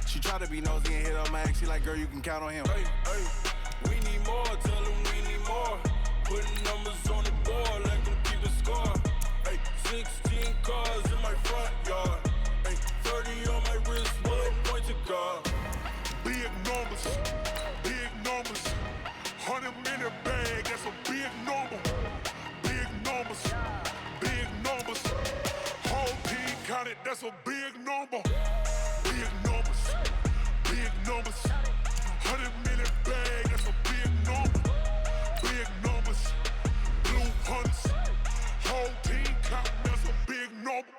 She tried to be nosy and hit up my ex, she like, girl, you can count on him. Hey, we need more, tell them we need more. Putting numbers on the board, let them keep the score. Hey, 16 cars in my front yard. Hey, 30 on my wrist, bullet point to God. Big numbers, 100-minute bag, that's a big number. Big numbers, whole team counted, that's a big number. Big numbers, 100-minute bag, that's a big number. Big numbers, blue hunts, whole team counting, that's a big number.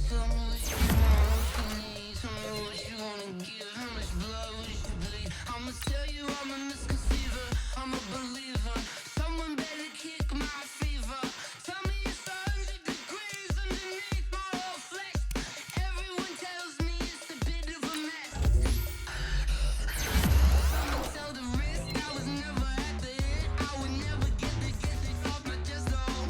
Tell me what you want, what you need. Tell me what you wanna give. How much blood would you bleed? I'ma tell you I'm a misconceiver. I'm a believer. Someone better kick my fever. Tell me it's 100 degrees underneath my whole flesh. Everyone tells me it's a bit of a mess. Someone tell the risk I was never at the end. I would never get the off my chest though.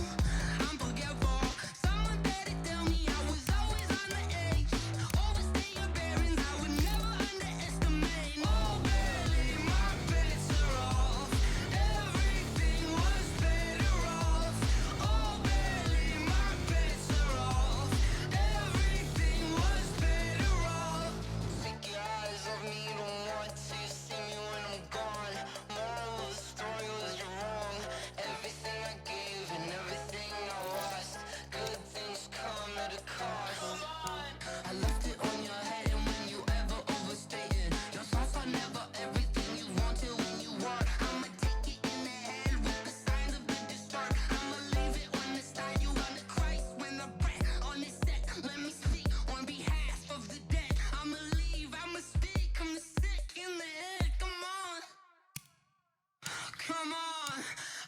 I'm forgetful. Someone better tell me I was always on the edge. Overstay your bearings, I would never underestimate. Oh, barely, my bets are off. Everything was better off. Oh, barely, my bets are off. Everything was better off. Take your eyes off me, don't want to see me when I'm gone. Moral of the story was you're wrong. Everything I gave and everything I lost. Good things come at a cost. I left it on your head, and when you ever overstay it, your thoughts are never everything you wanted when you want. I'ma take it in the head with the signs of the distort. I'ma leave it on the side. You on the Christ when the breath on this set. Let me speak on behalf of the dead. I'ma leave, I'ma speak. I'm sick in the head. Come on. Come on.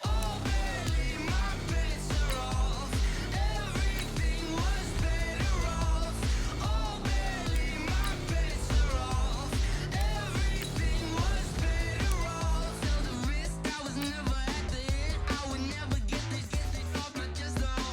Oh, barely, my bets are off. Everything was better off. Oh, barely, my bets are off. Everything was better off. Tell the risk I was never at the end. I would never get this off my chest though.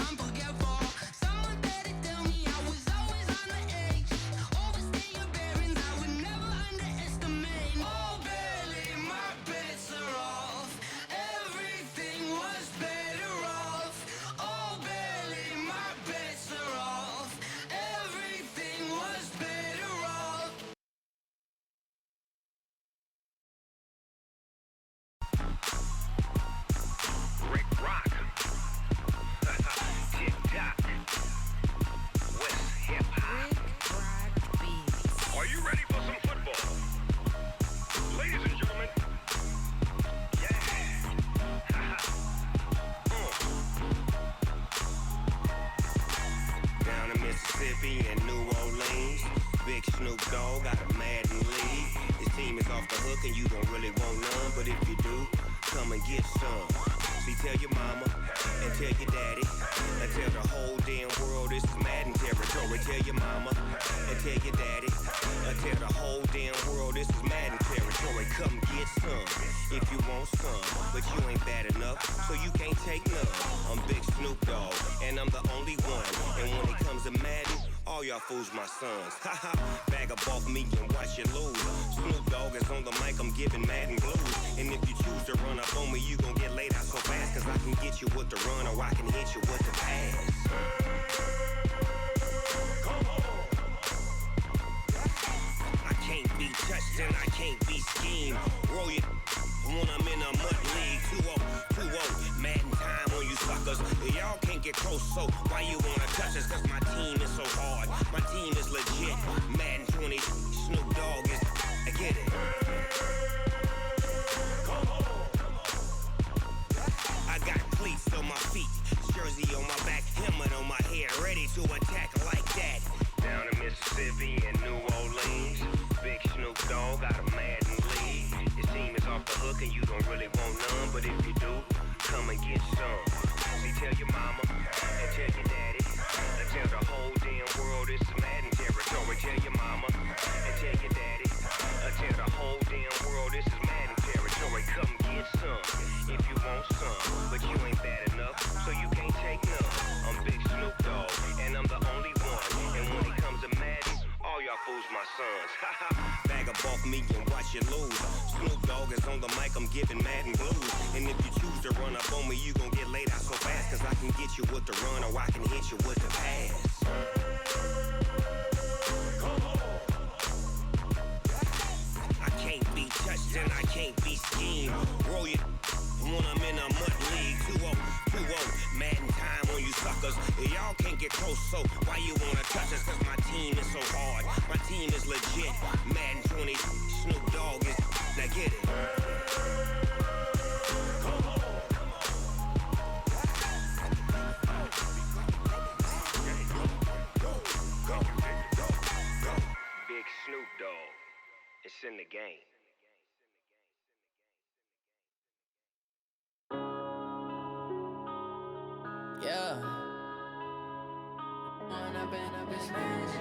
I'm forgetful. Someone better tell me I was always on the edge. Overstay your bearings, I would never underestimate. Oh, barely, my bets are off. Everything was better off. Oh, barely, my bets are off. Everything was better off. Rick Rock. Tick-tock. West hip-hop. Are you ready for some football? Ladies and gentlemen. Yeah. Down in Mississippi and New Orleans, Big Snoop Dogg got a Madden league. His team is off the hook and you don't really want none, but if you do, come and get some. See, tell your mama and tell your daddy and tell the whole damn world this is Madden territory. Tell your mama and tell your daddy and tell the whole damn world this is Madden territory. Come get some if you want some, but you ain't bad enough, so you can't take none. I'm Big Snoop Dogg and I'm the only one. And when it comes to Madden, all y'all fools my sons. Haha, bag up off me and watch you lose. Snoop Dogg is on the mic, I'm giving Madden blues. And if you choose to run up on me, you gon' get laid out so fast. Cause I can get you with the run or I can hit you with the pass. I can't be touched and I can't be schemed. Roll you when I'm in a mud league. 2-0, Madden time on you suckers. Y'all can't get close, so why you wanna touch us? Cause my team is so hard. My team is legit. Madden 20, Snoop Dogg is. I get it. I got cleats on my feet, jersey on my back, helmet on my head, ready to attack like that. Down in Mississippi and New Orleans, Big Snoop Dogg got a Madden league. His team is off the hook and you don't really want none, but if you do, come and get some. See, tell your mama and tell your daddy and tell the whole damn world this is Madden territory. Tell your mama and tell your daddy and tell the whole damn world this is Madden territory. Come get some if you want some, but you ain't that unless you lose. Snoop Dogg is on the mic, I'm giving Madden blues. And if you choose to run up on me, you gon' get laid out so fast. Cause I can get you with the run or I can hit you with the pass. I can't be touched and I can't be schemed. Roll you when I'm in a mud league. 2-0, 2-0, Madden time on you suckers. Y'all can't get close, so why you wanna touch us? Cause my team is so hard, my team is legit. Madden 20, Snoop Dogg is, now get it. Big Snoop Dogg, it's in the game. Yeah. When I've been up this magic.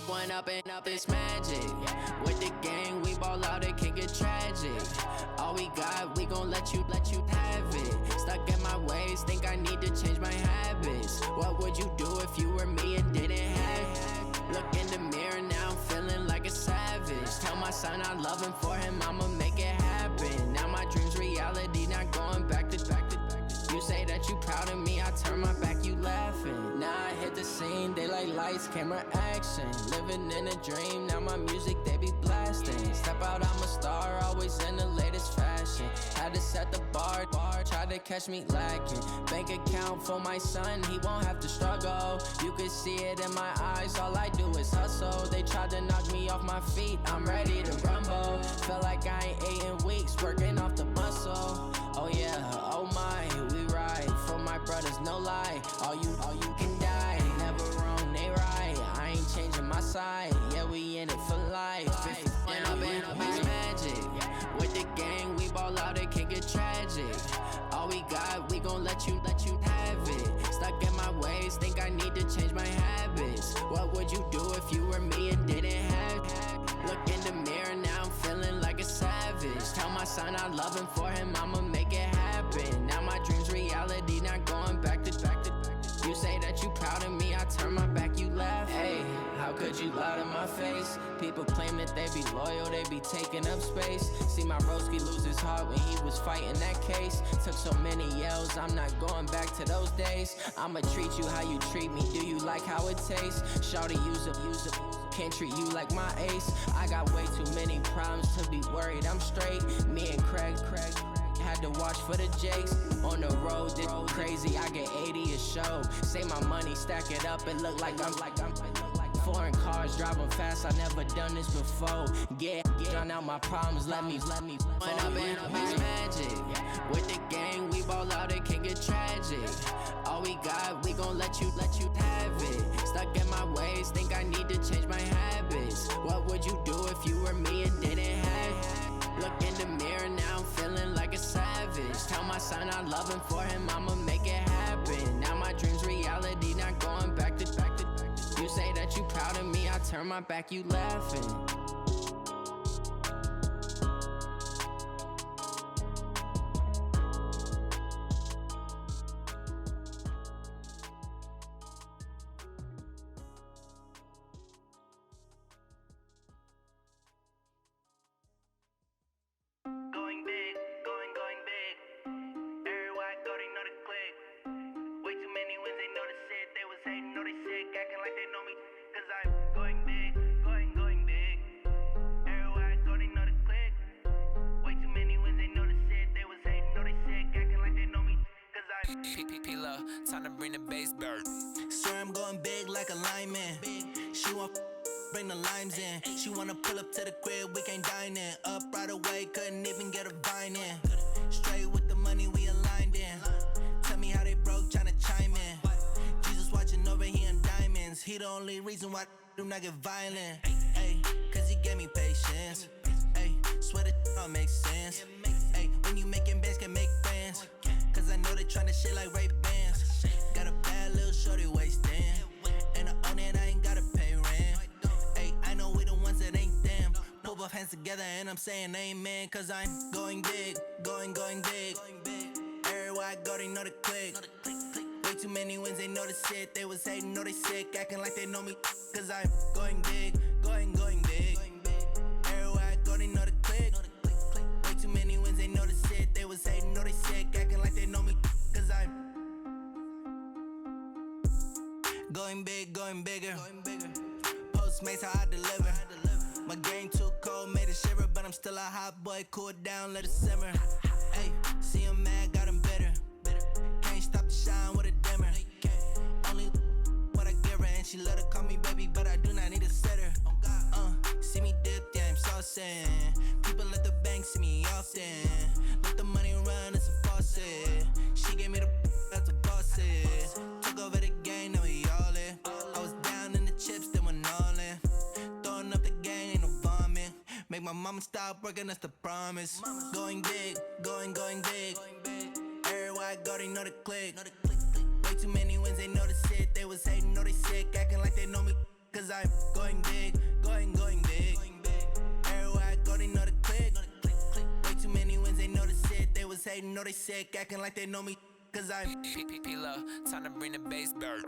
When up this magic. With the gang, we ball out, it can get tragic. All we got, we gon' let you have it. Stuck in my ways, think I need to change my habits. What would you do if you were me and didn't have it? Look in the mirror now, I'm feeling like a savage. Tell my son I love him, for him I'ma make it happen. Now my dream's reality, not going back to. You say that you proud of me, I turn my back, you laughing. Now I hit the scene, they like lights, camera, action. Living in a dream, now my music, they be blasting. Step out, I'm a star, always in the latest fashion. Had to set the bar, try to catch me lacking. Bank account for my son, he won't have to struggle. You can see it in my eyes, all I do is hustle. They tried to knock me off my feet, I'm ready to rumble. Feel like I ain't ate in weeks, working off the muscle. Oh yeah, oh my, we ride for my brothers, no lie. All you can die, never wrong, they right. I ain't changing my side, yeah, we in it for life. When I've been up this magic. With the gang, we ball out, it can get tragic. All we got, we gon' let you have it. Stuck in my ways, think I need to change my habits. What would you do if you were me and didn't have it? Look in the mirror now, I'm feeling like a savage. Tell my son I love him, for him I'ma make it happen. Now my dream's reality, not going back to. You say that you proud of me, I turn my back, you laugh. Hey, how could you lie to my face? People claim that they be loyal, they be taking up space. See my broski lose his heart when he was fighting that case. Took so many yells, I'm not going back to those days. I'ma treat you how you treat me, do you like how it tastes? Shawty, use up. Can't treat you like my ace. I got way too many problems to be worried, I'm straight. Me and Craig had to watch for the Jakes. On the road, this crazy, I get 80 a show. Say my money, stack it up, it look like I'm foreign cars, driving fast, I never done this before. Get drown out my problems, let me. When I've been up this magic. With the gang, we ball out, it can get tragic. All we got, we gon' let you have it. Stuck in my ways, think I need to change my habits. What would you do if you were me and didn't have it? Look in the mirror now, I'm feeling like a savage. Tell my son I love him, for him I'ma make it happen. Now my dream's reality, not going back to. You say that you proud of me, I turn my back, you laughing. Going big, going big. Everywhere I go, they know the click. Way too many wins, they know the shit. They was hating, know they sick, acting like they know me. Cause I'm going big, going big. Everywhere I go, they know the click. Way too many wins, they know the shit. They was hating, know they sick, acting like they know me. Cause I'm P-P-P-Lo, time to bring the bass bird. Swear I'm going big like a lineman. She want bring the limes in. She wanna pull up to the crib, we can't dine in. Up right away, couldn't even get a vine in. Straight with the money, we aligned in. Tell me how they broke, tryna chime in. Jesus watching over, he in diamonds. He the only reason why I do not get violent. Ay, cause he gave me patience. Ay, swear that all makes sense. Ay, when you making bands, can make friends. Cause I know they tryna shit like Ray-Bans. Got a bad little shorty wasting. And I own it, I ain't gotta pay rent. Ay, I know we the ones that ain't them. Pull both hands together and I'm saying amen. Cause I'm going big, going big. Everywhere I go, they know the click. Way too many wins, they know the shit. They was hating, know they sick, acting like they know me. Cause I'm going big, going big. Everywhere I go, they know the click. Way too many wins, they know the shit. They was hating, know they sick, acting like they know me. Cause I'm going big, going bigger. Postmates, how I deliver. My game too cold, made it shiver, but I'm still a hot boy. Cool it down, let it simmer. Hey, see him mad, got him bitter. Can't stop the shine with a dimmer. Only what I give her, and she let her call me baby, but I do not need a sitter. See me dip, yeah, I'm saucing. People at the bank see me often. Let the money run, it's a faucet. She gave me the that's a boss it. Took over the game, now we all in. I was down in the chips, then went all in. Throwing up the gang, ain't no bombing. Make my mama stop working, that's the promise. Going big, going big. Everywhere I go, they know the click. Way too many wins, they know the shit. They was hating, know they sick, acting like they know me. Cause I'm going big, going big. Everywhere I go, they know the click. Way too many wins, they know the shit. They was hating, know they sick, acting like they know me. Cause I'm P-P-P-Love, time to bring the bass back.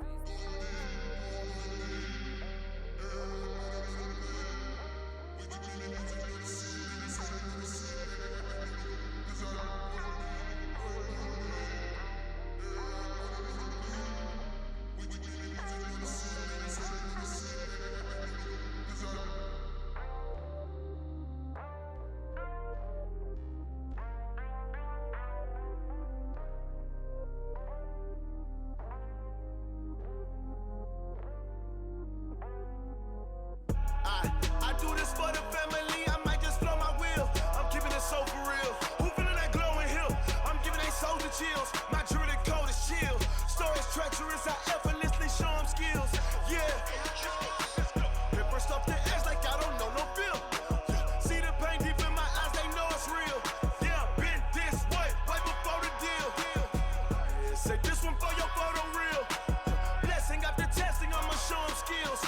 I do this for the family, I might just blow my wheel. I'm keeping it so for real. Who feeling that glowing hill? I'm giving they soldier chills. My jewelry cold as chill. Stories treacherous, I effortlessly show them skills. Yeah. Hit first off the edge like I don't know no feel. See the pain deep in my eyes, they know it's real. Yeah, been this way, right before the deal. Say this one for your photo real. Blessing after testing, I'ma show them skills.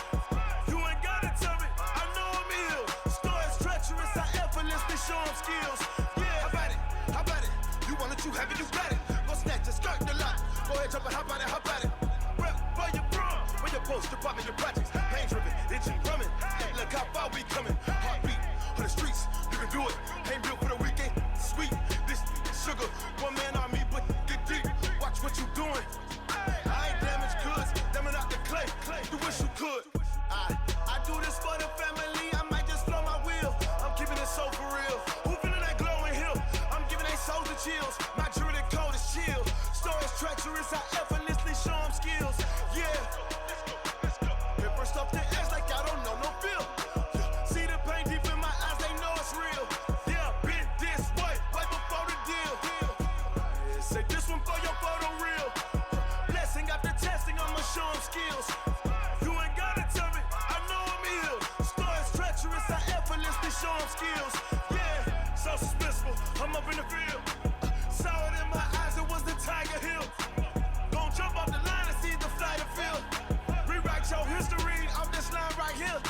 You ain't gotta tell me, I know I'm ill. Stories treacherous, I effortlessly show them skills. Yeah, how about it? You want it, you have it, you got it. Go snatch it, skirt the lot. Go ahead, jump it, how about it? Rep for your prom, for your poster, popping your projects. Pain driven, itching, drumming. Look how far we coming. Heartbeat on the streets, you can do it. Ain't built for the weekend, sweet. This sugar, one man army, but get deep. Watch what you doing. I ain't damaged goods, damn out the clay. You wish you could. I do this for the family, I might just blow my wheel. I'm keeping it so for real. Who feeling that glowing hill? I'm giving they soldier chills. My jewelry cold as chill. Stories treacherous, I effortlessly show them skills. Yeah. Hit first off the edge like I don't know no feel. See the pain deep in my eyes, they know it's real. Yeah, been this way, right before the deal. Say this one for your photo real. Blessing after testing, I'ma show them skills. You ain't gotta tell me, I know I'm ill. Stories treacherous, I effortlessly show them skills. Yeah, so suspenseful, I'm up in the field. Saw it in my eyes, it was the Tiger Hill. Gon' jump off the line and see the flight of field. Rewrite your history off this line right here.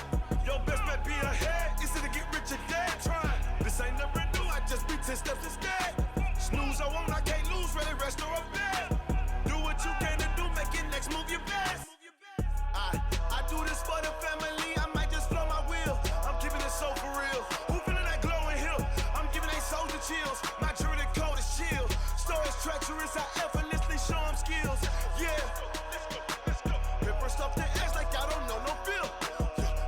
Your best bet be ahead, easy to get rich or dead. Trying, this ain't never new, I just be 10 steps instead. Snooze I won't, I can't lose, ready, rest or up bed. Do what you can to do, make your next move your best. I do this for the family, I might just blow my wheel. I'm keeping it so for real. Who feeling that glowing hill? I'm giving they soldier chills. My jewelry cold as chill. Stories treacherous, I effortlessly show them skills. Yeah. Hit first off the edge like I don't know no feel.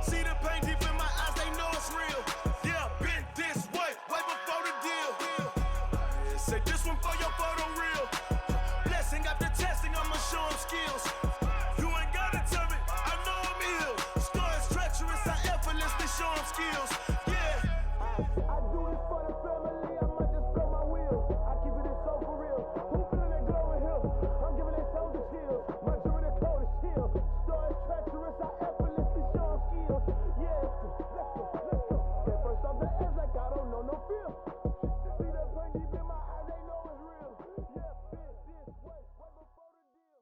See the pain deep in my eyes, they know it's real. Yeah, been this way, right before the deal. Say this one for your photo real. Blessing after testing, I'ma show them skills. You ain't gotta tell me, I know I'm ill. Stories treacherous, I effortlessly show them skills. Yeah. I do this for the family, I might just blow my wheel. I keep it so for real. Who feeling that glowing hill? I'm giving they soldier chills. My jewelry cold as chill. Stories treacherous, I effortlessly show them skills. Yeah, let's go. Get first off the edge like I don't know no feel. See the pain deep in my eyes, they know it's real. Yeah, been this way, right before the deal.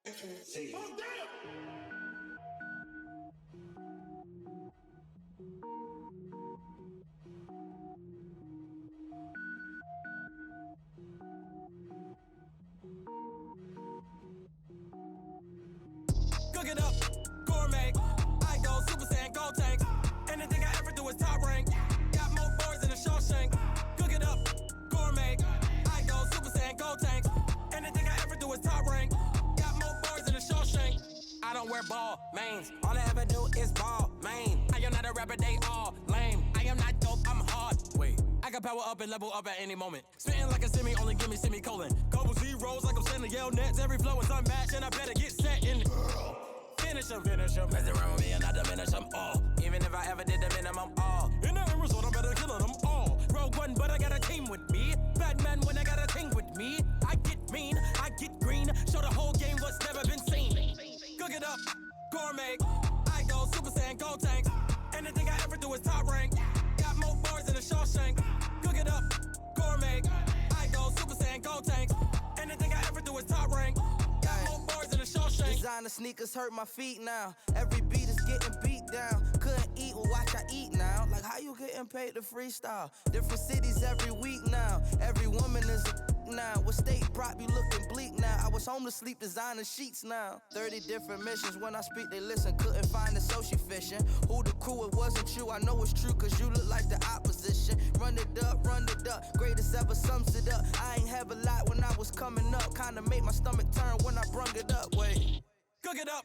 Cook it up, gourmet. I go Super Saiyan, gold tank. Anything I ever do is top rank. Got more boards than a Shawshank. Cook it up, gourmet. I go Super Saiyan, gold tank. Anything I ever do is top rank. Got more boards than a Shawshank. I don't wear ball mains. All I ever do is ball main. I am not a rapper, they all lame. I am not dope, I'm hard. Wait, I can power up and level up at any moment. Spitting like a semi, only give me semicolon. Couple zeros like I'm sending yell nets. Every flow is unmatched and I better get set in. Finish them. Mess around with me and I diminish them all. Even if I ever did the minimum all. In the end result, I'm better killing them all. Rogue One, but I got a team with me. Batman when I got a team with me. I get mean, I get green. Show the whole game what's never been seen. Cook it up, gourmet. I go Super Saiyan, gold tank. Anything I ever do is top rank. Got more bars than a Shawshank. Cook it up, gourmet. I go Super Saiyan, gold tank. Anything I ever do is top rank. Got more bars than a Shawshank. Designer sneakers hurt my feet now. Every beat is getting beat down. Couldn't eat, well watch I eat now. Like how you getting paid to freestyle? Different cities every week now. Every woman is a now. What state brought me looking bleak now? I was homeless, sleep designer sheets now. 30 different missions. When I speak, they listen. Couldn't find the social fishing. Who the crew? It wasn't you. I know it's true, cause you look like the opposition. Run it up. Greatest ever sums it up. I ain't have a lot when I was coming up. Kinda made my stomach turn when I brung it up. Wait. Cook it up,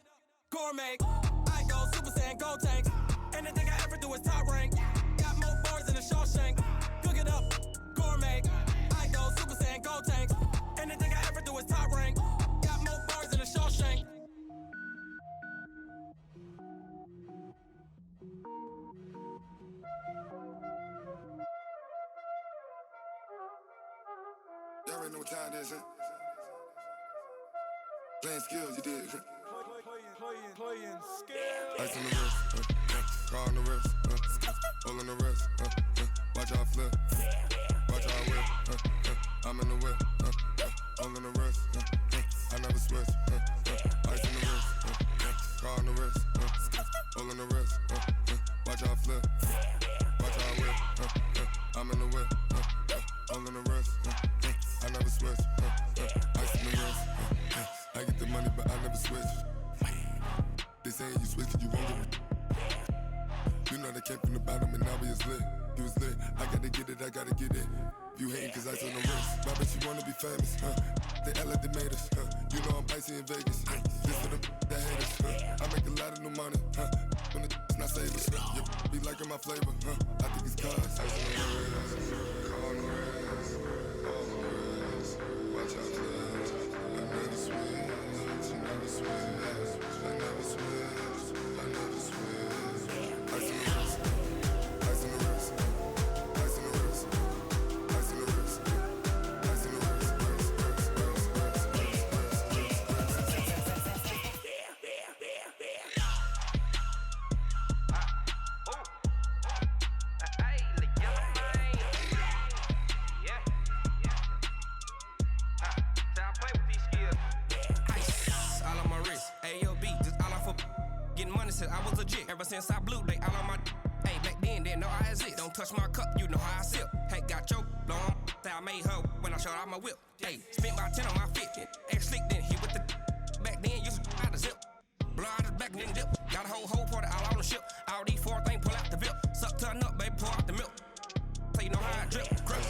gourmet. I go Super Saiyan, gold tank. Anything I ever do is top rank. Got more bars than a Shawshank. Cook it up, gourmet. I go Super Saiyan, gold tank. Anything I ever do is top rank. Got more bars than a Shawshank. Y'all already know what time it is, huh? Playing skills, you did. Playing skills. Ice on the wrist, car on the wrist, hole on the wrist, watch how I flip, watch how I whip, I'm in the whip, hole on the wrist, I never switch, ice on the wrist, car on the wrist, hole on the wrist, watch how I flip, watch how I whip, I'm in the whip, hole on the wrist, I never switch, ice on the wrist, I get the money but I never switch. They saying you switch, you won't get it. You know they came from the bottom and now we is lit. You was lit, I gotta get it, I gotta get it. You hating cause ice on the wrist. My bitch, you wanna be famous, They act like they made us, You know I'm icy in Vegas, This for them that hate us, I make a lot of new money, When it's not savers, you be liking my flavor, I think it's cause. Ice on the wrist, car on the wrist, all on the wrist. Watch out, clubs, I never switch, you never switch. I never switch, I never switch. Ice in the wrist, ice in the wrist, ice in the wrist, ice in the wrist, ice in the wrist, I was legit. Ever since I blew, they all on my hey, back then, didn't know I exist. Don't touch my cup, you know how I sip. Hey, got choked, long. I made her when I showed out my whip. Hey, spent about 10 on my fit. Ex-slick, then hit with the back then, used to out the zip. Blow out the back, then dip. Got a whole party all on the ship. All these four things, pull out the VIP. Suck, turn up, baby, pour out the milk. So you know how I drip. Crush.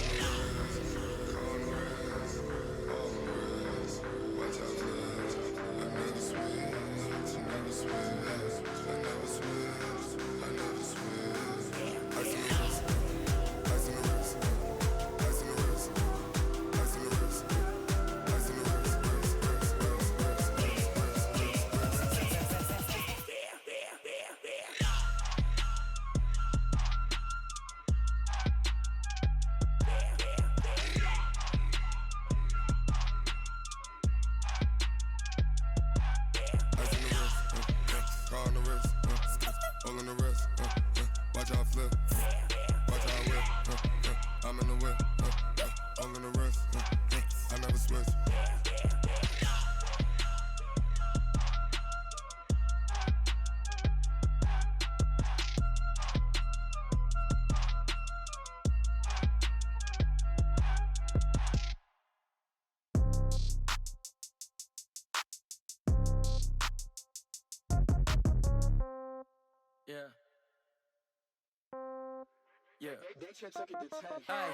watch out, clubs, I never switch, you never switch. I never switch, I never switch. Ice in the wrist, ice in the wrist, ice in the wrist, ice in the wrist, ice in the wrist, car on the wrist, hole in the wrist, watch how I flip, watch how I whip, I'm in the whip, hole in the wrist, I never switch. Hey,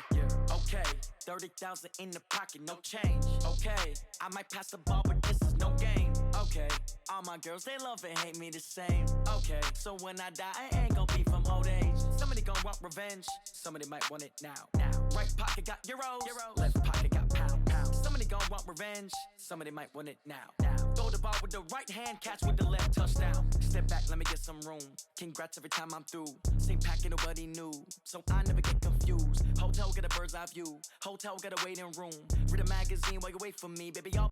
okay, 30,000 in the pocket, no change. Okay, I might pass the ball, but this is no game. Okay, all my girls, they love and hate me the same. Okay, so when I die, I ain't gon' be from old age. Somebody gon' want revenge, somebody might want it now. Right pocket got euros, left pocket got pounds. Somebody gon' want revenge, somebody might want it now. Throw the ball with the right hand, catch with the left, touchdown. Step back, let me get some room. Congrats every time I'm through. Same packet, nobody knew, so I never get confused. Hotel get a bird's eye view, hotel get a waiting room. Read a magazine while you wait for me, baby. Y'all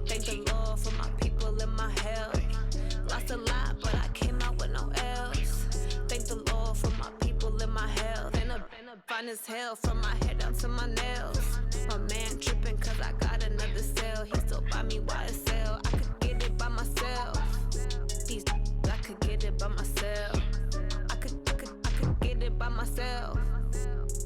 Thank the Lord for my people in my health. Lost a lot, but I came out with no L's. Thank the Lord for my people in my health. And a fine as hell from my head down to my nails. My man tripping cause I got another cell. He still buy me YSL. I could get it by myself. These I could get it by myself. I could get it by myself.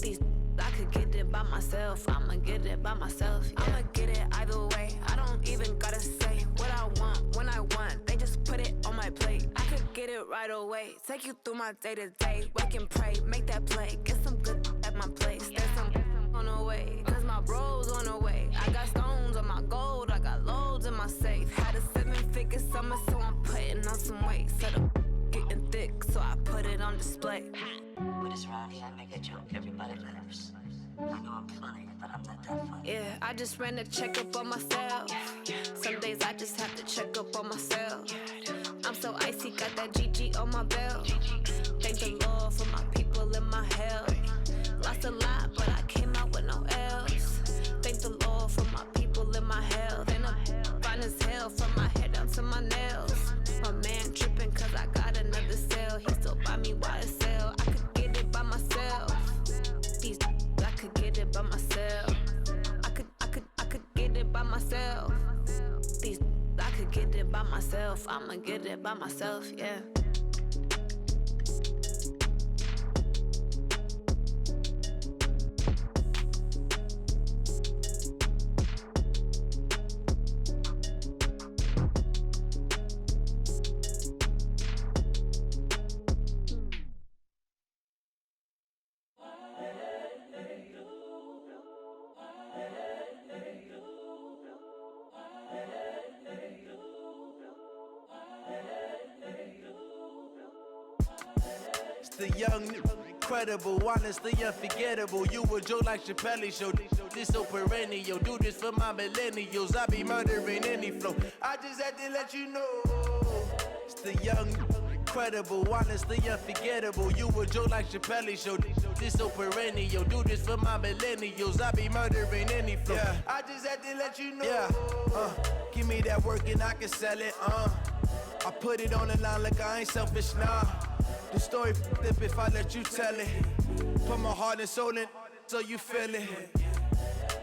These I could get it by myself. I'ma get it by myself. Yeah. I'ma get it either way. I don't even gotta say what I want when I want. They just put it on my plate. I could get it right away. Take you through my day to day. Wake and pray, make that play. Get some good at my place. There's some on the way. Cause my bros on the way. I got stones on my gold. I got loads in my safe. Had a 7-figure summer, so I'm putting on some weight. Set up getting thick, so I put it on display. What is wrong here? I make a joke. Everybody laughs. I know I'm funny, but I'm not that funny. Yeah, I just ran a checkup on myself. Some days I just have to check up on myself. I'm so icy, got that GG on my belt. Thank the Lord for my people in my health. Lost a lot, but I came out with no L's. Thank the Lord for my people in my health. And I'm fine as hell from my head down to my nails. My man tripping cause I got another cell. He still buy me YSL. I could get it by myself. These I could get it by myself. I could get it by myself. These I could get it by myself. I'ma get it by myself, yeah. The young, incredible, honestly unforgettable. You a joke like Chappelle show. This so perennial. Do this for my millennials. I be murdering any flow. I just had to let you know. It's the young, incredible, honestly unforgettable. You a joke like Chappelle show. This so perennial. Do this for my millennials. I be murdering any flow. Yeah. I just had to let you know. Yeah. Give me that work and I can sell it. I put it on the line like I ain't selfish, nah. The story f***ed if I let you tell it. Put my heart and soul in so you feel it.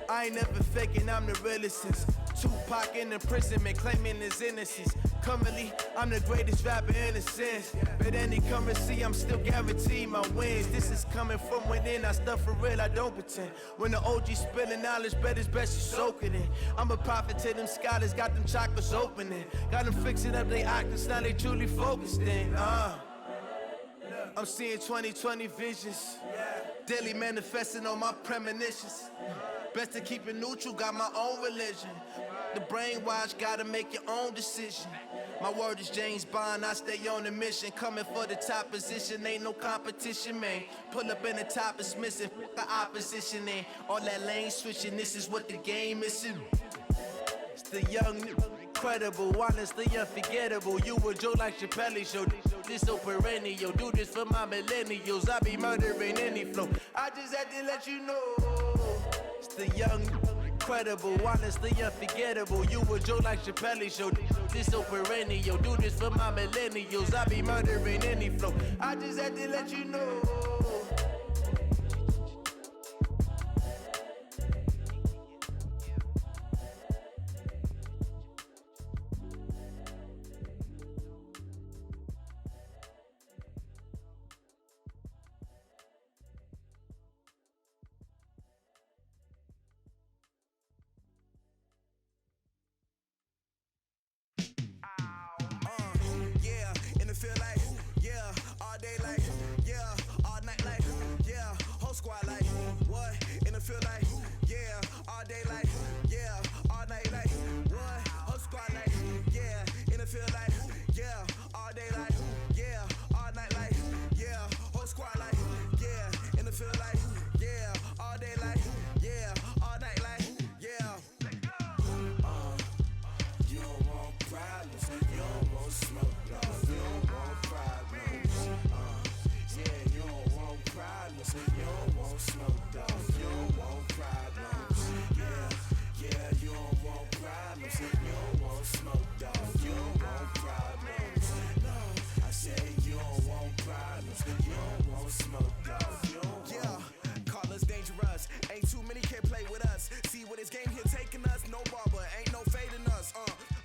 I ain't never faking, I'm the realest since Tupac in imprisonment, claiming his innocence. Currently, I'm the greatest rapper in a sense. But any currency, I'm still guaranteed my wins. This is coming from within, I stuff for real, I don't pretend. When the OG spilling knowledge, bet it's best you soak it in. I'm a prophet to them scholars, got them chakras opening. Got them fixing up they octaves, now they truly focused in. I'm seeing 2020 visions. Daily manifesting on my premonitions. Best to keep it neutral, got my own religion. The brainwash, gotta make your own decision. My word is James Bond, I stay on a mission. Coming for the top position, ain't no competition, man. Pull up in the top is missing, the opposition ain't. All that lane switching, this is what the game is. It's the young, incredible, honestly unforgettable. You a joke like Chappelle show. This so perennial. Do this for my millennials. I be murdering any flow. I just had to let you know. It's the young, incredible, honestly unforgettable. You a joke like Chappelle show. This so perennial. Do this for my millennials. I be murdering any flow. I just had to let you know. problems. You don't want smoke, dog. You don't want. Yeah, call us dangerous. Ain't too many can play with us. See what this game here taking us. No barber, ain't no fading us.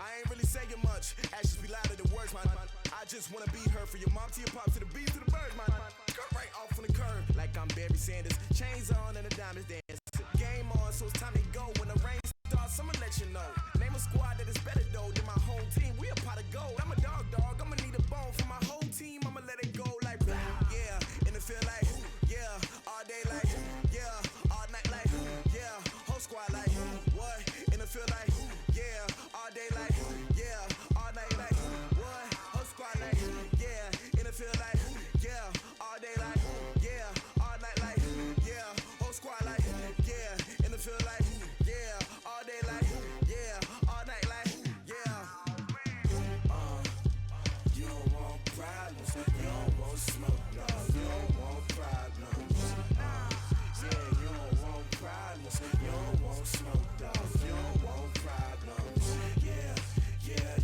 I ain't really saying much. Actions be louder than words, man. I just wanna be heard for your mom to your pop to the beat to the bird, man. Cut right off on the curb like I'm Barry Sanders. Chains on and the diamonds dance. Game on, so it's time to go. When the rain starts, I'ma let you know. Name a squad that is better though than my home team. We a pot of gold. I'm a dog. I'ma need a bone for my whole team. I'ma let it go like yeah. And it feel like yeah. All day like yeah. All night like yeah. Whole squad like what? And it feel like yeah. All day like yeah. All night like what? Whole squad like yeah. And it feel like yeah. All day like yeah. All night like yeah. Whole squad like yeah. And it feel like yeah. All day like yeah. All night like yeah. You don't want problems. You don't want smoke, no. You don't want problems. Yeah, you don't want problems. You don't want smoke, dog. You don't want problems. Yeah,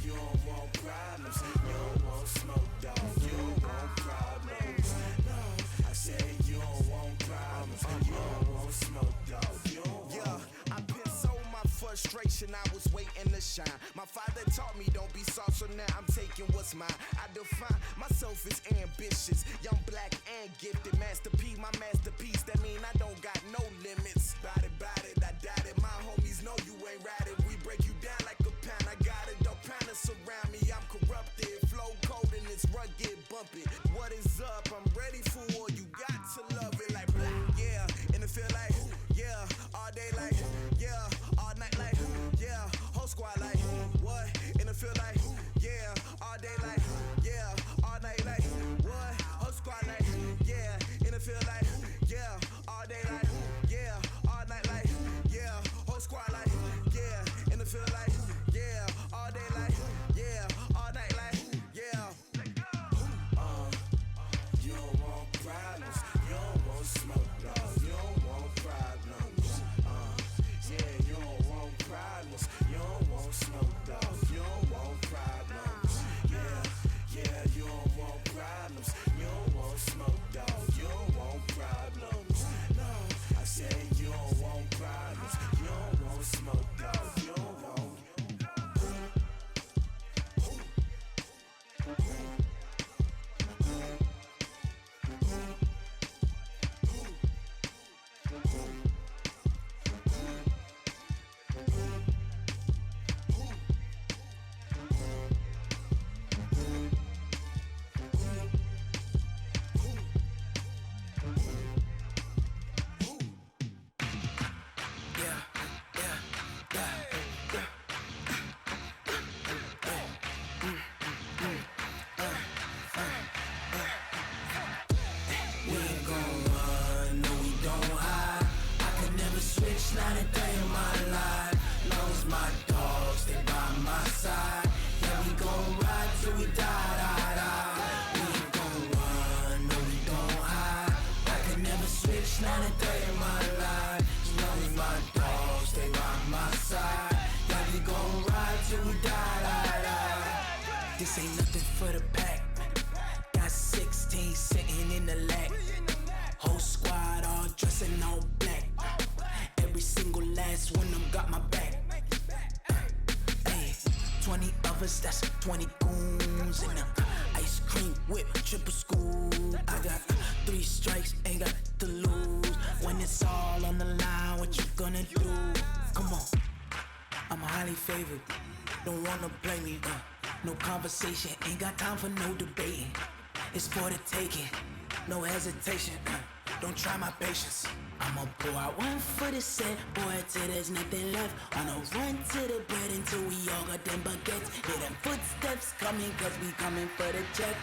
you don't want problems. You don't want smoke, dog. You don't want problems. No, I said you don't want problems. You don't want smoke, dog. You don't want. Yeah, I've been so my frustration. I was waiting to shine. My father taught me don't be soft, so now I'm taking what's mine. I define myself as ambitious, young, black, and gifted. Master P, my masterpiece. That mean I don't got no limits. Bout it, I doubt it. My homies know you ain't ratted. We break you down like a pound. I got it, don't pound us around me. I'm corrupted, flow cold and it's rugged, bumpy. What is up? I'm ready for war. You got to love it like yeah. And it feel like yeah. All day like yeah. All night like yeah. Whole squad like what? And it feel like yeah. All day like yeah. All night like what? Whole squad like yeah. And it feel like yeah. All day like yeah. All night like yeah. Whole squad like yeah. And it feel like yeah. All day like yeah. All night like yeah. You don't want problems. You don't want smoke, dog. You don't want problems. Yeah, you don't want problems. You don't want smoke, dog. You don't want problems. Yeah, you don't want problems. You don't want smoke, dog. You don't want problems. No, I said you don't want problems. You don't want smoke, dog. You don't want. Not a day in my life, long as my dogs stay by my side. Yeah, we gon' ride till we die. We ain't gon' run, no we don't hide. I can never switch, not a day in my life, as long as my dogs stay by my side. Yeah, we gon' ride till we die. This ain't nothing for the pack. Got 16 sitting in the lap. Whole squad all dressing all black. Every single last one of them got my back. 20 of us, that's 20 goons in the ice cream whip, triple school. I got 3 strikes, ain't got to lose. When it's all on the line, what you gonna do? Come on, I'm highly favored. Don't wanna blame me, no conversation, ain't got time for no debating. It's for the taking, no hesitation. Don't try my patience. I'ma pour out one for the set, boy, till there's nothing left. On a run to the bed until we all got them baguettes. Hear them footsteps coming, cause we coming for the check.